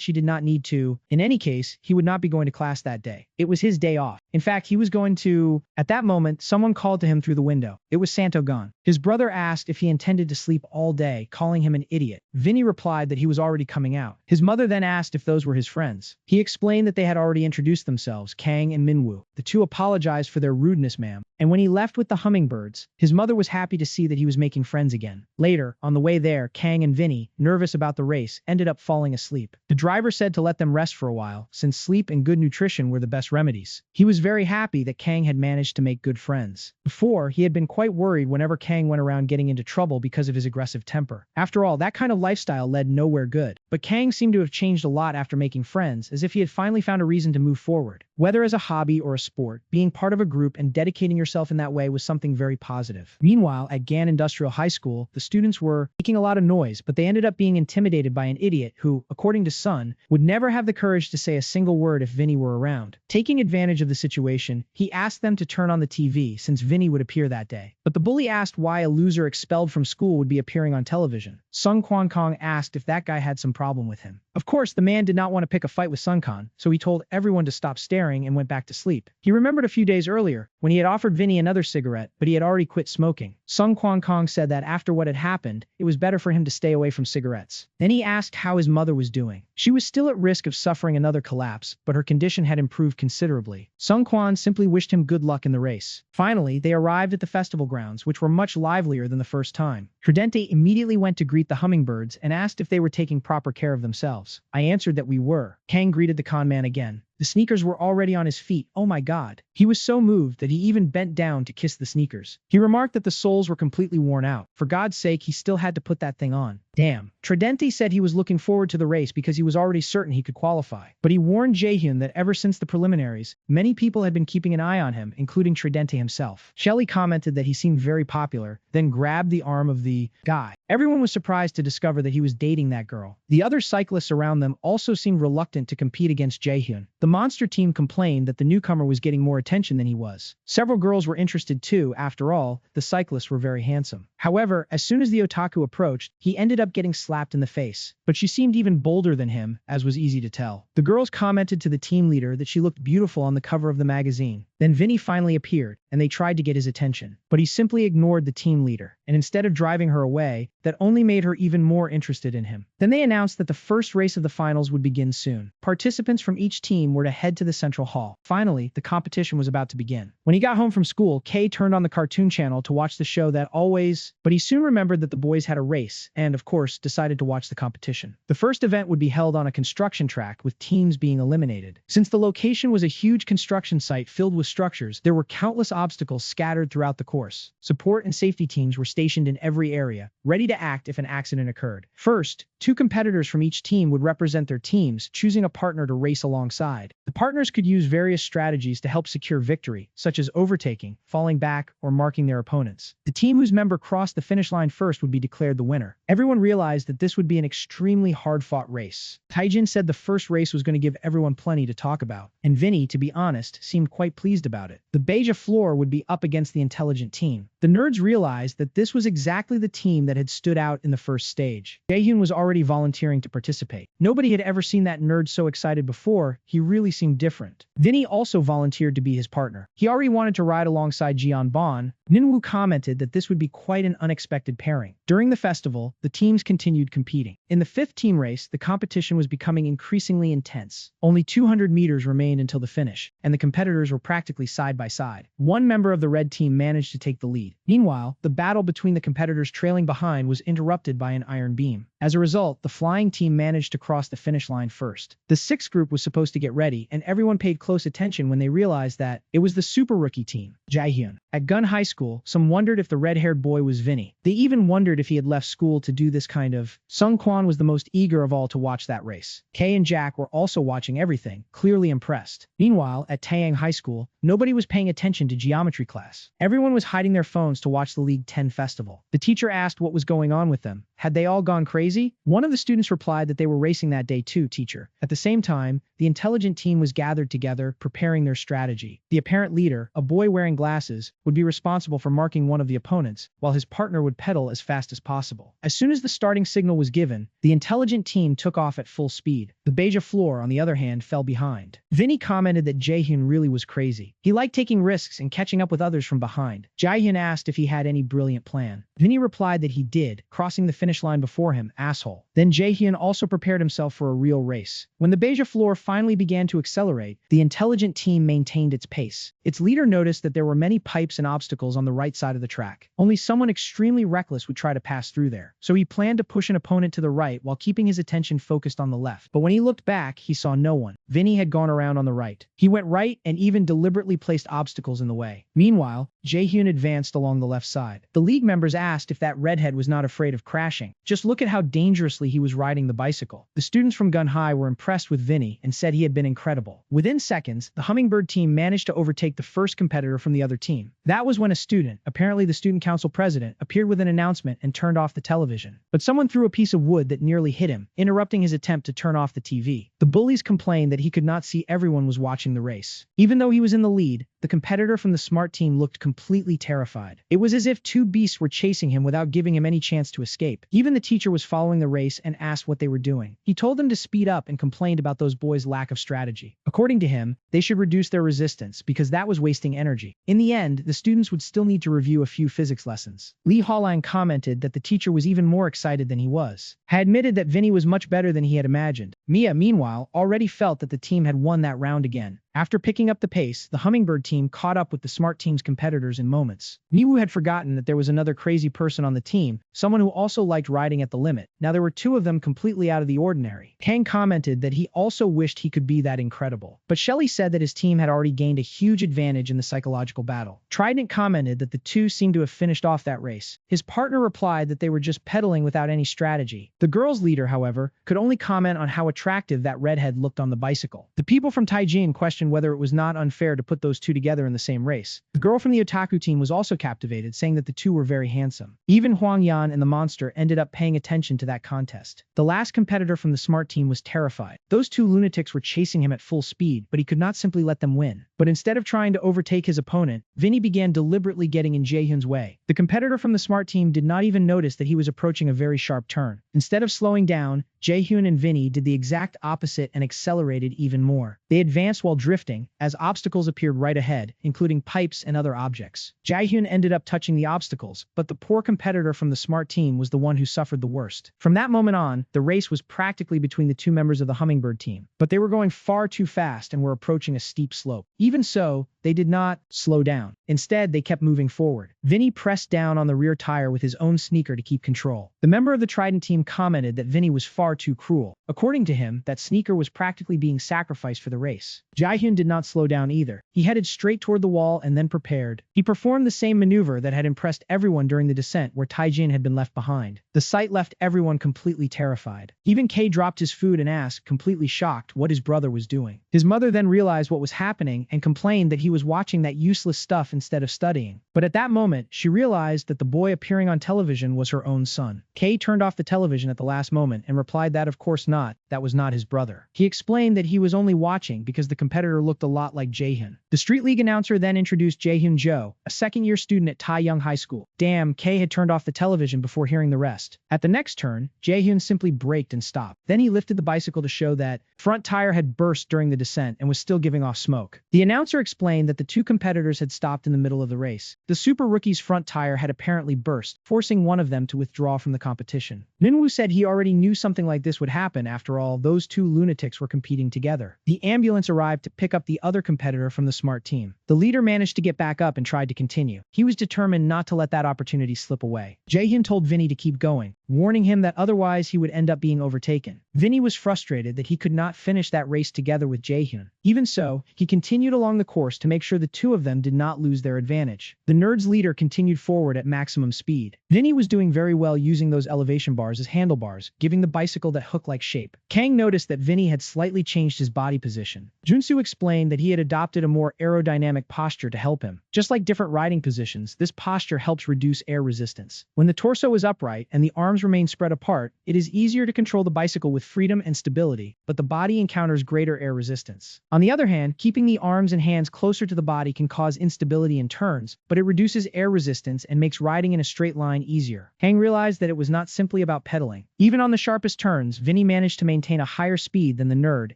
Speaker 1: she did not need to. In any case, he would not be going to class that day. It was his day off. In fact, he was going to... At that moment, someone called to him through the window. It was Santogan. His brother asked if he intended to sleep all day, calling him an idiot. Vinny replied that he was already coming out. His mother then asked if those were his friends. He explained that they had already introduced themselves, Kang and Minwoo. The two apologized for their rudeness, ma'am. And when he left with the hummingbirds, his mother was happy to see that he was making friends again. Later, on the way there, Kang and Vinny, nervous about the race, ended up falling asleep. The driver said to let them rest for a while, since sleep and good nutrition were the best remedies. He was very happy that Kang had managed to make good friends. Before, he had been quite worried whenever Kang went around getting into trouble because of his aggressive temper. After all, that kind of lifestyle led nowhere good. But Kang seemed to have changed a lot after making friends, as if he had finally found a reason to move forward. Whether as a hobby or a sport, being part of a group and dedicating yourself in that way was something very positive. Meanwhile, at Gan Industrial High School, the students were making a lot of noise, but they ended up being intimidated by an idiot who, according to Sun, would never have the courage to say a single word if Vinny were around. Taking advantage of the situation, he asked them to turn on the TV since Vinny would appear that day. But the bully asked why a loser expelled from school would be appearing on television. Sung Kwon Kong asked if that guy had some problem with him. Of course, the man did not want to pick a fight with Sun Khan, so he told everyone to stop staring and went back to sleep. He remembered a few days earlier, when he had offered Vinny another cigarette, but he had already quit smoking. Sung Kwon Kong said that after what had happened, it was better for him to stay away from cigarettes. Then he asked how his mother was doing. She was still at risk of suffering another collapse, but her condition had improved considerably. Sung Kwon simply wished him good luck in the race. Finally, they arrived at the festival grounds, which were much livelier than the first time. Tridente immediately went to greet the hummingbirds and asked if they were taking proper care of themselves. I answered that we were. Kang greeted the con man again. The sneakers were already on his feet. Oh my god. He was so moved that he even bent down to kiss the sneakers. He remarked that the soles were completely worn out. For God's sake, he still had to put that thing on. Damn. Tridenti said he was looking forward to the race because he was already certain he could qualify. But he warned Jaehyun that ever since the preliminaries, many people had been keeping an eye on him, including Tridenti himself. Shelly commented that he seemed very popular, then grabbed the arm of the guy. Everyone was surprised to discover that he was dating that girl. The other cyclists around them also seemed reluctant to compete against Jaehyun. The monster team complained that the newcomer was getting more attention than he was. Several girls were interested too. After all, the cyclists were very handsome. However, as soon as the otaku approached, he ended up getting slapped in the face. But she seemed even bolder than him, as was easy to tell. The girls commented to the team leader that she looked beautiful on the cover of the magazine. Then Vinny finally appeared, and they tried to get his attention. But he simply ignored the team leader, and instead of driving her away, that only made her even more interested in him. Then they announced that the first race of the finals would begin soon. Participants from each team were to head to the central hall. Finally, the competition was about to begin. When he got home from school, Kay turned on the cartoon channel to watch the show that always... But he soon remembered that the boys had a race, and, of course, decided to watch the competition. The first event would be held on a construction track, with teams being eliminated. Since the location was a huge construction site filled with structures, there were countless obstacles scattered throughout the course. Support and safety teams were stationed in every area, ready to act if an accident occurred. First, 2 competitors from each team would represent their teams, choosing a partner to race alongside. The partners could use various strategies to help secure victory, such as overtaking, falling back, or marking their opponents. The team whose member crossed the finish line first would be declared the winner. Everyone realized that this would be an extremely hard-fought race. Taijin said the first race was going to give everyone plenty to talk about, and Vinny, to be honest, seemed quite pleased about it. The beige floor would be up against the intelligent team. The nerds realized that this was exactly the team that had stood out in the first stage. Jaehyun was already volunteering to participate. Nobody had ever seen that nerd so excited before. He really seemed different. Vinny also volunteered to be his partner. He already wanted to ride alongside Jeonbon. Ninwoo commented that this would be quite an unexpected pairing. During the festival, the teams continued competing. In the 5th team race, the competition was becoming increasingly intense. Only 200 meters remained until the finish, and the competitors were practically side by side. One member of the red team managed to take the lead. Meanwhile, the battle between the competitors trailing behind was interrupted by an iron beam. As a result, the flying team managed to cross the finish line first. The 6th group was supposed to get ready, and everyone paid close attention when they realized that it was the super rookie team, Jaehyun. At Gun High School, some wondered if the red-haired boy was Vinny. They even wondered if he had left school to do this kind of... Sung Kwan was the most eager of all to watch that race. Kay and Jack were also watching everything, clearly impressed. Meanwhile, at Taeyang High School, nobody was paying attention to geometry class. Everyone was hiding their phones to watch the League 10 festival. The teacher asked what was going on with them. Had they all gone crazy? One of the students replied that they were racing that day too, teacher. At the same time, the intelligent team was gathered together, preparing their strategy. The apparent leader, a boy wearing glasses, would be responsible for marking one of the opponents, while his partner would pedal as fast as possible. As soon as the starting signal was given, the intelligent team took off at full speed. The beige floor, on the other hand, fell behind. Vinny commented that Jaehyun really was crazy. He liked taking risks and catching up with others from behind. Jaehyun asked if he had any brilliant plan. Vinny replied that he did, crossing the finish line before him, asshole. Then Jaehyun also prepared himself for a real race. When the beige floor finally began to accelerate, the intelligent team maintained its pace. Its leader noticed that there were many pipes and obstacles on the right side of the track. Only someone extremely reckless would try to pass through there. So he planned to push an opponent to the right while keeping his attention focused on the left. But when he looked back, he saw no one. Vinny had gone around on the right. He went right and even deliberately placed obstacles in the way. Meanwhile, Jaehyun advanced along the left side. The league members asked if that redhead was not afraid of crashing. Just look at how dangerously he was riding the bicycle. The students from Gun High were impressed with Vinny and said he had been incredible. Within seconds, the Hummingbird team managed to overtake the first competitor from the other team. That was when a student, apparently the student council president, appeared with an announcement and turned off the television. But someone threw a piece of wood that nearly hit him, interrupting his attempt to turn off the TV. The bullies complained that he could not see everyone was watching the race. Even though he was in the lead, the competitor from the smart team looked completely terrified. It was as if 2 beasts were chasing him without giving him any chance to escape. Even the teacher was following the race and asked what they were doing. He told them to speed up and complained about those boys' lack of strategy. According to him, they should reduce their resistance because that was wasting energy. In the end, the students would still need to review a few physics lessons. Lee Haolang commented that the teacher was even more excited than he was. Had admitted that Vinny was much better than he had imagined. Mia, meanwhile, already felt that the team had won that round again. After picking up the pace, the Hummingbird team caught up with the Smart team's competitors in moments. Miwoo had forgotten that there was another crazy person on the team, someone who also liked riding at the limit. Now there were two of them completely out of the ordinary. Kang commented that he also wished he could be that incredible. But Shelley said that his team had already gained a huge advantage in the psychological battle. Trident commented that the two seemed to have finished off that race. His partner replied that they were just pedaling without any strategy. The girls' leader, however, could only comment on how attractive that redhead looked on the bicycle. The people from Taijin questioned whether it was not unfair to put those two together in the same race. The girl from the otaku team was also captivated, saying that the two were very handsome. Even Huang Yan and the monster ended up paying attention to that contest. The last competitor from the Smart team was terrified. Those two lunatics were chasing him at full speed, but he could not simply let them win. But instead of trying to overtake his opponent, Vinny began deliberately getting in Jaehyun's way. The competitor from the Smart team did not even notice that he was approaching a very sharp turn. Instead of slowing down, Jaehyun and Vinny did the exact opposite and accelerated even more. They advanced while drifting, as obstacles appeared right ahead, including pipes and other objects. Jaehyun ended up touching the obstacles, but the poor competitor from the Smart team was the one who suffered the worst. From that moment on, the race was practically between the two members of the Hummingbird team. But they were going far too fast and were approaching a steep slope. Even so, they did not slow down. Instead, they kept moving forward. Vinny pressed down on the rear tire with his own sneaker to keep control. The member of the Trident team commented that Vinny was far too cruel. According to him, that sneaker was practically being sacrificed for the race. Jaehyun did not slow down either. He headed straight toward the wall and then prepared. He performed the same maneuver that had impressed everyone during the descent where Taijin had been left behind. The sight left everyone completely terrified. Even Kay dropped his food and asked, completely shocked, what his brother was doing. His mother then realized what was happening and complained that he was watching that useless stuff instead of studying. But at that moment, she realized that the boy appearing on television was her own son. Kay turned off the television at the last moment and replied that of course not, that was not his brother. He explained that he was only watching because the competitor looked a lot like Jaehyun. The Street League announcer then introduced Jaehyun Jo, a second-year student at Taeyong High School. Damn, Kay had turned off the television before hearing the rest. At the next turn, Jaehyun simply braked and stopped. Then he lifted the bicycle to show that front tire had burst during the descent and was still giving off smoke. The announcer explained that the two competitors had stopped in the middle of the race. The Super Rookie's front tire had apparently burst, forcing one of them to withdraw from the competition. Minwoo said he already knew something like this would happen. After all, those two lunatics were competing together. The ambulance arrived to pick up the other competitor from the Smart team. The leader managed to get back up and tried to continue. He was determined not to let that opportunity slip away. Jaehyun told Vinny to keep going, warning him that otherwise he would end up being overtaken. Vinny was frustrated that he could not finish that race together with Jaehyun. Even so, he continued along the course to make sure the two of them did not lose their advantage. The nerd's leader continued forward at maximum speed. Vinny was doing very well using those elevation bars as handlebars, giving the bicycle that hook-like shape. Kang noticed that Vinny had slightly changed his body position. Junsu explained that he had adopted a more aerodynamic posture to help him. Just like different riding positions, this posture helps reduce air resistance. When the torso is upright and the arms remain spread apart, it is easier to control the bicycle with freedom and stability, but the body encounters greater air resistance. On the other hand, keeping the arms and hands closer to the body can cause instability in turns, but it reduces air resistance and makes riding in a straight line easier. Kang realized that it was not simply about pedaling. Even on the sharpest turns, Vinny managed to maintain a higher speed than the nerd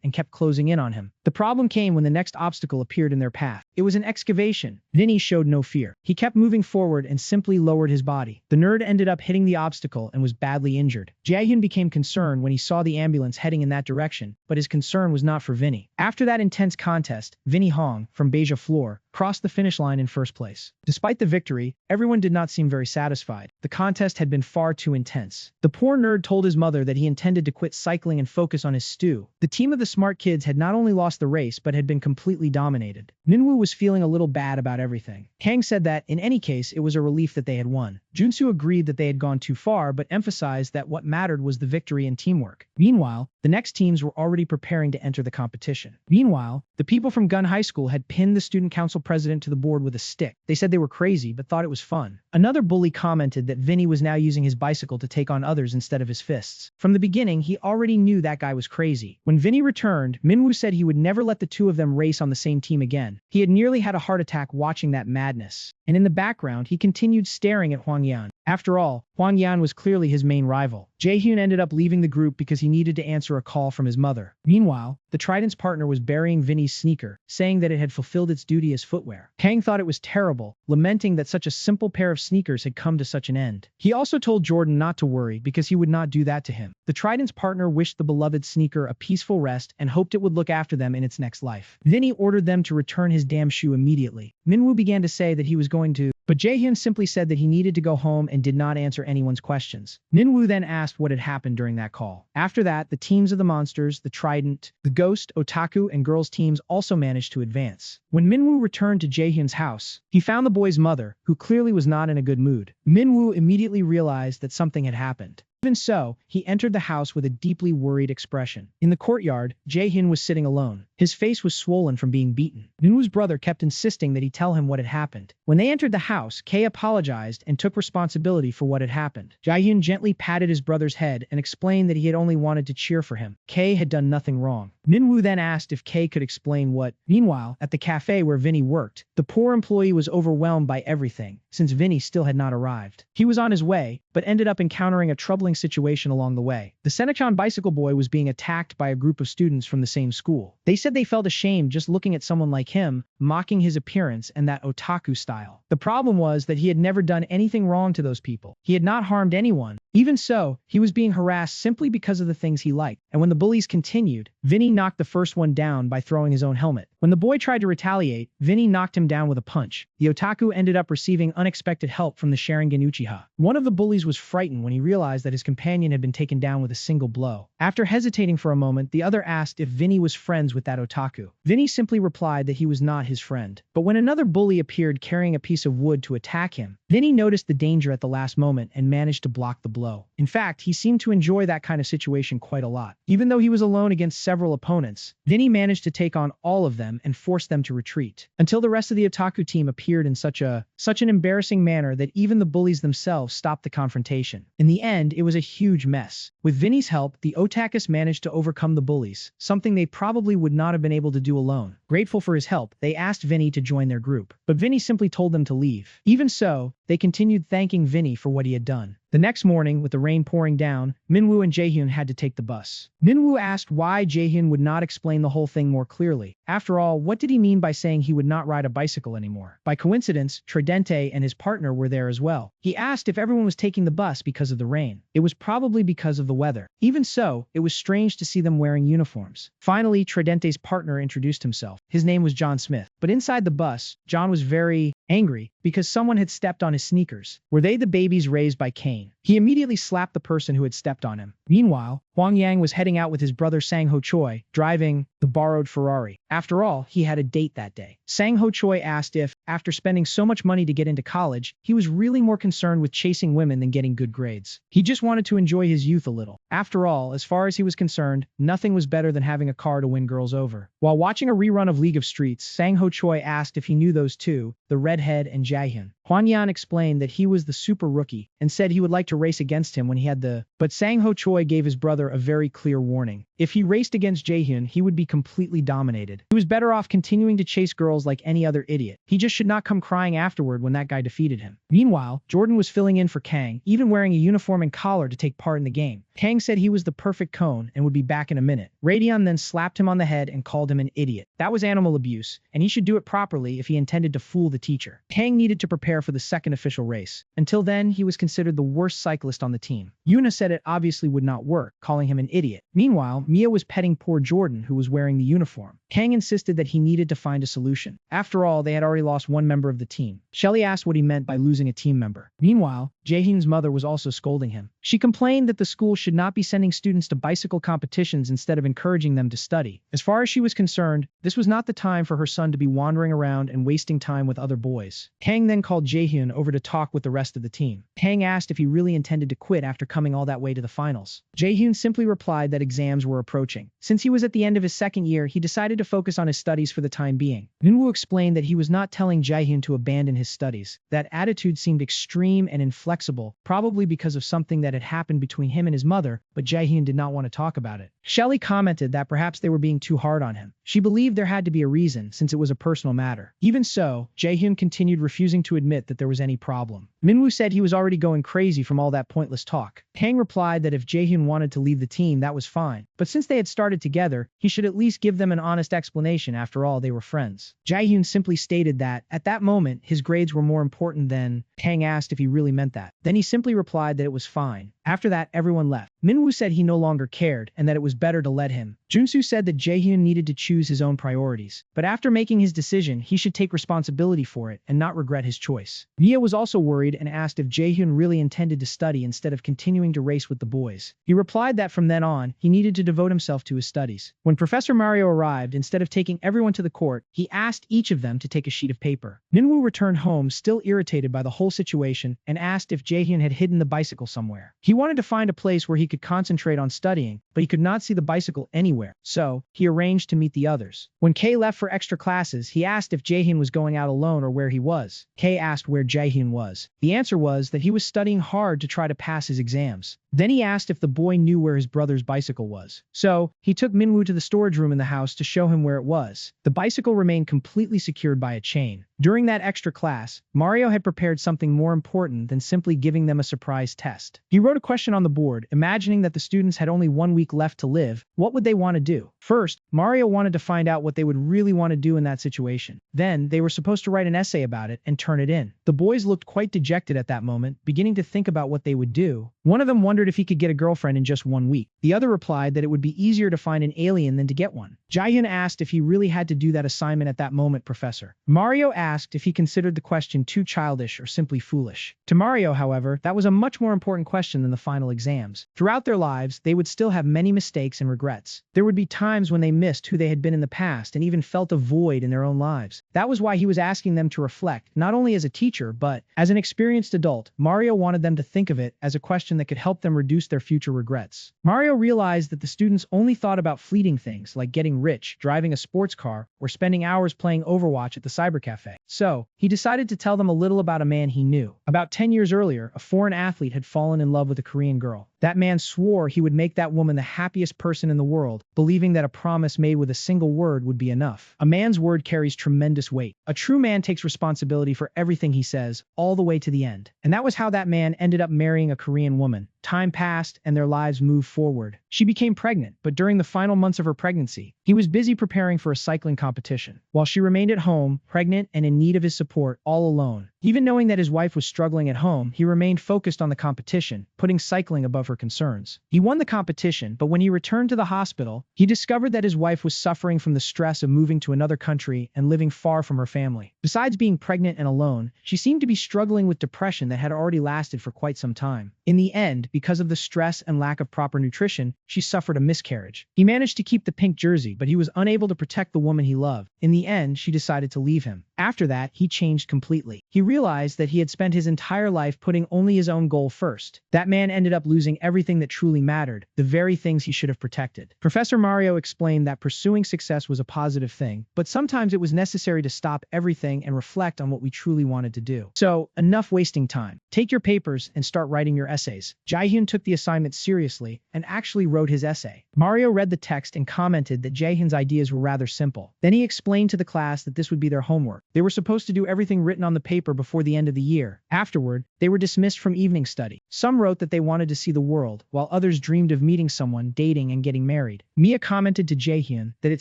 Speaker 1: and kept closing in on him. The problem came when the next obstacle appeared in their path. It was an excavation. Vinny showed no fear. He kept moving forward and simply lowered his body. The nerd ended up hitting the obstacle and was badly injured. Jaehyun became concerned when he saw the ambulance heading in that direction, but his concern was not for Vinny. After that intense contest, Vinny Hong, from Beja Floor, crossed the finish line in first place. Despite the victory, everyone did not seem very satisfied. The contest had been far too intense. The poor nerd told his mother that he intended to quit cycling and focus on his stew. The team of the Smart kids had not only lost the race but had been completely dominated. Minwoo was feeling a little bad about everything. Kang said that, in any case, it was a relief that they had won. Junsu agreed that they had gone too far but emphasized that what mattered was the victory and teamwork. Meanwhile, the next teams were already preparing to enter the competition. Meanwhile, the people from Gun High School had pinned the student council president to the board with a stick. They said they were crazy but thought it was fun. Another bully commented that Vinny was now using his bicycle to take on others instead of his fists. From the beginning, he already knew that guy was crazy. When Vinny returned, Minwoo said he would never let the two of them race on the same team again. He had nearly had a heart attack watching that madness. And in the background, he continued staring at Huang Yan. After all, Huang Yan was clearly his main rival. Jaehyun ended up leaving the group because he needed to answer a call from his mother. Meanwhile, the Trident's partner was burying Vinny's sneaker, saying that it had fulfilled its duty as footwear. Kang thought it was terrible, lamenting that such a simple pair of sneakers had come to such an end. He also told Jordan not to worry because he would not do that to him. The Trident's partner wished the beloved sneaker a peaceful rest and hoped it would look after them in its next life. Vinny ordered them to return his damn shoe immediately. Minwoo began to say that he was going to, but Jaehyun simply said that he needed to go home and did not answer anyone's questions. Minwoo then asked what had happened during that call. After that, the teams of the monsters, the Trident, the Ghost, Otaku, and Girls teams also managed to advance. When Minwoo returned to Jaehyun's house, he found the boy's mother, who clearly was not in a good mood. Minwoo immediately realized that something had happened. Even so, he entered the house with a deeply worried expression. In the courtyard, Jaehyun was sitting alone. His face was swollen from being beaten. Minwoo's brother kept insisting that he tell him what had happened. When they entered the house, Kay apologized and took responsibility for what had happened. Jaehyun gently patted his brother's head and explained that he had only wanted to cheer for him. Kay had done nothing wrong. Minwoo then asked if Kay could explain what. Meanwhile, at the cafe where Vinny worked, the poor employee was overwhelmed by everything, since Vinny still had not arrived. He was on his way, but ended up encountering a troubling situation along the way. The Senechan bicycle boy was being attacked by a group of students from the same school. They said they felt ashamed just looking at someone like him, mocking his appearance and that otaku style. The problem was that he had never done anything wrong to those people. He had not harmed anyone. Even so, he was being harassed simply because of the things he liked. And when the bullies continued, Vinny knocked the first one down by throwing his own helmet. When the boy tried to retaliate, Vinny knocked him down with a punch. The otaku ended up receiving unexpected help from the Sharingan Uchiha. One of the bullies was frightened when he realized that his companion had been taken down with a single blow. After hesitating for a moment, the other asked if Vinny was friends with that otaku. Vinny simply replied that he was not his friend. But when another bully appeared carrying a piece of wood to attack him, Vinny noticed the danger at the last moment and managed to block the blow. In fact, he seemed to enjoy that kind of situation quite a lot. Even though he was alone against several opponents, Vinny managed to take on all of them and force them to retreat, until the rest of the otaku team appeared in such an embarrassing manner that even the bullies themselves stopped the confrontation. In the end, it was a huge mess. With Vinny's help, the otakus managed to overcome the bullies, something they probably would not have been able to do alone. Grateful for his help, they asked Vinny to join their group, but Vinny simply told them to leave. Even so, they continued thanking Vinny for what he had done. The next morning, with the rain pouring down, Minwoo and Jaehyun had to take the bus. Minwoo asked why Jaehyun would not explain the whole thing more clearly. After all, what did he mean by saying he would not ride a bicycle anymore? By coincidence, Tridente and his partner were there as well. He asked if everyone was taking the bus because of the rain. It was probably because of the weather. Even so, it was strange to see them wearing uniforms. Finally, Tridente's partner introduced himself. His name was John Smith. But inside the bus, John was very angry because someone had stepped on his sneakers. Were they the babies raised by Cain? He immediately slapped the person who had stepped on him. Meanwhile, Huang Yang was heading out with his brother Sang Ho Choi, driving the borrowed Ferrari. After all, he had a date that day. Sang Ho Choi asked if, after spending so much money to get into college, he was really more concerned with chasing women than getting good grades. He just wanted to enjoy his youth a little. After all, as far as he was concerned, nothing was better than having a car to win girls over. While watching a rerun of League of Streets, Sang Ho Choi asked if he knew those two, the redhead and Jaehyun. Huan Yan explained that he was the super rookie and said he would like to race against him when he had the... But Sang Ho Choi gave his brother a very clear warning. If he raced against Jaehyun, he would be completely dominated. He was better off continuing to chase girls like any other idiot. He just should not come crying afterward when that guy defeated him. Meanwhile, Jordan was filling in for Kang, even wearing a uniform and collar to take part in the game. Kang said he was the perfect cone and would be back in a minute. Radion then slapped him on the head and called him an idiot. That was animal abuse, and he should do it properly if he intended to fool the teacher. Kang needed to prepare for the second official race. Until then, he was considered the worst cyclist on the team. Yuna said it obviously would not work, calling him an idiot. Meanwhile, Mia was petting poor Jordan, who was wearing the uniform. Kang insisted that he needed to find a solution. After all, they had already lost one member of the team. Shelly asked what he meant by losing a team member. Meanwhile, Jaehyun's mother was also scolding him. She complained that the school should not be sending students to bicycle competitions instead of encouraging them to study. As far as she was concerned, this was not the time for her son to be wandering around and wasting time with other boys. Kang then called Jaehyun over to talk with the rest of the team. Kang asked if he really intended to quit after coming all that way to the finals. Jaehyun simply replied that exams were approaching. Since he was at the end of his second year, he decided to focus on his studies for the time being. Minwoo explained that he was not telling Jaehyun to abandon his studies. That attitude seemed extreme and inflexible, probably because of something that had happened between him and his mother, but Jaehyun did not want to talk about it. Shelly commented that perhaps they were being too hard on him. She believed there had to be a reason, since it was a personal matter. Even so, Jaehyun continued refusing to admit that there was any problem. Minwoo said he was already going crazy from all that pointless talk. Kang replied that if Jaehyun wanted to leave the team, that was fine. But since they had started together, he should at least give them an honest explanation. After all, they were friends. Jaehyun simply stated that, at that moment, his grades were more important than... Kang asked if he really meant that. Then he simply replied that it was fine. After that, everyone left. Minwoo said he no longer cared and that it was better to let him. Junsu said that Jaehyun needed to choose his own priorities. But after making his decision, he should take responsibility for it and not regret his choice. Mia was also worried and asked if Jaehyun really intended to study instead of continuing to race with the boys. He replied that from then on, he needed to devote himself to his studies. When Professor Mario arrived, instead of taking everyone to the court, he asked each of them to take a sheet of paper. Minwoo returned home still irritated by the whole situation and asked if Jaehyun had hidden the bicycle somewhere. He wanted to find a place where he could concentrate on studying, but he could not see the bicycle anywhere, so he arranged to meet the others. When Kay left for extra classes, he asked if Jaehyun was going out alone or where he was. Kay asked where Jaehyun was. The answer was that he was studying hard to try to pass his exams. Then he asked if the boy knew where his brother's bicycle was. So, he took Minwoo to the storage room in the house to show him where it was. The bicycle remained completely secured by a chain. During that extra class, Mario had prepared something more important than simply giving them a surprise test. He wrote a question on the board, imagining that the students had only 1 week left to live. What would they want to do? First, Mario wanted to find out what they would really want to do in that situation. Then, they were supposed to write an essay about it and turn it in. The boys looked quite dejected at that moment, beginning to think about what they would do. One of them wondered if he could get a girlfriend in just 1 week. The other replied that it would be easier to find an alien than to get one. Jaehyun asked if he really had to do that assignment at that moment, Professor. Mario asked if he considered the question too childish or simply foolish. To Mario, however, that was a much more important question than the final exams. Throughout their lives, they would still have many mistakes and regrets. There would be times when they missed who they had been in the past and even felt a void in their own lives. That was why he was asking them to reflect, not only as a teacher, but as an experienced adult. Mario wanted them to think of it as a question that could help them reduce their future regrets. Mario realized that the students only thought about fleeting things like getting rich, driving a sports car, or spending hours playing Overwatch at the cybercafe. So, he decided to tell them a little about a man he knew. About 10 years earlier, a foreign athlete had fallen in love with a Korean girl. That man swore he would make that woman the happiest person in the world, believing that a promise made with a single word would be enough. A man's word carries tremendous weight. A true man takes responsibility for everything he says, all the way to the end. And that was how that man ended up marrying a Korean woman. Time passed and their lives moved forward. She became pregnant, but during the final months of her pregnancy, he was busy preparing for a cycling competition, while she remained at home, pregnant and in need of his support, all alone. Even knowing that his wife was struggling at home, he remained focused on the competition, putting cycling above her concerns. He won the competition, but when he returned to the hospital, he discovered that his wife was suffering from the stress of moving to another country and living far from her family. Besides being pregnant and alone, she seemed to be struggling with depression that had already lasted for quite some time. In the end, because of the stress and lack of proper nutrition, she suffered a miscarriage. He managed to keep the pink jersey, but he was unable to protect the woman he loved. In the end, she decided to leave him. After that, he changed completely. He realized that he had spent his entire life putting only his own goal first. That man ended up losing everything that truly mattered, the very things he should have protected. Professor Mario explained that pursuing success was a positive thing, but sometimes it was necessary to stop everything and reflect on what we truly wanted to do. So, enough wasting time. Take your papers and start writing your essays. Jaehyun took the assignment seriously and actually wrote his essay. Mario read the text and commented that Jaehyun's ideas were rather simple. Then he explained to the class that this would be their homework. They were supposed to do everything written on the paper before the end of the year. Afterward, they were dismissed from evening study. Some wrote that they wanted to see the world, while others dreamed of meeting someone, dating, and getting married. Mia commented to Jaehyun that it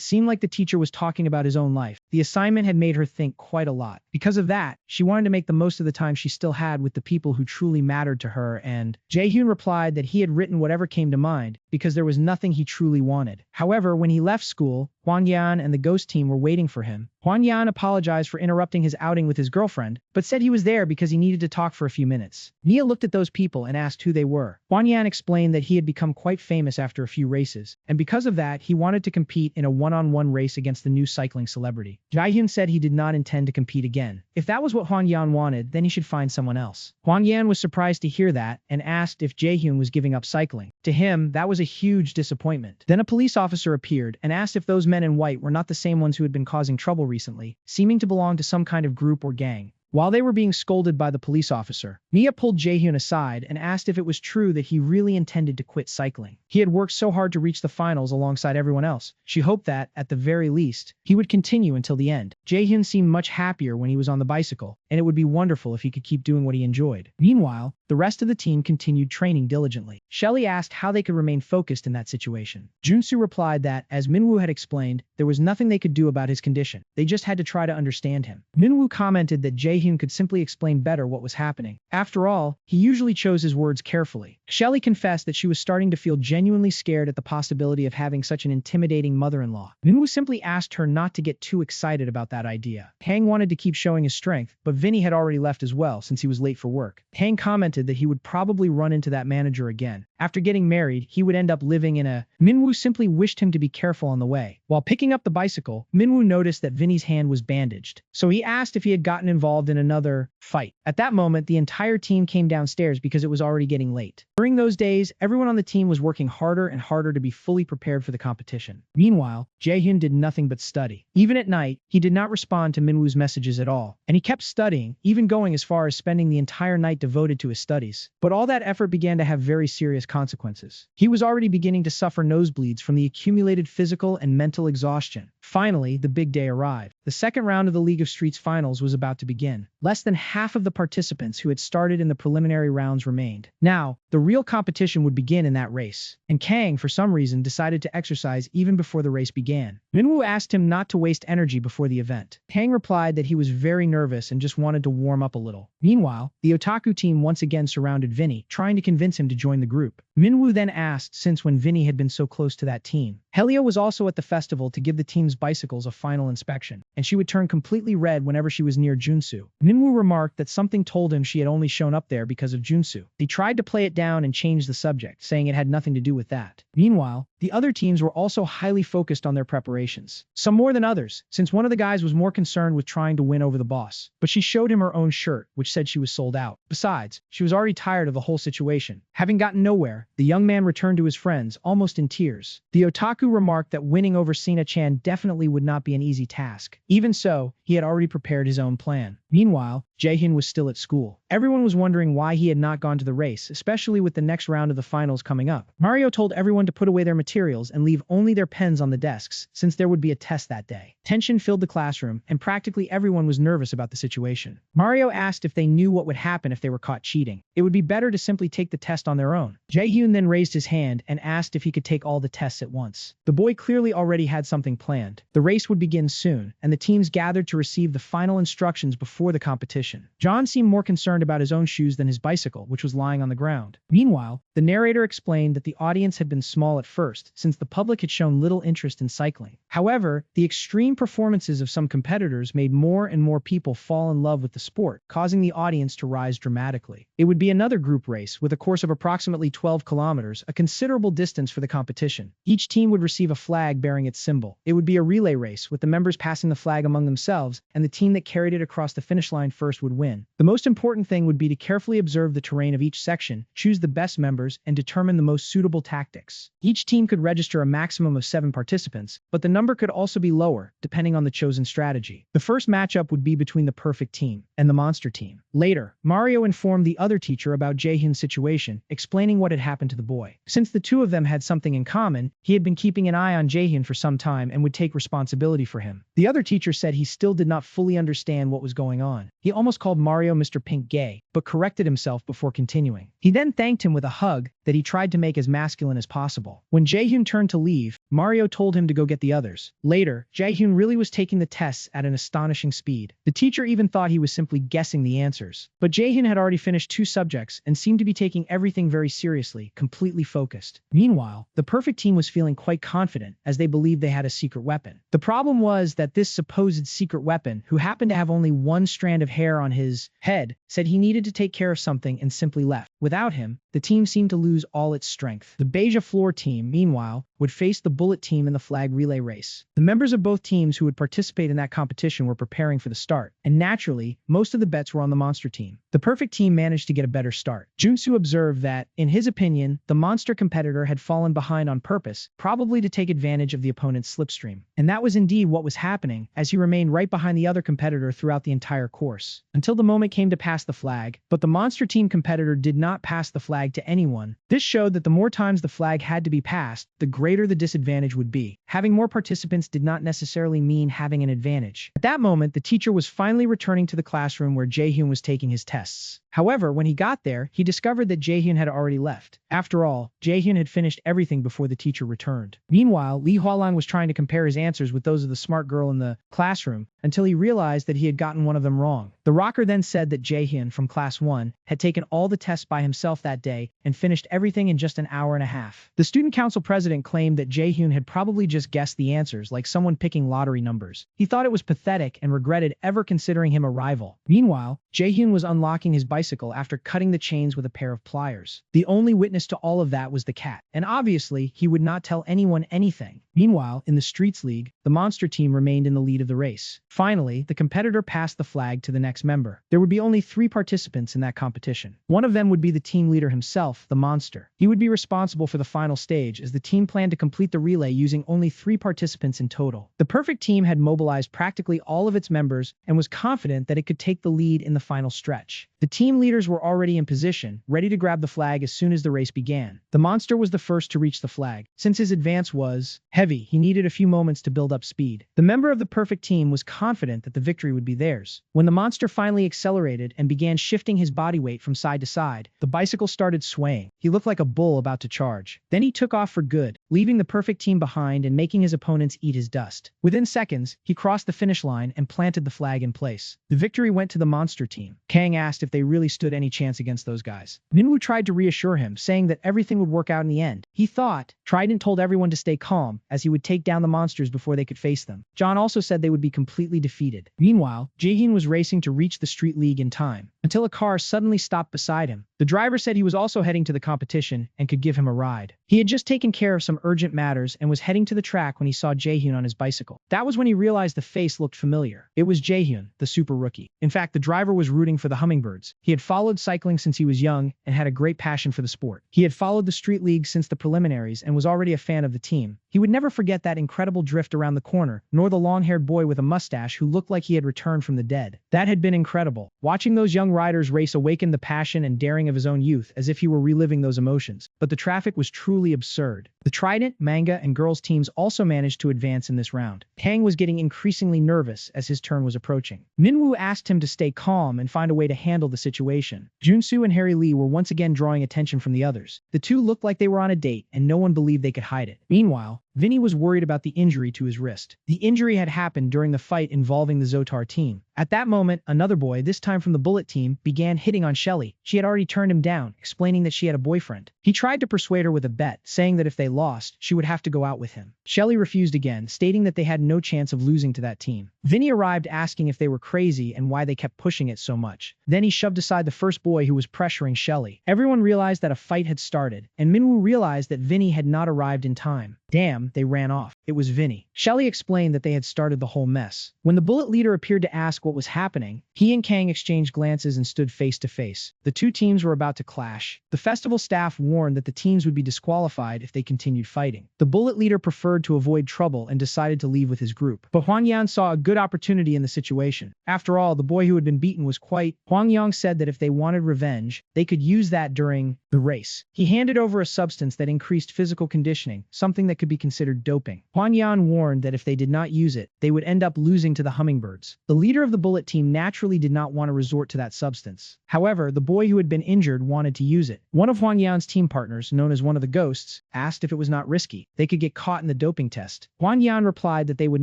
Speaker 1: seemed like the teacher was talking about his own life. The assignment had made her think quite a lot. Because of that, she wanted to make the most of the time she still had with the people who truly mattered to her, and Jaehyun replied that he had written whatever came to mind because there was nothing he truly wanted. However, when he left school, Hwang Yan and the ghost team were waiting for him. Hwang Yan apologized for interrupting his outing with his girlfriend, but said he was there because he needed to talk for a few minutes. Mia looked at those people and asked who they were. Hwang Yan explained that he had become quite famous after a few races, and because of that, he wanted to compete in a one-on-one race against the new cycling celebrity. Jaehyun said he did not intend to compete again. If that was what Hwang Yan wanted, then he should find someone else. Hwang Yan was surprised to hear that and asked if Jaehyun was giving up cycling. To him, that was a huge disappointment. Then a police officer appeared and asked if those men in white were not the same ones who had been causing trouble recently, seeming to belong to some kind of group or gang. While they were being scolded by the police officer, Mia pulled Jaehyun aside and asked if it was true that he really intended to quit cycling. He had worked so hard to reach the finals alongside everyone else. She hoped that, at the very least, he would continue until the end. Jaehyun seemed much happier when he was on the bicycle, and it would be wonderful if he could keep doing what he enjoyed. Meanwhile, the rest of the team continued training diligently. Shelly asked how they could remain focused in that situation. Junsu replied that, as Minwoo had explained, there was nothing they could do about his condition. They just had to try to understand him. Minwoo commented that Jaehyun could simply explain better what was happening. After all, he usually chose his words carefully. Shelly confessed that she was starting to feel genuinely scared at the possibility of having such an intimidating mother-in-law. Minwoo simply asked her not to get too excited about that idea. Hang wanted to keep showing his strength, but Vinny had already left as well since he was late for work. Hang commented that he would probably run into that manager again. After getting married, he would end up living in a... Minwoo simply wished him to be careful on the way. While picking up the bicycle, Minwoo noticed that Vinny's hand was bandaged, so he asked if he had gotten involved in another fight. At that moment, the entire team came downstairs because it was already getting late. During those days, everyone on the team was working harder and harder to be fully prepared for the competition. Meanwhile, Jaehyun did nothing but study. Even at night, he did not respond to Minwoo's messages at all, and he kept studying, even going as far as spending the entire night devoted to his studies. But all that effort began to have very serious consequences. He was already beginning to suffer nosebleeds from the accumulated physical and mental exhaustion. Finally, the big day arrived. The second round of the League of Streets finals was about to begin. Less than half of the participants who had started in the preliminary rounds remained. Now, the real competition would begin in that race, and Kang, for some reason, decided to exercise even before the race began. Minwoo asked him not to waste energy before the event. Kang replied that he was very nervous and just wanted to warm up a little. Meanwhile, the otaku team once again surrounded Vinny, trying to convince him to join the group. Minwoo then asked since when Vinny had been so close to that team. Yahello was also at the festival to give the team's bicycles a final inspection, and she would turn completely red whenever she was near Junsu. Minwoo remarked that something told him she had only shown up there because of Junsu. He tried to play it down and change the subject, saying it had nothing to do with that. Meanwhile, the other teams were also highly focused on their preparations. Some more than others, since one of the guys was more concerned with trying to win over the boss. But she showed him her own shirt, which said she was sold out. Besides, she was already tired of the whole situation. Having gotten nowhere, the young man returned to his friends, almost in tears. The otaku remarked that winning over Sina-chan definitely would not be an easy task. Even so, he had already prepared his own plan. Meanwhile, Jaehyun was still at school. Everyone was wondering why he had not gone to the race, especially with the next round of the finals coming up. Mario told everyone to put away their materials and leave only their pens on the desks, since there would be a test that day. Tension filled the classroom, and practically everyone was nervous about the situation. Mario asked if they knew what would happen if they were caught cheating. It would be better to simply take the test on their own. Jaehyun then raised his hand and asked if he could take all the tests at once. The boy clearly already had something planned. The race would begin soon, and the teams gathered to receive the final instructions before the competition. John seemed more concerned about his own shoes than his bicycle, which was lying on the ground. Meanwhile, the narrator explained that the audience had been small at first, since the public had shown little interest in cycling. However, the extreme performances of some competitors made more and more people fall in love with the sport, causing the audience to rise dramatically. It would be another group race with a course of approximately 12 kilometers, a considerable distance for the competition. Each team would receive a flag bearing its symbol. It would be a relay race, with the members passing the flag among themselves, and the team that carried it across the finish line first would win. The most important thing would be to carefully observe the terrain of each section, choose the best members, and determine the most suitable tactics. Each team could register a maximum of 7 participants, but the number could also be lower, depending on the chosen strategy. The first matchup would be between the perfect team and the monster team. Later, Mario informed the other teacher about Jaehyun's situation, explaining what had happened to the boy. Since the two of them had something in common, he had been keeping an eye on Jaehyun for some time and would take responsibility for him. The other teacher said he still did not fully understand what was going on. He almost called Mario Mr. Pink gay, but corrected himself before continuing. He then thanked him with a hug that he tried to make as masculine as possible. When Jaehyun turned to leave, Mario told him to go get the others. Later, Jaehyun really was taking the tests at an astonishing speed. The teacher even thought he was simply guessing the answers. But Jaehyun had already finished 2 subjects and seemed to be taking everything very seriously, completely focused. Meanwhile, the perfect team was feeling quite confident as they believed they had a secret weapon. The problem was that this supposed secret weapon, who happened to have only 1 strand of hair on his head, said he needed to take care of something and simply left. Without him, the team seemed to lose all its strength. The Beija Floor team, meanwhile, would face the Bullet team in the flag relay race. The members of both teams who would participate in that competition were preparing for the start, and naturally, most of the bets were on the Monster team. The the perfect team managed to get a better start. Junsu observed that, in his opinion, the monster competitor had fallen behind on purpose, probably to take advantage of the opponent's slipstream. And that was indeed what was happening, as he remained right behind the other competitor throughout the entire course, until the moment came to pass the flag. But the monster team competitor did not pass the flag to anyone. This showed that the more times the flag had to be passed, the greater the disadvantage would be. Having more participants did not necessarily mean having an advantage. At that moment, the teacher was finally returning to the classroom where Jaehyun was taking his tests. However, when he got there, he discovered that Jaehyun had already left. After all, Jaehyun had finished everything before the teacher returned. Meanwhile, Lee Hwalan was trying to compare his answers with those of the smart girl in the classroom until he realized that he had gotten one of them wrong. The rocker then said that Jaehyun from class 1 had taken all the tests by himself that day and finished everything in just an hour and a half. The student council president claimed that Jaehyun had probably just guessed the answers like someone picking lottery numbers. He thought it was pathetic and regretted ever considering him a rival. Meanwhile, Jaehyun was unlocking his bicycle after cutting the chains with a pair of pliers. The only witness to all of that was the cat, and obviously he would not tell anyone anything. Meanwhile, in the Streets League, the monster team remained in the lead of the race. Finally, the competitor passed the flag to the next member. There would be only 3 participants in that competition. One of them would be the team leader himself, the monster. He would be responsible for the final stage, as the team planned to complete the relay using only 3 participants in total. The perfect team had mobilized practically all of its members and was confident that it could take the lead in the final stretch. The team leaders were already in position, ready to grab the flag as soon as the race began. The monster was the first to reach the flag. Since his advance was heavy, he needed a few moments to build up speed. The member of the perfect team was confident that the victory would be theirs. When the monster finally accelerated and began shifting his body weight from side to side, the bicycle started swaying. He looked like a bull about to charge. Then he took off for good, leaving the perfect team behind and making his opponents eat his dust. Within seconds, he crossed the finish line and planted the flag in place. The victory went to the monster team. Kang asked if they really stood any chance against those guys. Minwoo tried to reassure him, saying that everything would work out in the end. He thought. Trident told everyone to stay calm, as he would take down the monsters before they could face them. John also said they would be completely defeated. Meanwhile, Jaehyun was racing to reach the street league in time, until a car suddenly stopped beside him. The driver said he was also heading to the competition and could give him a ride. He had just taken care of some urgent matters and was heading to the track when he saw Jaehyun on his bicycle. That was when he realized the face looked familiar. It was Jaehyun, the super rookie. In fact, the driver was rooting for the Hummingbirds. He had followed cycling since he was young and had a great passion for the sport. He had followed the street league since the preliminaries and was already a fan of the team. He would never forget that incredible drift around the corner, nor the long-haired boy with a mustache who looked like he had returned from the dead. That had been incredible. Watching those young riders race awakened the passion and daring of his own youth, as if he were reliving those emotions. But the traffic was truly absurd. The Trident, Manga, and Girls teams also managed to advance in this round. Kang was getting increasingly nervous as his turn was approaching. Minwoo asked him to stay calm and find a way to handle the situation. Junsu and Harry Lee were once again drawing attention from the others. The two looked like they were on a date, and no one believed they could hide it. Meanwhile, Vinny was worried about the injury to his wrist. The injury had happened during the fight involving the Zotar team. At that moment, another boy, this time from the Bullet team, began hitting on Shelly. She had already turned him down, explaining that she had a boyfriend. He tried to persuade her with a bet, saying that if they lost, she would have to go out with him. Shelly refused again, stating that they had no chance of losing to that team. Vinny arrived asking if they were crazy and why they kept pushing it so much. Then he shoved aside the first boy who was pressuring Shelly. Everyone realized that a fight had started, and Minwoo realized that Vinny had not arrived in time. Damn, they ran off. It was Vinny. Shelly explained that they had started the whole mess. When the Bullet leader appeared to ask what was happening, he and Kang exchanged glances and stood face to face. The two teams were about to clash. The festival staff warned that the teams would be disqualified if they continued fighting. The Bullet leader preferred to avoid trouble and decided to leave with his group. But Huang Yan saw a good opportunity in the situation. After all, the boy who had been beaten was quite. Huang Yang said that if they wanted revenge, they could use that during the race. He handed over a substance that increased physical conditioning, something that could be considered doping. Huang Yan warned that if they did not use it, they would end up losing to the Hummingbirds. The leader of the Bullet team naturally did not want to resort to that substance. However, the boy who had been injured wanted to use it. One of Huang Yan's team partners, known as one of the ghosts, asked if it was not risky. They could get caught in the doping test. Huang Yan replied that they would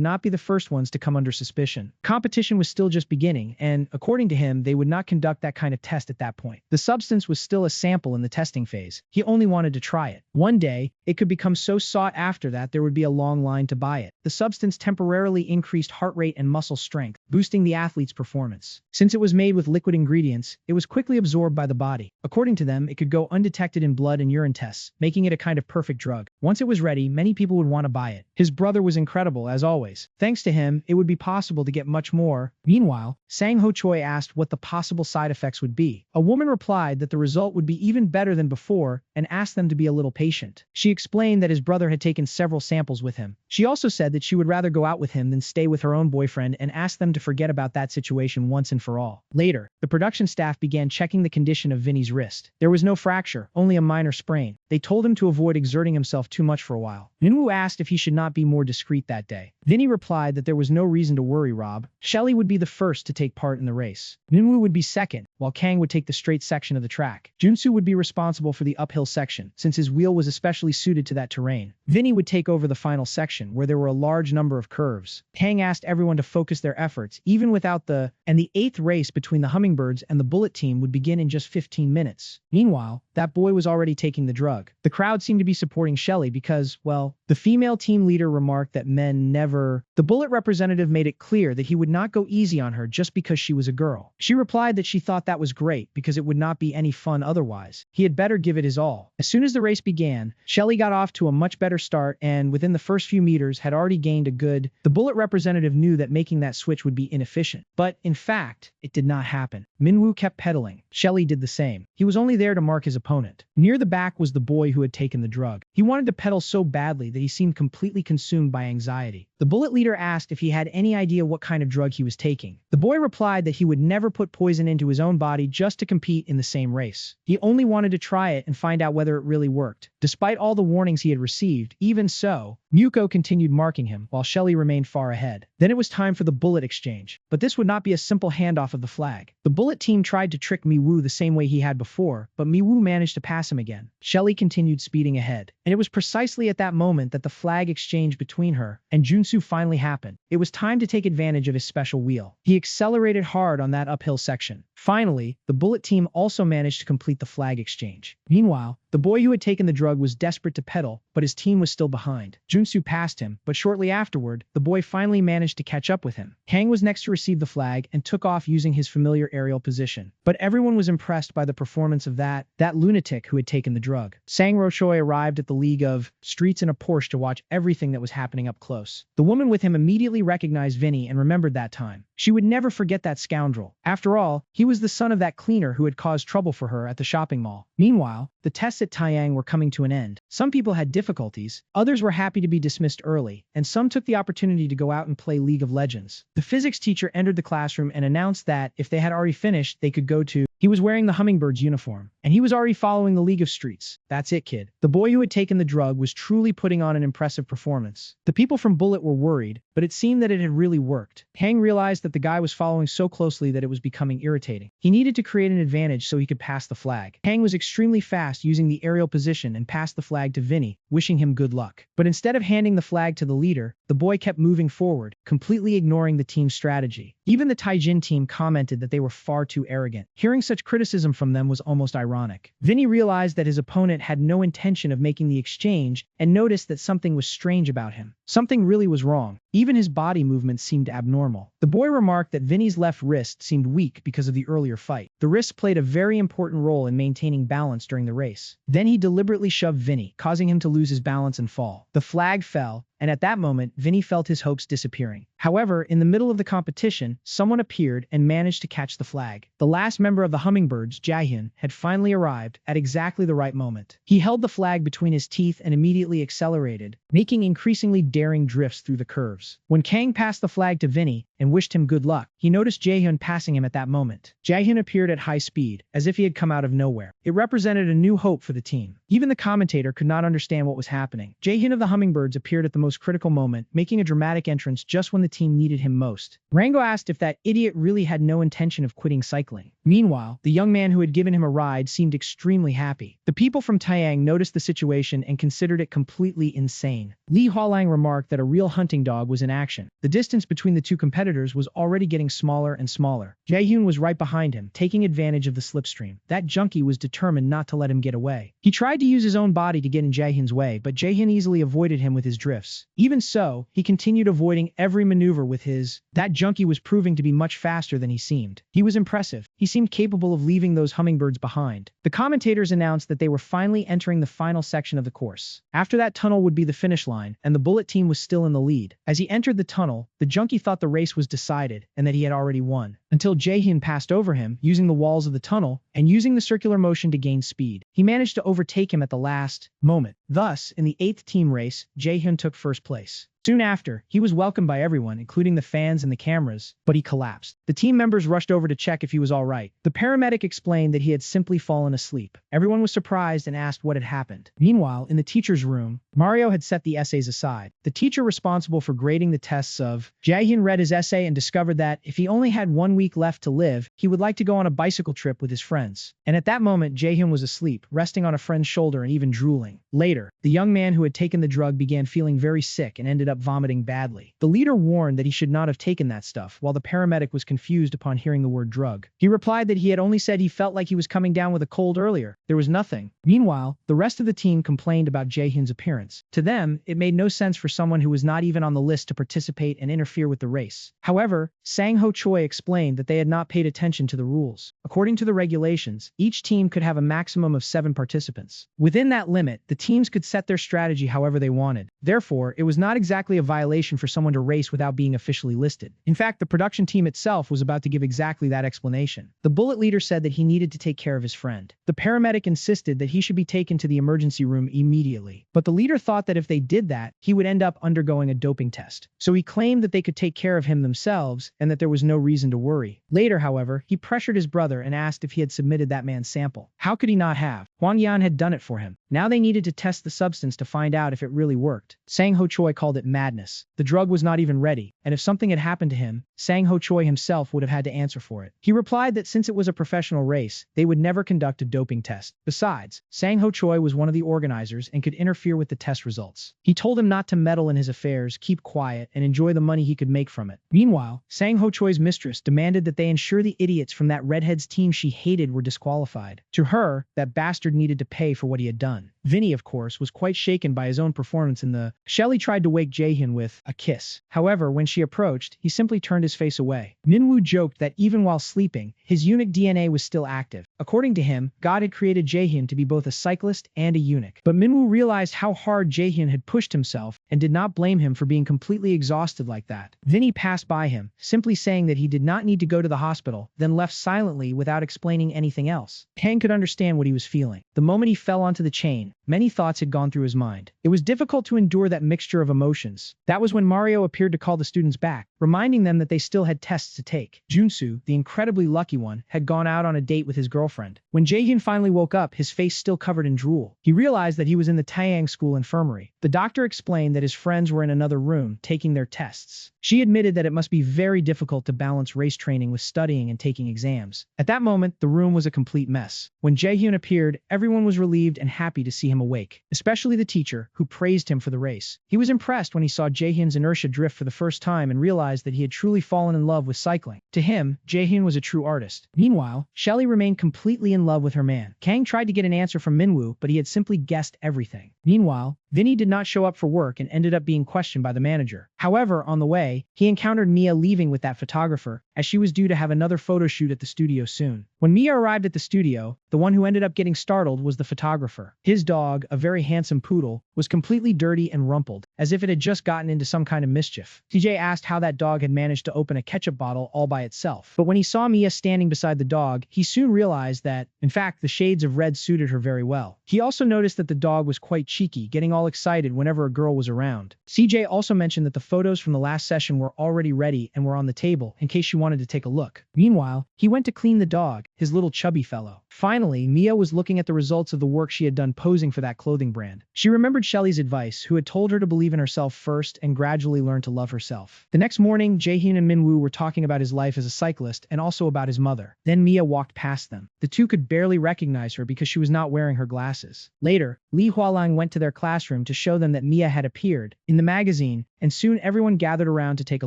Speaker 1: not be the first ones to come under suspicion. Competition was still just beginning, and, according to him, they would not conduct that kind of test at that point. The substance was still a sample in the testing phase. He only wanted to try it. One day, it could become so sought after that there would be a long line to buy it. The substance temporarily increased heart rate and muscle strength, boosting the athlete's performance. Since it was made with liquid ingredients, it was was quickly absorbed by the body. According to them, it could go undetected in blood and urine tests, making it a kind of perfect drug. Once it was ready, many people would want to buy it. His brother was incredible, as always. Thanks to him, it would be possible to get much more. Meanwhile, Sang Ho Choi asked what the possible side effects would be. A woman replied that the result would be even better than before and asked them to be a little patient. She explained that his brother had taken several samples with him. She also said that she would rather go out with him than stay with her own boyfriend and asked them to forget about that situation once and for all. Later, the production staff began checking the condition of Vinny's wrist. There was no fracture, only a minor sprain. They told him to avoid exerting himself too much for a while. Minwoo asked if he should not be more discreet that day. Vinny replied that there was no reason to worry, Rob. Shelly would be the first to take part in the race. Minwoo would be second, while Kang would take the straight section of the track. Junsu would be responsible for the uphill section, since his wheel was especially suited to that terrain. Vinny would take over the final section, where there were a large number of curves. Kang asked everyone to focus their efforts, even without the eighth race between the Hummingbirds and the Bullet team would begin in just 15 minutes. Meanwhile, that boy was already taking the drug. The crowd seemed to be supporting Shelly because, well, the female team leader remarked that men never... The Bullet representative made it clear that he would not go easy on her just because she was a girl. She replied that she thought that was great because it would not be any fun otherwise. He had better give it his all. As soon as the race began, Shelly got off to a much better start and within the first few meters had already gained a good... The Bullet representative knew that making that switch would be inefficient. But, in fact, it did not happen. Minwoo kept pedaling. Shelly did the same. He was only there to mark his opponent. Near the back was the boy who had taken the drug. He wanted to pedal so badly that he seemed completely consumed by anxiety. The Bullet leader asked if he had any idea what kind of drug he was taking. The boy replied that he would never put poison into his own body just to compete in the same race. He only wanted to try it and find out whether it really worked. Despite all the warnings he had received, even so, Muko continued marking him, while Shelly remained far ahead. Then it was time for the Bullet exchange. But this would not be a simple handoff of the flag. The Bullet team tried to trick Miwoo the same way he had before, but Miwoo managed to pass him again. Shelly continued speeding ahead. And it was precisely at that moment that the flag exchange between her and Junsu finally happened. It was time to take advantage of his special wheel. He accelerated hard on that uphill section. Finally, the Bullet team also managed to complete the flag exchange. Meanwhile, the boy who had taken the drug was desperate to pedal, but his team was still behind. Junsu passed him, but shortly afterward, the boy finally managed to catch up with him. Kang was next to receive the flag and took off using his familiar aerial position. But everyone was impressed by the performance of that lunatic who had taken the drug. Sang Rochoi arrived at the League of Streets in a Porsche to watch everything that was happening up close. The woman with him immediately recognized Vinny and remembered that time. She would never forget that scoundrel. After all, he was the son of that cleaner who had caused trouble for her at the shopping mall. Meanwhile, the tests at Taiyang were coming to an end. Some people had difficulties, others were happy to be dismissed early, and some took the opportunity to go out and play League of Legends. The physics teacher entered the classroom and announced that if they had already finished, they could go to... He was wearing the Hummingbird's uniform, and he was already following the League of Streets. That's it, kid. The boy who had taken the drug was truly putting on an impressive performance. The people from Bullet were worried, but it seemed that it had really worked. Hang realized that the guy was following so closely that it was becoming irritating. He needed to create an advantage so he could pass the flag. Hang was extremely fast using the aerial position and passed the flag to Vinny, wishing him good luck. But instead of handing the flag to the leader, the boy kept moving forward, completely ignoring the team's strategy. Even the Taijin team commented that they were far too arrogant. Hearing such criticism from them was almost ironic. Vinny realized that his opponent had no intention of making the exchange and noticed that something was strange about him. Something really was wrong. Even his body movements seemed abnormal. The boy remarked that Vinny's left wrist seemed weak because of the earlier fight. The wrist played a very important role in maintaining balance during the race. Then he deliberately shoved Vinny, causing him to lose his balance and fall. The flag fell, and at that moment, Vinny felt his hopes disappearing. However, in the middle of the competition, someone appeared and managed to catch the flag. The last member of the Hummingbirds, Jaehyun, had finally arrived at exactly the right moment. He held the flag between his teeth and immediately accelerated, making increasingly daring drifts through the curves. When Kang passed the flag to Vinny and wished him good luck, he noticed Jaehyun passing him at that moment. Jaehyun appeared at high speed, as if he had come out of nowhere. It represented a new hope for the team. Even the commentator could not understand what was happening. Jaehyun of the Hummingbirds appeared at the most critical moment, making a dramatic entrance just when the team needed him most. Rango asked if that idiot really had no intention of quitting cycling. Meanwhile, the young man who had given him a ride seemed extremely happy. The people from Taiyang noticed the situation and considered it completely insane. Li Hualang remarked that a real hunting dog was in action. The distance between the two competitors was already getting smaller and smaller. Jaehyun was right behind him, taking advantage of the slipstream. That junkie was determined not to let him get away. He tried to use his own body to get in Jaehyun's way, but Jaehyun easily avoided him with his drifts. Even so, he continued avoiding every maneuver maneuver with his, that junkie was proving to be much faster than he seemed. He was impressive. He seemed capable of leaving those hummingbirds behind. The commentators announced that they were finally entering the final section of the course. After that tunnel would be the finish line, and the bullet team was still in the lead. As he entered the tunnel, the junkie thought the race was decided and that he had already won, until Jaehyun passed over him, using the walls of the tunnel and using the circular motion to gain speed. He managed to overtake him at the last moment. Thus, in the 8th team race, Jaehyun took first place. Soon after, he was welcomed by everyone, including the fans and the cameras, but he collapsed. The team members rushed over to check if he was all right. The paramedic explained that he had simply fallen asleep. Everyone was surprised and asked what had happened. Meanwhile, in the teacher's room, Mario had set the essays aside. The teacher responsible for grading the tests of Jaehyun read his essay and discovered that if he only had 1 week left to live, he would like to go on a bicycle trip with his friends. And at that moment, Jaehyun was asleep, resting on a friend's shoulder and even drooling. Later, the young man who had taken the drug began feeling very sick and ended up vomiting badly. The leader warned that he should not have taken that stuff, while the paramedic was confused upon hearing the word drug. He replied that he had only said he felt like he was coming down with a cold earlier. There was nothing. Meanwhile, the rest of the team complained about Jaehyun's appearance. To them, it made no sense for someone who was not even on the list to participate and interfere with the race. However, Sang Ho Choi explained that they had not paid attention to the rules. According to the regulations, each team could have a maximum of 7 participants. Within that limit, the teams could set their strategy however they wanted. Therefore, it was not exactly a violation for someone to race without being officially listed. In fact, the production team itself was about to give exactly that explanation. The bullet leader said that he needed to take care of his friend. The paramedic insisted that he should be taken to the emergency room immediately. But the leader thought that if they did that, he would end up undergoing a doping test. So he claimed that they could take care of him themselves and that there was no reason to worry. Later, however, he pressured his brother and asked if he had submitted that man's sample. How could he not have? Huang Yan had done it for him. Now they needed to test the substance to find out if it really worked. Sang Ho Choi called it madness. The drug was not even ready, and if something had happened to him, Sang Ho Choi himself would have had to answer for it. He replied that since it was a professional race, they would never conduct a doping test. Besides, Sang Ho Choi was one of the organizers and could interfere with the test results. He told him not to meddle in his affairs, keep quiet, and enjoy the money he could make from it. Meanwhile, Sang Ho Choi's mistress demanded that they ensure the idiots from that redhead's team she hated were disqualified. To her, that bastard needed to pay for what he had done. Vinny, of course, was quite shaken by his own performance in the Shelly tried to wake Jaehyun with a kiss. However, when she approached, he simply turned his face away. Minwoo joked that even while sleeping, his eunuch DNA was still active. According to him, God had created Jaehyun to be both a cyclist and a eunuch. But Minwoo realized how hard Jaehyun had pushed himself and did not blame him for being completely exhausted like that. Vinny passed by him, simply saying that he did not need to go to the hospital, then left silently without explaining anything else. Kang could understand what he was feeling. The moment he fell onto the chain, many thoughts had gone through his mind. It was difficult to endure that mixture of emotions. That was when Mario appeared to call the students back, reminding them that they still had tests to take. Junsu, the incredibly lucky one, had gone out on a date with his girlfriend. When Jaehyun finally woke up, his face still covered in drool. He realized that he was in the Taeyang School infirmary. The doctor explained that his friends were in another room, taking their tests. She admitted that it must be very difficult to balance race training with studying and taking exams. At that moment, the room was a complete mess. When Jaehyun appeared, everyone was relieved and happy to see him awake, especially the teacher, who praised him for the race. He was impressed when he saw Jaehyun's inertia drift for the first time and realized that he had truly fallen in love with cycling. To him, Jaehyun was a true artist. Meanwhile, Shelly remained completely in love with her man. Kang tried to get an answer from Minwoo, but he had simply guessed everything. Meanwhile, Vinny did not show up for work and ended up being questioned by the manager. However, on the way, he encountered Mia leaving with that photographer, as she was due to have another photo shoot at the studio soon. When Mia arrived at the studio, the one who ended up getting startled was the photographer. His dog, a very handsome poodle, was completely dirty and rumpled, as if it had just gotten into some kind of mischief. TJ asked how that dog had managed to open a ketchup bottle all by itself. But when he saw Mia standing beside the dog, he soon realized that, in fact, the shades of red suited her very well. He also noticed that the dog was quite cheeky, getting all excited whenever a girl was around. CJ also mentioned that the photos from the last session were already ready and were on the table in case she wanted to take a look. Meanwhile, he went to clean the dog, his little chubby fellow. Finally, Mia was looking at the results of the work she had done posing for that clothing brand. She remembered Shelly's advice, who had told her to believe in herself first and gradually learn to love herself. The next morning, Jaehyun and Minwoo were talking about his life as a cyclist and also about his mother. Then Mia walked past them. The two could barely recognize her because she was not wearing her glasses. Later, Lee Hualang went to their classroom to show them that Mia had appeared in the magazine, and soon everyone gathered around to take a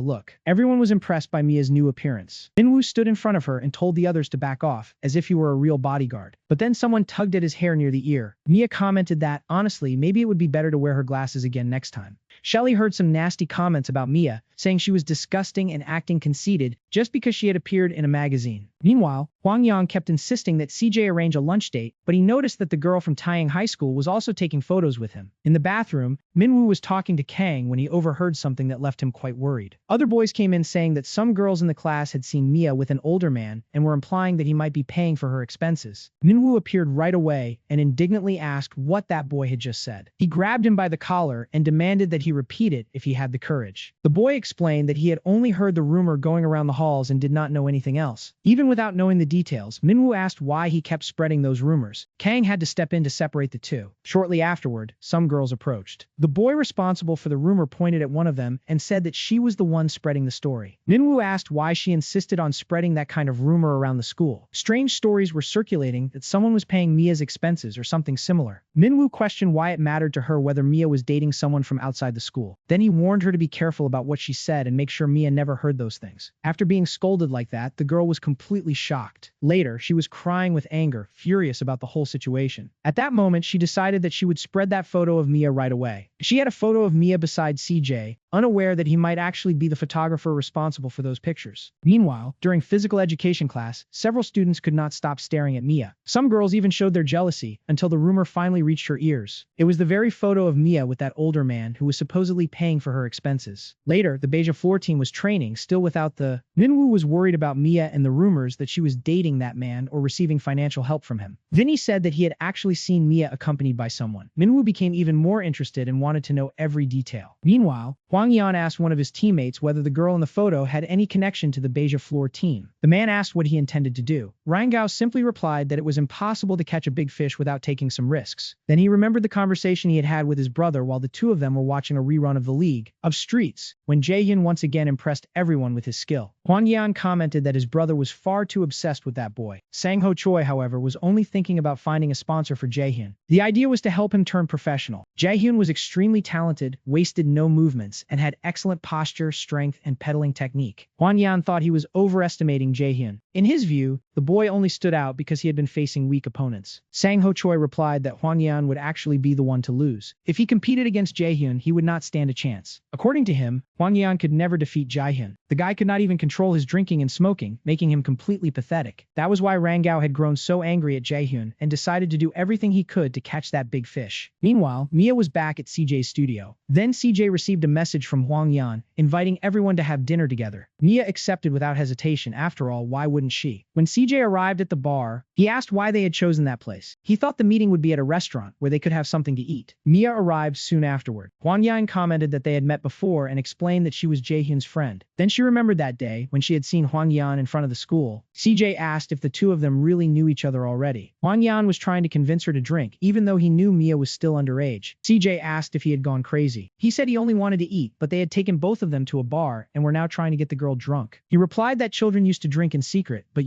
Speaker 1: look. Everyone was impressed by Mia's new appearance. Minwoo stood in front of her and told the others to back off, as if he were a real bodyguard. But then someone tugged at his hair near the ear. Mia commented that, honestly, maybe it would be better to wear her glasses again next time. Shelley heard some nasty comments about Mia, saying she was disgusting and acting conceited just because she had appeared in a magazine. Meanwhile, Huang Yang kept insisting that CJ arrange a lunch date, but he noticed that the girl from Taiyang High School was also taking photos with him. In the bathroom, Minwoo was talking to Kang when he overheard something that left him quite worried. Other boys came in saying that some girls in the class had seen Mia with an older man and were implying that he might be paying for her expenses. Minwoo appeared right away and indignantly asked what that boy had just said. He grabbed him by the collar and demanded that he repeat it if he had the courage. The boy explained that he had only heard the rumor going around the halls and did not know anything else. Even without knowing the details, Minwoo asked why he kept spreading those rumors. Kang had to step in to separate the two. Shortly afterward, some girls approached. The boy responsible for the rumor pointed at one of them and said that she was the one spreading the story. Minwoo asked why she insisted on spreading that kind of rumor around the school. Strange stories were circulating that someone was paying Mia's expenses or something similar. Minwoo questioned why it mattered to her whether Mia was dating someone from outside the school. Then he warned her to be careful about what she said and make sure Mia never heard those things. After being scolded like that, the girl was completely shocked. Later, she was crying with anger, furious about the whole situation. At that moment, she decided that she would spread that photo of Mia right away. She had a photo of Mia beside CJ, unaware that he might actually be the photographer responsible for those pictures. Meanwhile, during physical education class, several students could not stop staring at Mia. Some girls even showed their jealousy until the rumor finally reached her ears. It was the very photo of Mia with that older man who was supposedly paying for her expenses. Later, the Beija floor team was training, still without the... Minwoo was worried about Mia and the rumors that she was dating that man or receiving financial help from him. Then he said that he had actually seen Mia accompanied by someone. Minwoo became even more interested and wanted to know every detail. Meanwhile, Huang Yan asked one of his teammates whether the girl in the photo had any connection to the Beija floor team. The man asked what he intended to do. Rangao simply replied that it was impossible to catch a big fish without taking some risks. Then he remembered the conversation he had had with his brother while the two of them were watching a rerun of The League of Streets, when Jaehyun once again impressed everyone with his skill. Huang Yan commented that his brother was far too obsessed with that boy. Sang Ho Choi, however, was only thinking about finding a sponsor for Jaehyun. The idea was to help him turn professional. Jaehyun was extremely talented, wasted no movements, and had excellent posture, strength, and pedaling technique. Huang Yan thought he was overestimating Jaehyun. In his view, the boy only stood out because he had been facing weak opponents. Sang Ho Choi replied that Huang Yan would actually be the one to lose. If he competed against Jaehyun, he would not stand a chance. According to him, Huang Yan could never defeat Jaehyun. The guy could not even control his drinking and smoking, making him completely pathetic. That was why Rangao had grown so angry at Jaehyun and decided to do everything he could to catch that big fish. Meanwhile, Mia was back at CJ's studio. Then CJ received a message from Huang Yan, inviting everyone to have dinner together. Mia accepted without hesitation. After all, why wouldn't she? When CJ arrived at the bar, he asked why they had chosen that place. He thought the meeting would be at a restaurant where they could have something to eat. Mia arrived soon afterward. Huang Yan commented that they had met before and explained that she was Jaehyun's friend. Then she remembered that day when she had seen Huang Yan in front of the school. CJ asked if the two of them really knew each other already. Huang Yan was trying to convince her to drink, even though he knew Mia was still underage. CJ asked if he had gone crazy. He said he only wanted to eat, but they had taken both of them to a bar and were now trying to get the girl drunk. He replied that children used to drink in secret, but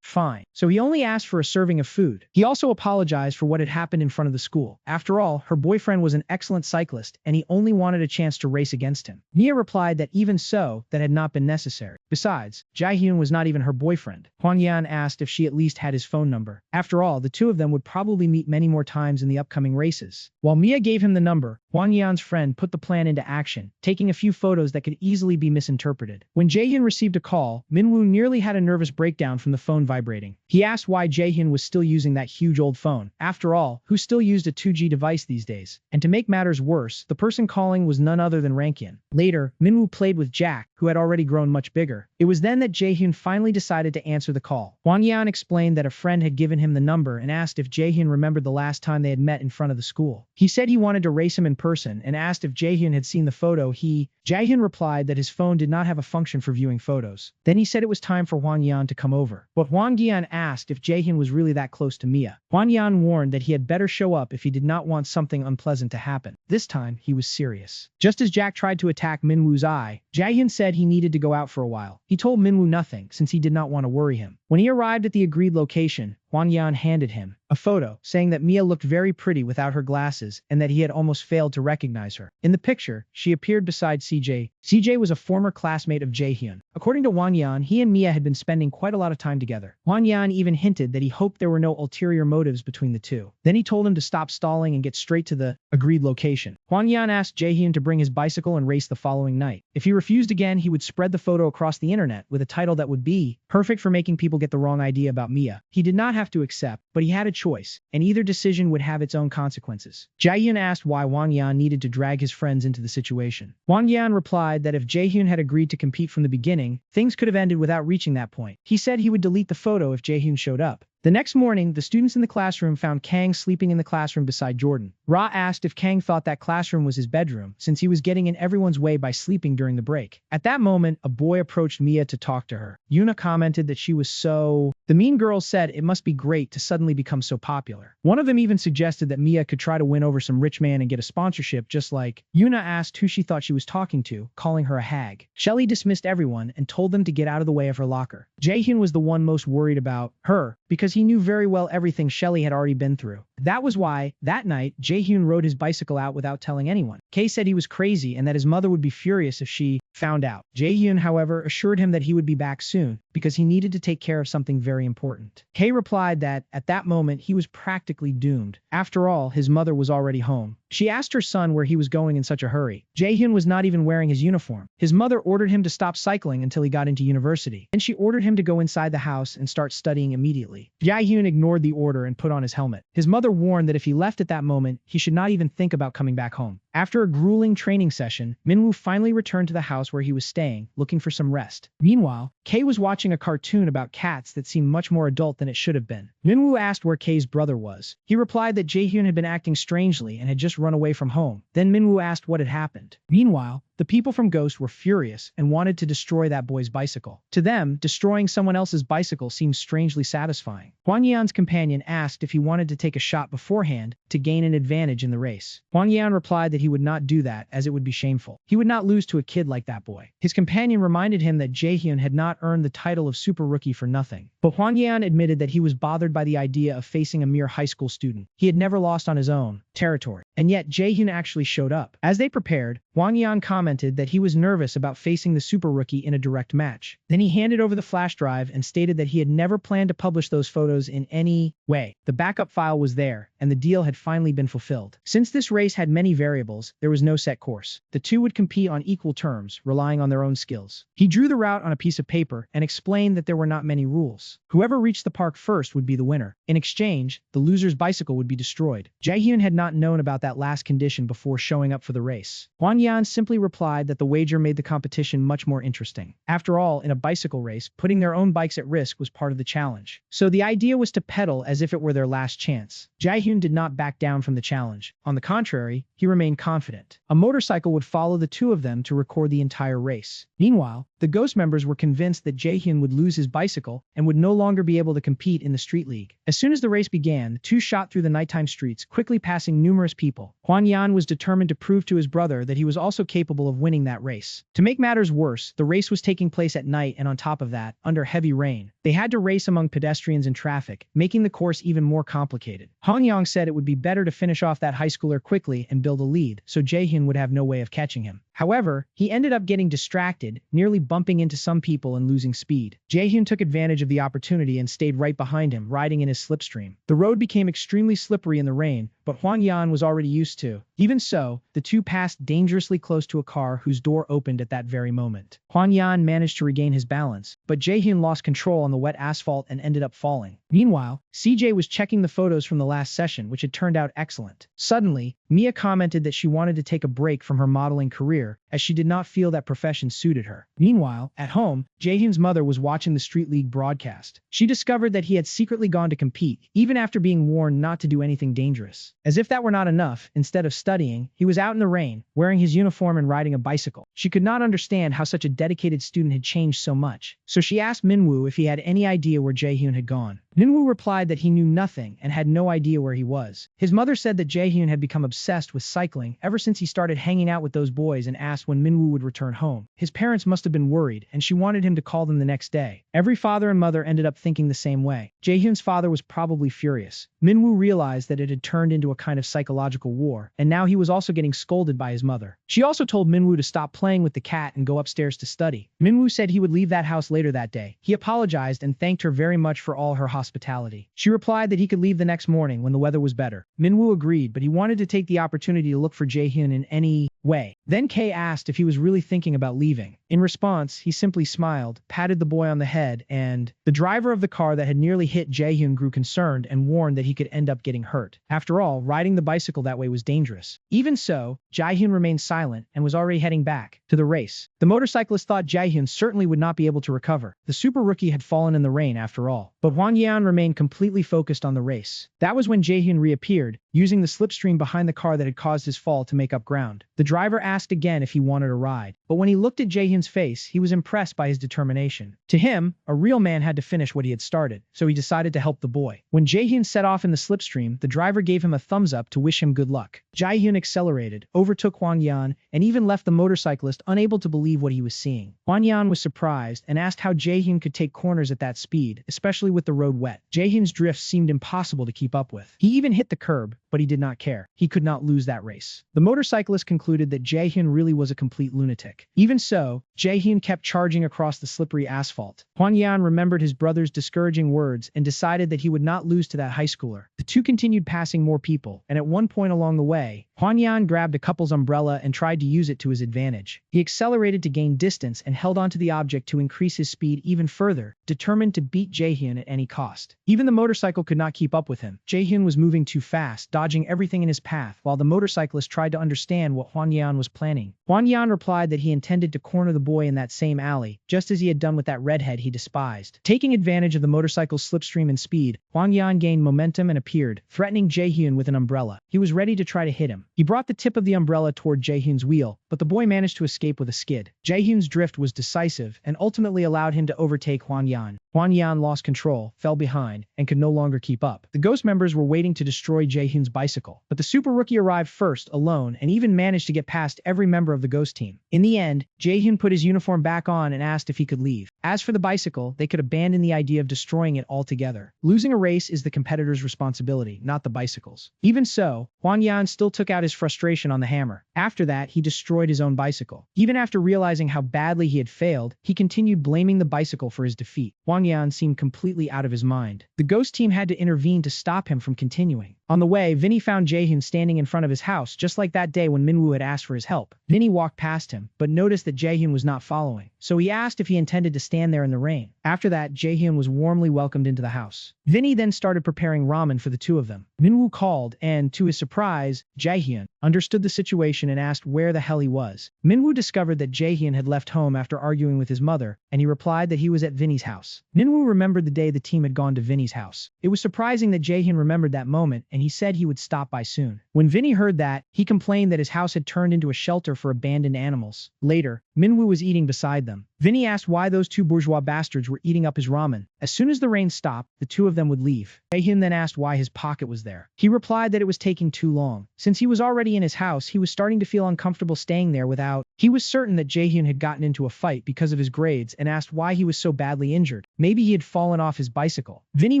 Speaker 1: fine. So he only asked for a serving of food. He also apologized for what had happened in front of the school. After all, her boyfriend was an excellent cyclist, and he only wanted a chance to race against him. Mia replied that even so, that had not been necessary. Besides, Jaehyun was not even her boyfriend. Huang Yan asked if she at least had his phone number. After all, the two of them would probably meet many more times in the upcoming races. While Mia gave him the number, Huang Yan's friend put the plan into action, taking a few photos that could easily be misinterpreted. When Jaehyun received a call, Minwoo nearly had a nervous breakdown from the phone vibrating. He asked why Jaehyun was still using that huge old phone. After all, who still used a 2G device these days? And to make matters worse, the person calling was none other than Rankin. Later, Minwoo played with Jack, who had already grown much bigger. It was then that Jaehyun finally decided to answer the call. Huang Yan explained that a friend had given him the number and asked if Jaehyun remembered the last time they had met in front of the school. He said he wanted to race him in person and asked if Jaehyun had seen the photo. Jaehyun replied that his phone did not have a function for viewing photos. Then he said it was time for Huang Yan to come over. But Huang Yan asked if Jaehyun was really that close to Mia. Huang Yan warned that he had better show up if he did not want something unpleasant to happen. This time, he was serious. Just as Jack tried to attack Minwoo's eye, Jaehyun said he needed to go out for a while. He told Minwoo nothing since he did not want to worry him. When he arrived at the agreed location, Huan Yan handed him a photo saying that Mia looked very pretty without her glasses and that he had almost failed to recognize her. In the picture, she appeared beside CJ. CJ was a former classmate of Jaehyun. According to Huan Yan, he and Mia had been spending quite a lot of time together. Huan Yan even hinted that he hoped there were no ulterior motives between the two. Then he told him to stop stalling and get straight to the agreed location. Huan Yan asked Jaehyun to bring his bicycle and race the following night. If he refused again, he would spread the photo across the internet with a title that would be perfect for making people get the wrong idea about Mia. He did not have to accept, but he had a choice, and either decision would have its own consequences. Jaehyun asked why Huan Yan needed to drag his friends into the situation. Huan Yan replied that if Jaehyun had agreed to compete from the beginning, things could have ended without reaching that point. He said he would delete the photo if Jaehyun showed up. The next morning, the students in the classroom found Kang sleeping in the classroom beside Jordan. Ra asked if Kang thought that classroom was his bedroom, since he was getting in everyone's way by sleeping during the break. At that moment, a boy approached Mia to talk to her. Yuna commented that she was so... The mean girls said it must be great to suddenly become so popular. One of them even suggested that Mia could try to win over some rich man and get a sponsorship just like... Yuna asked who she thought she was talking to, calling her a hag. Shelly dismissed everyone and told them to get out of the way of her locker. Jaehyun was the one most worried about her, because he knew very well everything Shelly had already been through. That was why, that night, Jaehyun rode his bicycle out without telling anyone. Kay said he was crazy and that his mother would be furious if she found out. Jaehyun, however, assured him that he would be back soon, because he needed to take care of something very important. Kay replied that, at that moment, he was practically doomed. After all, his mother was already home. She asked her son where he was going in such a hurry. Jaehyun was not even wearing his uniform. His mother ordered him to stop cycling until he got into university. Then she ordered him to go inside the house and start studying immediately. Jaehyun ignored the order and put on his helmet. His mother warned that if he left at that moment, he should not even think about coming back home. After a grueling training session, Minwoo finally returned to the house where he was staying, looking for some rest. Meanwhile, Kay was watching a cartoon about cats that seemed much more adult than it should have been. Minwoo asked where Kay's brother was. He replied that Jaehyun had been acting strangely and had just run away from home. Then Minwoo asked what had happened. Meanwhile, the people from Ghost were furious and wanted to destroy that boy's bicycle. To them, destroying someone else's bicycle seemed strangely satisfying. Huan Yan's companion asked if he wanted to take a shot beforehand to gain an advantage in the race. Huan Yan replied that he would not do that as it would be shameful. He would not lose to a kid like that boy. His companion reminded him that Jaehyun had not earned the title of Super Rookie for nothing. But Huan Yan admitted that he was bothered by the idea of facing a mere high school student. He had never lost on his own territory. And yet Jaehyun actually showed up. As they prepared, Huan Yan commented that he was nervous about facing the Super Rookie in a direct match. Then he handed over the flash drive and stated that he had never planned to publish those photos in any way. The backup file was there, and the deal had finally been fulfilled. Since this race had many variables, there was no set course. The two would compete on equal terms, relying on their own skills. He drew the route on a piece of paper and explained that there were not many rules. Whoever reached the park first would be the winner. In exchange, the loser's bicycle would be destroyed. Jaehyun had not known about that last condition before showing up for the race. Huan Yan simply replied that the wager made the competition much more interesting. After all, in a bicycle race, putting their own bikes at risk was part of the challenge. So the idea was to pedal as if it were their last chance. Jaehyun did not back down from the challenge. On the contrary, he remained confident. A motorcycle would follow the two of them to record the entire race. Meanwhile, the Ghost members were convinced that Jaehyun would lose his bicycle and would no longer be able to compete in the street league. As soon as the race began, the two shot through the nighttime streets, quickly passing numerous people. Huan Yan was determined to prove to his brother that he was also capable of winning that race. To make matters worse, the race was taking place at night and on top of that, under heavy rain. They had to race among pedestrians and traffic, making the course even more complicated. Han Yang said it would be better to finish off that high schooler quickly and build a lead, so Jaehyun would have no way of catching him. However, he ended up getting distracted, nearly bumping into some people and losing speed. Jaehyun took advantage of the opportunity and stayed right behind him, riding in his slipstream. The road became extremely slippery in the rain, but Huan Yan was already used to. Even so, the two passed dangerously close to a car whose door opened at that very moment. Huan Yan managed to regain his balance, but Jaehyun lost control on the wet asphalt and ended up falling. Meanwhile, CJ was checking the photos from the last session, which had turned out excellent. Suddenly, Mia commented that she wanted to take a break from her modeling career, as she did not feel that profession suited her. Meanwhile, at home, Jaehyun's mother was watching the Street League broadcast. She discovered that he had secretly gone to compete, even after being warned not to do anything dangerous. As if that were not enough, instead of studying, he was out in the rain, wearing his uniform and riding a bicycle. She could not understand how such a dedicated student had changed so much. So she asked Minwoo if he had any idea where Jaehyun had gone. Minwoo replied that he knew nothing and had no idea where he was. His mother said that Jaehyun had become obsessed with cycling ever since he started hanging out with those boys and asked when Minwoo would return home. His parents must have been worried, and she wanted him to call them the next day. Every father and mother ended up thinking the same way. Jaehyun's father was probably furious. Minwoo realized that it had turned into a kind of psychological war, and now he was also getting scolded by his mother. She also told Minwoo to stop playing with the cat and go upstairs to study. Minwoo said he would leave that house later that day. He apologized and thanked her very much for all her hospitality. She replied that he could leave the next morning when the weather was better. Minwoo agreed, but he wanted to take the opportunity to look for Jaehyun in any way. Then Kay asked if he was really thinking about leaving. In response, he simply smiled, patted the boy on the head, and the driver of the car that had nearly hit Jaehyun grew concerned and warned that he could end up getting hurt. After all, riding the bicycle that way was dangerous. Even so, Jaehyun remained silent and was already heading back to the race. The motorcyclist thought Jaehyun certainly would not be able to recover. The super rookie had fallen in the rain after all. But Hwang Yeon remained completely focused on the race. That was when Jaehyun reappeared, using the slipstream behind the car that had caused his fall to make up ground. The driver asked again if he wanted a ride, but when he looked at Jaehyun's face, he was impressed by his determination. To him, a real man had to finish what he had started, so he decided to help the boy. When Jaehyun set off in the slipstream, the driver gave him a thumbs up to wish him good luck. Jaehyun accelerated, overtook Hwang Yeon, and even left the motorcyclist unable to believe what he was seeing. Hwang Yeon was surprised and asked how Jaehyun could take corners at that speed, especially with the road wet. Jaehyun's drift seemed impossible to keep up with. He even hit the curb, but he did not care. He could not lose that race. The motorcyclist concluded that Jaehyun really was a complete lunatic. Even so, Jaehyun kept charging across the slippery asphalt. Hwang Yeon remembered his brother's discouraging words and decided that he would not lose to that high schooler. The two continued passing more people, and at one point along the way, Hwang Yeon grabbed a couple's umbrella and tried to use it to his advantage. He accelerated to gain distance and held onto the object to increase his speed even further, determined to beat Jaehyun at any cost. Even the motorcycle could not keep up with him. Jaehyun was moving too fast, dodging everything in his path, while the motorcyclist tried to understand what Hwang Yeon was planning. Hwang Yeon replied that he intended to corner the boy in that same alley, just as he had done with that redhead he despised. Taking advantage of the motorcycle's slipstream and speed, Hwang Yeon gained momentum and appeared, threatening Jaehyun with an umbrella. He was ready to try to hit him. He brought the tip of the umbrella toward Jaehyun's wheel, but the boy managed to escape with a skid. Jaehyun's drift was decisive and ultimately allowed him to overtake Hwang Yeon. Hwang Yeon lost control, fell behind, and could no longer keep up. The ghost members were waiting to destroy Jaehyun's bicycle, but the super rookie arrived first, alone, and even managed to get past every member of the ghost team. In the end, Jaehyun put his uniform back on and asked if he could leave. As for the bicycle, they could abandon the idea of destroying it altogether. Losing a race is the competitor's responsibility, not the bicycle's. Even so, Hwang Yeon still took out his frustration on the hammer. After that, he destroyed his own bicycle. Even after realizing how badly he had failed, he continued blaming the bicycle for his defeat. Hwang Yeon seemed completely out of his mind. The ghost team had to intervene to stop him from continuing. On the way, Vinny found Jaehyun standing in front of his house, just like that day when Minwoo had asked for his help. Vinny walked past him, but noticed that Jaehyun was not following, so he asked if he intended to stand there in the rain. After that, Jaehyun was warmly welcomed into the house. Vinny then started preparing ramen for the two of them. Minwoo called, and to his surprise, Jaehyun understood the situation and asked where the hell he was. Minwoo discovered that Jaehyun had left home after arguing with his mother, and he replied that he was at Vinny's house. Minwoo remembered the day the team had gone to Vinny's house. It was surprising that Jaehyun remembered that moment, and he said he would stop by soon. When Vinny heard that, he complained that his house had turned into a shelter for abandoned animals. Later, Minwoo was eating beside them. Vinny asked why those two bourgeois bastards were eating up his ramen. As soon as the rain stopped, the two of them would leave. Jaehyun then asked why his pocket was there. He replied that it was taking too long. Since he was already in his house, he was starting to feel uncomfortable staying there without. He was certain that Jaehyun had gotten into a fight because of his grades and asked why he was so badly injured. Maybe he had fallen off his bicycle. Vinny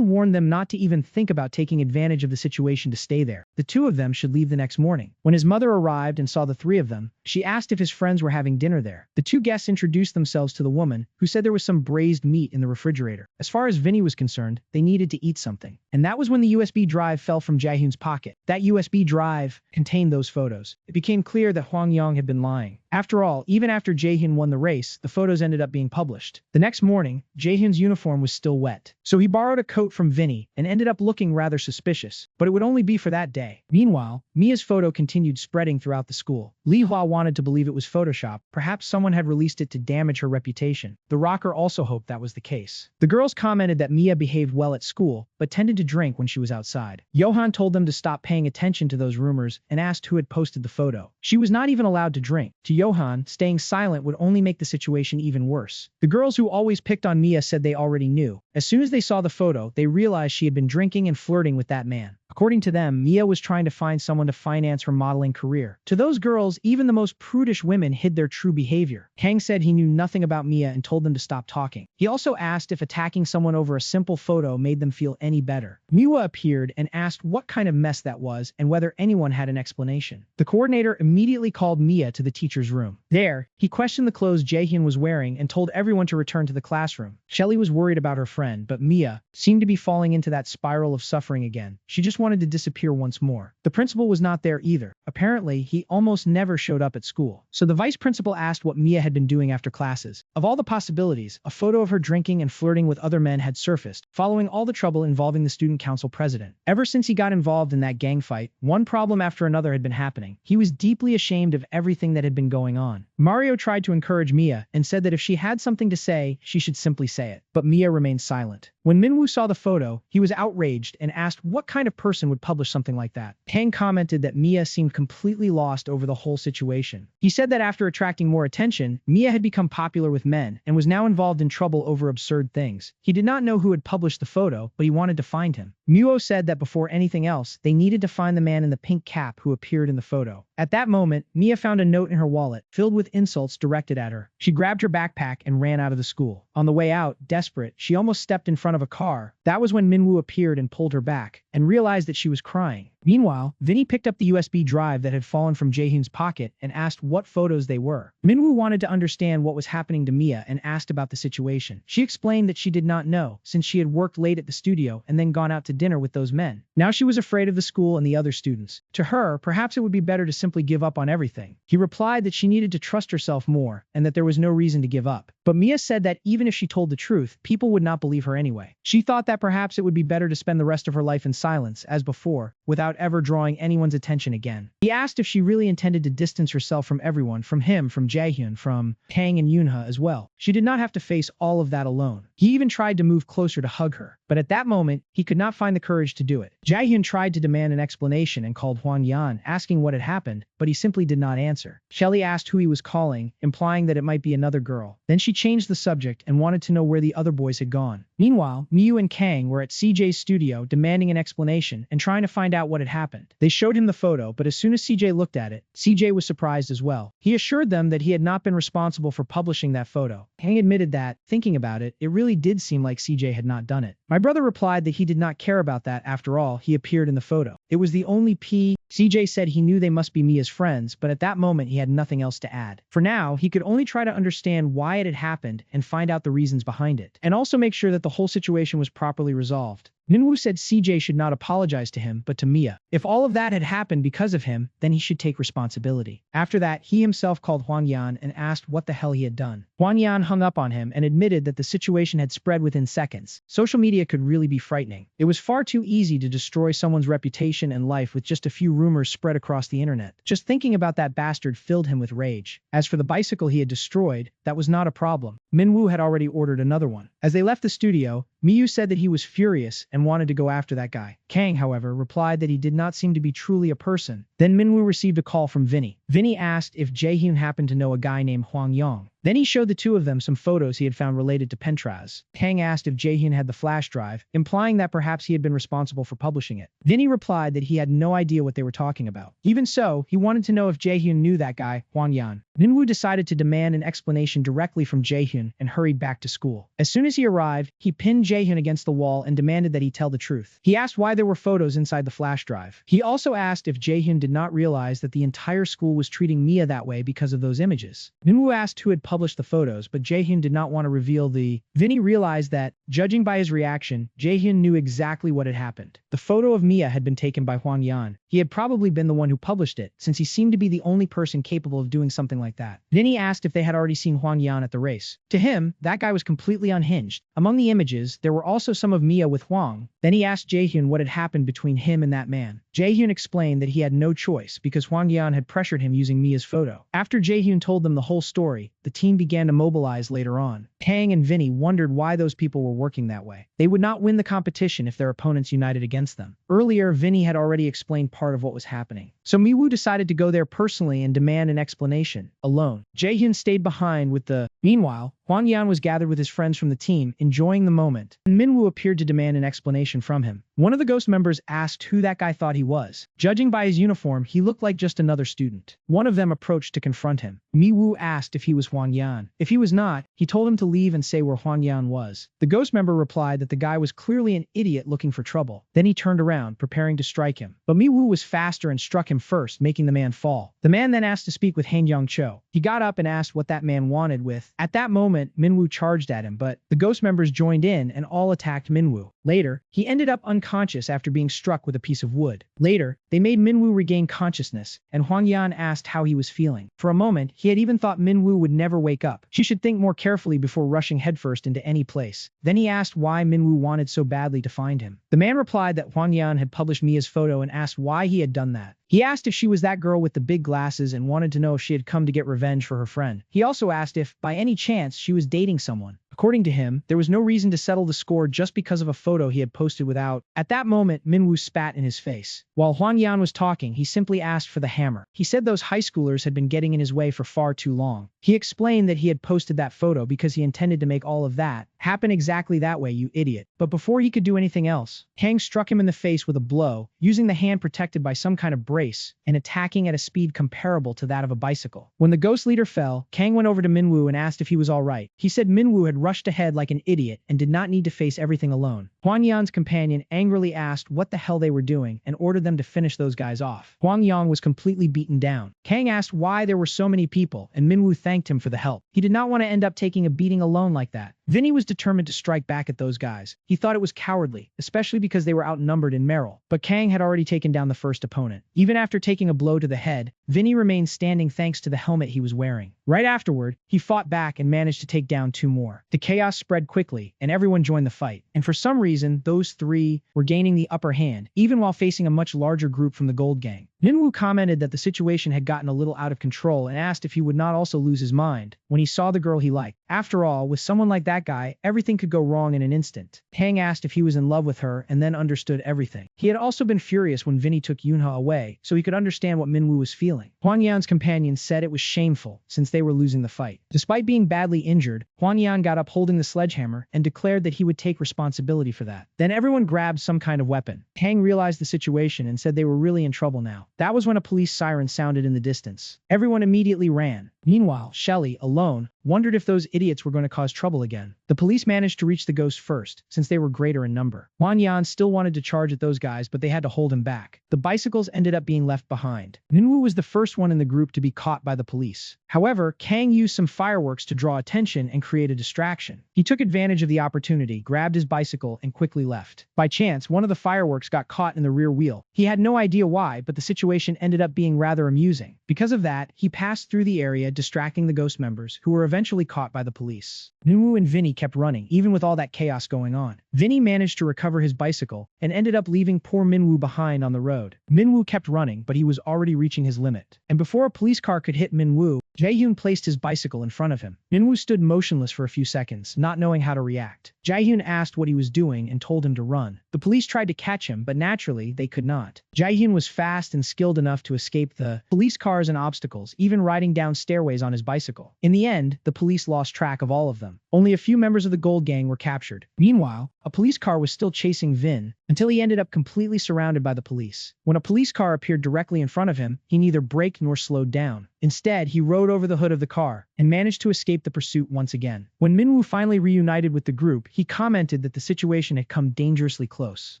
Speaker 1: warned them not to even think about taking advantage of the situation to stay there. The two of them should leave the next morning. When his mother arrived and saw the three of them, she asked if his friends were having dinner there. The two guests introduced themselves to the woman, who said there was some braised meat in the refrigerator. As far as Vinny was concerned, they needed to eat something. And that was when the USB drive fell from Jaehyun's pocket. That USB drive contained those photos. It became clear that Hwang Yeon had been lying. After all, even after Jaehyun won the race, the photos ended up being published. The next morning, Jaehyun's uniform was still wet, so he borrowed a coat from Vinny and ended up looking rather suspicious, but it would only be for that day. Meanwhile, Mia's photo continued spreading throughout the school. Li Hua wanted to believe it was Photoshop. Perhaps someone had released it to damage her reputation. The rocker also hoped that was the case. The girls commented that Mia behaved well at school, but tended to drink when she was outside. Johan told them to stop paying attention to those rumors and asked who had posted the photo. She was not even allowed to drink. To Johan, staying silent would only make the situation even worse. The girls who always picked on Mia said they already knew. As soon as they saw the photo, they realized she had been drinking and flirting with that man. According to them, Mia was trying to find someone to finance her modeling career. To those girls, even the most prudish women hid their true behavior. Kang said he knew nothing about Mia and told them to stop talking. He also asked if attacking someone over a simple photo made them feel any better. Miwa appeared and asked what kind of mess that was and whether anyone had an explanation. The coordinator immediately called Mia to the teacher's room. There, he questioned the clothes Jaehyun was wearing and told everyone to return to the classroom. Shelly was worried about her friend, but Mia seemed to be falling into that spiral of suffering again. She just wanted to disappear once more. The principal was not there either. Apparently, he almost never showed up at school. So the vice principal asked what Mia had been doing after classes. Of all the possibilities, a photo of her drinking and flirting with other men had surfaced, following all the trouble involving the student council president. Ever since he got involved in that gang fight, one problem after another had been happening. He was deeply ashamed of everything that had been going on. Mario tried to encourage Mia and said that if she had something to say, she should simply say it. But Mia remained silent. When Minwoo saw the photo, he was outraged and asked what kind of person would publish something like that. Kang commented that Mia seemed completely lost over the whole situation. He said that after attracting more attention, Mia had become popular with men and was now involved in trouble over absurd things. He did not know who had published the photo, but he wanted to find him. Muo said that before anything else, they needed to find the man in the pink cap who appeared in the photo. At that moment, Mia found a note in her wallet, filled with insults directed at her. She grabbed her backpack and ran out of the school. On the way out, desperate, she almost stepped in front of a car. That was when Minwoo appeared and pulled her back, and realized that she was crying. Meanwhile, Vinny picked up the USB drive that had fallen from Jaehyun's pocket and asked what photos they were. Minwoo wanted to understand what was happening to Mia and asked about the situation. She explained that she did not know, since she had worked late at the studio and then gone out to dinner with those men. Now she was afraid of the school and the other students. To her, perhaps it would be better to simply give up on everything. He replied that she needed to trust herself more and that there was no reason to give up. But Mia said that even if she told the truth, people would not believe her anyway. She thought that perhaps it would be better to spend the rest of her life in silence, as before, without ever drawing anyone's attention again. He asked if she really intended to distance herself from everyone, from him, from Jaehyun, from Kang and Yoonha as well. She did not have to face all of that alone. He even tried to move closer to hug her, but at that moment, he could not find the courage to do it. Jaehyun tried to demand an explanation and called Hwan Yan, asking what had happened, but he simply did not answer. Shelly asked who he was calling, implying that it might be another girl. Then she changed the subject and wanted to know where the other boys had gone. Meanwhile, Miyu and Kang were at CJ's studio demanding an explanation and trying to find out what had happened. They showed him the photo, but as soon as CJ looked at it, CJ was surprised as well. He assured them that he had not been responsible for publishing that photo. Kang admitted that, thinking about it, it really did seem like CJ had not done it. My brother replied that he did not care about that after all, he appeared in the photo. It was the only CJ said he knew they must be Mia's friends, but at that moment he had nothing else to add. For now, he could only try to understand why it had happened and find out the reasons behind it, and also make sure that the whole situation was properly resolved. Minwoo said CJ should not apologize to him, but to Mia. If all of that had happened because of him, then he should take responsibility. After that, he himself called Hwan Yan and asked what the hell he had done. Hwan Yan hung up on him and admitted that the situation had spread within seconds. Social media could really be frightening. It was far too easy to destroy someone's reputation and life with just a few rumors spread across the internet. Just thinking about that bastard filled him with rage. As for the bicycle he had destroyed, that was not a problem. Minwoo had already ordered another one. As they left the studio, Miyu said that he was furious and wanted to go after that guy. Kang, however, replied that he did not seem to be truly a person. Then Minwoo received a call from Vinny. Vinny asked if Jaehyun happened to know a guy named Hwang Yong. Then he showed the two of them some photos he had found related to Pentraz. Kang asked if Jaehyun had the flash drive, implying that perhaps he had been responsible for publishing it. Vinny replied that he had no idea what they were talking about. Even so, he wanted to know if Jaehyun knew that guy, Hwan Yan. Minwoo decided to demand an explanation directly from Jaehyun and hurried back to school. As soon as he arrived, he pinned Jaehyun against the wall and demanded that he tell the truth. He asked why there were photos inside the flash drive. He also asked if Jaehyun did not realize that the entire school was treating Mia that way because of those images. Minwoo asked who had published the photos, but Jaehyun did not want to reveal the... Vinny realized that, judging by his reaction, Jaehyun knew exactly what had happened. The photo of Mia had been taken by Hwan Yan. He had probably been the one who published it, since he seemed to be the only person capable of doing something like that. Vinny asked if they had already seen Hwan Yan at the race. To him, that guy was completely unhinged. Among the images, there were also some of Mia with Hwang. Then he asked Jaehyun what had happened between him and that man. Jaehyun explained that he had no choice because Hwang Yan had pressured him using Mia's photo. After Jaehyun told them the whole story, the team began to mobilize later on. Kang and Vinny wondered why those people were working that way. They would not win the competition if their opponents united against them. Earlier, Vinny had already explained part of what was happening. So Miwoo decided to go there personally and demand an explanation, alone. Jaehyun stayed behind with the... Meanwhile, Hwang Yan was gathered with his friends from the team, enjoying the moment, and Minwoo appeared to demand an explanation from him. One of the ghost members asked who that guy thought he was. Judging by his uniform, he looked like just another student. One of them approached to confront him. Miwoo asked if he was Hwang Yan. If he was not, he told him to leave and say where Hwang Yan was. The ghost member replied that the guy was clearly an idiot looking for trouble. Then he turned around, preparing to strike him. But Miwoo was faster and struck him first, making the man fall. The man then asked to speak with Han Young-cho. He got up and asked what that man wanted with. At that moment, Minwoo charged at him, but the ghost members joined in and all attacked Minwoo. Later, he ended up unconscious after being struck with a piece of wood. Later, they made Minwoo regain consciousness, and Hwang Yan asked how he was feeling. For a moment, he had even thought Minwoo would never wake up. She should think more carefully before rushing headfirst into any place. Then he asked why Minwoo wanted so badly to find him. The man replied that Hwang Yan had published Mia's photo and asked why he had done that. He asked if she was that girl with the big glasses and wanted to know if she had come to get revenge for her friend. He also asked if, by any chance, she was dating someone. According to him, there was no reason to settle the score just because of a photo he had posted without. At that moment, Minwoo spat in his face. While Hwang Yan was talking, he simply asked for the hammer. He said those high schoolers had been getting in his way for far too long. He explained that he had posted that photo because he intended to make all of that happen exactly that way, you idiot. But before he could do anything else, Kang struck him in the face with a blow, using the hand protected by some kind of brace, and attacking at a speed comparable to that of a bicycle. When the ghost leader fell, Kang went over to Minwoo and asked if he was alright. He said Minwoo had rushed ahead like an idiot and did not need to face everything alone. Hwang Yan's companion angrily asked what the hell they were doing and ordered them to finish those guys off. Hwang Yang was completely beaten down. Kang asked why there were so many people, and Minwoo thanked him for the help. He did not want to end up taking a beating alone like that. Vinny was determined to strike back at those guys. He thought it was cowardly, especially because they were outnumbered in Merrill. But Kang had already taken down the first opponent. Even after taking a blow to the head, Vinny remained standing thanks to the helmet he was wearing. Right afterward, he fought back and managed to take down two more. The chaos spread quickly, and everyone joined the fight. And for some reason, those three were gaining the upper hand, even while facing a much larger group from the Gold Gang. Minwoo commented that the situation had gotten a little out of control and asked if he would not also lose his mind when he saw the girl he liked. After all, with someone like that guy, everything could go wrong in an instant. Kang asked if he was in love with her and then understood everything. He had also been furious when Vinny took Yoonha away, so he could understand what Minwoo was feeling. Hwang Yan's companion said it was shameful since they were losing the fight. Despite being badly injured, Hwang Yan got up holding the sledgehammer and declared that he would take responsibility for that. Then everyone grabbed some kind of weapon. Kang realized the situation and said they were really in trouble now. That was when a police siren sounded in the distance. Everyone immediately ran. Meanwhile, Shelly, alone, wondered if those idiots were going to cause trouble again. The police managed to reach the ghosts first, since they were greater in number. Hwang Yan still wanted to charge at those guys, but they had to hold him back. The bicycles ended up being left behind. Minwoo was the first one in the group to be caught by the police. However, Kang used some fireworks to draw attention and create a distraction. He took advantage of the opportunity, grabbed his bicycle, and quickly left. By chance, one of the fireworks got caught in the rear wheel. He had no idea why, but the situation ended up being rather amusing. Because of that, he passed through the area, distracting the ghost members, who were eventually caught by the police. Minwoo and Vinny kept running, even with all that chaos going on. Vinny managed to recover his bicycle and ended up leaving poor Minwoo behind on the road. Minwoo kept running, but he was already reaching his limit. And before a police car could hit Minwoo, Jaehyun placed his bicycle in front of him. Minwoo stood motionless for a few seconds, not knowing how to react. Jaehyun asked what he was doing and told him to run. The police tried to catch him, but naturally, they could not. Jaehyun was fast and skilled enough to escape the police cars and obstacles, even riding down stairways on his bicycle. In the end, the police lost track of all of them. Only a few members of the Gold Gang were captured. Meanwhile, a police car was still chasing Vin until he ended up completely surrounded by the police. When a police car appeared directly in front of him, he neither braked nor slowed down. Instead, he rode over the hood of the car and managed to escape the pursuit once again. When Minwoo finally reunited with the group, he commented that the situation had come dangerously close.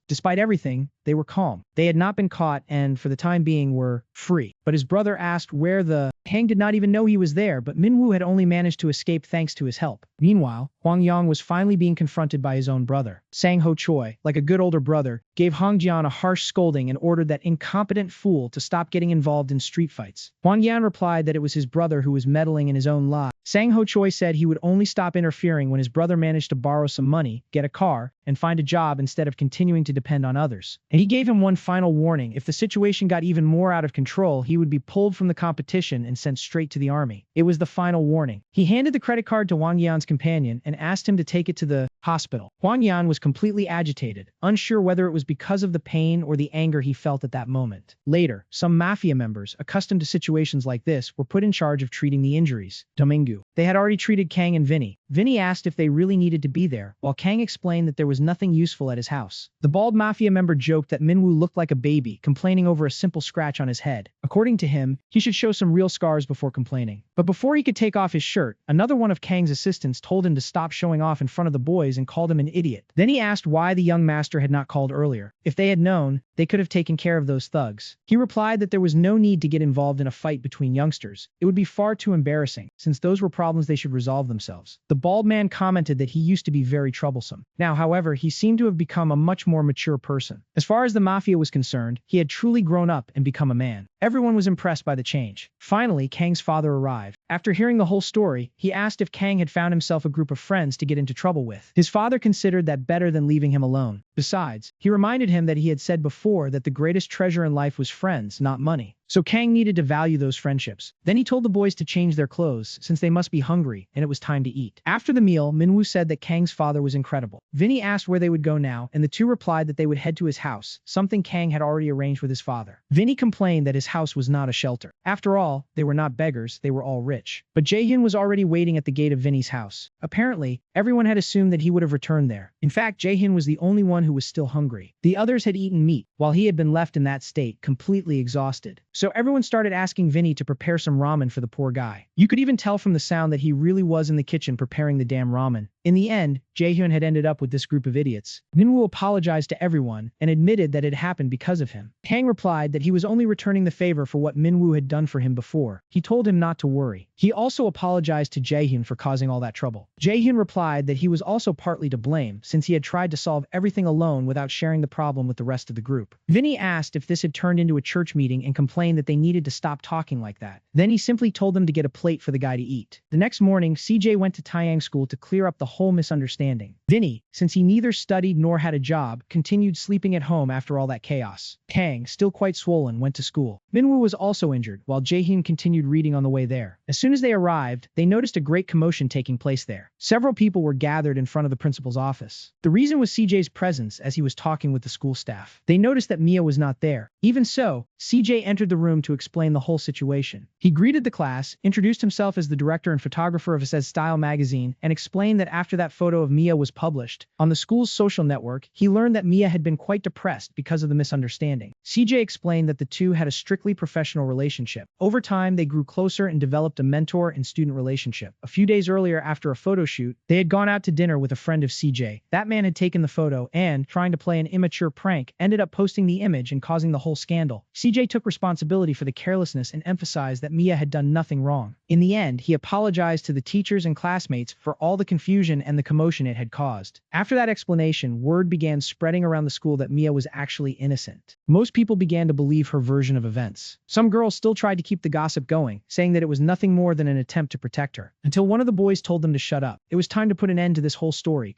Speaker 1: Despite everything, they were calm. They had not been caught and, for the time being, were free. But his brother asked where the Kang did not even know he was there, but Minwoo had only managed to escape thanks to his help. Meanwhile, Hwang Yang was finally being confronted by his own brother. Sang Ho Choi, like a good older brother, gave Hong Jian a harsh scolding and ordered that incompetent fool to stop getting involved in street fights. Hwang Yan replied that it was his brother who was meddling in his own life. Sang Ho Choi said he would only stop interfering when his brother managed to borrow some money, get a car, and find a job instead of continuing to depend on others. And he gave him one final warning: if the situation got even more out of control, he would be pulled from the competition and sent straight to the army. It was the final warning. He handed the credit card to Wang Yan's companion and asked him to take it to the hospital. Wang Yan was completely agitated, unsure whether it was because of the pain or the anger he felt at that moment. Later, some mafia members, accustomed to situations like this, were put in charge of treating the injuries. Domingo. They had already treated Kang and Vinny. Vinny asked if they really needed to be there, while Kang explained that there was nothing useful at his house. The bald mafia member joked that Minwoo looked like a baby, complaining over a simple scratch on his head. According to him, he should show some real scars before complaining. But before he could take off his shirt, another one of Kang's assistants told him to stop showing off in front of the boys and called him an idiot. Then he asked why the young master had not called earlier. If they had known, they could have taken care of those thugs. He replied that there was no need to get involved in a fight between youngsters. It would be far too embarrassing, since those were problems they should resolve themselves. The bald man commented that he used to be very troublesome. Now, however, he seemed to have become a much more mature person. As far as the mafia was concerned, he had truly grown up and become a man. Everyone was impressed by the change. Finally, Kang's father arrived. After hearing the whole story, he asked if Kang had found himself a group of friends to get into trouble with. His father considered that better than leaving him alone. Besides, he reminded him that he had said before that the greatest treasure in life was friends, not money. So Kang needed to value those friendships. Then he told the boys to change their clothes, since they must be hungry, and it was time to eat. After the meal, Minwoo said that Kang's father was incredible. Vinny asked where they would go now, and the two replied that they would head to his house, something Kang had already arranged with his father. Vinny complained that his house was not a shelter. After all, they were not beggars, they were all rich. But Jaehyun was already waiting at the gate of Vinny's house. Apparently, everyone had assumed that he would have returned there. In fact, Jaehyun was the only one who was still hungry. The others had eaten meat, while he had been left in that state, completely exhausted. So everyone started asking Vinny to prepare some ramen for the poor guy. You could even tell from the sound that he really was in the kitchen preparing the damn ramen. In the end, Jaehyun had ended up with this group of idiots. Minwoo apologized to everyone and admitted that it happened because of him. Kang replied that he was only returning the favor for what Minwoo had done for him before. He told him not to worry. He also apologized to Jaehyun for causing all that trouble. Jaehyun replied that he was also partly to blame, since he had tried to solve everything alone without sharing the problem with the rest of the group. Vinny asked if this had turned into a church meeting and complained that they needed to stop talking like that. Then he simply told them to get a plate for the guy to eat. The next morning, CJ went to Taeyang school to clear up the whole misunderstanding. Vinny, since he neither studied nor had a job, continued sleeping at home after all that chaos. Kang, still quite swollen, went to school. Minwoo was also injured, while Jaehyun continued reading on the way there. As soon as they arrived, they noticed a great commotion taking place there. Several people were gathered in front of the principal's office. The reason was CJ's presence as he was talking with the school staff. They noticed that Mia was not there. Even so, CJ entered the room to explain the whole situation. He greeted the class, introduced himself as the director and photographer of Says Style magazine, and explained that after that photo of Mia was published on the school's social network, he learned that Mia had been quite depressed because of the misunderstanding. CJ explained that the two had a strictly professional relationship. Over time, they grew closer and developed a mentor and student relationship. A few days earlier, after a photo shoot, they had gone out to dinner with a friend of CJ. That man had taken the photo and, trying to play an immature prank, ended up posting the image and causing the whole scandal. CJ took responsibility for the carelessness and emphasized that Mia had done nothing wrong. In the end, he apologized to the teachers and classmates for all the confusion and the commotion it had caused. After that explanation, word began spreading around the school that Mia was actually innocent. Most people began to believe her version of events. Some girls still tried to keep the gossip going, saying that it was nothing more than an attempt to protect her, until one of the boys told them to shut up. It was time to put an end to this whole story.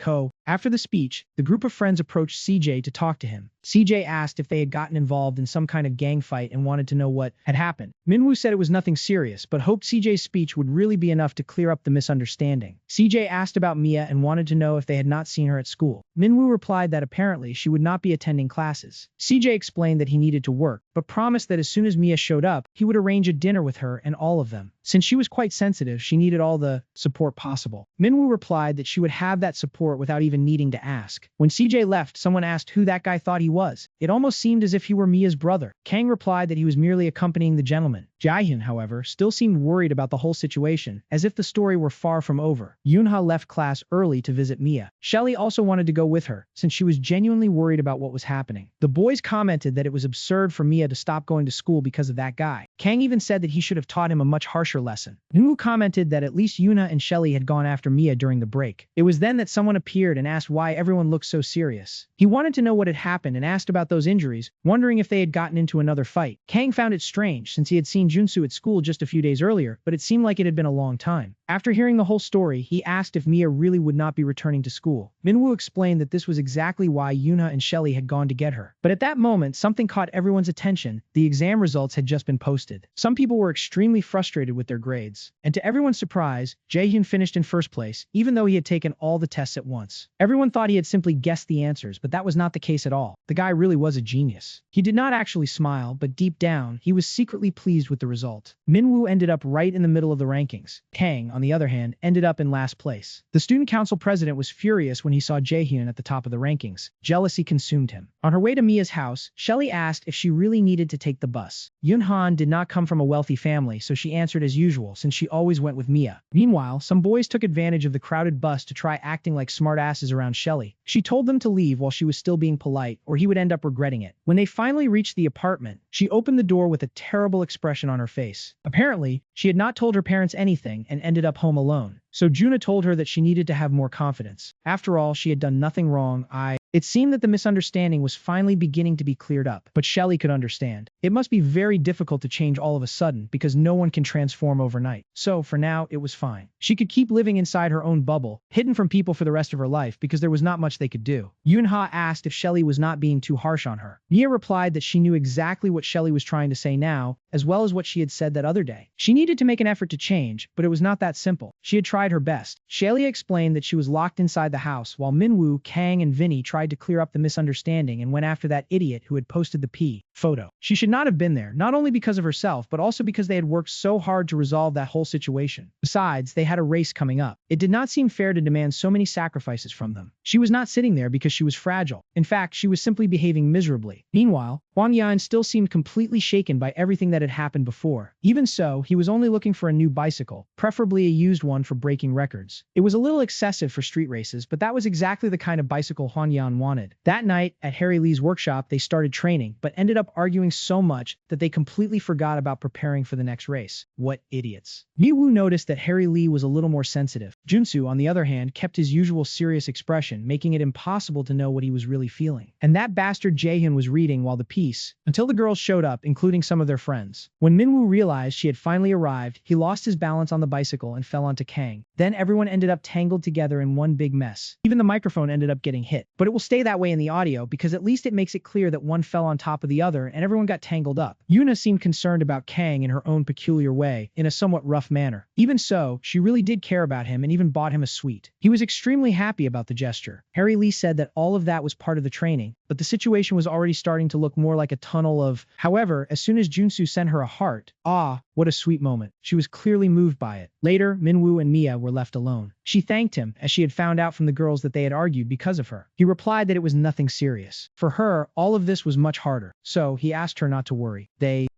Speaker 1: After the speech, the group of friends approached CJ to talk to him. CJ asked if they had gotten involved in some kind of gang fight and wanted to know what had happened. Minwoo said it was nothing serious, but hoped CJ's speech would really be enough to clear up the misunderstanding. CJ asked about Mia and wanted to know if they had not seen her at school. Minwoo replied that apparently she would not be attending classes. CJ explained that he needed to work, but promised that as soon as Mia showed up, he would arrange a dinner with her and all of them. Since she was quite sensitive, she needed all the support possible. Minwoo replied that she would have that support without even needing to ask. When CJ left, someone asked who that guy thought he was. It almost seemed as if he were Mia's brother. Kang replied that he was merely accompanying the gentleman. Jaehyun, however, still seemed worried about the whole situation, as if the story were far from over. Yoonha left class early to visit Mia. Shelly also wanted to go with her, since she was genuinely worried about what was happening. The boys commented that it was absurd for Mia to stop going to school because of that guy. Kang even said that he should have taught him a much harsher harsher lesson. Minwoo commented that at least Yuna and Shelly had gone after Mia during the break. It was then that someone appeared and asked why everyone looked so serious. He wanted to know what had happened and asked about those injuries, wondering if they had gotten into another fight. Kang found it strange since he had seen Junsu at school just a few days earlier, but it seemed like it had been a long time. After hearing the whole story, he asked if Mia really would not be returning to school. Minwoo explained that this was exactly why Yuna and Shelly had gone to get her. But at that moment, something caught everyone's attention. The exam results had just been posted. Some people were extremely frustrated with their grades. And to everyone's surprise, Jaehyun finished in first place, even though he had taken all the tests at once. Everyone thought he had simply guessed the answers, but that was not the case at all. The guy really was a genius. He did not actually smile, but deep down, he was secretly pleased with the result. Minwoo ended up right in the middle of the rankings. Kang, on the other hand, ended up in last place. The student council president was furious when he saw Jaehyun at the top of the rankings. Jealousy consumed him. On her way to Mia's house, Shelly asked if she really needed to take the bus. Yunhan did not come from a wealthy family, so she answered as usual since she always went with Mia. Meanwhile, some boys took advantage of the crowded bus to try acting like smartasses around Shelly. She told them to leave while she was still being polite, or he would end up regretting it. When they finally reached the apartment, she opened the door with a terrible expression on her face. Apparently, she had not told her parents anything and ended up home alone. So Juna told her that she needed to have more confidence. After all, she had done nothing wrong. It seemed that the misunderstanding was finally beginning to be cleared up, but Shelly could understand. It must be very difficult to change all of a sudden because no one can transform overnight. So, for now, it was fine. She could keep living inside her own bubble, hidden from people for the rest of her life because there was not much they could do. Yunha asked if Shelly was not being too harsh on her. Mia replied that she knew exactly what Shelly was trying to say now, as well as what she had said that other day. She needed to make an effort to change, but it was not that simple. She had tried her best. Shelly explained that she was locked inside the house while Minwoo, Kang, and Vinny tried to clear up the misunderstanding and went after that idiot who had posted the photo. She should not have been there, not only because of herself, but also because they had worked so hard to resolve that whole situation. Besides, they had a race coming up. It did not seem fair to demand so many sacrifices from them. She was not sitting there because she was fragile. In fact, she was simply behaving miserably. Meanwhile, Huang Yan still seemed completely shaken by everything that had happened before. Even so, he was only looking for a new bicycle, preferably a used one for breaking records. It was a little excessive for street races, but that was exactly the kind of bicycle Huang Yan wanted. That night, at Harry Lee's workshop, they started training, but ended up arguing so much that they completely forgot about preparing for the next race. What idiots. Miwoo noticed that Harry Lee was a little more sensitive. Junsu, on the other hand, kept his usual serious expression, making it impossible to know what he was really feeling. And that bastard Jaehyun was reading while the piece, until the girls showed up, including some of their friends. When Minwoo realized she had finally arrived, he lost his balance on the bicycle and fell onto Kang. Then everyone ended up tangled together in one big mess. Even the microphone ended up getting hit. But it will stay that way in the audio because at least it makes it clear that one fell on top of the other and everyone got tangled up. Yuna seemed concerned about Kang in her own peculiar way, in a somewhat rough manner. Even so, she really did care about him and even bought him a sweet. He was extremely happy about the gesture. Harry Lee said that all of that was part of the training, but the situation was already starting to look more like a tunnel of... However, as soon as Junsu sent her a heart, what a sweet moment. She was clearly moved by it. Later, Minwoo and Mia were left alone. She thanked him, as she had found out from the girls that they had argued because of her. He replied that it was nothing serious. For her, all of this was much harder, so he asked her not to worry.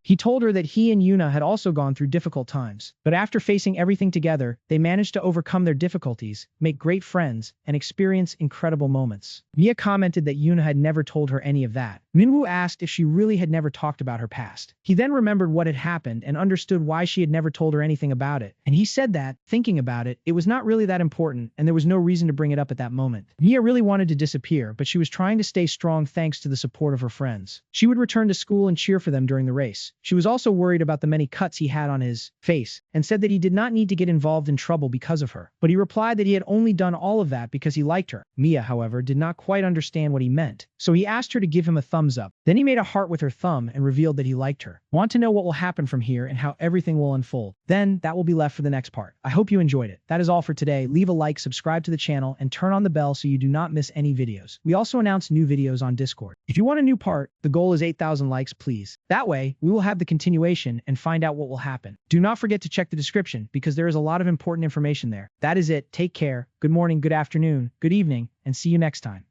Speaker 1: He told her that he and Yuna had also gone through difficult times, but after facing everything together, they managed to overcome their difficulties, make great friends, and experience incredible moments. Mia commented that Yuna had never told her any of that. Minwoo asked if she really had never talked about her past. He then remembered what had happened and understood why she had never told her anything about it, and he said that, thinking about it, it was not really that important and there was no reason to bring it up at that moment. Mia really wanted to disappear, but she was trying to stay strong thanks to the support of her friends. She would return to school and cheer for them during the race. She was also worried about the many cuts he had on his face and said that he did not need to get involved in trouble because of her. But he replied that he had only done all of that because he liked her. Mia, however, did not quite understand what he meant, so he asked her to give him a thumbs up. Then he made a heart with her thumb and revealed that he liked her. Want to know what will happen from here and how everything will unfold? Then that will be left for the next part. I hope you enjoyed it. That is all for today. Leave a like, subscribe to the channel, and turn on the bell so you do not miss any videos. We also announce new videos on Discord. If you want a new part, the goal is 8,000 likes, please. That way, we will have the continuation and find out what will happen. Do not forget to check the description because there is a lot of important information there. That is it. Take care. Good morning, good afternoon, good evening, and see you next time.